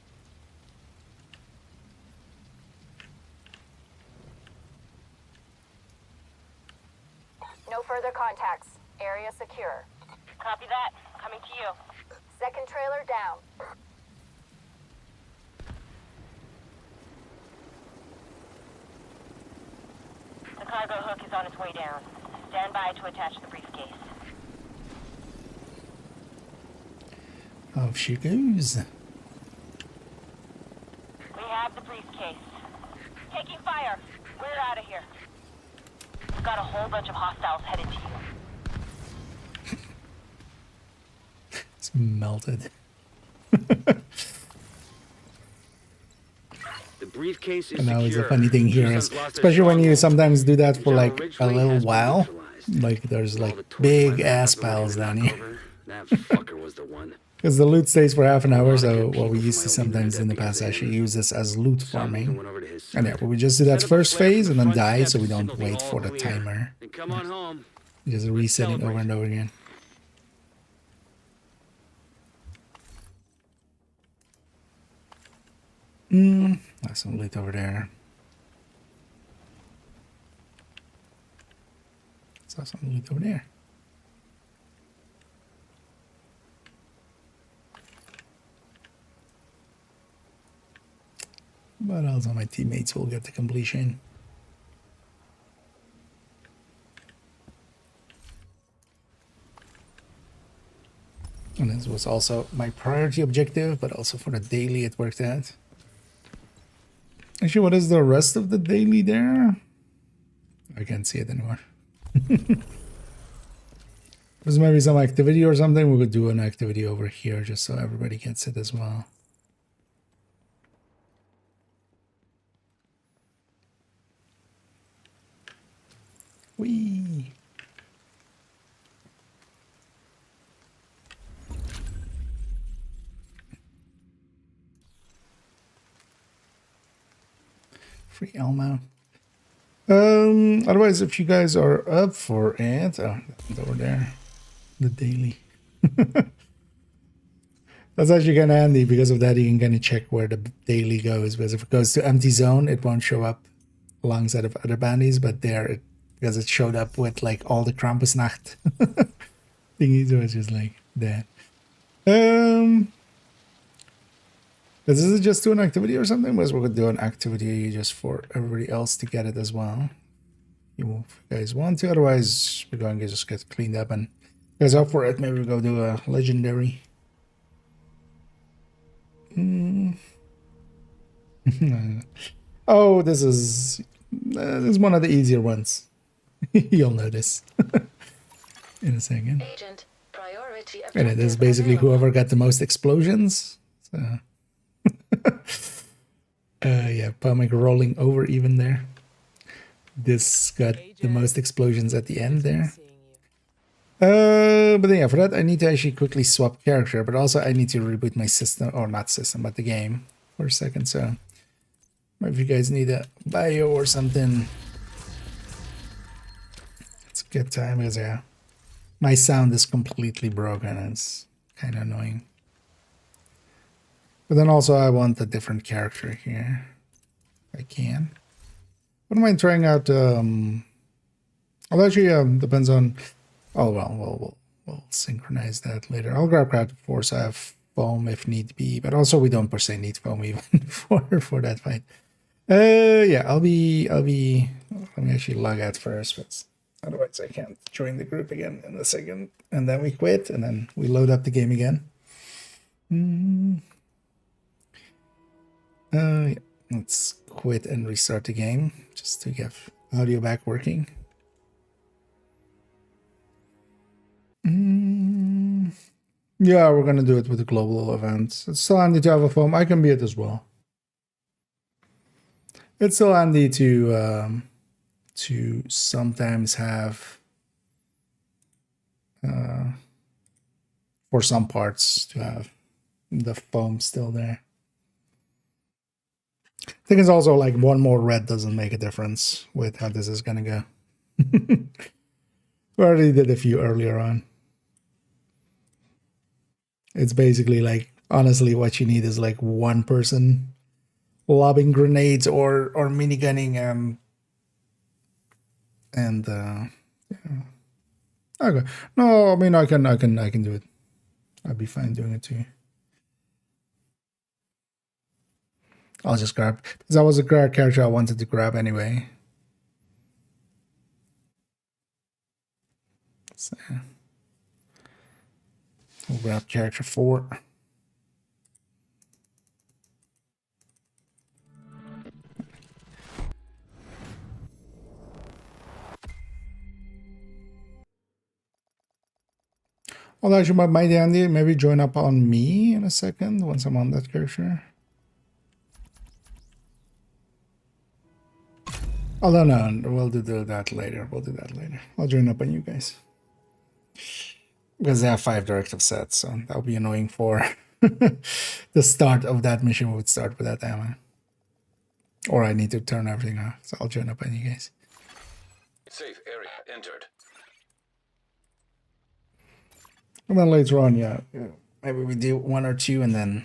No further contacts. Area secure. Copy that. Coming to you. Second trailer down. The cargo hook is on its way down. Stand by to attach the briefcase. Off she goes. We have the briefcase. Taking fire. We're out of here. We've got a whole bunch of hostiles headed to you. It's melted. The briefcase is And that was secure. a funny thing here is, especially when you sometimes do that for like a little while, like there's like big ass piles down here. That fucker was the one. Because the loot stays for half an hour, lot of so good what we people used from to my old sometimes in the unit past because actually they- use this as loot Some even farming. went over to his And yeah, side. but we just do that Set up a first flare from phase the and then front die, steps so we to don't signal the wait for all the clear. timer. And come on home. Just Let's resetting over celebrate. and over again. That's some loot over there. Saw some loot over there. But also my teammates will get the completion. And this was also my priority objective, but also for the daily it worked out. Actually, what is the rest of the daily there? I can't see it anymore. There's maybe some activity or something. We could do an activity over here just so everybody gets it as well. Whee! Free Elmo. Otherwise, if you guys are up for it, oh, it's over there, the daily. That's actually kind of handy. Because of that, you can kind of check where the daily goes. Because if it goes to empty zone, it won't show up alongside of other bandies. But there, because it showed up with like all the Krampusnacht thingies, so it's just like that. This is just do an activity or something, because we could do an activity just for everybody else to get it as well. If you guys want to, otherwise we're going to just get cleaned up and you guys up for it. Maybe we'll go do a legendary. Oh, this is one of the easier ones. You'll notice in a second. Agent, priority And it is basically whoever got the most explosions. So. Yeah, Pomic rolling over even there. This got the most explosions at the end there. But then, yeah, for that I need to actually quickly swap character, but also I need to reboot my system, or not system, but the game for a second. So if you guys need a bio or something, it's a good time, because yeah, my sound is completely broken and it's kind of annoying. But then also I want a different character here. If I can. What am I trying out? Well, actually, depends on. Oh well, we'll synchronize that later. I'll grab Crowd Force. I have foam if need be, but also we don't per se need foam even for that fight. Yeah, I'll be. Let me actually log out first, but otherwise I can't join the group again in a second, and then we quit, and then we load up the game again. Yeah. Let's quit and restart the game just to get audio back working. Yeah, we're gonna do it with the global event. It's still handy to have a foam. I can be it as well. It's still handy to sometimes have for some parts to have the foam still there. I think it's also like one more red doesn't make a difference with how this is gonna go. We already did a few earlier on. It's basically like, honestly, what you need is like one person lobbing grenades or minigunning and yeah. Okay. No, I mean I can do it. I'd be fine doing it too. I'll just grab, because that was a character I wanted to grab anyway. So we'll grab character 4. Well, actually, might Andy maybe join up on me in a second once I'm on that character. Oh, no, we'll do that later. I'll join up on you guys. Because they have 5 directive sets, so that would be annoying for the start of that mission would start with that ammo. Or I need to turn everything off, so I'll join up on you guys. Safe area entered. And then later on, yeah, maybe we do 1 or 2 and then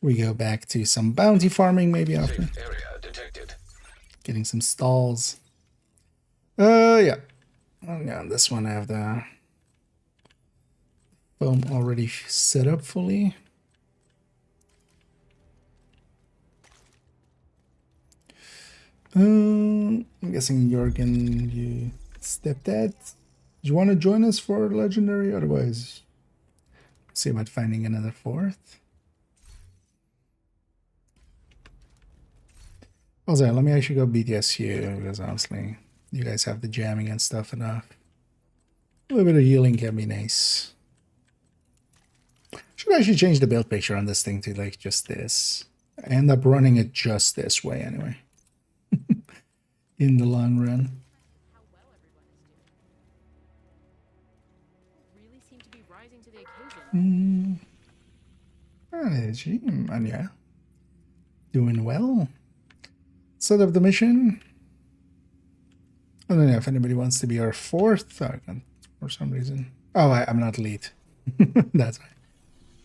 we go back to some bounty farming maybe after. Safe area detected. Getting some stalls. Yeah. Oh, yeah, on this one I have the foam already set up fully. I'm guessing Jorgen, you stepdad. Do you want to join us for legendary? Otherwise, see about finding another 4th. Also, let me actually go BTSU because honestly, you guys have the jamming and stuff enough. A little bit of healing can be nice. Should actually change the build picture on this thing to like just this. I end up running it just this way anyway. In the long run. How well everyone is doing. Really seem to be rising to the occasion. And yeah. Doing well. Set up the mission. I don't know if anybody wants to be our 4th. I can't, for some reason. Oh, I'm not lead. That's fine.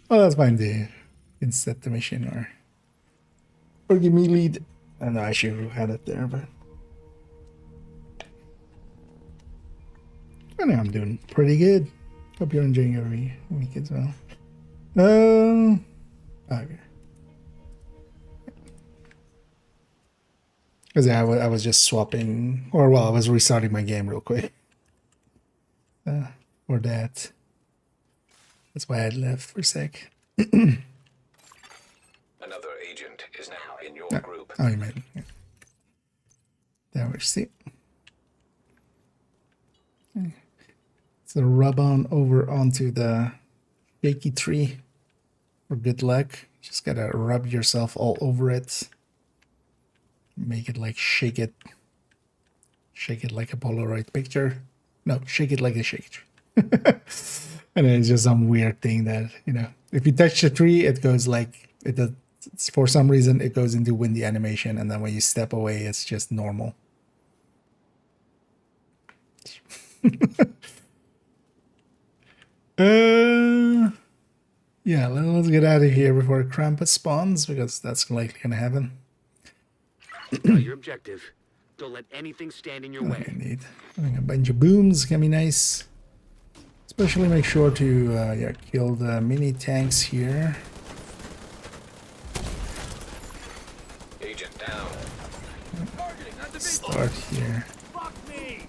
Oh, that's fine. You can set the mission or give me lead. I know I should have had it there, but I know I'm doing pretty good. Hope you're enjoying every week as well. Okay. Because yeah, I was just swapping, or well, I was restarting my game real quick. For that. That's why I left for a sec. Another agent is now in your group. Oh, you made it. Yeah. There we see. So rub on over onto the shaky tree for good luck. Just gotta rub yourself all over it. Make it like shake it like a Polaroid picture. No, shake it like a shake tree. And then it's just some weird thing that, you know, if you touch the tree, it goes like it does. For some reason, it goes into windy animation, and then when you step away, it's just normal. Yeah, let's get out of here before Krampus spawns, because that's likely gonna happen. Got your objective. Don't let anything stand in your way. Indeed. Having a bunch of booms can be nice. Especially make sure to yeah, kill the mini tanks here. Agent down. Start here. Fuck me!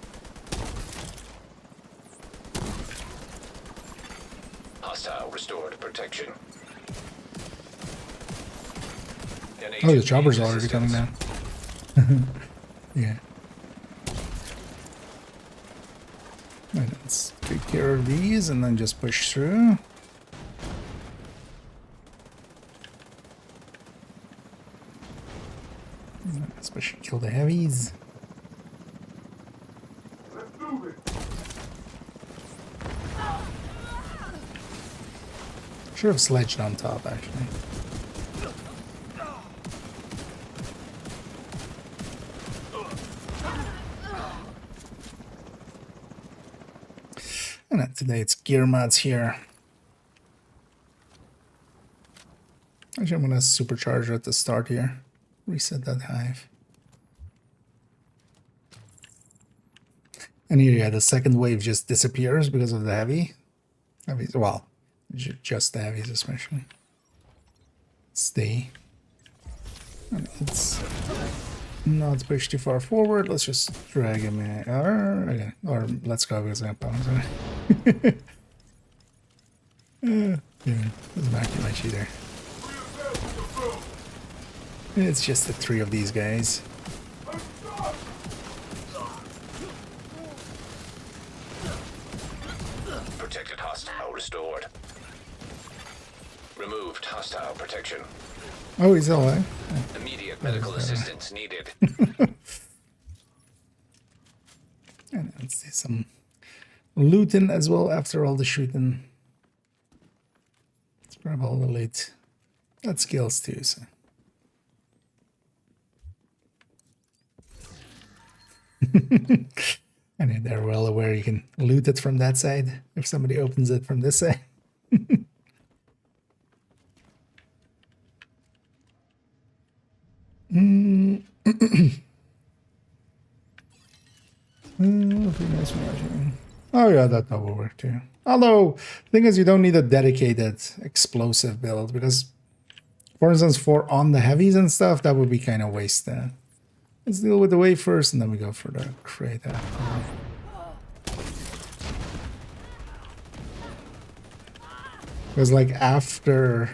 Hostile restored protection. Oh, the chopper's already coming down. Yeah. Right, let's take care of these and then just push through. Especially kill the heavies. Let's move it. Should have sledged on top, actually. And then today it's gear mods here. Actually, I'm gonna supercharge at the start here. Reset that hive. And here, yeah, the second wave just disappears because of the heavies. Well, just the heavies especially. Stay. And it's not push too far forward. Let's just drag him in. Okay. Or let's go because I'm sorry. Yeah, doesn't matter too much either. It's just the 3 of these guys. Protected hostile restored. Removed hostile protection. Oh, he's all right. Immediate medical assistance needed. And let's see some looting as well after all the shooting. Let's grab all the loot. That's skills too, so. And they're well aware you can loot it from that side if somebody opens it from this side. Oh yeah, that will work too. Although, the thing is, you don't need a dedicated explosive build because, for instance, for on the heavies and stuff, that would be kind of wasted. Let's deal with the wave first, and then we go for the crate after. Because like after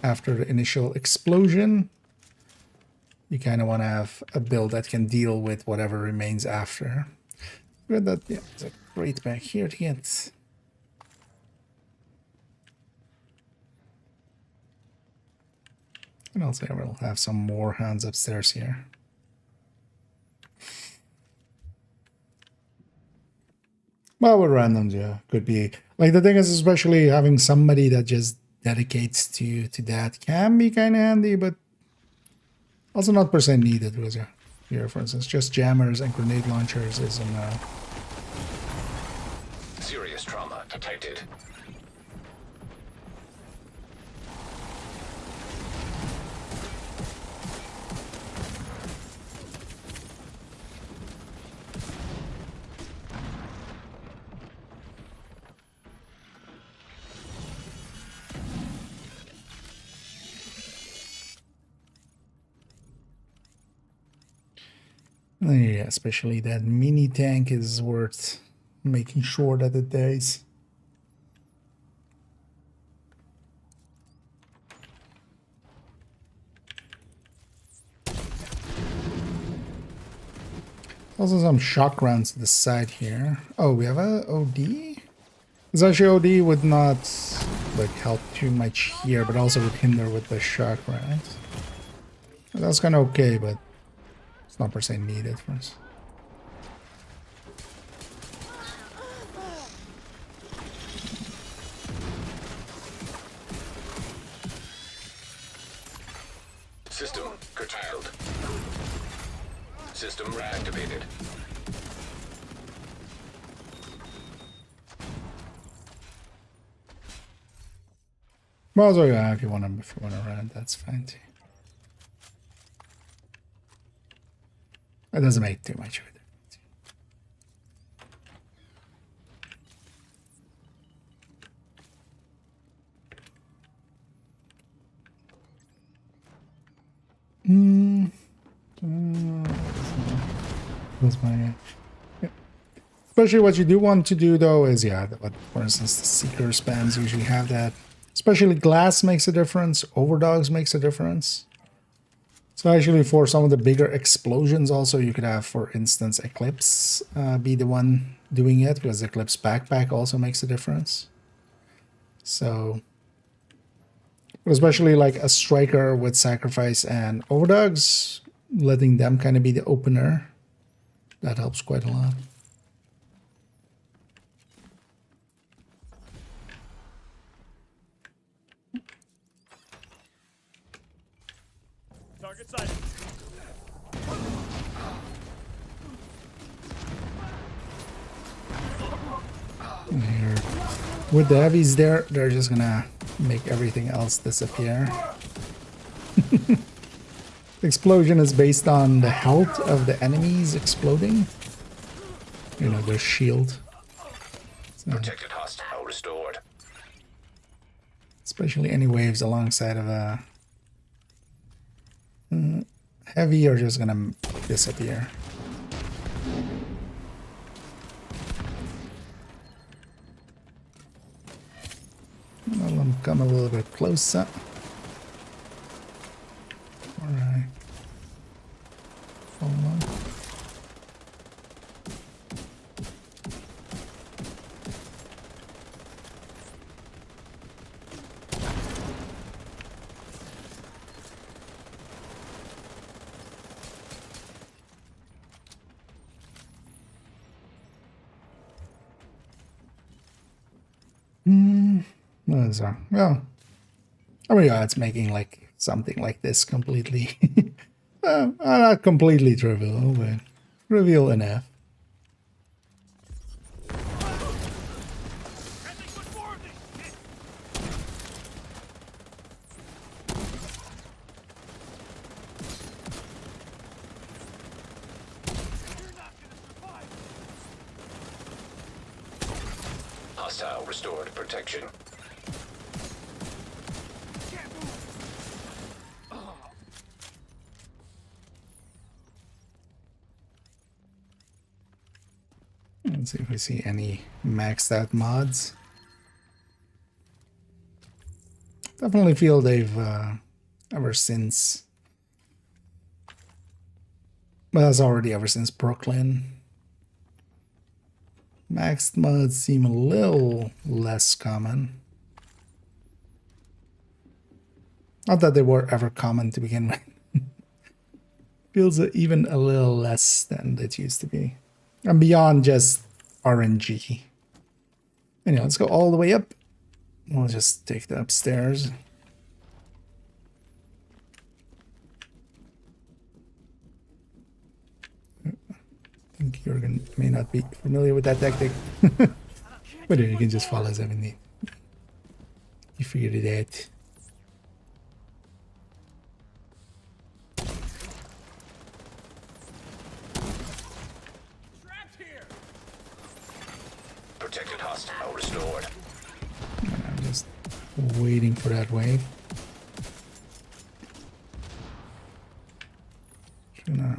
the initial explosion, you kind of want to have a build that can deal with whatever remains after. Good, that yeah, there's a crate back here to get. And also I will have some more hands upstairs here. Well, with randoms, yeah, could be. Like the thing is, especially having somebody that just dedicates to that can be kind of handy, but also not per se needed. Because yeah, here, for instance, just jammers and grenade launchers is a no. Serious trauma detected. Yeah, especially that mini tank is worth making sure that it dies. Also some shock rounds to the side here. Oh, we have a OD? It's actually OD would not like help too much here, but also would hinder with the shock rounds. That's kind of okay, but it's not per se needed for us. System curtailed. System reactivated. Well, so yeah, if you want to run, that's fine too. It doesn't make too much of a difference. That's my. Yeah. Especially what you do want to do though is for instance the seeker spams usually have that. Especially glass makes a difference. Overdogs makes a difference. So actually for some of the bigger explosions also you could have, for instance, Eclipse be the one doing it, because Eclipse backpack also makes a difference. So, especially like a striker with sacrifice and overdogs, letting them kind of be the opener, that helps quite a lot. Target sighted. Here. With the heavies there, they're just gonna make everything else disappear. The explosion is based on the health of the enemies exploding. You know, their shield. So, Protected hostile restored. especially any waves alongside of a heavy are just gonna disappear. Let them come a little bit closer. Alright. Hold on. So, well, I mean, yeah, it's making like something like this completely, not completely trivial, but trivial enough. Hostile restored protection. Let's see if we see any maxed out mods. Definitely feel they've ever since. Well, that's already ever since Brooklyn. Maxed mods seem a little less common. Not that they were ever common to begin with. Feels even a little less than it used to be. And beyond just RNG. Anyway, let's go all the way up. We'll just take the upstairs. I think Jürgen may not be familiar with that tactic. But you can just follow 70. You figured it out. Protected hostile restored. I'm just waiting for that wave. Gonna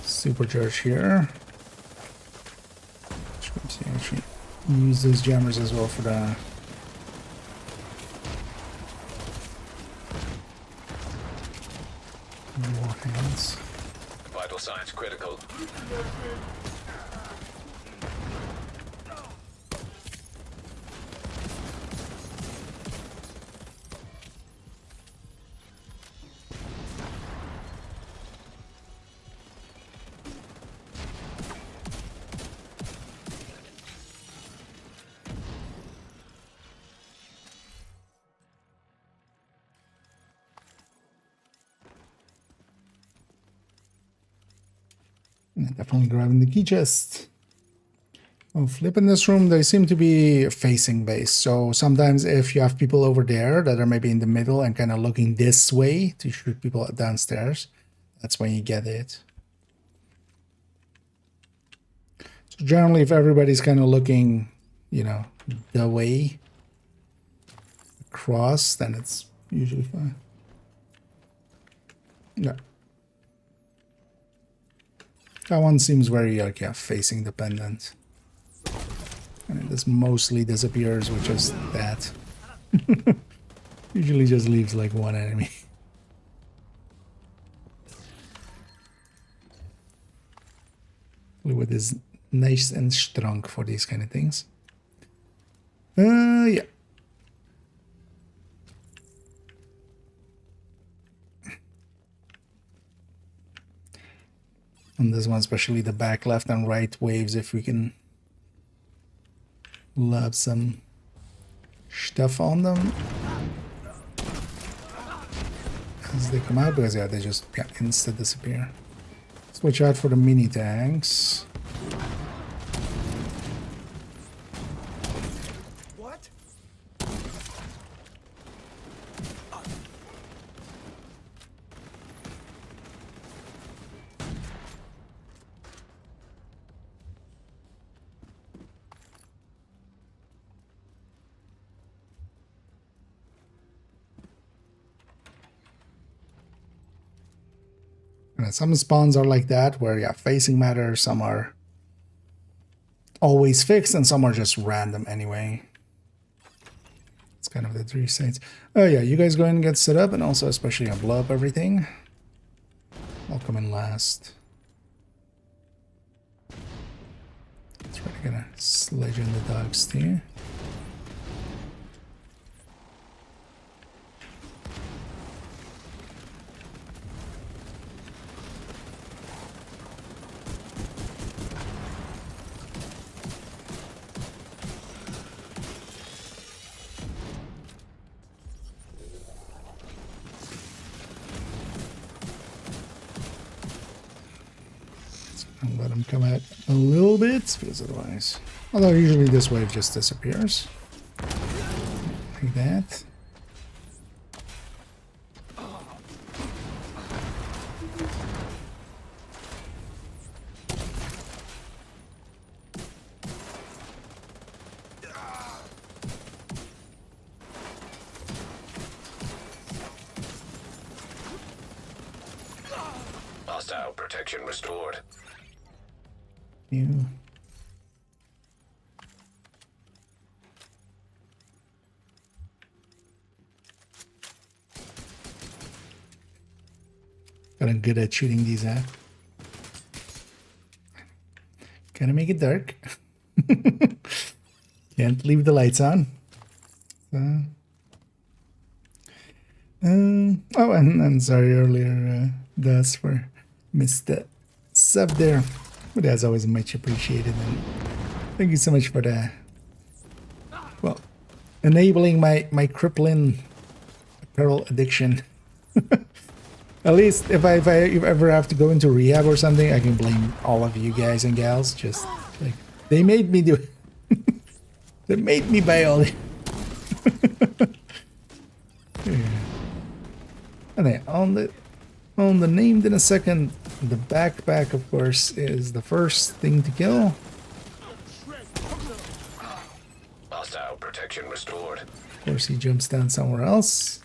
supercharge here. Actually use those jammers as well for the war hands. Vital signs critical. Definitely grabbing the key chest. Oh, flip in this room, they seem to be facing base. So sometimes if you have people over there that are maybe in the middle and kind of looking this way to shoot people downstairs, that's when you get it. So generally, if everybody's kind of looking, you know, the way across, then it's usually fine. Yeah. That one seems very, like, yeah, facing dependent. And this mostly disappears with just that. Usually just leaves, like, one enemy. Fluid is nice and strong for these kind of things. Yeah. On this one, especially the back left and right waves, if we can lob some stuff on them as they come out, because yeah, they just insta disappear. Switch out for the mini tanks. What? Some spawns are like that, where yeah, facing matters. Some are always fixed, and some are just random anyway. It's kind of the three sides. Oh yeah, you guys go ahead and get set up, and also especially blow up everything. I'll come in last. That's right, I'm gonna sledge in the dogs too. And let them come out a little bit, because otherwise... Although usually this wave just disappears. Like that. Hostile protection restored. You. Kind of good at shooting these at. Gotta make it dark. Can't leave the lights on. Oh, and sorry earlier, Das, for missed the sub there. But that's always much appreciated. And thank you so much for the, well, enabling my crippling apparel addiction. At least if I ever have to go into rehab or something, I can blame all of you guys and gals. Just like they made me do it. They made me buy all. Yeah. And then on the named in a second, the backpack of course is the first thing to kill. Hostile protection restored. Of course, he jumps down somewhere else.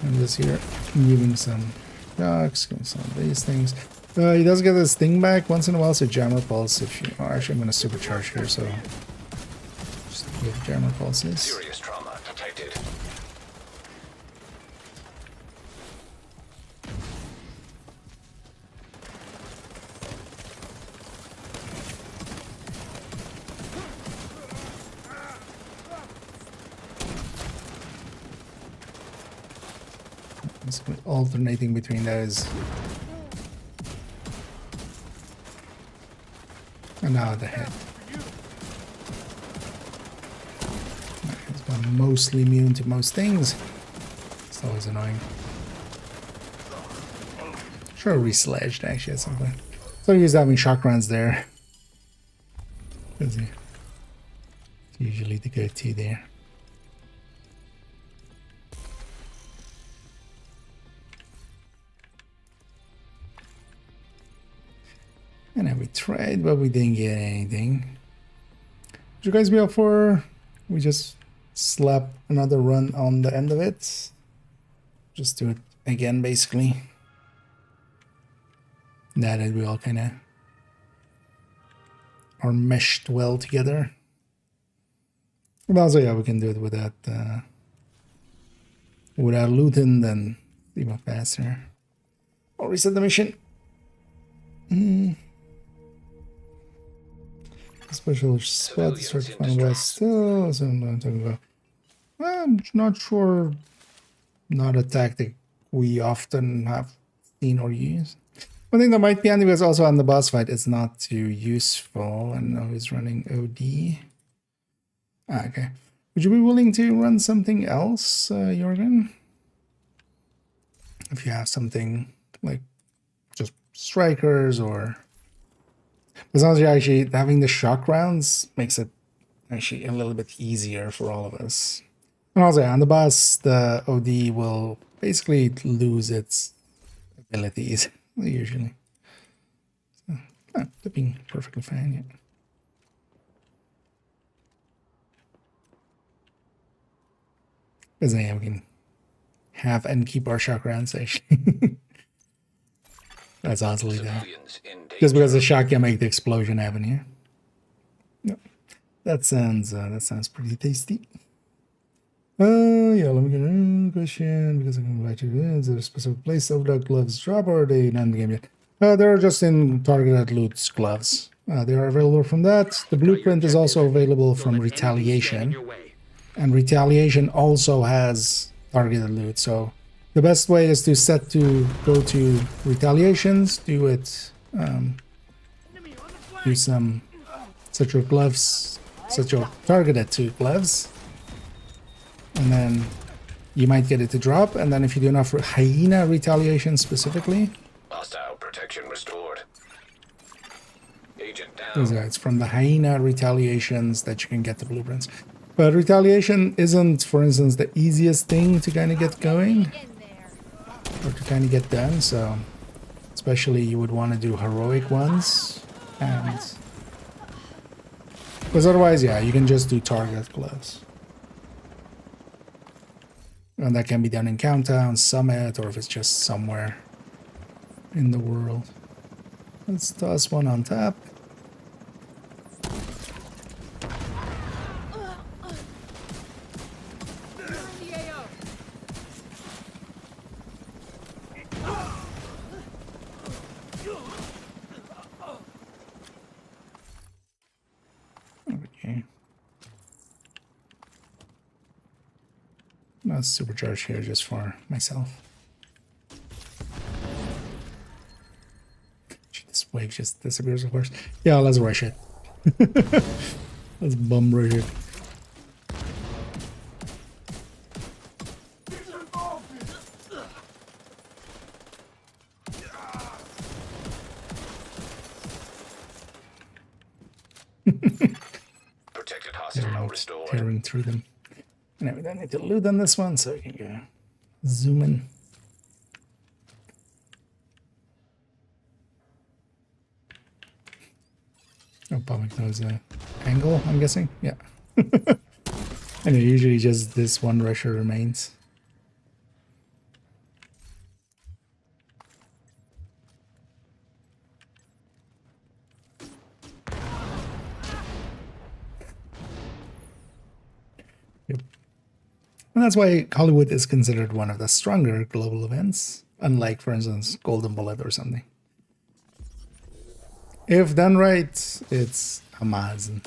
I'm just here giving some shocks, giving some of these things. He does get his thing back once in a while, so jammer pulse. If you, oh, actually, I'm gonna supercharge here, so just give jammer pulses. Serious trauma detected. It's alternating between those. And now the head. He's gone mostly immune to most things. It's always annoying. Sure, re-sledged actually at some point. So he's having shock rounds there. It's usually the go-to there. And then we tried, but we didn't get anything. Would you guys be up for we just slap another run on the end of it? Just do it again, basically. Now that we all kind of are meshed well together. And also, yeah, we can do it without looting, then even faster. I'll reset the mission. Special spot, start to find west still. So I'm talking about. I'm not sure. Not a tactic we often have seen or used. One thing that might be handy was also on the boss fight. It's not too useful. I know he's running OD. Ah, okay. Would you be willing to run something else, Jorgen? If you have something like just strikers or. As long as you're actually having the shock rounds makes it actually a little bit easier for all of us. And also on the boss, the OD will basically lose its abilities usually. So, they're being perfectly fine yet. Because yeah, we can have and keep our shock rounds actually. That's honestly though. Just because the shock can make the explosion happen here. Yep. That sounds pretty tasty. Yeah, let me get a question because I can invite you. Is there a specific place loadout gloves drop or are they not in the game yet? They're just in targeted loot gloves. They are available from that. The blueprint is also available from Retaliation. And Retaliation also has targeted loot, so the best way is to go to Retaliations, do it, do some set your gloves, set your targeted to gloves, and then you might get it to drop, and then if you do enough hyena retaliation specifically, Hostile protection restored. Agent down. because it's from the hyena retaliations that you can get the blueprints. But retaliation isn't, for instance, the easiest thing to kind of get going or to kind of get done. So especially you would want to do heroic ones, and because otherwise, yeah, you can just do target close. And that can be done in Countdown, Summit, or if it's just somewhere in the world. Let's toss one on top. Okay. Let's supercharge here just for myself. This wave just disappears, of course. Yeah, let's rush it. Let's bum rush it. Protected hostile restored. Tearing through them. And we don't need to loot on this one, so we can go zoom in. Oh, Public knows angle, I'm guessing. Yeah. And usually just this one rusher remains. Yep. And that's why Hollywood is considered one of the stronger global events, unlike, for instance, Golden Bullet or something. If done right, it's amazing.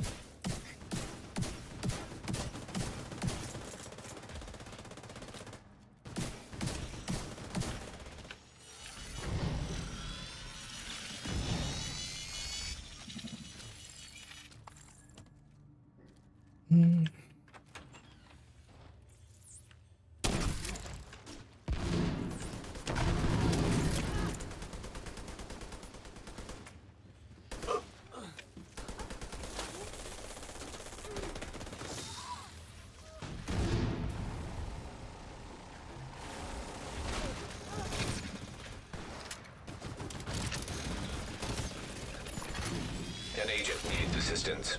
An agent needs assistance.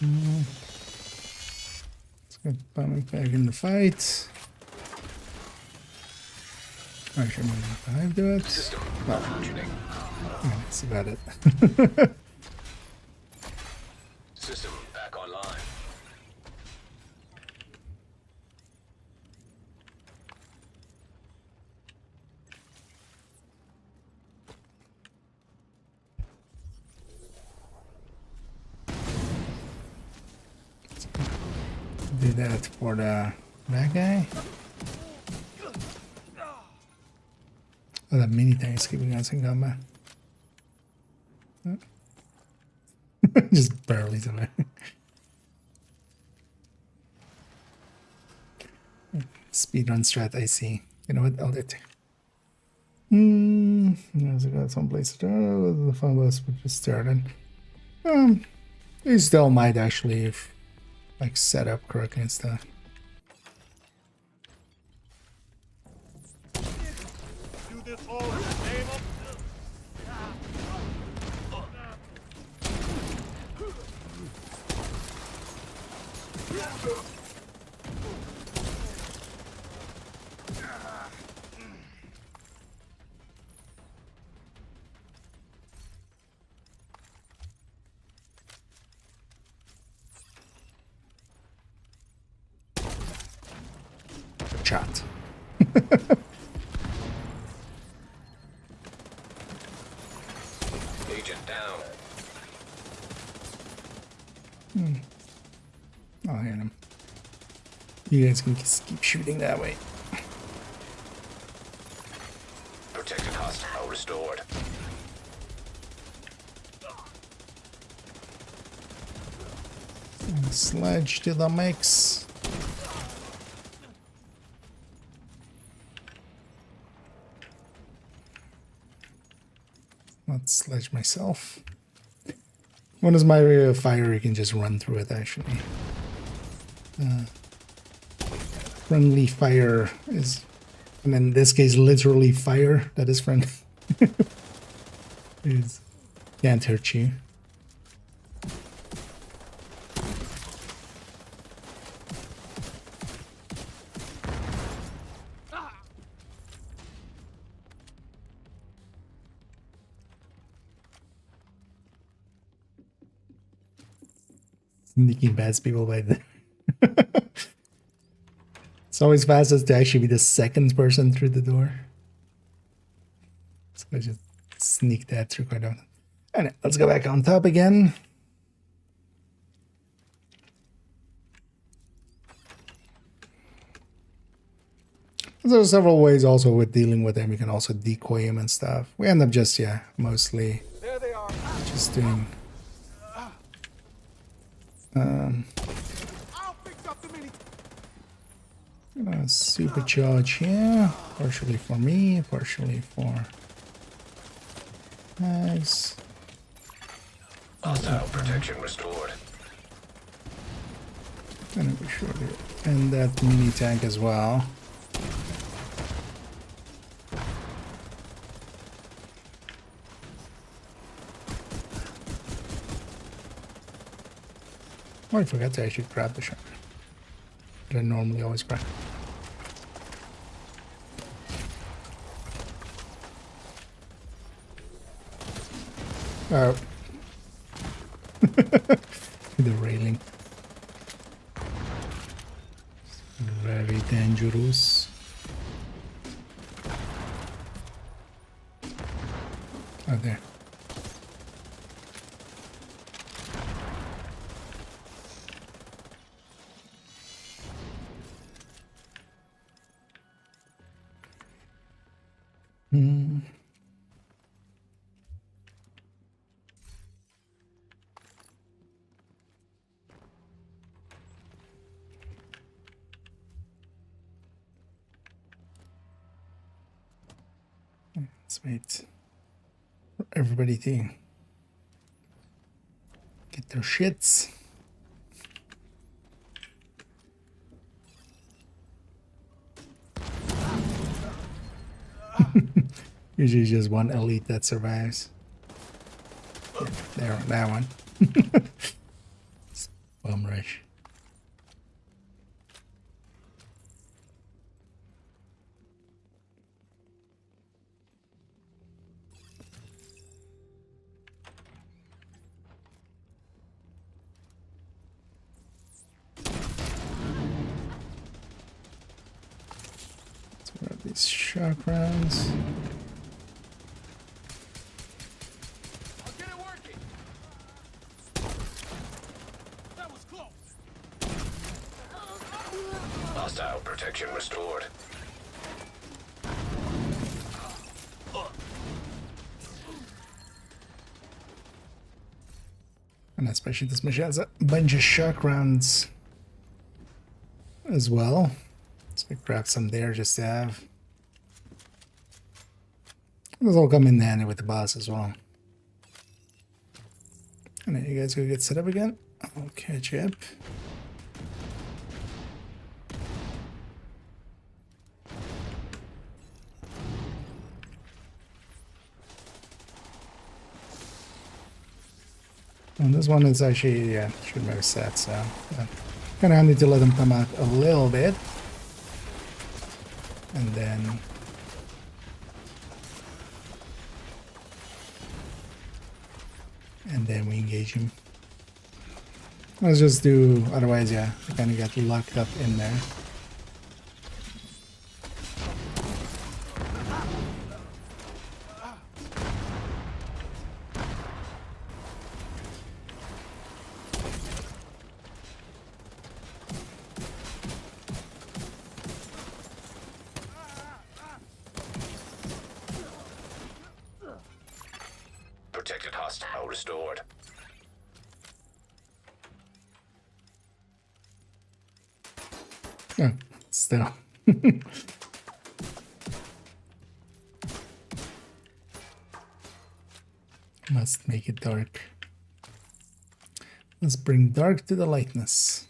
Let's get Bummy back in the fight. Actually, I'm gonna do it. System malfunctioning. Yeah, that's about it. System back online. Do that for the bad guy. Oh, that mini tank is keeping us in combat. Just barely away. Speedrun strat, I see. You know what? I'll do it. There's a guy someplace to the fun bus would just started. You still might actually, if like set up correctly and stuff. Do this all in the name of... Chat. Agent down. I'll hit him. You guys can just keep shooting that way. Protected hostile restored. Sledge to the mix. not sledge myself. One is my fire, you can just run through it actually. Friendly fire is, and in this case literally fire that is friendly. Is can't hurt you. Sneaking past people by the it's always fastest to actually be the second person through the door. So I just sneak that through quite often. Alright, let's go back on top again. There's several ways also with dealing with them. You can also decoy them and stuff. We end up just, yeah, mostly There they are. just doing I'll fix up the mini. supercharge here, partially for me, partially for Mags. Hostile protection restored. Gonna be sure to end that mini tank as well. Oh, I forgot to actually grab the shotgun. I normally always grab. Oh. The railing. Very dangerous. Oh, there. Let's wait for everybody to get their shits. Usually just one elite that survives. There, that one. Bum rush. Let's grab these shock rounds. I'll get it working. That was close. Hostile protection restored. And especially this machine has a bunch of shock rounds as well. So I grab some there just to have. Those all come in handy with the boss as well. And then you guys go get set up again. I'll catch up. And this one is actually, yeah, should have set, so kind of need to let them come out a little bit. And then we engage him. Let's just do, otherwise, yeah, we kind of get locked up in there. Protected hostile restored. Oh, still. Must make it dark. Let's bring dark to the lightness.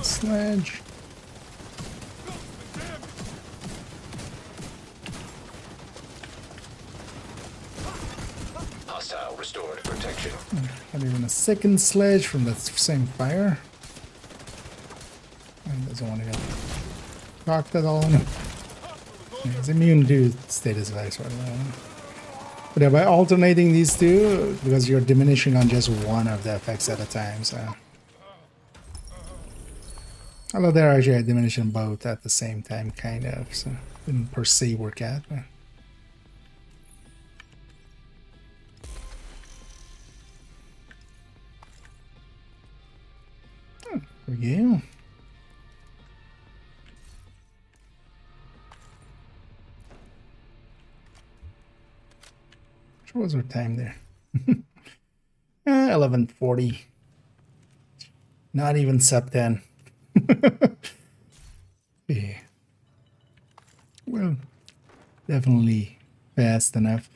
Sledge. Hostile restored protection. Not even a second sledge from that same fire. And doesn't want to get knocked at all. He's immune to status effects right now. But yeah, by alternating these two, because you're diminishing on just one of the effects at a time, so. Although they're actually diminishing both at the same time, kind of, so didn't per se work out. But. There we go. What was our time there? 11:40. Not even sub 10. Yeah. Well, definitely fast enough.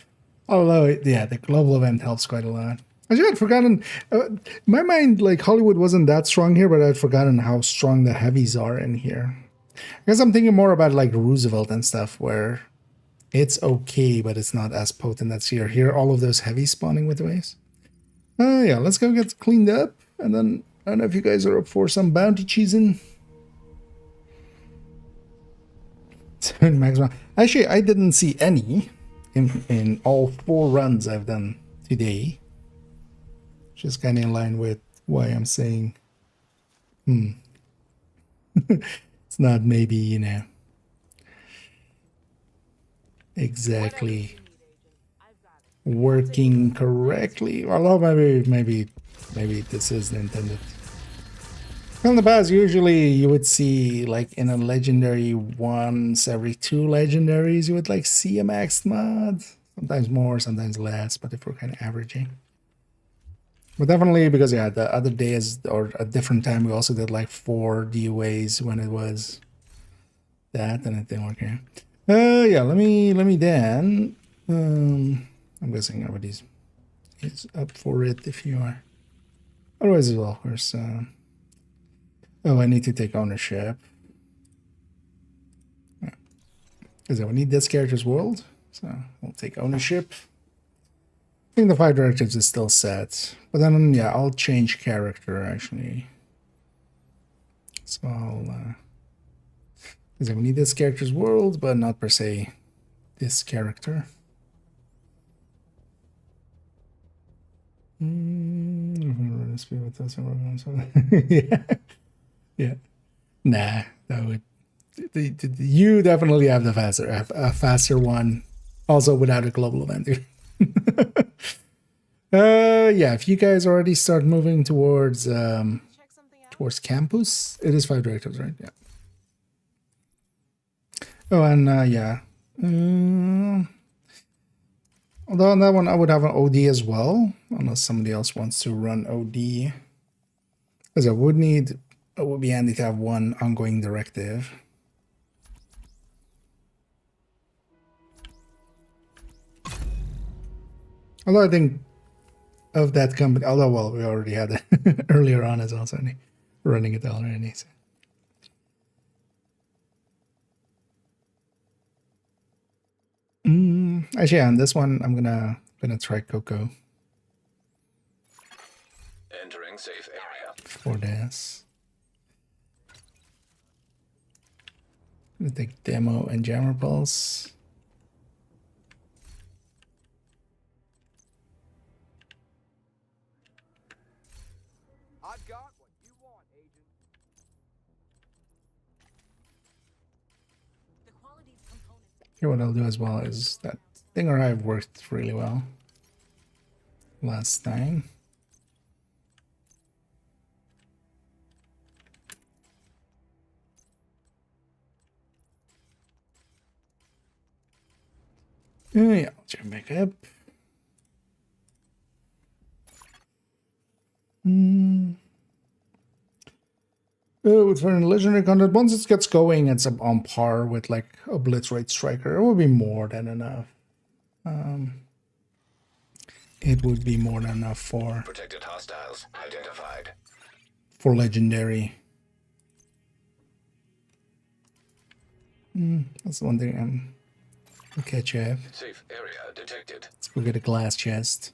Although, yeah, the global event helps quite a lot. Actually, I'd forgotten. In my mind, like, Hollywood wasn't that strong here, but I'd forgotten how strong the heavies are in here. I guess I'm thinking more about, like, Roosevelt and stuff, where it's okay, but it's not as potent as here. Here, all of those heavy spawning with waves. Yeah, let's go get cleaned up, and then I don't know if you guys are up for some bounty cheesing. Maximum. Actually, I didn't see any in all 4 runs I've done today. Just kind of in line with why I'm saying, it's not maybe, you know, exactly working correctly. Although maybe this isn't intended. In the past, usually you would see, like, in a legendary once every 2 legendaries, you would, like, see a maxed mod. Sometimes more, sometimes less, but if we're kind of averaging. But definitely, because, yeah, the other days, or a different time, we also did, like, 4 DOAs when it was that, and it didn't work here. Yeah, let me then, I'm guessing nobody's is up for it if you are. Otherwise, as well, of course, oh, I need to take ownership. Because we need this character's world, so we'll take ownership. I think the 5 directives is still set, but then, yeah, I'll change character, actually. So I'll, because we need this character's world, but not per se this character. Yeah. Yeah. Nah, that would. You definitely have the faster one. Also without a global event. Yeah, if you guys already start moving towards campus, it is 5 directives, right? Yeah. Oh, and yeah. Although on that one, I would have an OD as well, unless somebody else wants to run OD. Because it would be handy to have 1 ongoing directive. Although I think of that company, although, well, we already had it earlier on as well, so running it already. So. Actually, on this one, I'm gonna try Coco. Entering safe area. For this. I'm gonna take Demo and Jammer Pulse. I've got what you want, Agent. Here, what I'll do as well is that Stinger Hive worked really well last time. Yeah, I'll jump back up. With certain legendary content, once it gets going, it's on par with like Obliterate Striker. It would be more than enough. It would be more than enough for Protected hostiles identified. for legendary. That's the one thing I'm catch up. Safe area detected. Let's go get a glass chest.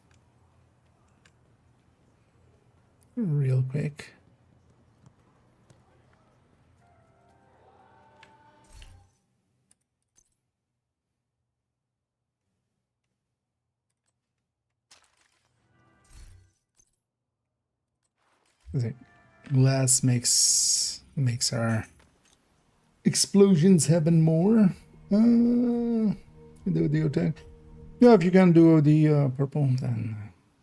Real quick. Glass makes our explosions happen more. Do the attack. Yeah, if you can do the purple, then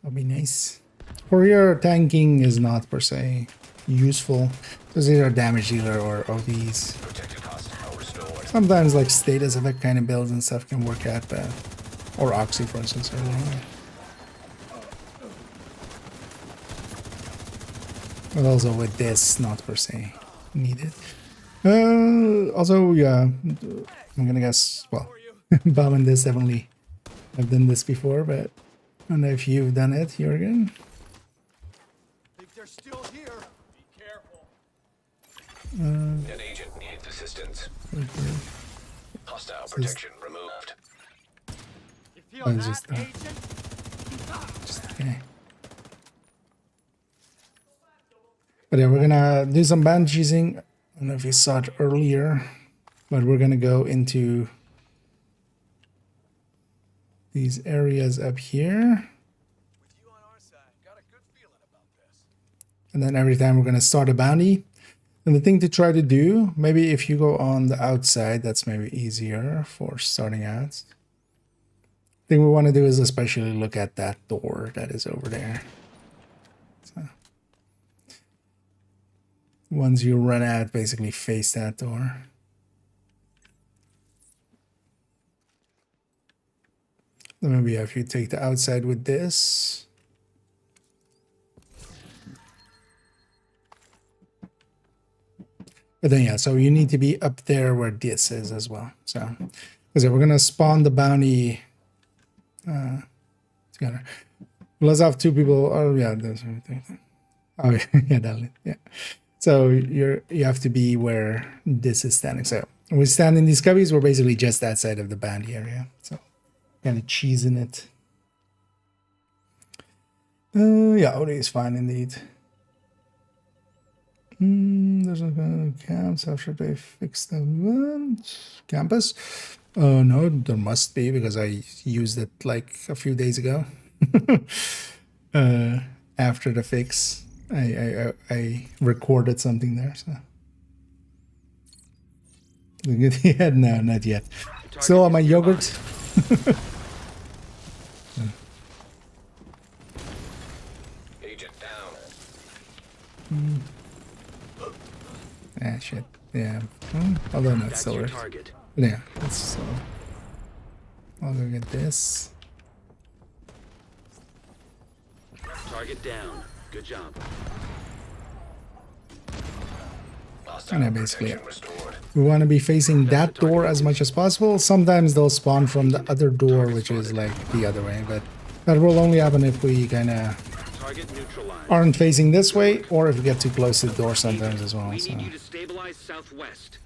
that'll be nice. For here, tanking is not per se useful. Because either damage dealer or VODs. Protected hostile restored. Sometimes like status effect kind of builds and stuff can work out, but or Oxy for instance. But also with this, not per se needed. Also, yeah, I'm gonna guess, well, Bob and this definitely have done this before, but I don't know if you've done it, Jürgen. Think they're still here. Be careful. An agent needs assistance. Hostile protection removed. You feel Oh, that, just, agent? Okay. But yeah, we're gonna do some band cheesing. I don't know if you saw it earlier, but we're gonna go into these areas up here. With you on our side, got a good feeling about this. And then every time we're gonna start a bounty. And the thing to try to do, maybe if you go on the outside, that's maybe easier for starting out. The thing we want to do is especially look at that door that is over there. So once you run out, basically face that door. Then maybe if you take the outside with this. But then yeah, so you need to be up there where this is as well. So, because we're gonna spawn the bounty together. Let's have two people. Oh yeah, that's everything. Oh yeah, that, yeah. So you have to be where this is standing. So when we stand in these cubbies, we're basically just outside of the bounty area. So kind of cheesing it. Yeah, OD is fine indeed. There's no camps after they fix the campus. Oh no, there must be because I used it like a few days ago. After the fix, I recorded something there. So yeah, no, not yet. Still on my yogurt. Agent down. Ah, shit. Yeah. Although not That's still your right. target. Yeah. Let's. I'll go get this. Target down. Good job. Hostile And I basically, protection restored. we want to be facing that door as much as possible. Sometimes they'll spawn from the other door, which is like the other way, but that will only happen if we kind of Target neutralized. aren't facing this way, or if we get too close to the door sometimes as well. We So need you to stabilize southwest.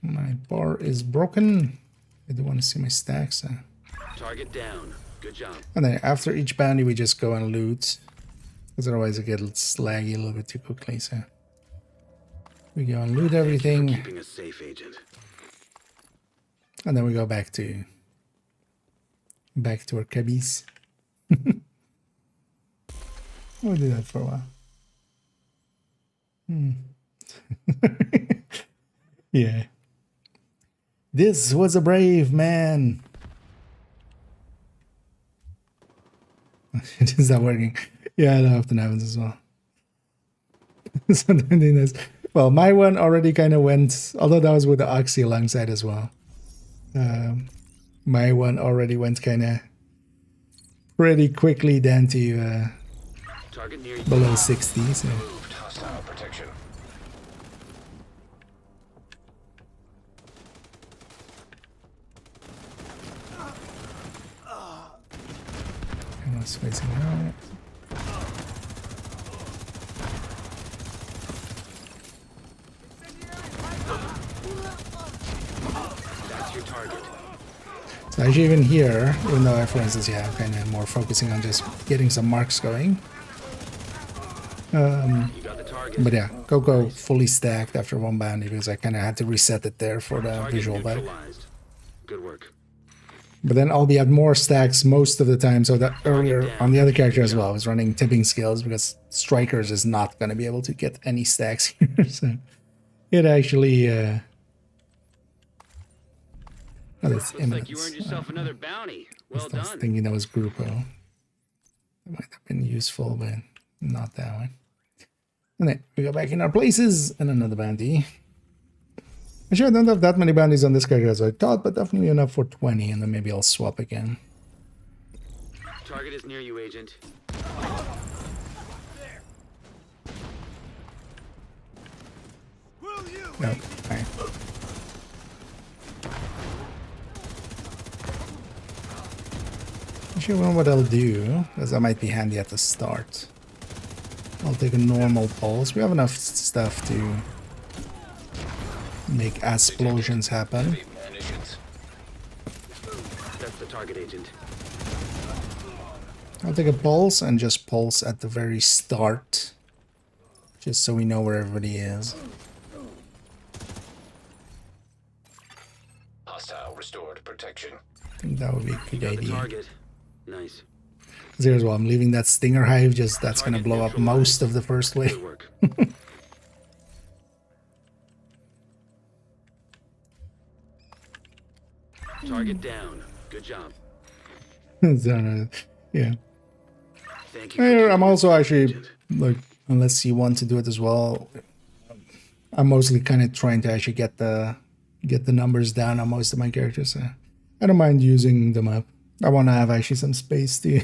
my bar is broken. I do want to see my stacks. Target down. Good job. And then after each bounty, we just go and loot, because otherwise it gets laggy a little bit too quickly. So we go and loot everything, Keeping us safe, agent. and then we go back to our cubbies. We'll do that for a while. Yeah. This was a brave man. It is not working. Yeah, that often happens as well. Something that's, well, my one already kind of went, although that was with the Oxy alongside as well. My one already went kind of pretty quickly down to Target near you. below 60. So. Moved. Hostile protection. I was facing out. That's your target. So actually even here, even though I, for instance, yeah, I'm kind of more focusing on just getting some marks going. You got the target. But yeah, Coco fully stacked after one bounty because I kind of had to reset it there for the Target visual bug. neutralized. Good work. But then I'll be at more stacks most of the time, so that earlier on the other character as well, I was running tipping skills because Strikers is not going to be able to get any stacks here. So it actually... oh, that's Looks like you earned yourself another bounty. Well I was done. thinking that was Grupo. That might have been useful, but not that one. And then we go back in our places and another bounty. Actually, I don't have that many bounties on this character as I thought, but definitely enough for 20, and then maybe I'll swap again. Target is near you, Agent. No, fine. Actually, well, what I'll do, because that might be handy at the start. I'll take a normal pulse. We have enough stuff to make explosions happen. Heavy munitions. That's the target, Agent. I'll take a pulse and just pulse at the very start. Just so we know where everybody is. Hostile restored protection. I think that would be a You good got the idea. target. Nice. Because here's what I'm leaving that Stinger Hive, just that's gonna Target blow up neutralized. most of the first wave. Good work. Target down. Good job. So, yeah. Thank you. For I'm keeping also it, actually, Agent. like, unless you want to do it as well, I'm mostly kind of trying to actually get the numbers down on most of my characters. So I don't mind using them up. I want to have actually some space to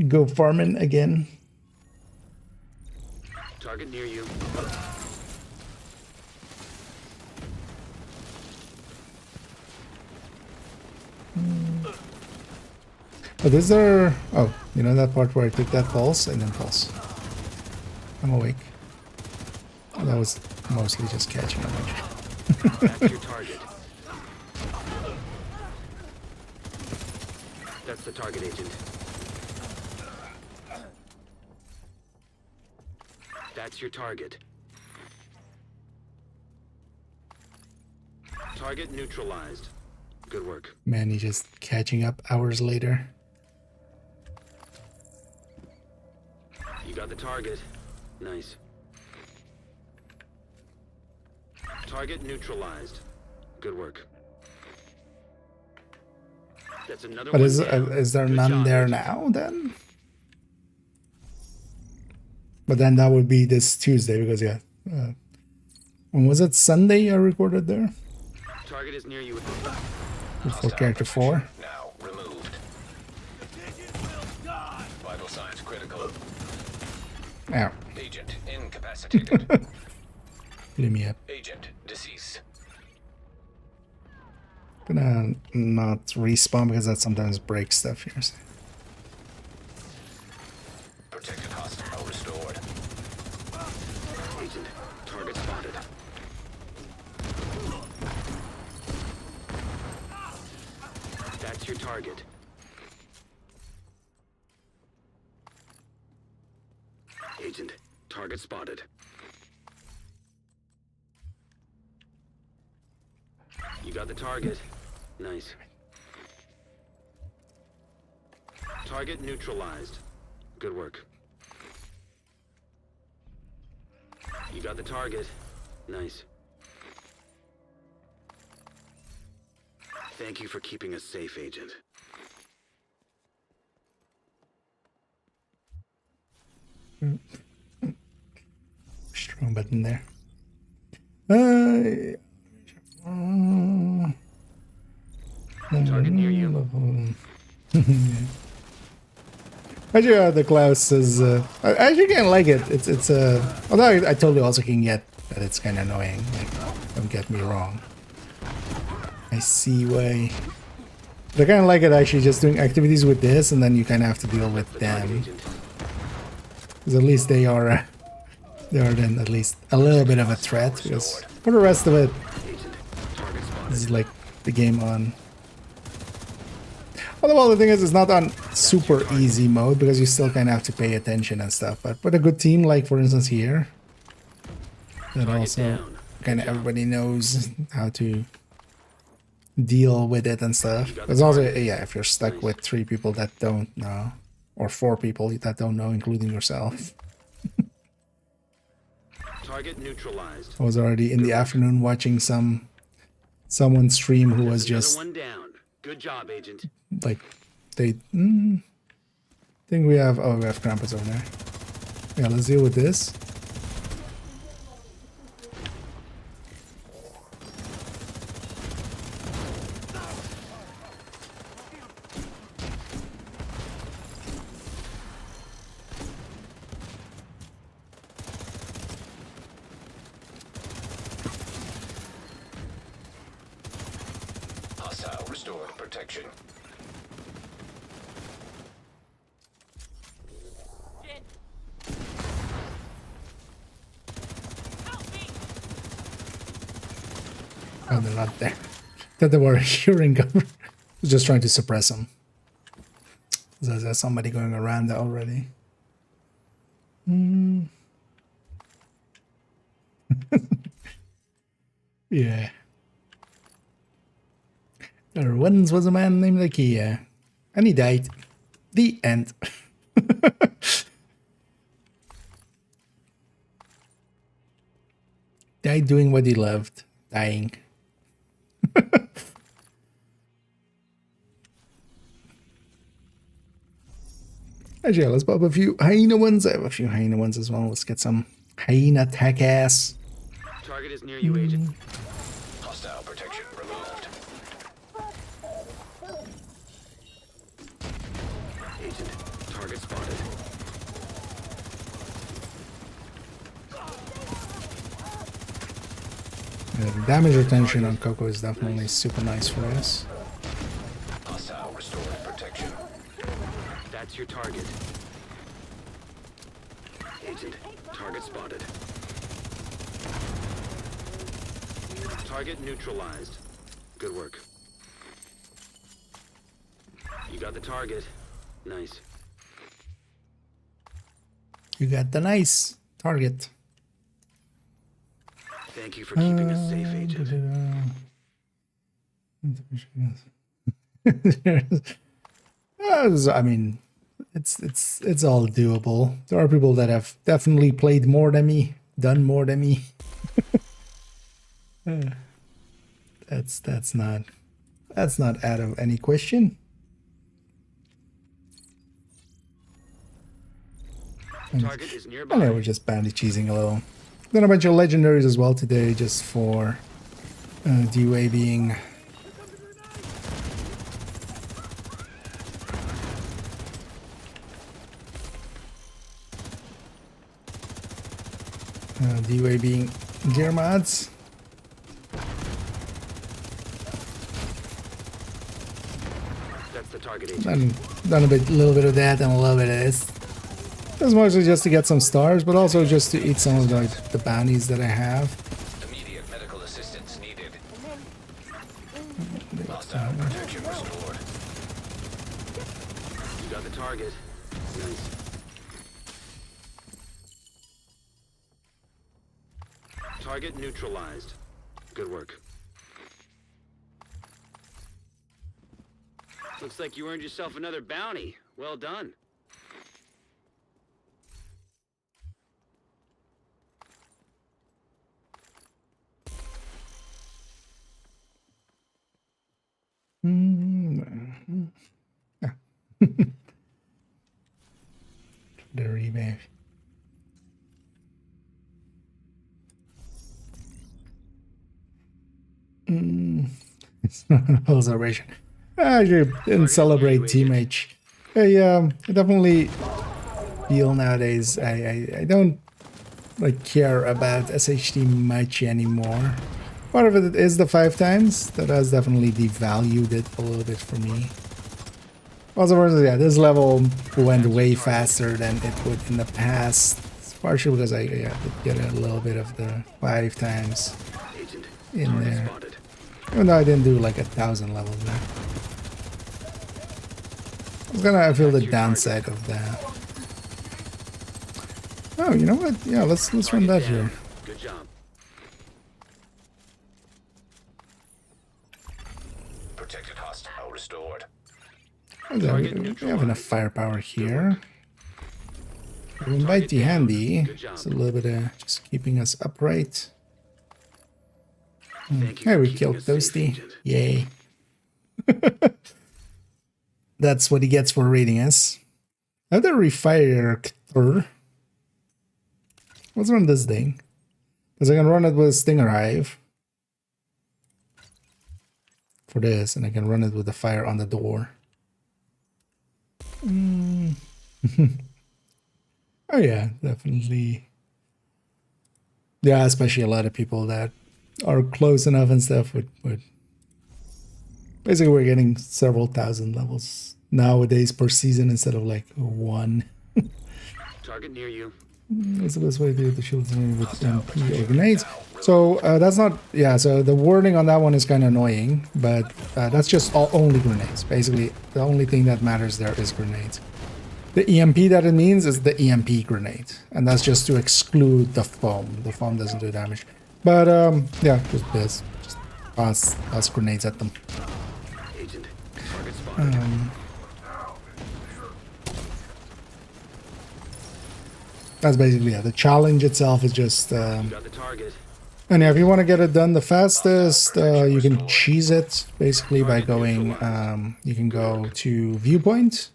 go farming again. Target near you. But is there... Oh, you know that part where I took that pulse and then pulse. I'm awake. Oh, that was mostly just catching up. That's your target. That's the target, Agent. That's your target. Target neutralized. Good work. Man, he's just catching up hours later. You got the target. Nice. Target neutralized. Good work. That's another But one is down. there Good none job, there Agent. now then? But then that would be this Tuesday because yeah, when was it? Sunday I recorded there Target is near you. for character 4. Now removed. Vital signs critical. Ow, Agent incapacitated. blew me up. Agent deceased. Gonna not respawn because that sometimes breaks stuff here. So. Protected hostile restored. Agent, target spotted. That's your target. Agent, target spotted. You got the target. Nice. Target neutralized. Good work. You got the target. Nice. Thank you for keeping us safe, Agent. Strong button there. Target near you. Actually, the Klaus is. I actually kind of like it. It's although I totally also can get that it's kind of annoying. Like, don't get me wrong. I see why. But I kind of like it actually just doing activities with this, and then you kind of have to deal with them. Because at least they are then at least a little bit of a threat. Because for the rest of it, this is like the game on. Although, well, the thing is, it's not on super easy mode because you still kind of have to pay attention and stuff. But with a good team, like for instance here, that also kind of everybody knows how to deal with it and stuff. It's also, yeah, if you're stuck with 3 people that don't know, or 4 people that don't know, including yourself. Target neutralized. I was already in the afternoon watching someone stream who was just One down. Good job, Agent. like they think we have Krampus over there. Yeah, let's deal with this. Hostile restored protection. Oh, they're not there. That they were hearing cover. Just trying to suppress them. There's somebody going around there already. Yeah. There once was a man named Ikea, and he died. The end. Died doing what he loved. Dying. Actually, let's pop a few hyena ones. I have a few hyena ones as well. Let's get some hyena tech ass. Target is near you, Agent. Hostile protection removed. Agent, target spotted. The damage retention on Coco is definitely super nice for us. Hostile restored protection. That's your target. Agent, target spotted. Target neutralized. Good work. You got the target. Nice. You got the nice target. Thank you for keeping us safe, Agent. I mean, it's all doable. There are people that have definitely played more than me, done more than me. That's not out of any question. Target is nearby. I know we're just bounty cheesing a little. Then a bunch of legendaries as well today, just for DUA being DUA being gear mods. That's the target, Agent. And done a little bit of that and a little bit of this. That's mostly just to get some stars, but also just to eat some of the bounties that I have. Immediate medical assistance needed. Hostile protection restored. You got the target. Nice. Target neutralized. Good work. Looks like you earned yourself another bounty. Well done. Yeah. The remake. It's not a whole celebration. I actually didn't celebrate teammates. I definitely feel nowadays I don't like care about SHD much anymore. Part of it is the 5 times. That has definitely devalued it a little bit for me. Also, yeah, this level went way faster than it would in the past. It's partially because I did get a little bit of the 5 times Agent, in target there. spotted. Even though I didn't do like 1,000 levels there. I feel the downside of that. Oh, you know what? Yeah, let's run that here. Good job. Protected hostile restored. We have enough firepower here. We invite the handy. It's a little bit of just keeping us upright. Hey, we killed Toasty. Yay. That's what he gets for raiding us. Another refire. Let's run this thing. Because I can run it with Stinger Hive. For this, and I can run it with the fire on the door. Oh yeah, definitely. Yeah, especially a lot of people that are close enough and stuff would basically we're getting several thousand levels nowadays per season instead of like 1. Target near you. That's the best way to do the shields with MP or grenades. So that's not, yeah, so the wording on that one is kind of annoying, but that's just only grenades. Basically, the only thing that matters there is grenades. The EMP that it means is the EMP grenade, and that's just to exclude the foam. The foam doesn't do damage. But yeah, just this. Just toss grenades at them. Agent, target spotted. That's basically it. The challenge itself is just... Got the target. and yeah, if you want to get it done the fastest, you can cheese it basically by going... you can go to viewpoint,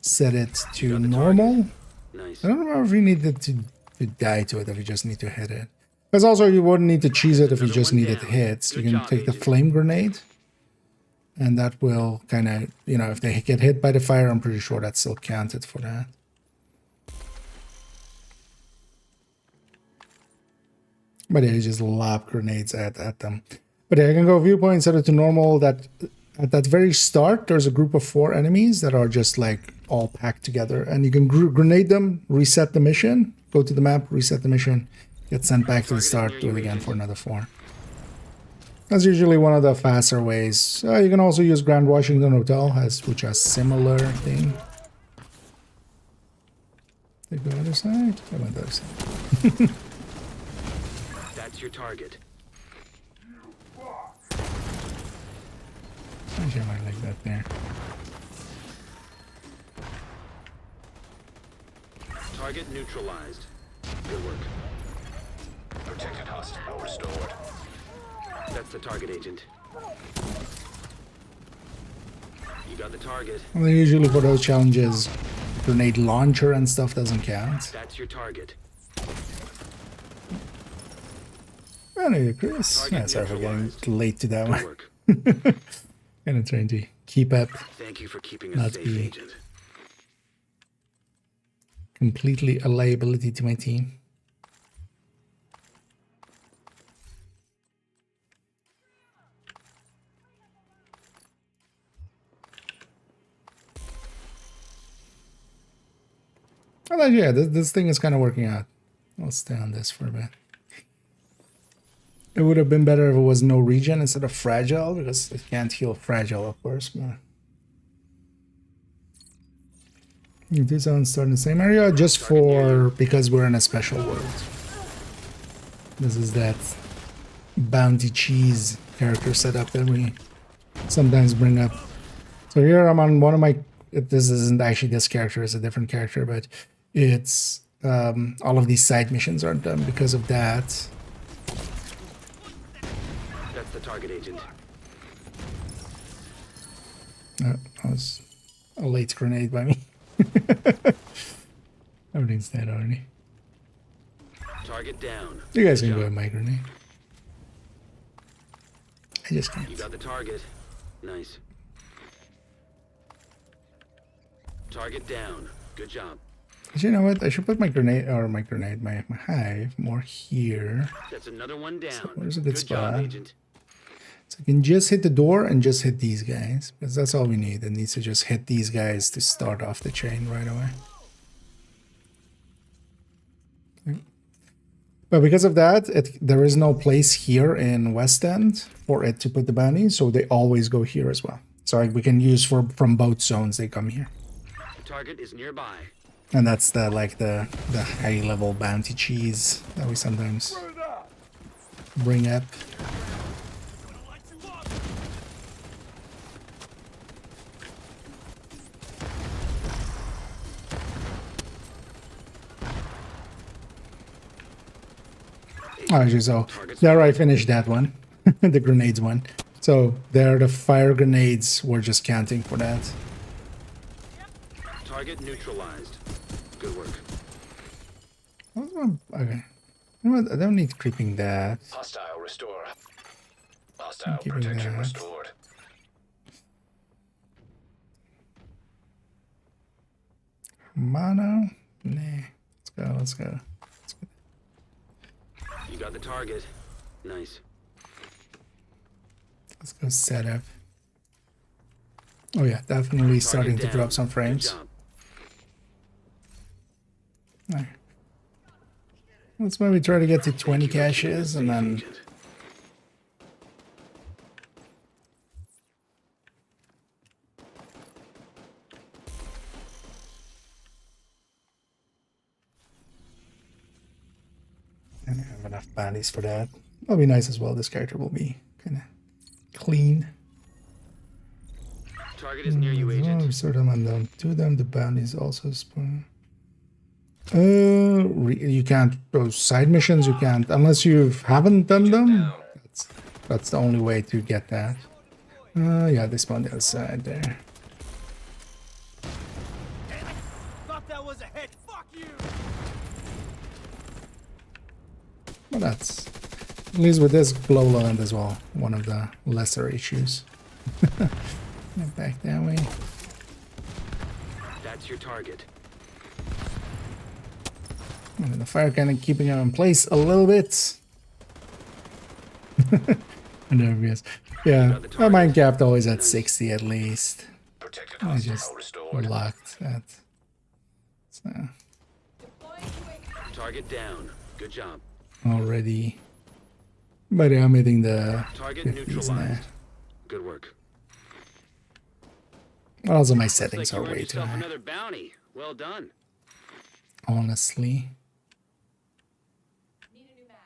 set it to normal. Nice. I don't know if you need it to die to it, if you just need to hit it. Because also you wouldn't need to cheese it if you just needed hits. You can take the flame grenade. And that will kind of, you know, if they get hit by the fire, I'm pretty sure that's still counted for that. But yeah, you just lob grenades at them. But yeah, you can go viewpoint, set it to normal. That at that very start, there's a group of 4 enemies that are just like all packed together. And you can grenade them, reset the mission, go to the map, reset the mission, get sent back to the start, do it again for another 4. That's usually one of the faster ways. You can also use Grand Washington Hotel, which has similar thing. They go other side? I went the other side. That's your target. Actually, I might like that there. Target neutralized. Good work. Protected hostile restored. That's the target, agent. You got the target. Well, usually for those challenges, grenade launcher and stuff doesn't count. That's your target. Anyway, Chris. Yeah, sorry for getting late to that Good one. work. Kind of trying to keep up. Thank you for keeping Not us safe, be- agent. Completely a liability to my team. Oh, yeah, this thing is kind of working out. I'll stay on this for a bit. It would have been better if it was no regen instead of fragile, because it can't heal fragile, of course. But these aren't starting the same area just for because we're in a special world. This is that bounty cheese character setup that we sometimes bring up. So here I'm on one of my. This isn't actually this character; it's a different character, but it's all of these side missions aren't done because of that. That's the target, agent. That was a late grenade by me. Everything's dead already. Target down. You guys Good can go job. with my grenade. I just You can't. got the target. Nice. Target down. Good job. You know what? I should put my grenade, my hive more here. That's another one down. where's a good job, spot? Agent. So I can just hit the door and just hit these guys. Because that's all we need. It needs to just hit these guys to start off the chain right away. Okay. But because of that, there is no place here in West End for it to put the bounties, so they always go here as well. So we can use from both zones they come here. The target is nearby. And that's the high level bounty cheese that we sometimes bring up. Actually, so there I finished that one, the grenades one. So there, the fire grenades were just counting for that. Target neutralized. Good work. Okay. You know what? I don't need creeping that. Hostile restore. Hostile Keeping protection that. restored. Mono? Nah. Let's go. You got the target. Nice. Let's go setup. Oh yeah, definitely starting Target to down. drop some Good frames. job. Alright. Let's maybe try to get to 20 caches and then Agent. and have enough bounties for that. That'll be nice as well. This character will be kind of clean. Target is near you, As well, Agent. restore them and don't do them. The bounties also spawn. You can't. Those side missions you can't unless you haven't done them. That's the only way to get that. Yeah, they spawn the other side there. Thought that was a hit. Fuck you. Well, that's at least with this glowland as well. One of the lesser issues. Back that way. That's your target. And then the fire kind of keeping it in place a little bit. And there he is. Yeah, my mine capped always at 60 at least. Protected I just hostile restored. locked that. So Target down. Good job. already. But yeah, I'm hitting the Target 50s now. neutralized. Good work. Also, my Looks settings like are you earned way too yourself high. another bounty. Well done. Honestly. Need a new mag.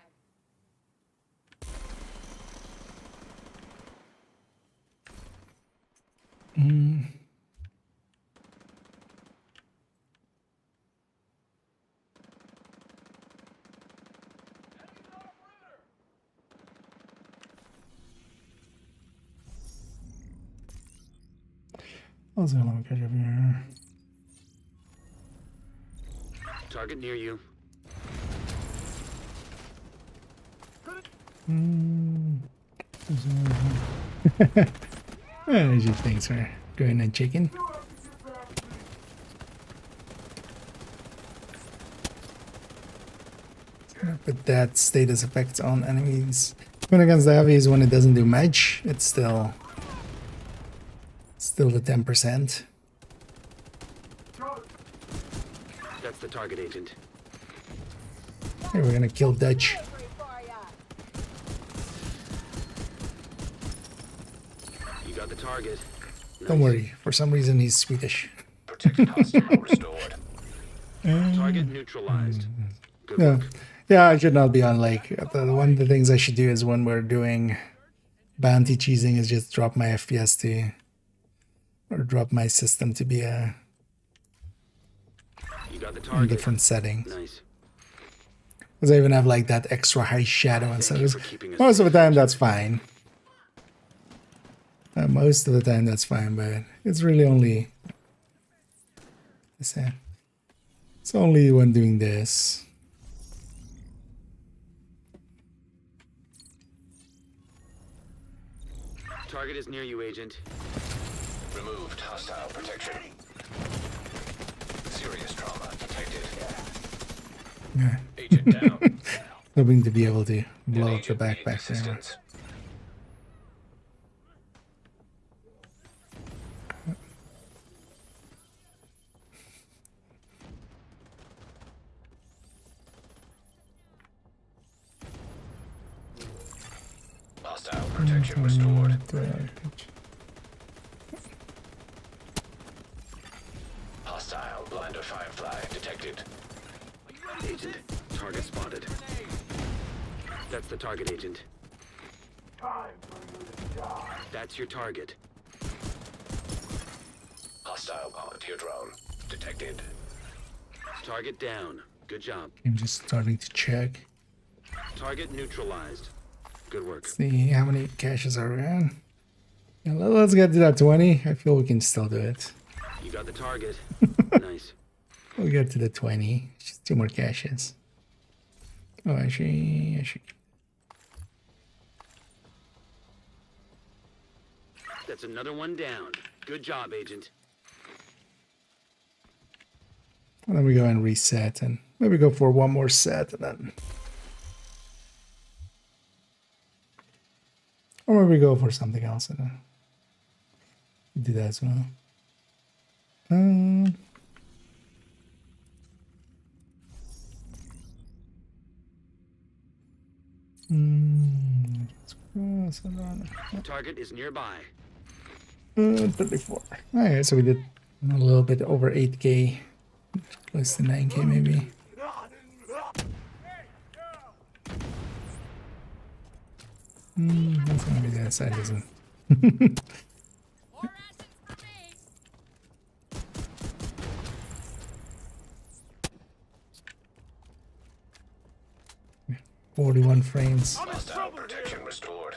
Also, let me catch up here. Target near you. As you think, sir. Going and chicken. Put that status effect on enemies. When against the heavies, when it doesn't do much, it's still the 10%. That's the target, Agent. Hey, we're gonna kill Dutch. You got the target. Don't worry. For some reason, he's Swedish. Protected hostile restored. Target neutralized. Good Yeah, work. yeah. I should not be on like one of the things I should do is when we're doing bounty cheesing is just drop my FPS to or drop my system to be a You got the target. different setting. Nice. Because I even have like that extra high shadow and Thank you stuff. for keeping us Most of the safe. time, that's fine. Most of the time that's fine, but it's really only... It's only when doing this. Target is near you, Agent. Removed hostile protection. Serious trauma detected. Yeah. Agent down. Hoping to be able to An blow up the agent needs backpack there. assistance. Hostile protection restored. Hostile blinder firefly detected. Agent, target spotted. That's the target, Agent. That's your target. Hostile volunteer drone detected. Target down. Good job. I'm just starting to check. Target neutralized. Good work. See how many caches are around. Yeah, let's get to that 20. I feel we can still do it. You got the target. Nice. We'll get to the 20. Just 2 more caches. Oh, actually. That's another one down. Good job, Agent. And then we go and reset and maybe go for one more set and then. Or maybe go for something else and then do that as well. Target is nearby. 34. Alright, so we did a little bit over 8k. Close to 9k maybe. That's gonna be the other side, isn't it? 41 frames. Hostile protection restored.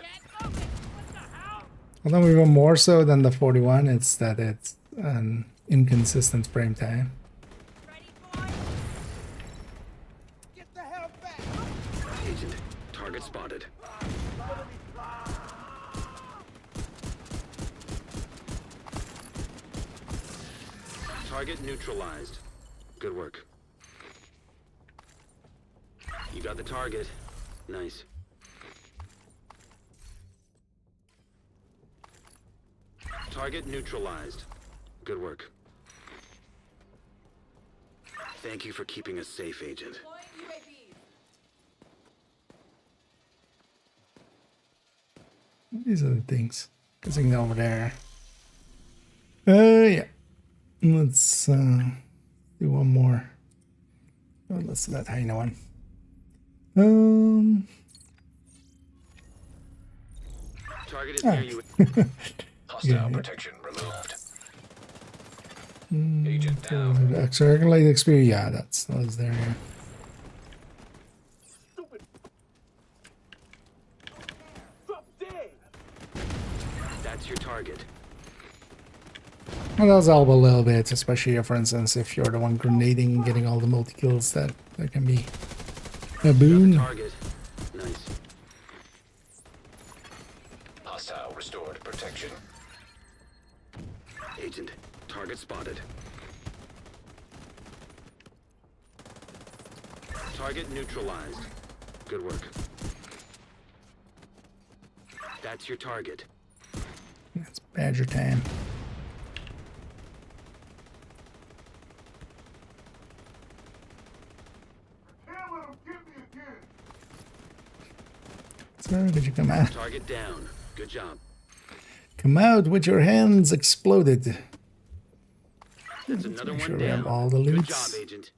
Although even more so than the 41, it's that it's an inconsistent frame time. Agent, target spotted. Target neutralized. Good work. You got the target. Nice. Target neutralized. Good work. Thank you for keeping us safe, Agent. These are the things. Going over there. Yeah. Let's do one more. Oh, let's do that hyena one. Target is near you. Hostile protection removed. Agent down. Circulate experience. Yeah, that was there. Yeah. That's your target. Well, that was help a little bit, especially for instance if you're the one grenading and getting all the multi kills. That can be a boon. Target. Nice. Hostile restored protection. Agent, target spotted. Target neutralized. Good work. That's your target. It's Badger time. Sir, did you come out? Target down. Good job. Come out with your hands exploded. That's another make one sure we have down. all the Good loots. job, Agent.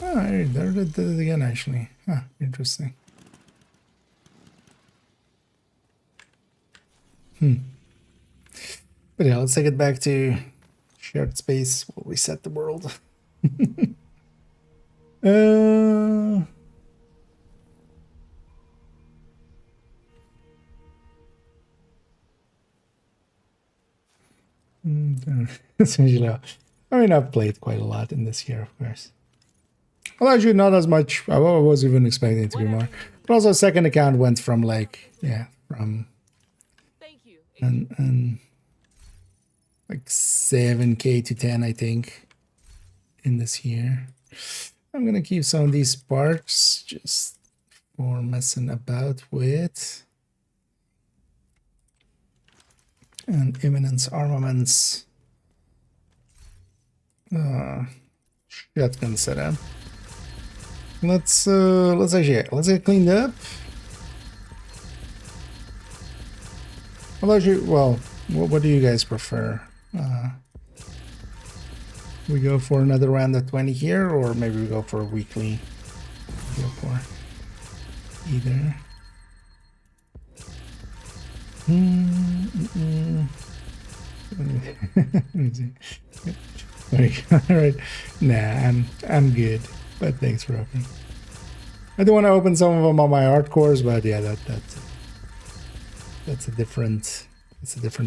Oh, I did it again actually. Huh, interesting. But yeah, let's take it back to shared space. We'll reset the world. It's usually, I mean, I've played quite a lot in this year, of course. Well, actually, not as much. I was even expecting it to be more. But also, second account went from like, yeah, from Thank you. and like 7K to 10, I think, in this year. I'm gonna keep some of these sparks just for messing about with. And imminence armaments. Shotgun setup. Let's get cleaned up. Well, what do you guys prefer? We go for another round of 20 here, or maybe we go for a weekly. Go for either. All right. Nah, I'm good. But thanks for opening. I do want to open some of them on my hardcores, but yeah, that's a different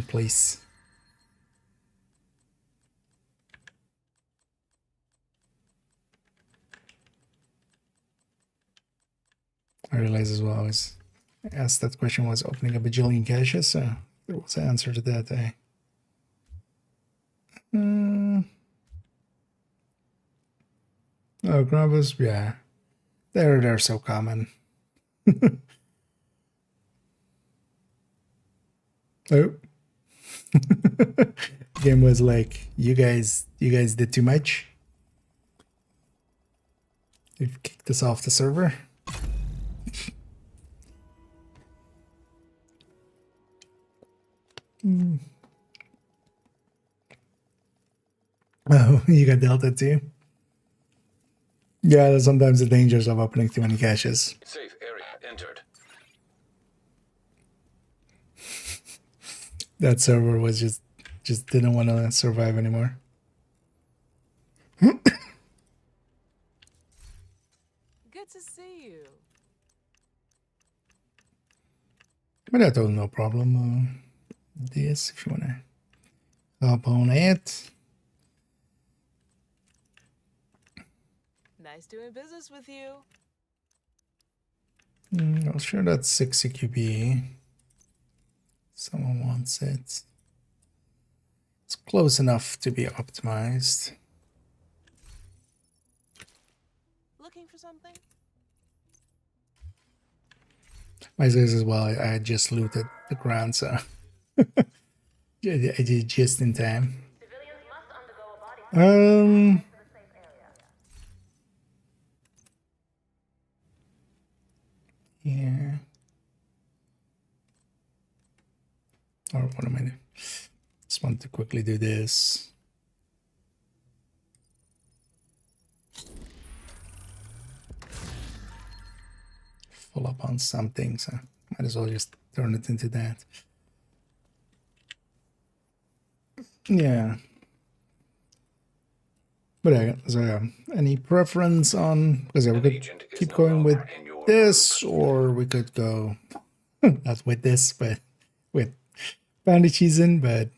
place. I realize as well, I was asked that question was opening a bajillion caches, so there was an answer to that. Oh, Grabus, yeah. They're so common. Oh. Game was like, you guys did too much. You've kicked us off the server. Oh, you got Delta too? Yeah, sometimes the dangers of opening too many caches. Safe area entered. That server was just didn't want to survive anymore. Good to see you. But I told no problem. This, if you want to hop on it. Nice doing business with you. I'll share that 6 CQB. Someone wants it. It's close enough to be optimized. Looking for something? My says as well, I just looted the ground, so I did just in time. Yeah. Or what am I doing? Just want to quickly do this. Full up on something, so might as well just turn it into that. Yeah. But yeah, so yeah, any preference on, because yeah, we could keep going with this, or we could go not with this, but with bounty season, but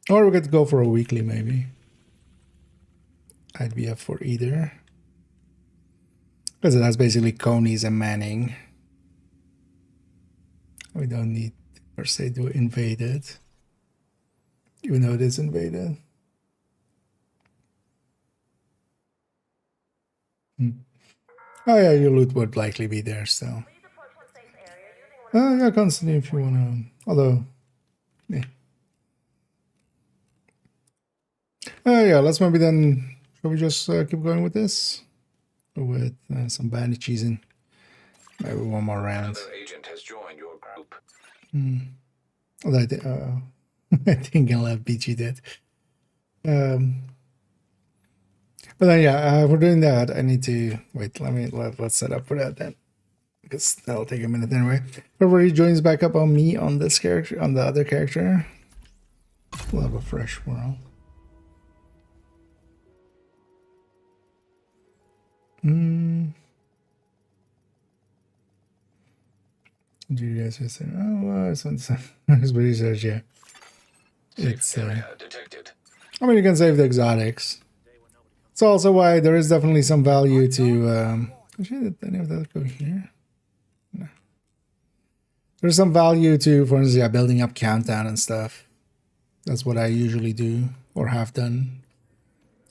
or we could go for a weekly maybe. I'd be up for either, because that's basically conies and manning. We don't need per se to invade it, even though it is invaded. Oh yeah, your loot would likely be there still. Yeah, constantly if you wanna. Although, yeah. Yeah, let's maybe then. Shall we just keep going with this, with some bandages and maybe one more round. Another agent has joined your group. Although I think I'll have BG dead. But then yeah, if we're doing that, I need to wait. Let's set up for that then, because that'll take a minute anyway. Everybody joins back up on me on this character, on the other character. We'll have a fresh world. Do you guys say? Oh, well, everybody says yeah. It's Area detected. I mean, you can save the exotics. It's also why there is definitely some value to actually, did any of that go here? No. There's some value to, for instance, yeah, building up countdown and stuff. That's what I usually do or have done.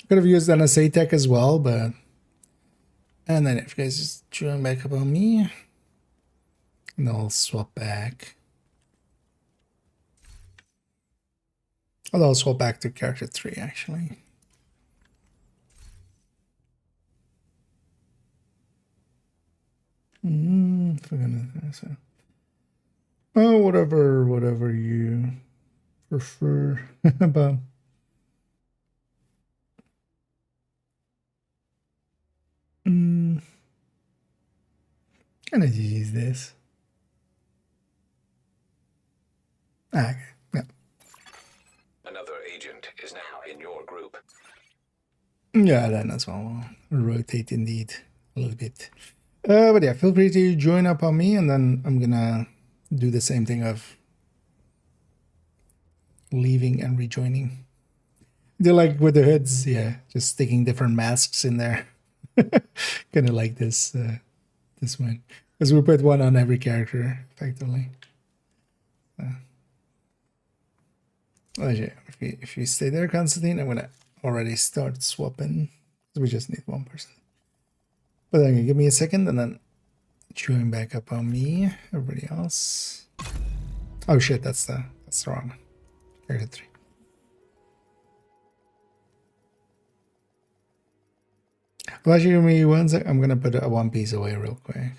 Could have used NSA tech as well, but and then if you guys just join back up on me, and I'll swap back. I'll swap back to character 3 actually. So. Oh, whatever you prefer. But can I use this? Okay. Yeah. Another agent is now in your group. Yeah, then as well. We'll rotate indeed a little bit. But yeah, feel free to join up on me, and then I'm gonna do the same thing of leaving and rejoining. They're like with the hoods, yeah, just sticking different masks in there. Kind of like this one, because we put one on every character effectively. Okay, if you stay there, Constantine, I'm gonna already start swapping. We just need one person. But then give me a second, and then join back up on me. Everybody else. Oh shit, that's the wrong one. Character 3. Well, actually, give me 1 sec. I'm gonna put a one piece away real quick,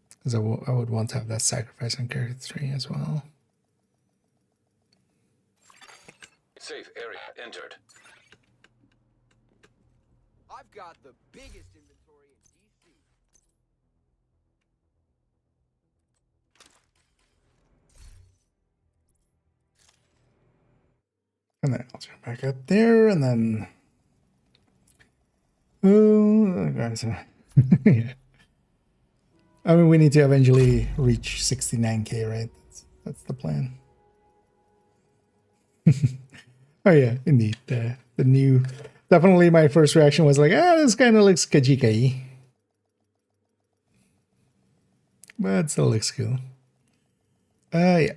because I would want to have that sacrifice on character 3 as well. Safe area entered. I've got the biggest inventory in DC. And then I'll turn back up there, and then oh guys, yeah. I mean, we need to eventually reach 69k, right? That's the plan. Oh yeah, indeed. The new, definitely my first reaction was like, this kind of looks Kajika-y. But it still looks cool. Yeah.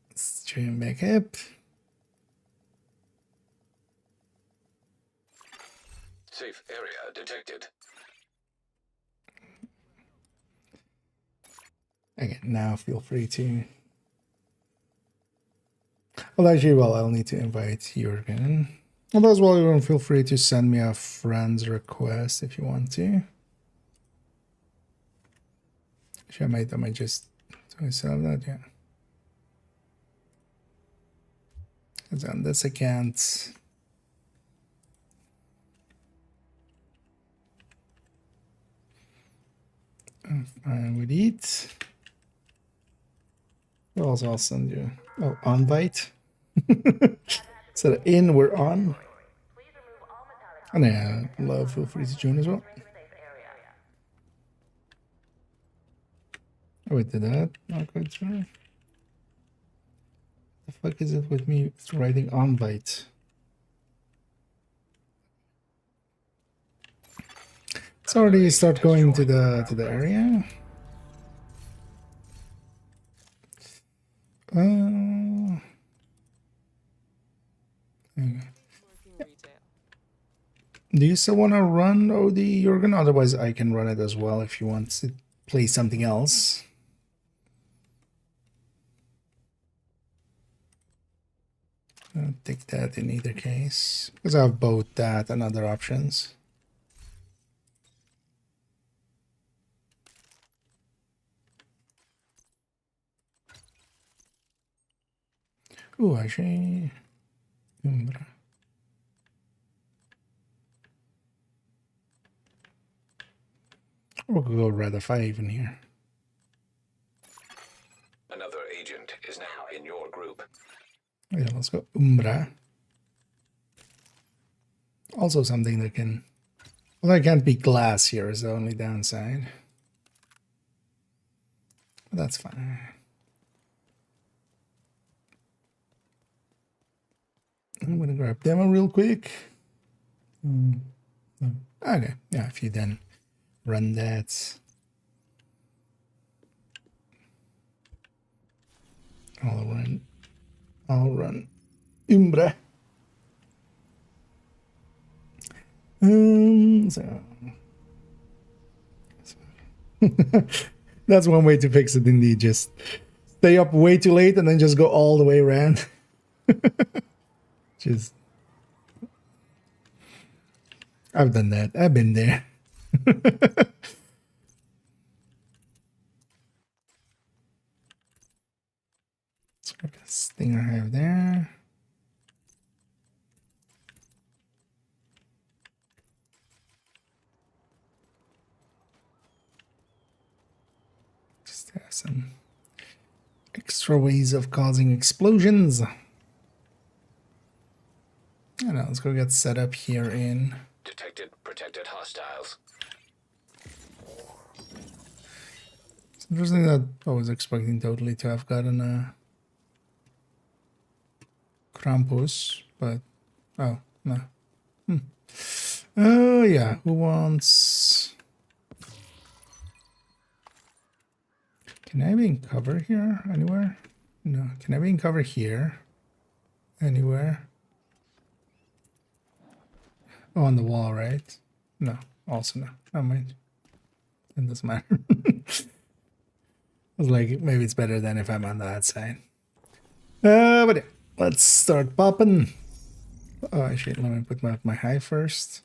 Let's trim back up. Safe area detected. Again, now feel free to. Well, actually, I'll need to invite Jurgen. Although as well, everyone feel free to send me a friend's request if you want to. Actually, I might just do I still have that? Yeah. Because on this account, I'm fine with it. Also, I'll send you invite. So in, we're on. And yeah, love, feel free to join as well. Oh, wait, did that not go through? The fuck is it with me writing invite? It's already start going to the area. Do you still want to run OD, Jurgen? Otherwise, I can run it as well if you want to play something else. I'll take that in either case, because I have both that and other options. Oh, actually, we'll go rather 5 even here. Another agent is now in your group. Yeah, let's go Umbra. Also something that can... Well, that can't be glass here is the only downside. But that's fine. I'm gonna grab demo real quick. Okay, yeah, if you then run that. I'll run Umbra. So that's one way to fix it indeed. Just stay up way too late and then just go all the way around. Just I've done that. I've been there. So I got a stinger I have there. Just have some extra ways of causing explosions. I don't know, let's go get set up here in Detected protected hostiles. It's interesting that I was expecting totally to have gotten a Krampus, but oh no. Oh yeah, who wants? Can I be in cover here anywhere? No. Can I be in cover here? Anywhere? Oh, on the wall, right? No. Also no. Never mind. It doesn't matter. I was like, maybe it's better than if I'm on that side. But yeah, let's start popping. Oh, actually, let me put my high first.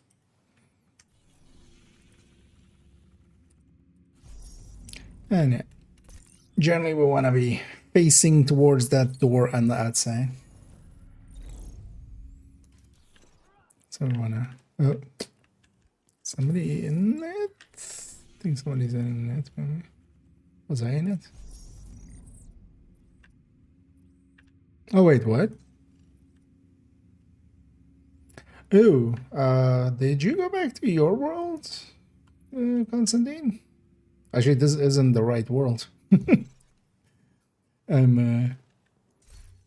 And yeah, generally we want to be facing towards that door on the outside. So we want to... Oh, somebody in it? I think somebody's in it, maybe. Was I in it? Oh, wait, what? Oh, did you go back to your world, Constantine? Actually, this isn't the right world.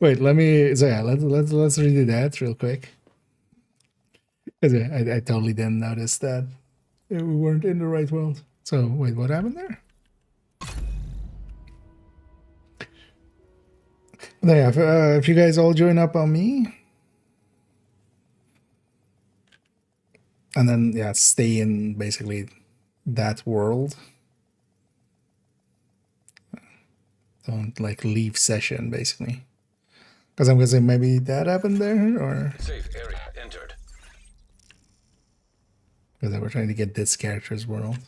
Wait, let me... So yeah, let's redo that real quick. I totally didn't notice that we weren't in the right world. So, wait, what happened there? Yeah, if you guys all join up on me, and then, yeah, stay in basically that world. Don't, like, leave session, basically. Because I'm guessing maybe that happened there, or... Safe area entered. Because they were trying to get this character's world.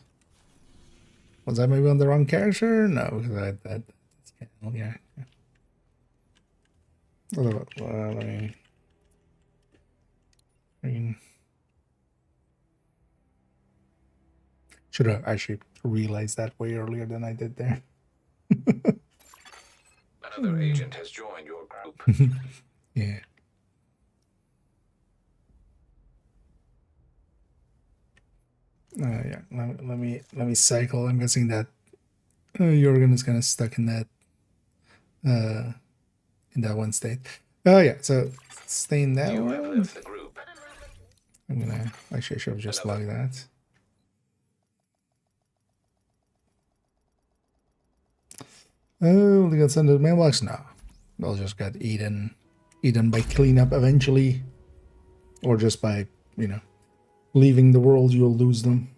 Was I maybe on the wrong character? No, because yeah. Let me... Should have actually realized that way earlier than I did there. Another agent has joined your group. Yeah. Yeah. Let me cycle. I'm guessing that Jorgen is kind of stuck in that one state. Oh yeah. So stay in that You have one. left the group. I'm gonna actually I should have just logged that. Oh, they got sent to the mailbox now. They'll just get eaten by cleanup eventually, or just by leaving the world. You'll lose them.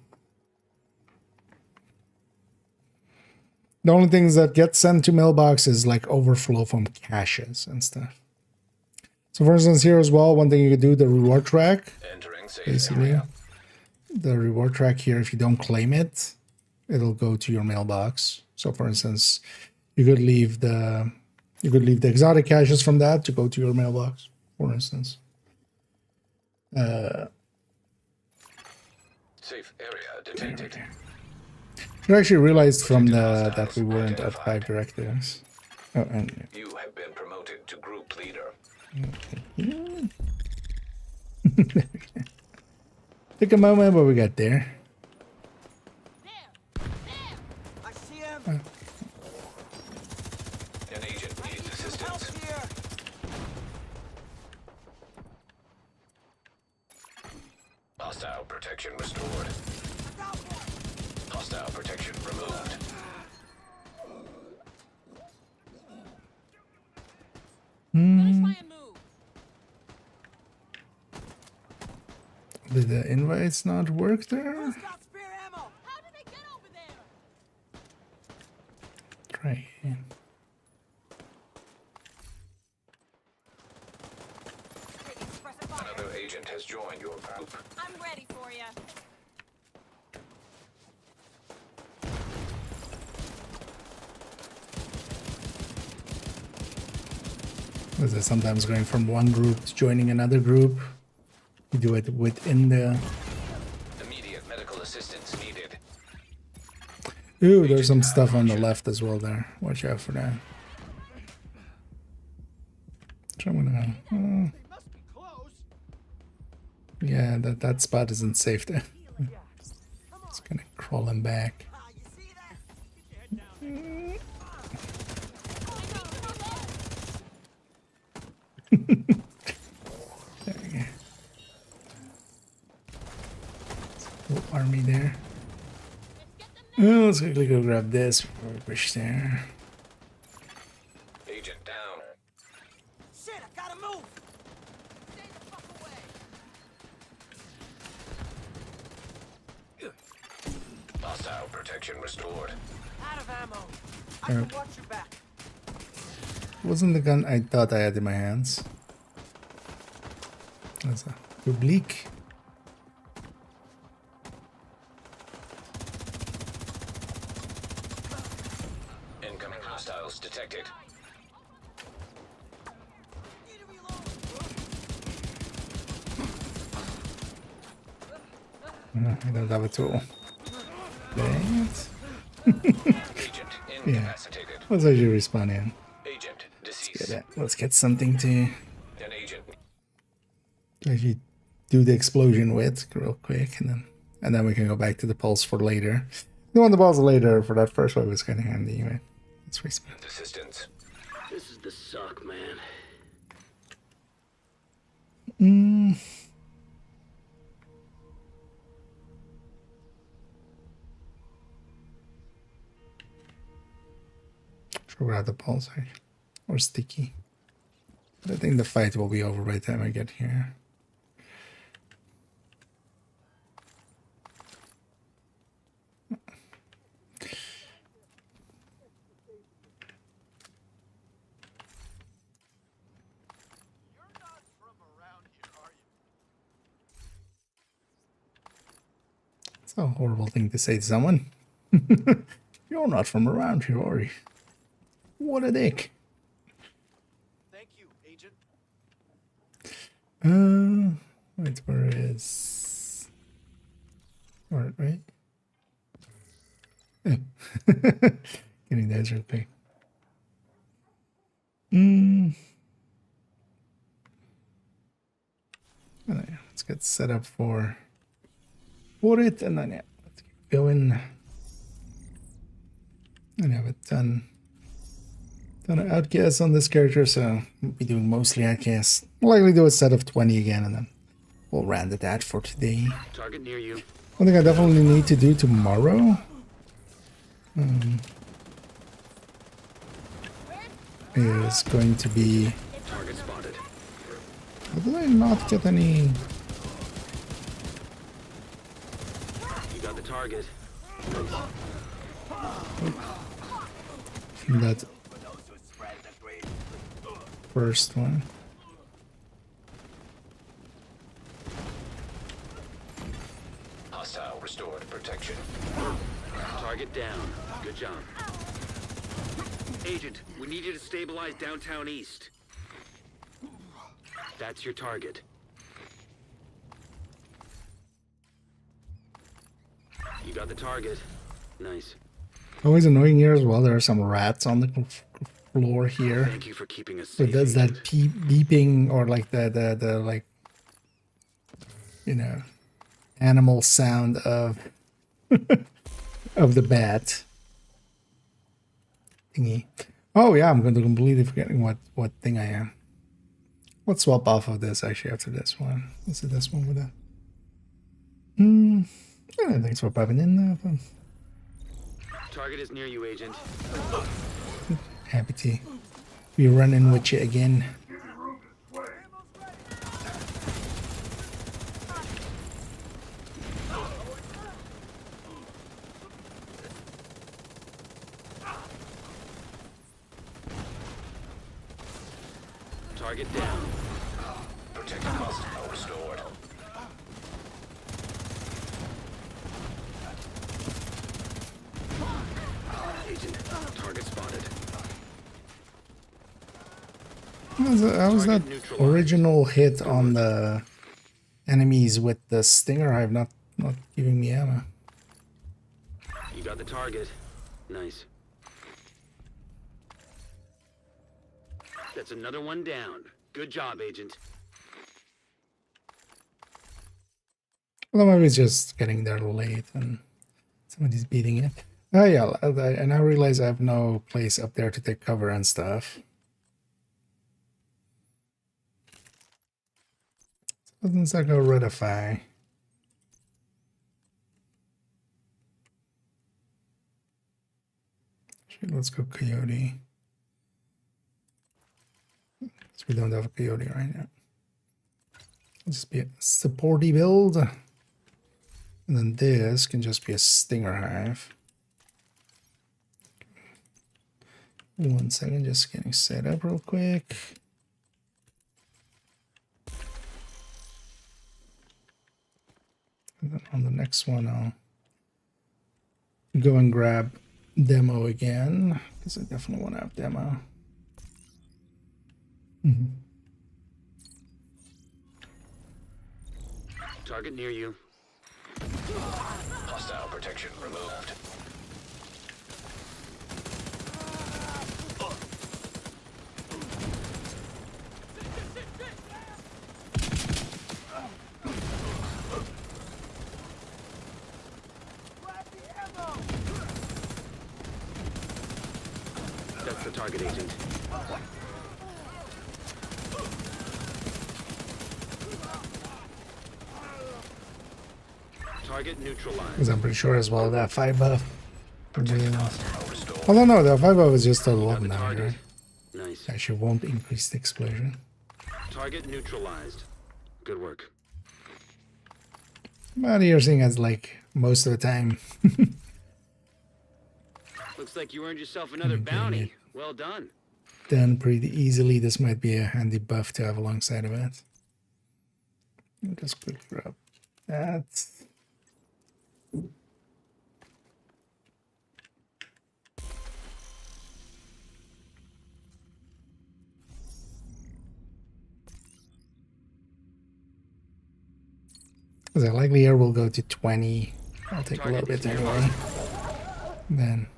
The only things that get sent to mailbox is like overflow from caches and stuff. So for instance, here as well, one thing you could do, the reward track. Entering safe Basically, area. the reward track here, if you don't claim it, it'll go to your mailbox. So for instance, you could leave the exotic caches from that to go to your mailbox, for instance. Safe area detected. I actually realized from that we weren't at 5 directives. Oh, and You have been promoted to group leader. Took a moment, but we got there. I see him. An agent needs assistance. Here. Hostile protection restored. Hostile protection removed. Finish my move. Did the invites not work there? Got spare ammo. How did they get over there? Try again. Taking suppressive fire. Another agent has joined your group. I'm ready for you. Was it sometimes going from one group to joining another group? You do it within the... Immediate medical assistance needed. Ooh, there's some stuff on the left as well there. Watch out for that. So I'm gonna... They must be close. yeah, that spot isn't safe there. It's gonna crawl him back. Ah, you see that? Get your head down. There you go. Little army there. Oh, let's quickly go grab this before we push there. Agent down. Shit, I gotta move. Stay the fuck away. Hostile protection restored. Out of ammo. I can watch your back. Wasn't the gun I thought I had in my hands. That's a oblique. Incoming hostiles detected. Need to reload. I don't have a tool. Dang it. Agent incapacitated. Let's actually respawn in. Agent Get deceased. it. Let's get something to An agent. actually do the explosion with real quick, and then we can go back to the pulse for later. The one the pulse later for that first one was kind of handy. Right? Let's respawn. Assistance. This is the suck, man. Sure, we'll have the pulse or sticky. But I think the fight will be over by the time I get here. It's a horrible thing to say to someone. You're not from around here, are you? What a dick. Thank you, Agent. Wait, where is... Alright, right? Oh. Getting those real quick. Let's get set up for it, and then yeah, let's keep going. And I have a ton of outcasts on this character, so we'll be doing mostly outcasts. We'll likely do a set of 20 again, and then we'll round it out for today. Target near you. One thing I definitely need to do tomorrow is going to be... Target spotted. Did I not get any... You got the target. from that first one? Hostile restored protection. Target down. Good job. Agent, we need you to stabilize downtown east. That's your target. You got the target. Nice. Always annoying here as well. There are some rats on the floor here. Thank you for keeping us So safe. it does that Agent. beeping, or like the like, you know, animal sound of of the bat thingy. Oh yeah, I'm going to completely forgetting what thing I am. Let's swap off of this actually after this one. Is it this one with a Yeah, thanks for popping in. Target is near you, Agent. Happy to be running with you again. Target down. Protected hostile restored. Agent, target spotted. How was that original hit on the enemies with the Stinger Hive not giving me ammo? You got the target. Nice. That's another one down. Good job, Agent. Well, maybe it's just getting there late and somebody's beating it. Oh yeah, and I realize I have no place up there to take cover and stuff. So since I go Redify. Let's go Coyote. So we don't have a Coyote right now. It'll just be a supporty build. And then this can just be a Stinger Hive. 1 second, just getting set up real quick. And then on the next one, I'll go and grab demo again, because I definitely want to have demo. Target near you. Hostile protection removed. That's the target, Agent. Target neutralized. Because I'm pretty sure as well that 5 buff. Although no, the 5 buff is just a 11 damage, right? Nice. Actually won't increase the explosion. Target neutralized. Good work. But you're seeing as like most of the time. Looks like you earned yourself another bounty. Well done. Done pretty easily. This might be a handy buff to have alongside of it. Just quick grab that. The likely here will go to 20. I'll take a little bit anyway. Then.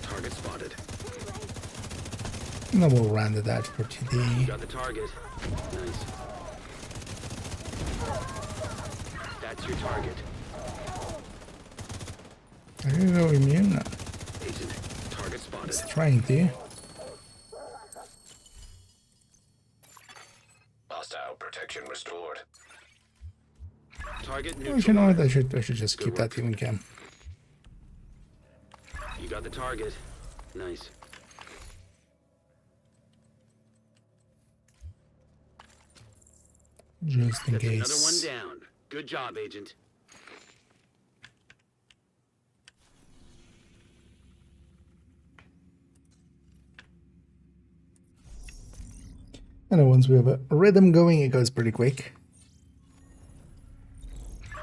Target spotted. And then we'll round it out for today. Got the target. Nice. That's your target. I can go immune now. Agent, target spotted. It's trying to. Hostile protection restored. Target Oh, you know what? neutralized. I should just keep that even can. You got the target. Nice. Just in That's case. another one down. Good job, Agent. And then once we have a rhythm going, it goes pretty quick.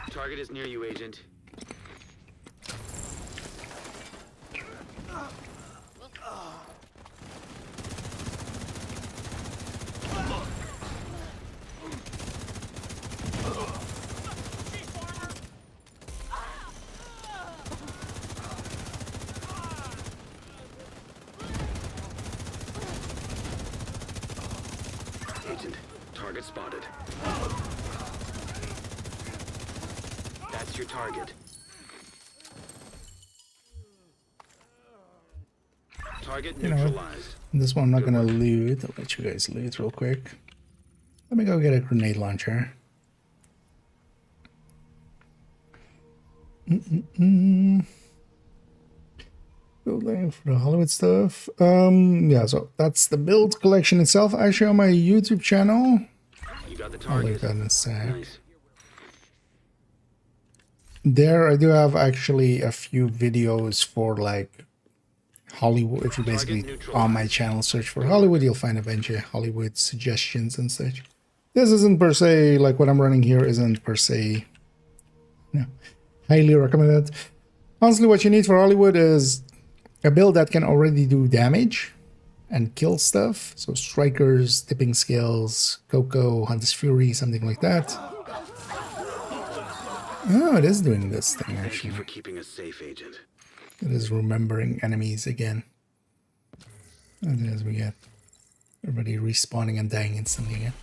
Target is near you, Agent. Agent, target spotted. That's your target. Target You know what? neutralized. This one I'm not gonna loot. I'll let you guys loot real quick. Let me go get a grenade launcher. Building for the Hollywood stuff. Yeah, so that's the build collection itself. Actually, on my YouTube channel. You got the I'll target. link that in a sec. Nice. There, I do have actually a few videos for like Hollywood. If you basically on my channel search for Hollywood, you'll find a bunch of Hollywood suggestions and such. This isn't per se like what I'm running here. Isn't per se, no, highly recommended. Honestly, what you need for Hollywood is a build that can already do damage and kill stuff. So strikers, tipping scales, Coco, Hunter's Fury, something like that. Oh, it is doing this thing Thank actually. you for keeping us safe, Agent. It is remembering enemies again. And as we get everybody respawning and dying instantly again.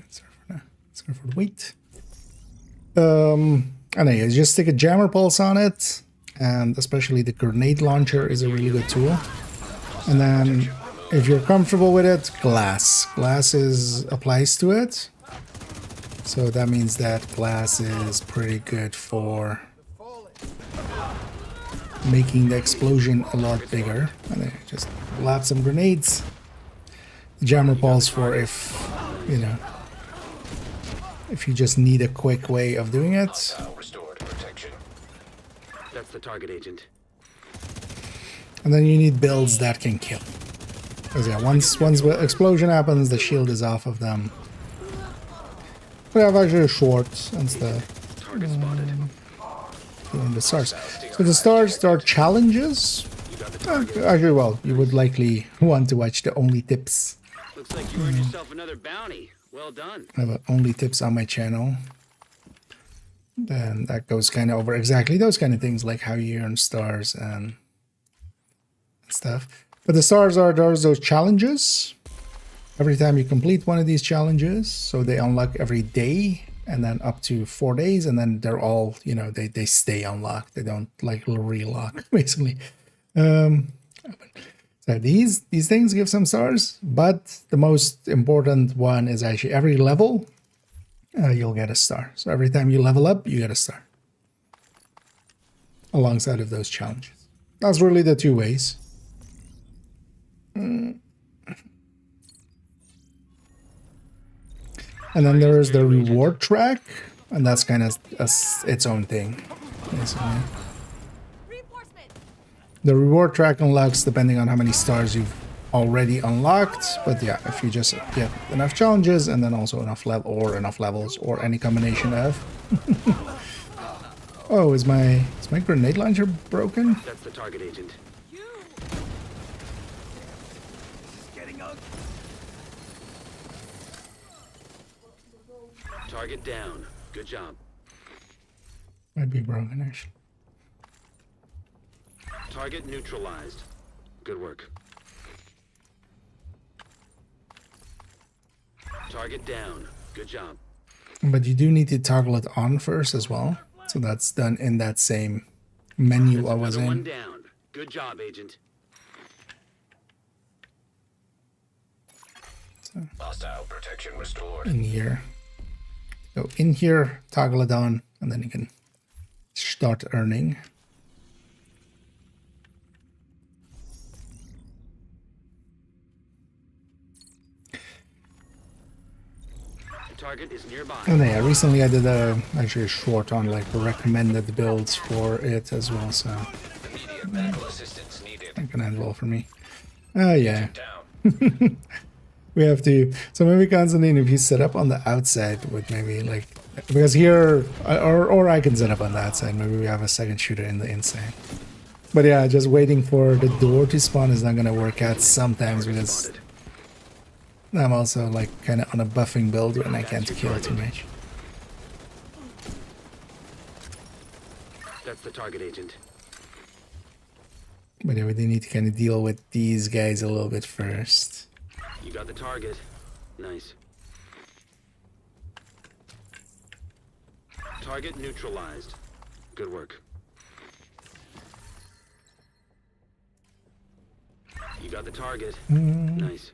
Sorry for now. Sorry for the wait. Anyway, just stick a jammer pulse on it, and especially the grenade launcher is a really good tool. And then, if you're comfortable with it, glass. Glass applies to it. So that means that glass is pretty good for making the explosion a lot bigger. And then just lob some grenades. The jammer pulse for if, you know, if you just need a quick way of doing it. Restored protection. That's the target, Agent. And then you need builds that can kill. Because yeah, once the explosion happens, the shield is off of them. We have actually shorts and stuff. Target spotted. The stars. So the stars are challenges. Actually, well, you would likely want to watch the only tips. Looks like you earned yourself another bounty. Well done. I have only tips on my channel. Then that goes kind of over exactly those kind of things, like how you earn stars and stuff. But the stars are those challenges. Every time you complete one of these challenges, so they unlock every day and then up to 4 days, and then they're all, you know, they stay unlocked. They don't like relock, basically. So these things give some stars, but the most important one is actually every level, you'll get a star. So every time you level up, you get a star. Alongside of those challenges. That's really the two ways. And then there is the reward track, and that's kind of its own thing, basically. The reward track unlocks depending on how many stars you've already unlocked, but yeah, if you just get enough challenges and then also enough levels or any combination of. Oh, is my grenade launcher broken? That's the target, Agent. Target down. Good job. Might be broken actually. Target neutralized. Good work. Target down. Good job. But you do need to toggle it on first as well. So that's done in that same menu I was Another one in. down. Good job, Agent. Hostile protection restored. In here. Go in here, toggle it on, and then you can start earning. The target is nearby. And yeah, recently I did actually a short on like recommended builds for it as well, so Immediate medical assistance needed. that can end well for me. Yeah. Down. We have to, so maybe Constantine, if you set up on the outside with maybe like, because here, or I can set up on the outside, maybe we have a second shooter in the inside. But yeah, just waiting for the door to spawn is not going to work out sometimes because I'm also like kind of on a buffing build and I can't kill too much. That's the target, Agent. But yeah, we do need to kind of deal with these guys a little bit first. You got the target. Nice. Target neutralized. Good work. You got the target. Mm. Nice.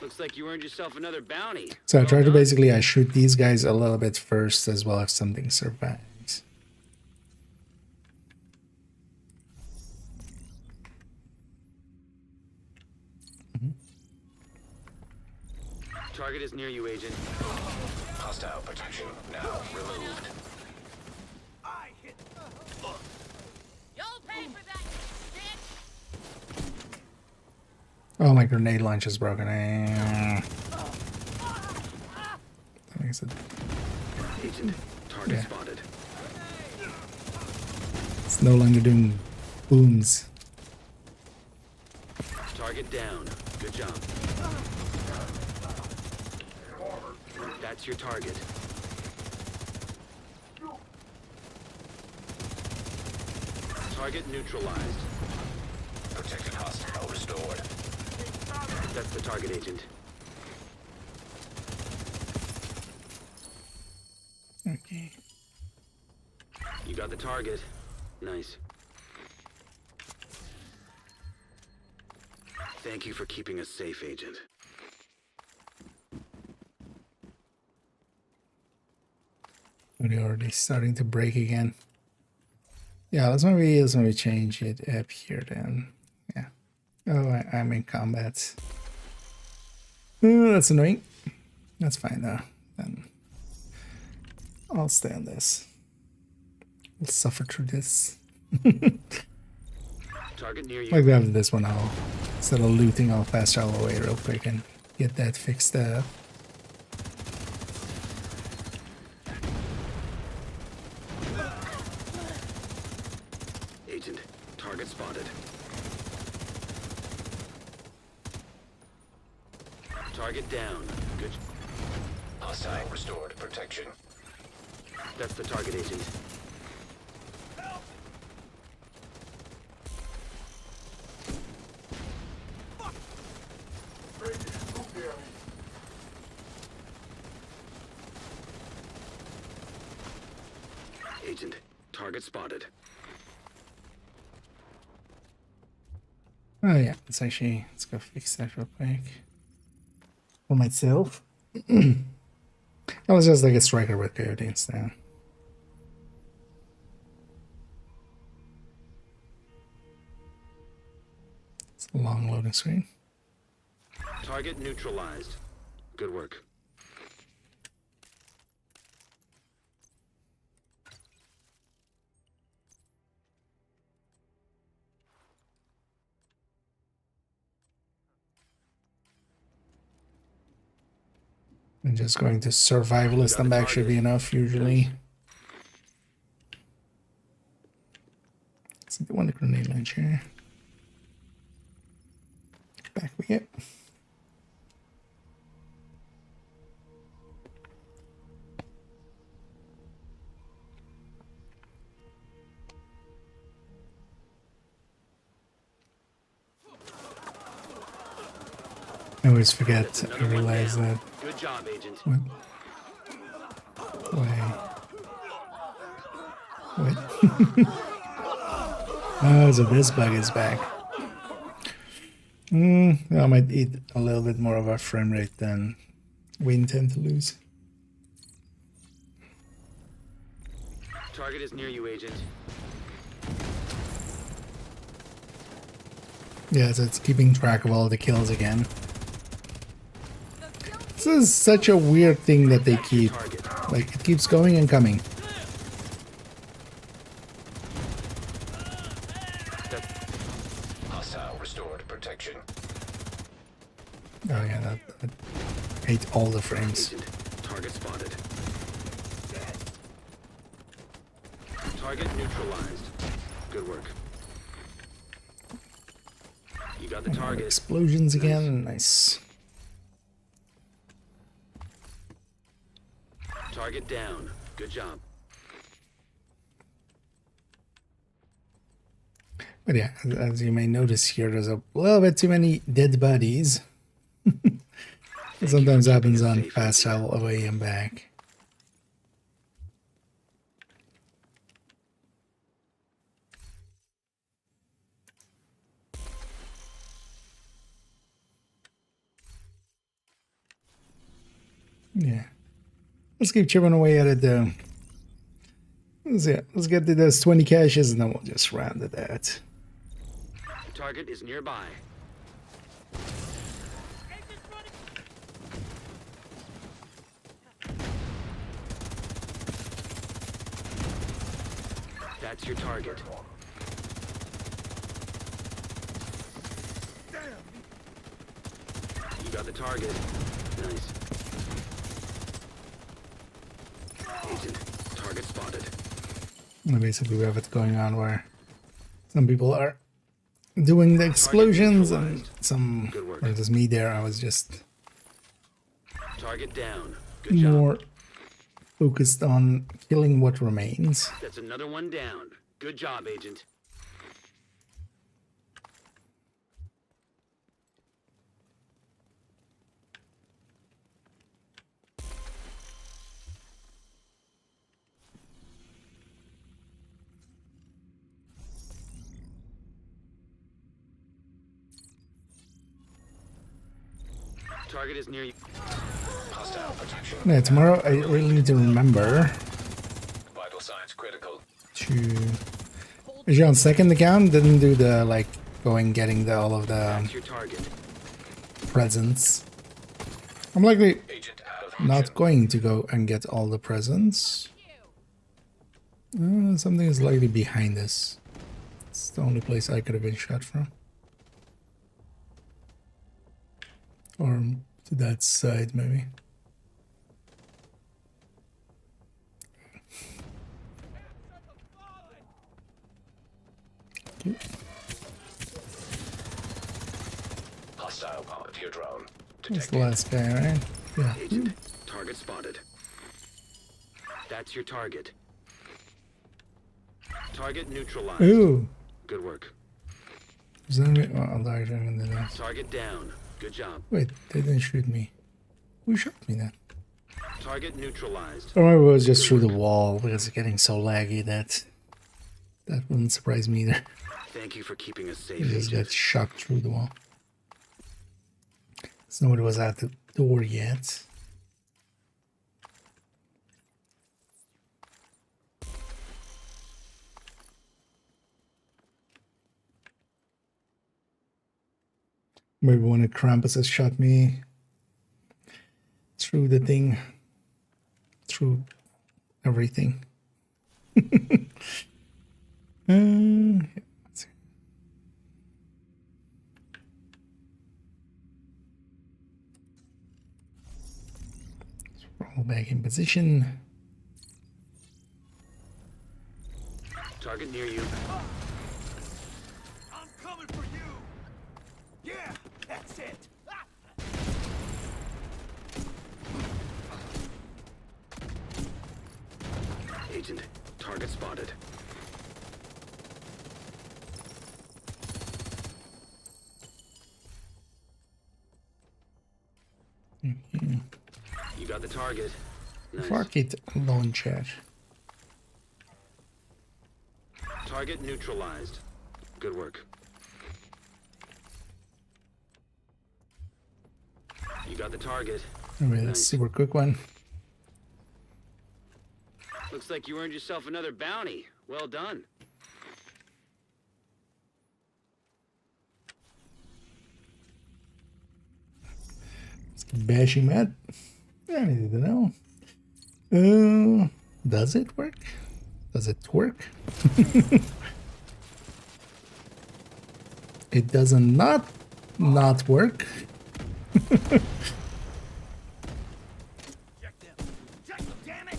Looks like you earned yourself another bounty. So I Well try to done. basically I shoot these guys a little bit first as well if something survives. Target is near you, Agent. Hostile protection now removed. You'll pay for that, bitch! Oh, my grenade launch is broken. That makes it. Agent, target Yeah. spotted. It's no longer doing booms. Target down. Good job. That's your target. Target neutralized. Protected hostile restored. That's the target, Agent. Okay. You got the target. Nice. Thank you for keeping us safe, Agent. We're already starting to break again. Yeah, let's maybe change it up here then. Yeah. Oh, I'm in combat. Oh, that's annoying. That's fine though. Then I'll stay on this. We'll suffer through this. Target near you. Like we have this one, I'll instead of looting, I'll fast travel away real quick and get that fixed up. Agent, target spotted. Target down. Good. Hostile restored protection. That's the target, Agent. Agent, target spotted. Oh yeah, let's go fix that real quick. For myself. I was just like a striker with PVE instead. It's a long loading screen. Target neutralized. Good work. I'm just going to survivalist and back should be enough usually. So they want a grenade launcher. Back we get. I always forget to Another one realize down. that. Good job, Agent. What? Wait. Wait. Oh, so this bug is back. I might eat a little bit more of our frame rate than we intend to lose. Target is near you, Agent. Yeah, so it's keeping track of all the kills again. This is such a weird thing that they keep. Target. Like, it keeps going and coming. Hostile restored protection. Oh yeah, that ate all the frames. Agent, target spotted. Target neutralized. Good work. You got the target. Explosions again, nice. Target down. Good job. But yeah, as you may notice here, there's a little bit too many dead bodies. It sometimes happens on fast travel away and back. Yeah. Let's keep chipping away at it though. Let's get to those 20 caches and then we'll just round it out. The target is nearby. That's your target. You got the target. Nice. Agent, target spotted. And basically we have it going on where some people are doing the explosions and some, Good work. or it was me there, I was just Target down. Good job. more focused on killing what remains. That's another one down. Good job, Agent. Target is near you. Hostile protection. Yeah, tomorrow I really need to remember Vital signs critical. to... Is you on second account? Didn't do the, like, going getting the, all of the That's your target. presents. I'm likely Agent out of not mission. going to go and get all the presents. Something is likely behind us. It's the only place I could have been shot from. Or to that side, maybe. Okay. Hostile volunteer drone. That's the Detected. last guy, right? Yeah. Agent, target spotted. That's your target. Target neutralized. Ooh! Good work. Is that me? Oh, I'll die in the next. Target down. Good job. Wait, they didn't shoot me. Who shot me then? Target neutralized. Or maybe it was just through the wall because it's getting so laggy that wouldn't surprise me either. Thank you for keeping us It safe, just Agent. got shot through the wall. So nobody was at the door yet. Maybe one of Krampus has shot me through the thing, through everything. Let's see. Let's roll back in position. Target near you. I'm coming for you! Yeah, that's it! Agent, target spotted. You got the target. Nice. Fuck it, alone chat. Target neutralized. Good work. You got the target. Alright, let's see, we're quick one. Looks like you earned yourself another bounty. Well done. Let's keep bashing that. I need to know. Does it work? Does it work? It does not work. Check them! Check them, damn it!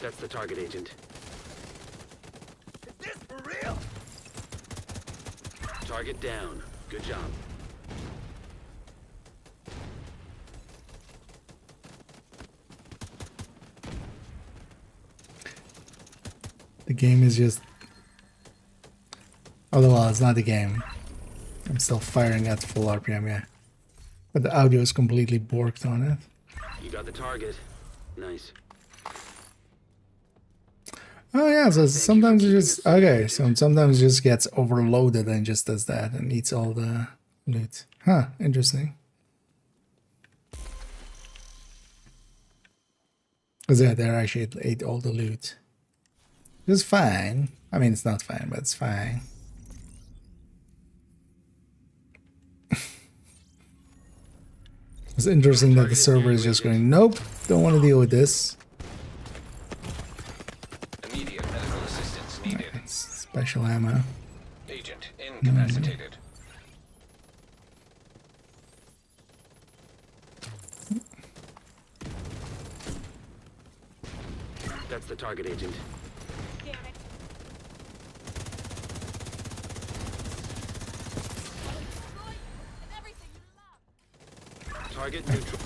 That's the target, Agent. Is this for real? Target down. Good job. The game is just... Although, well, it's not the game. I'm still firing at full RPM, yeah. But the audio is completely borked on it. You got the target. Nice. Oh yeah, so sometimes it just... Okay, so sometimes it just gets overloaded and just does that and eats all the loot. Huh, interesting. Because yeah, there actually ate all the loot. It's fine. I mean, it's not fine, but it's fine. It's interesting that the server is just going, nope, don't want to deal with this. Immediate medical assistance needed. Special ammo. Agent incapacitated. That's the target, Agent. Damn it. Target neutral.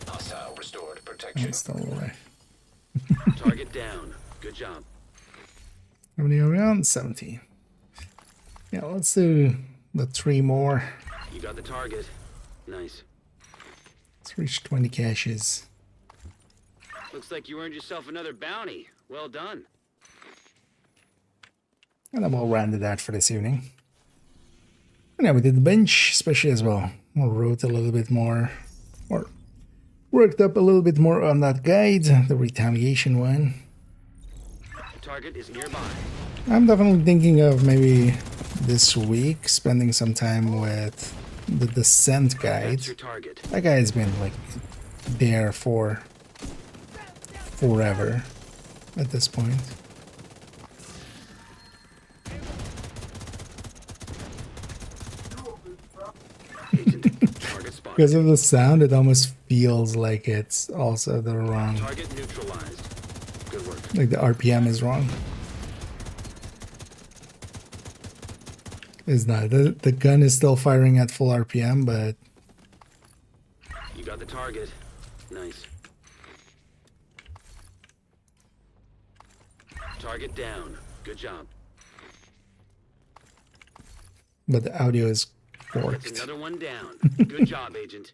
Hostile restored protection. It's still alive. Target down. Good job. How many are we on? 17. Yeah, let's do the 3 more. You got the target. Nice. Let's reach 20 caches. Looks like you earned yourself another bounty. Well done. And then we'll round it out for this evening. And yeah, we did the bench, especially as well. We wrote a little bit more, or worked up a little bit more on that guide, the retaliation one. Target is nearby. I'm definitely thinking of maybe this week spending some time with the descent guide. That's your target. That guy's been like there for forever at this point. Agent, target spotted. Because of the sound, it almost feels like it's also the wrong, Target neutralized. Good work. like the RPM is wrong. It's not. The gun is still firing at full RPM, but You got the target. Nice. Target down. Good job. the audio is That's forked. another one down. Good job, Agent.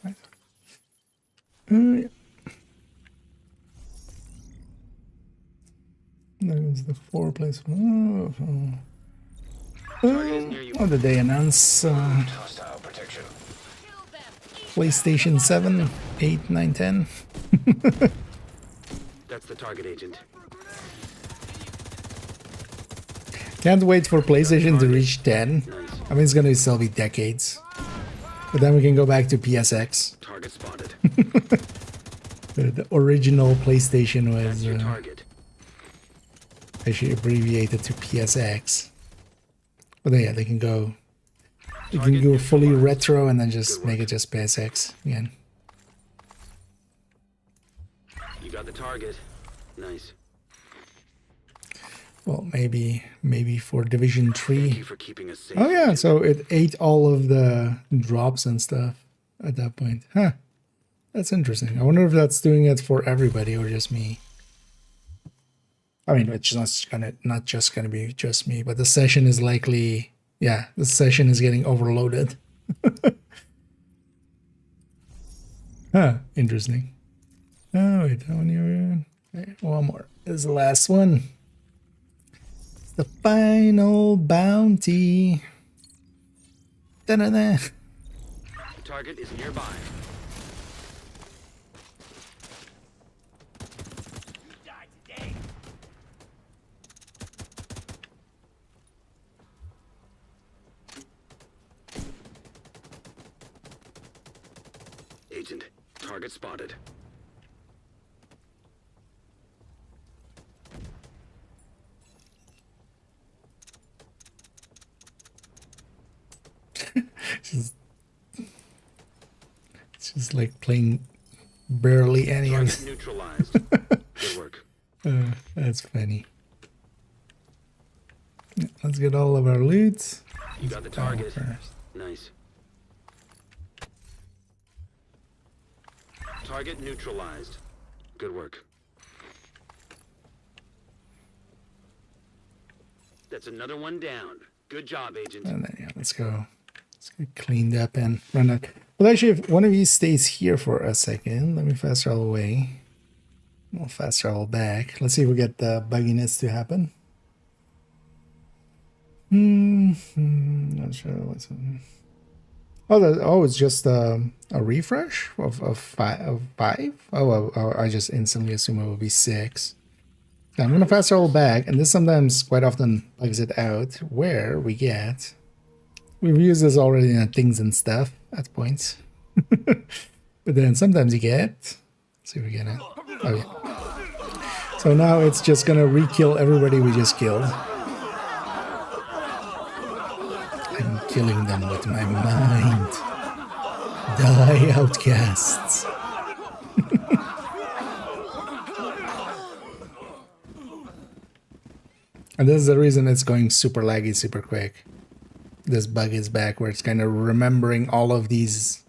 Yeah. There's the 4 place. Target is near you. Oh, did they announce Hostile protection. PlayStation 7, 8, 9, 10? That's the target, Agent. Can't wait for PlayStation to reach 10. I mean, it's gonna still be decades. But then we can go back to PSX. Target spotted. The original PlayStation That's was your target. actually abbreviated to PSX. But then, yeah, they can go Target fully neutralized. retro and then just Good make work. it just PSX again. You got the target. Nice. Well, maybe for Division Thank 3. you for keeping us safe. Oh yeah, Agent. so it ate all of the drops and stuff at that point. Huh. That's interesting. I wonder if that's doing it for everybody or just me. I mean, it's not just gonna be just me, but the session is likely, yeah, the session is getting overloaded. Huh, interesting. Oh wait, how many are we on? Okay, one more. This is the last one. The final bounty. Da-da-da. The target is nearby. Agent, target spotted. It's just like playing barely any of Target neutralized. Good work. That's funny. Yeah, let's get all of our loot. You got the Oh, target. first. Nice. Target neutralized. Good work. That's another one down. Good job, Agent. And then yeah, let's go Let's get cleaned up and run out. Well, actually, if one of you stays here for a second, let me fast travel away. We'll fast travel back. Let's see if we get the bugginess to happen. Not sure what's. Oh, it's just a refresh of five. Oh, I just instantly assume it will be 6. I'm gonna fast travel back, and this sometimes quite often bugs it out. Where we get, we've used this already in things and stuff at points, but then sometimes you get. Let's see if we get it. Oh yeah. So now it's just gonna re-kill everybody we just killed. I'm killing them with my mind. Die, outcasts. And this is the reason it's going super laggy, super quick. This bug is back where it's kind of remembering all of these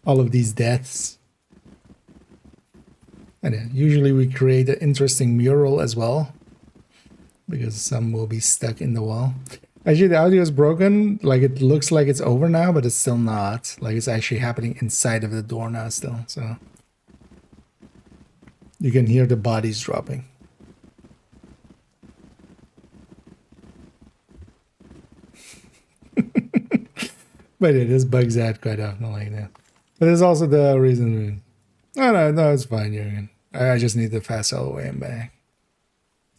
all of these deaths. And yeah, usually we create an interesting mural as well, because some will be stuck in the wall. Actually, the audio is broken. Like, it looks like it's over now, but it's still not. Like, it's actually happening inside of the door now still. So you can hear the bodies dropping. But it is bugs out quite often like that. But there's also the reason. No, it's fine, Jürgen. I just need to fast all the way and back.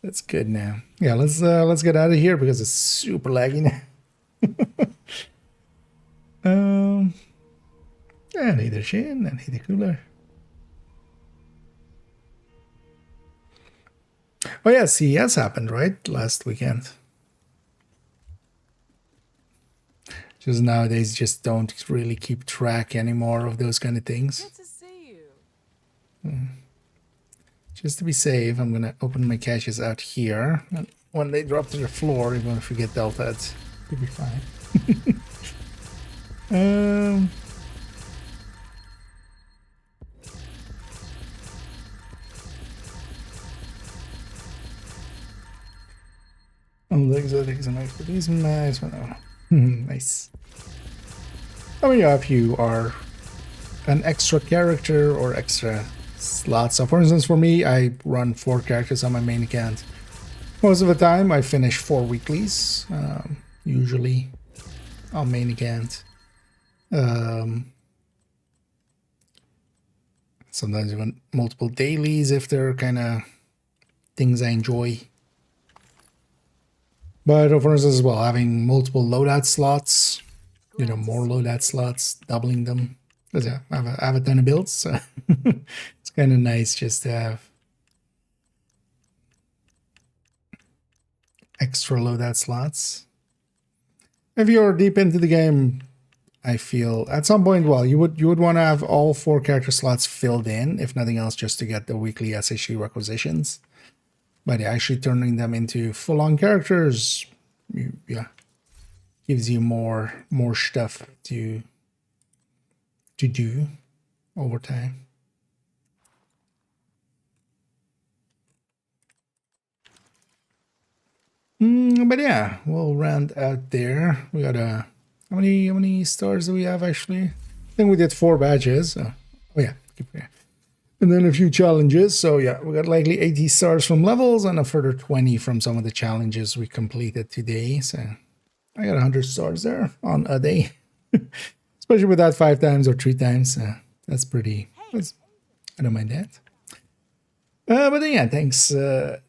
That's good now. Yeah, let's get out of here because it's super laggy now. I need a shin. I need a cooler. Oh yeah, CES happened, right? Last weekend. Just nowadays, just don't really keep track anymore of those kind of things. Good to see you. Just to be safe, I'm gonna open my caches out here. And when they drop to the floor, even if we get dealt at, it'll be fine. The exotics and expertise, nice one. Nice. I mean, yeah, if you are an extra character or extra slots. So for instance, for me, I run 4 characters on my main account. Most of the time, I finish 4 weeklies, usually on main account. Sometimes even multiple dailies if they're kind of things I enjoy. But for instance, as well, having multiple loadout slots, you know, more loadout slots, doubling them. Because yeah, I have a ton of builds, so it's kind of nice just to have extra loadout slots. If you're deep into the game, I feel at some point, well, you would want to have all 4 character slots filled in, if nothing else, just to get the weekly SHU requisitions. But actually turning them into full-on characters, yeah, gives you more stuff to do over time. But yeah, we'll round out there. We got how many stars do we have actually? I think we did 4 badges. Oh yeah, keep going. And then a few challenges. So yeah, we got likely 80 stars from levels and a further 20 from some of the challenges we completed today. So I got 100 stars there on a day. Especially with that 5 times or 3 times. That's pretty, I don't mind that. But yeah, thanks and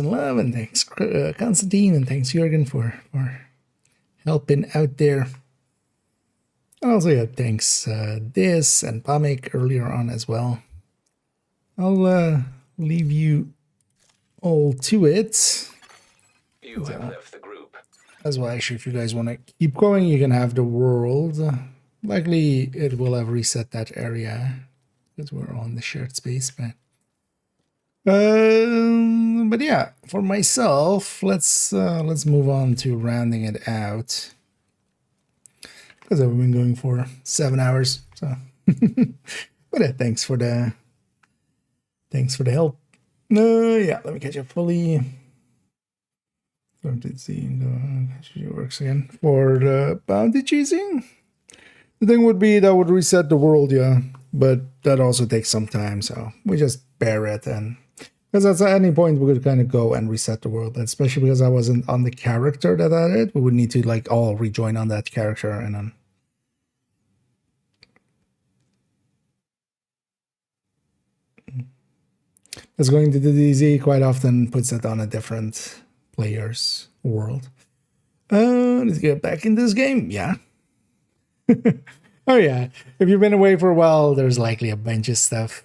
love, and thanks Constantine, and thanks Jürgen for helping out there. And also yeah, thanks Dis and Pamik earlier on as well. I'll leave you all to it. You have left the group. As well, actually, if you guys want to keep going, you can have the world. Likely, it will have reset that area because we're on the shared space. But yeah, for myself, let's move on to rounding it out because I've been going for 7 hours. So, but yeah, thanks for the help. Yeah, let me catch up fully. Don't see she works again for the bounty chasing. The thing would be that would reset the world, yeah, but that also takes some time, so we just bear it. And because at any point we could kind of go and reset the world, especially because I wasn't on the character that I did. We would need to like all rejoin on that character, and then it's going to the DZ quite often puts it on a different player's world. Let's get back in this game, yeah. Oh yeah, if you've been away for a while, there's likely a bunch of stuff,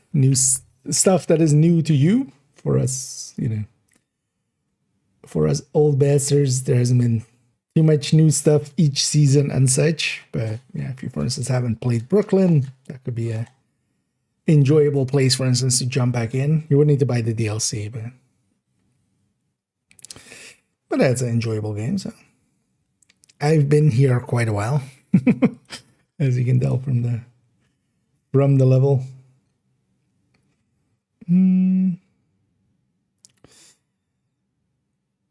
stuff that is new to you. For us, you know, for us old bastards, there hasn't been too much new stuff each season and such. But yeah, if you, for instance, haven't played Brooklyn, that could be a enjoyable place, for instance, to jump back in. You would need to buy the DLC, but that's an enjoyable game. So I've been here quite a while. As you can tell from the level.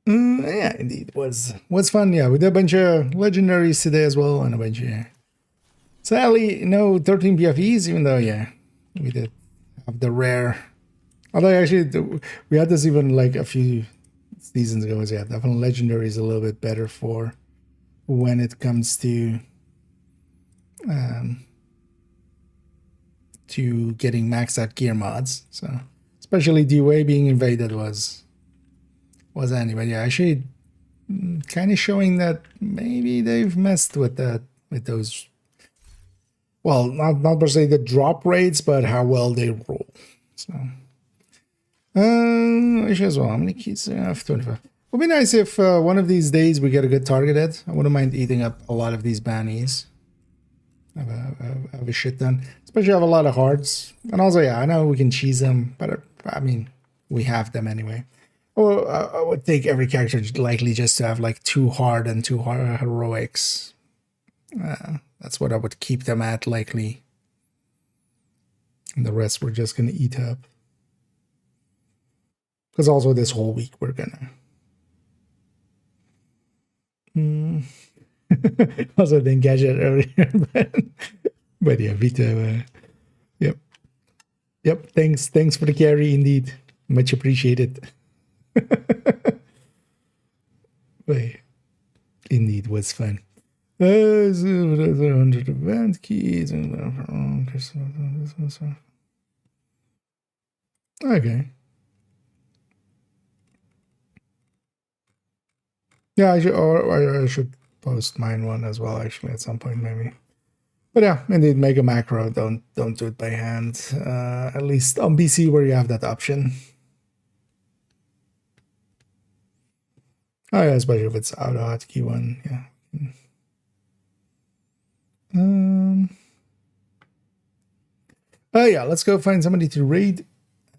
Yeah, indeed, was fun. Yeah, we did a bunch of legendaries today as well, and a bunch of sadly no 13 PFEs, even though yeah, we did have the rare. Although actually we had this even like a few seasons ago. Yeah, definitely legendary is a little bit better for when it comes to getting maxed out gear mods. So especially DUA being invaded was anyway. Yeah, actually kind of showing that maybe they've messed with that, with those, well, not per se the drop rates, but how well they roll. So as well, how many keys do I have? 25. It would be nice if one of these days we get a good target at. I wouldn't mind eating up a lot of these bannies. I have a shit ton. Especially I have a lot of hearts. And also, yeah, I know we can cheese them, but I mean, we have them anyway. Well, I would take every character likely just to have like 2 hard and 2 heroics. That's what I would keep them at likely. And the rest we're just going to eat up. Because also this whole week we're going to... Also didn't catch it earlier, but yeah, Vito, yep, thanks for the carry, indeed, much appreciated. But indeed was fun. 100 event keys. Okay. Yeah, I should post mine one as well, actually, at some point maybe. But yeah, indeed, make a macro. Don't do it by hand. At least on PC where you have that option. Oh yeah, especially if it's auto hotkey one. Yeah. Oh yeah, let's go find somebody to raid.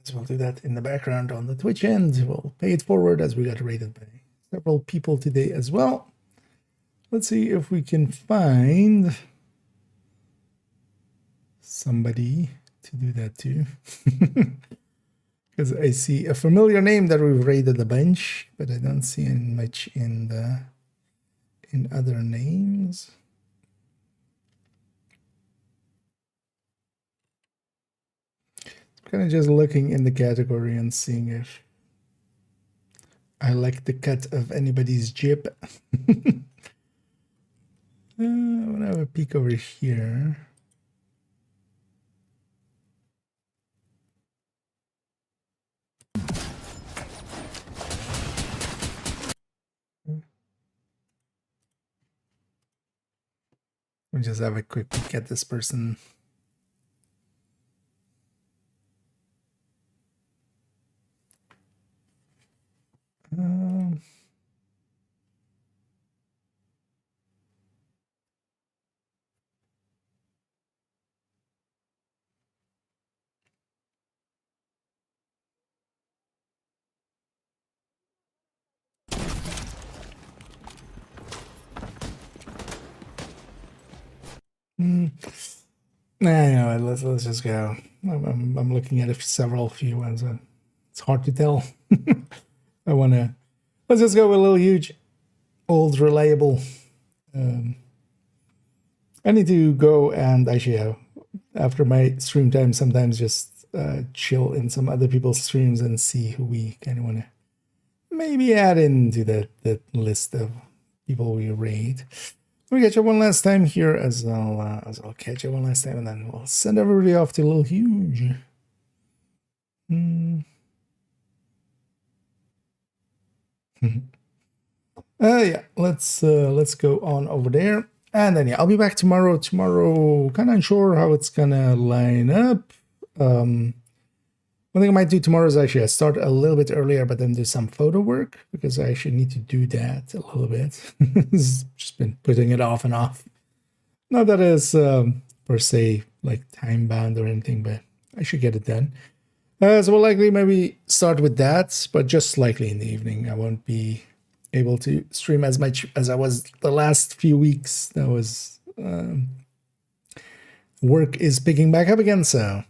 So we'll do that in the background on the Twitch end. We'll pay it forward as we got raided by several people today as well. Let's see if we can find somebody to do that too. Because I see a familiar name that we've raided a bunch, but I don't see much in other names. Kind of just looking in the category and seeing if I like the cut of anybody's jib. I want to have a peek over here. We'll just have a quick peek at this person. Nah, let's just go. I'm looking at several few ones. It's hard to tell. I Let's just go with a little huge, old, reliable. I need to go and actually, after my stream time, sometimes just chill in some other people's streams and see who we kind of want to maybe add into that list of people we raid. We'll catch up one last time here as I'll catch up one last time, and then we'll send everybody off to a little huge. Yeah, let's go on over there, and then yeah, I'll be back tomorrow. Tomorrow, kind of unsure how it's gonna line up. One thing I might do tomorrow is actually I start a little bit earlier, but then do some photo work, because I actually need to do that a little bit. Just been putting it off and off. Not that it's per se like time bound or anything, but I should get it done. So we'll likely maybe start with that, but just slightly in the evening. I won't be able to stream as much as I was the last few weeks. That was work is picking back up again, so.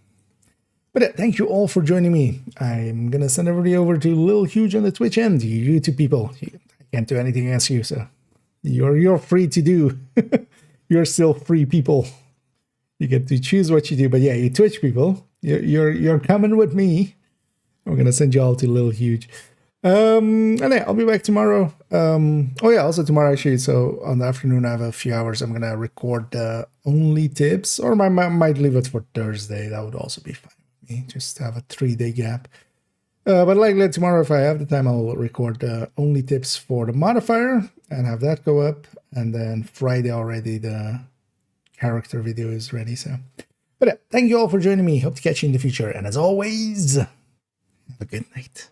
But yeah, thank you all for joining me. I'm gonna send everybody over to Lil Huge on the Twitch end. You YouTube people, I can't do anything against you, so you're free to do. You're still free people. You get to choose what you do. But yeah, you Twitch people, you're coming with me. I'm gonna send you all to Lil Huge. And yeah, I'll be back tomorrow. Oh yeah, also tomorrow actually, so on the afternoon I have a few hours. I'm gonna record the only tips, or I might leave it for Thursday. That would also be fine with me, just have a 3-day gap. But likely tomorrow, if I have the time, I'll record the only tips for the modifier and have that go up, and then Friday already the character video is ready. So but yeah, thank you all for joining me. Hope to catch you in the future, and as always, have a good night.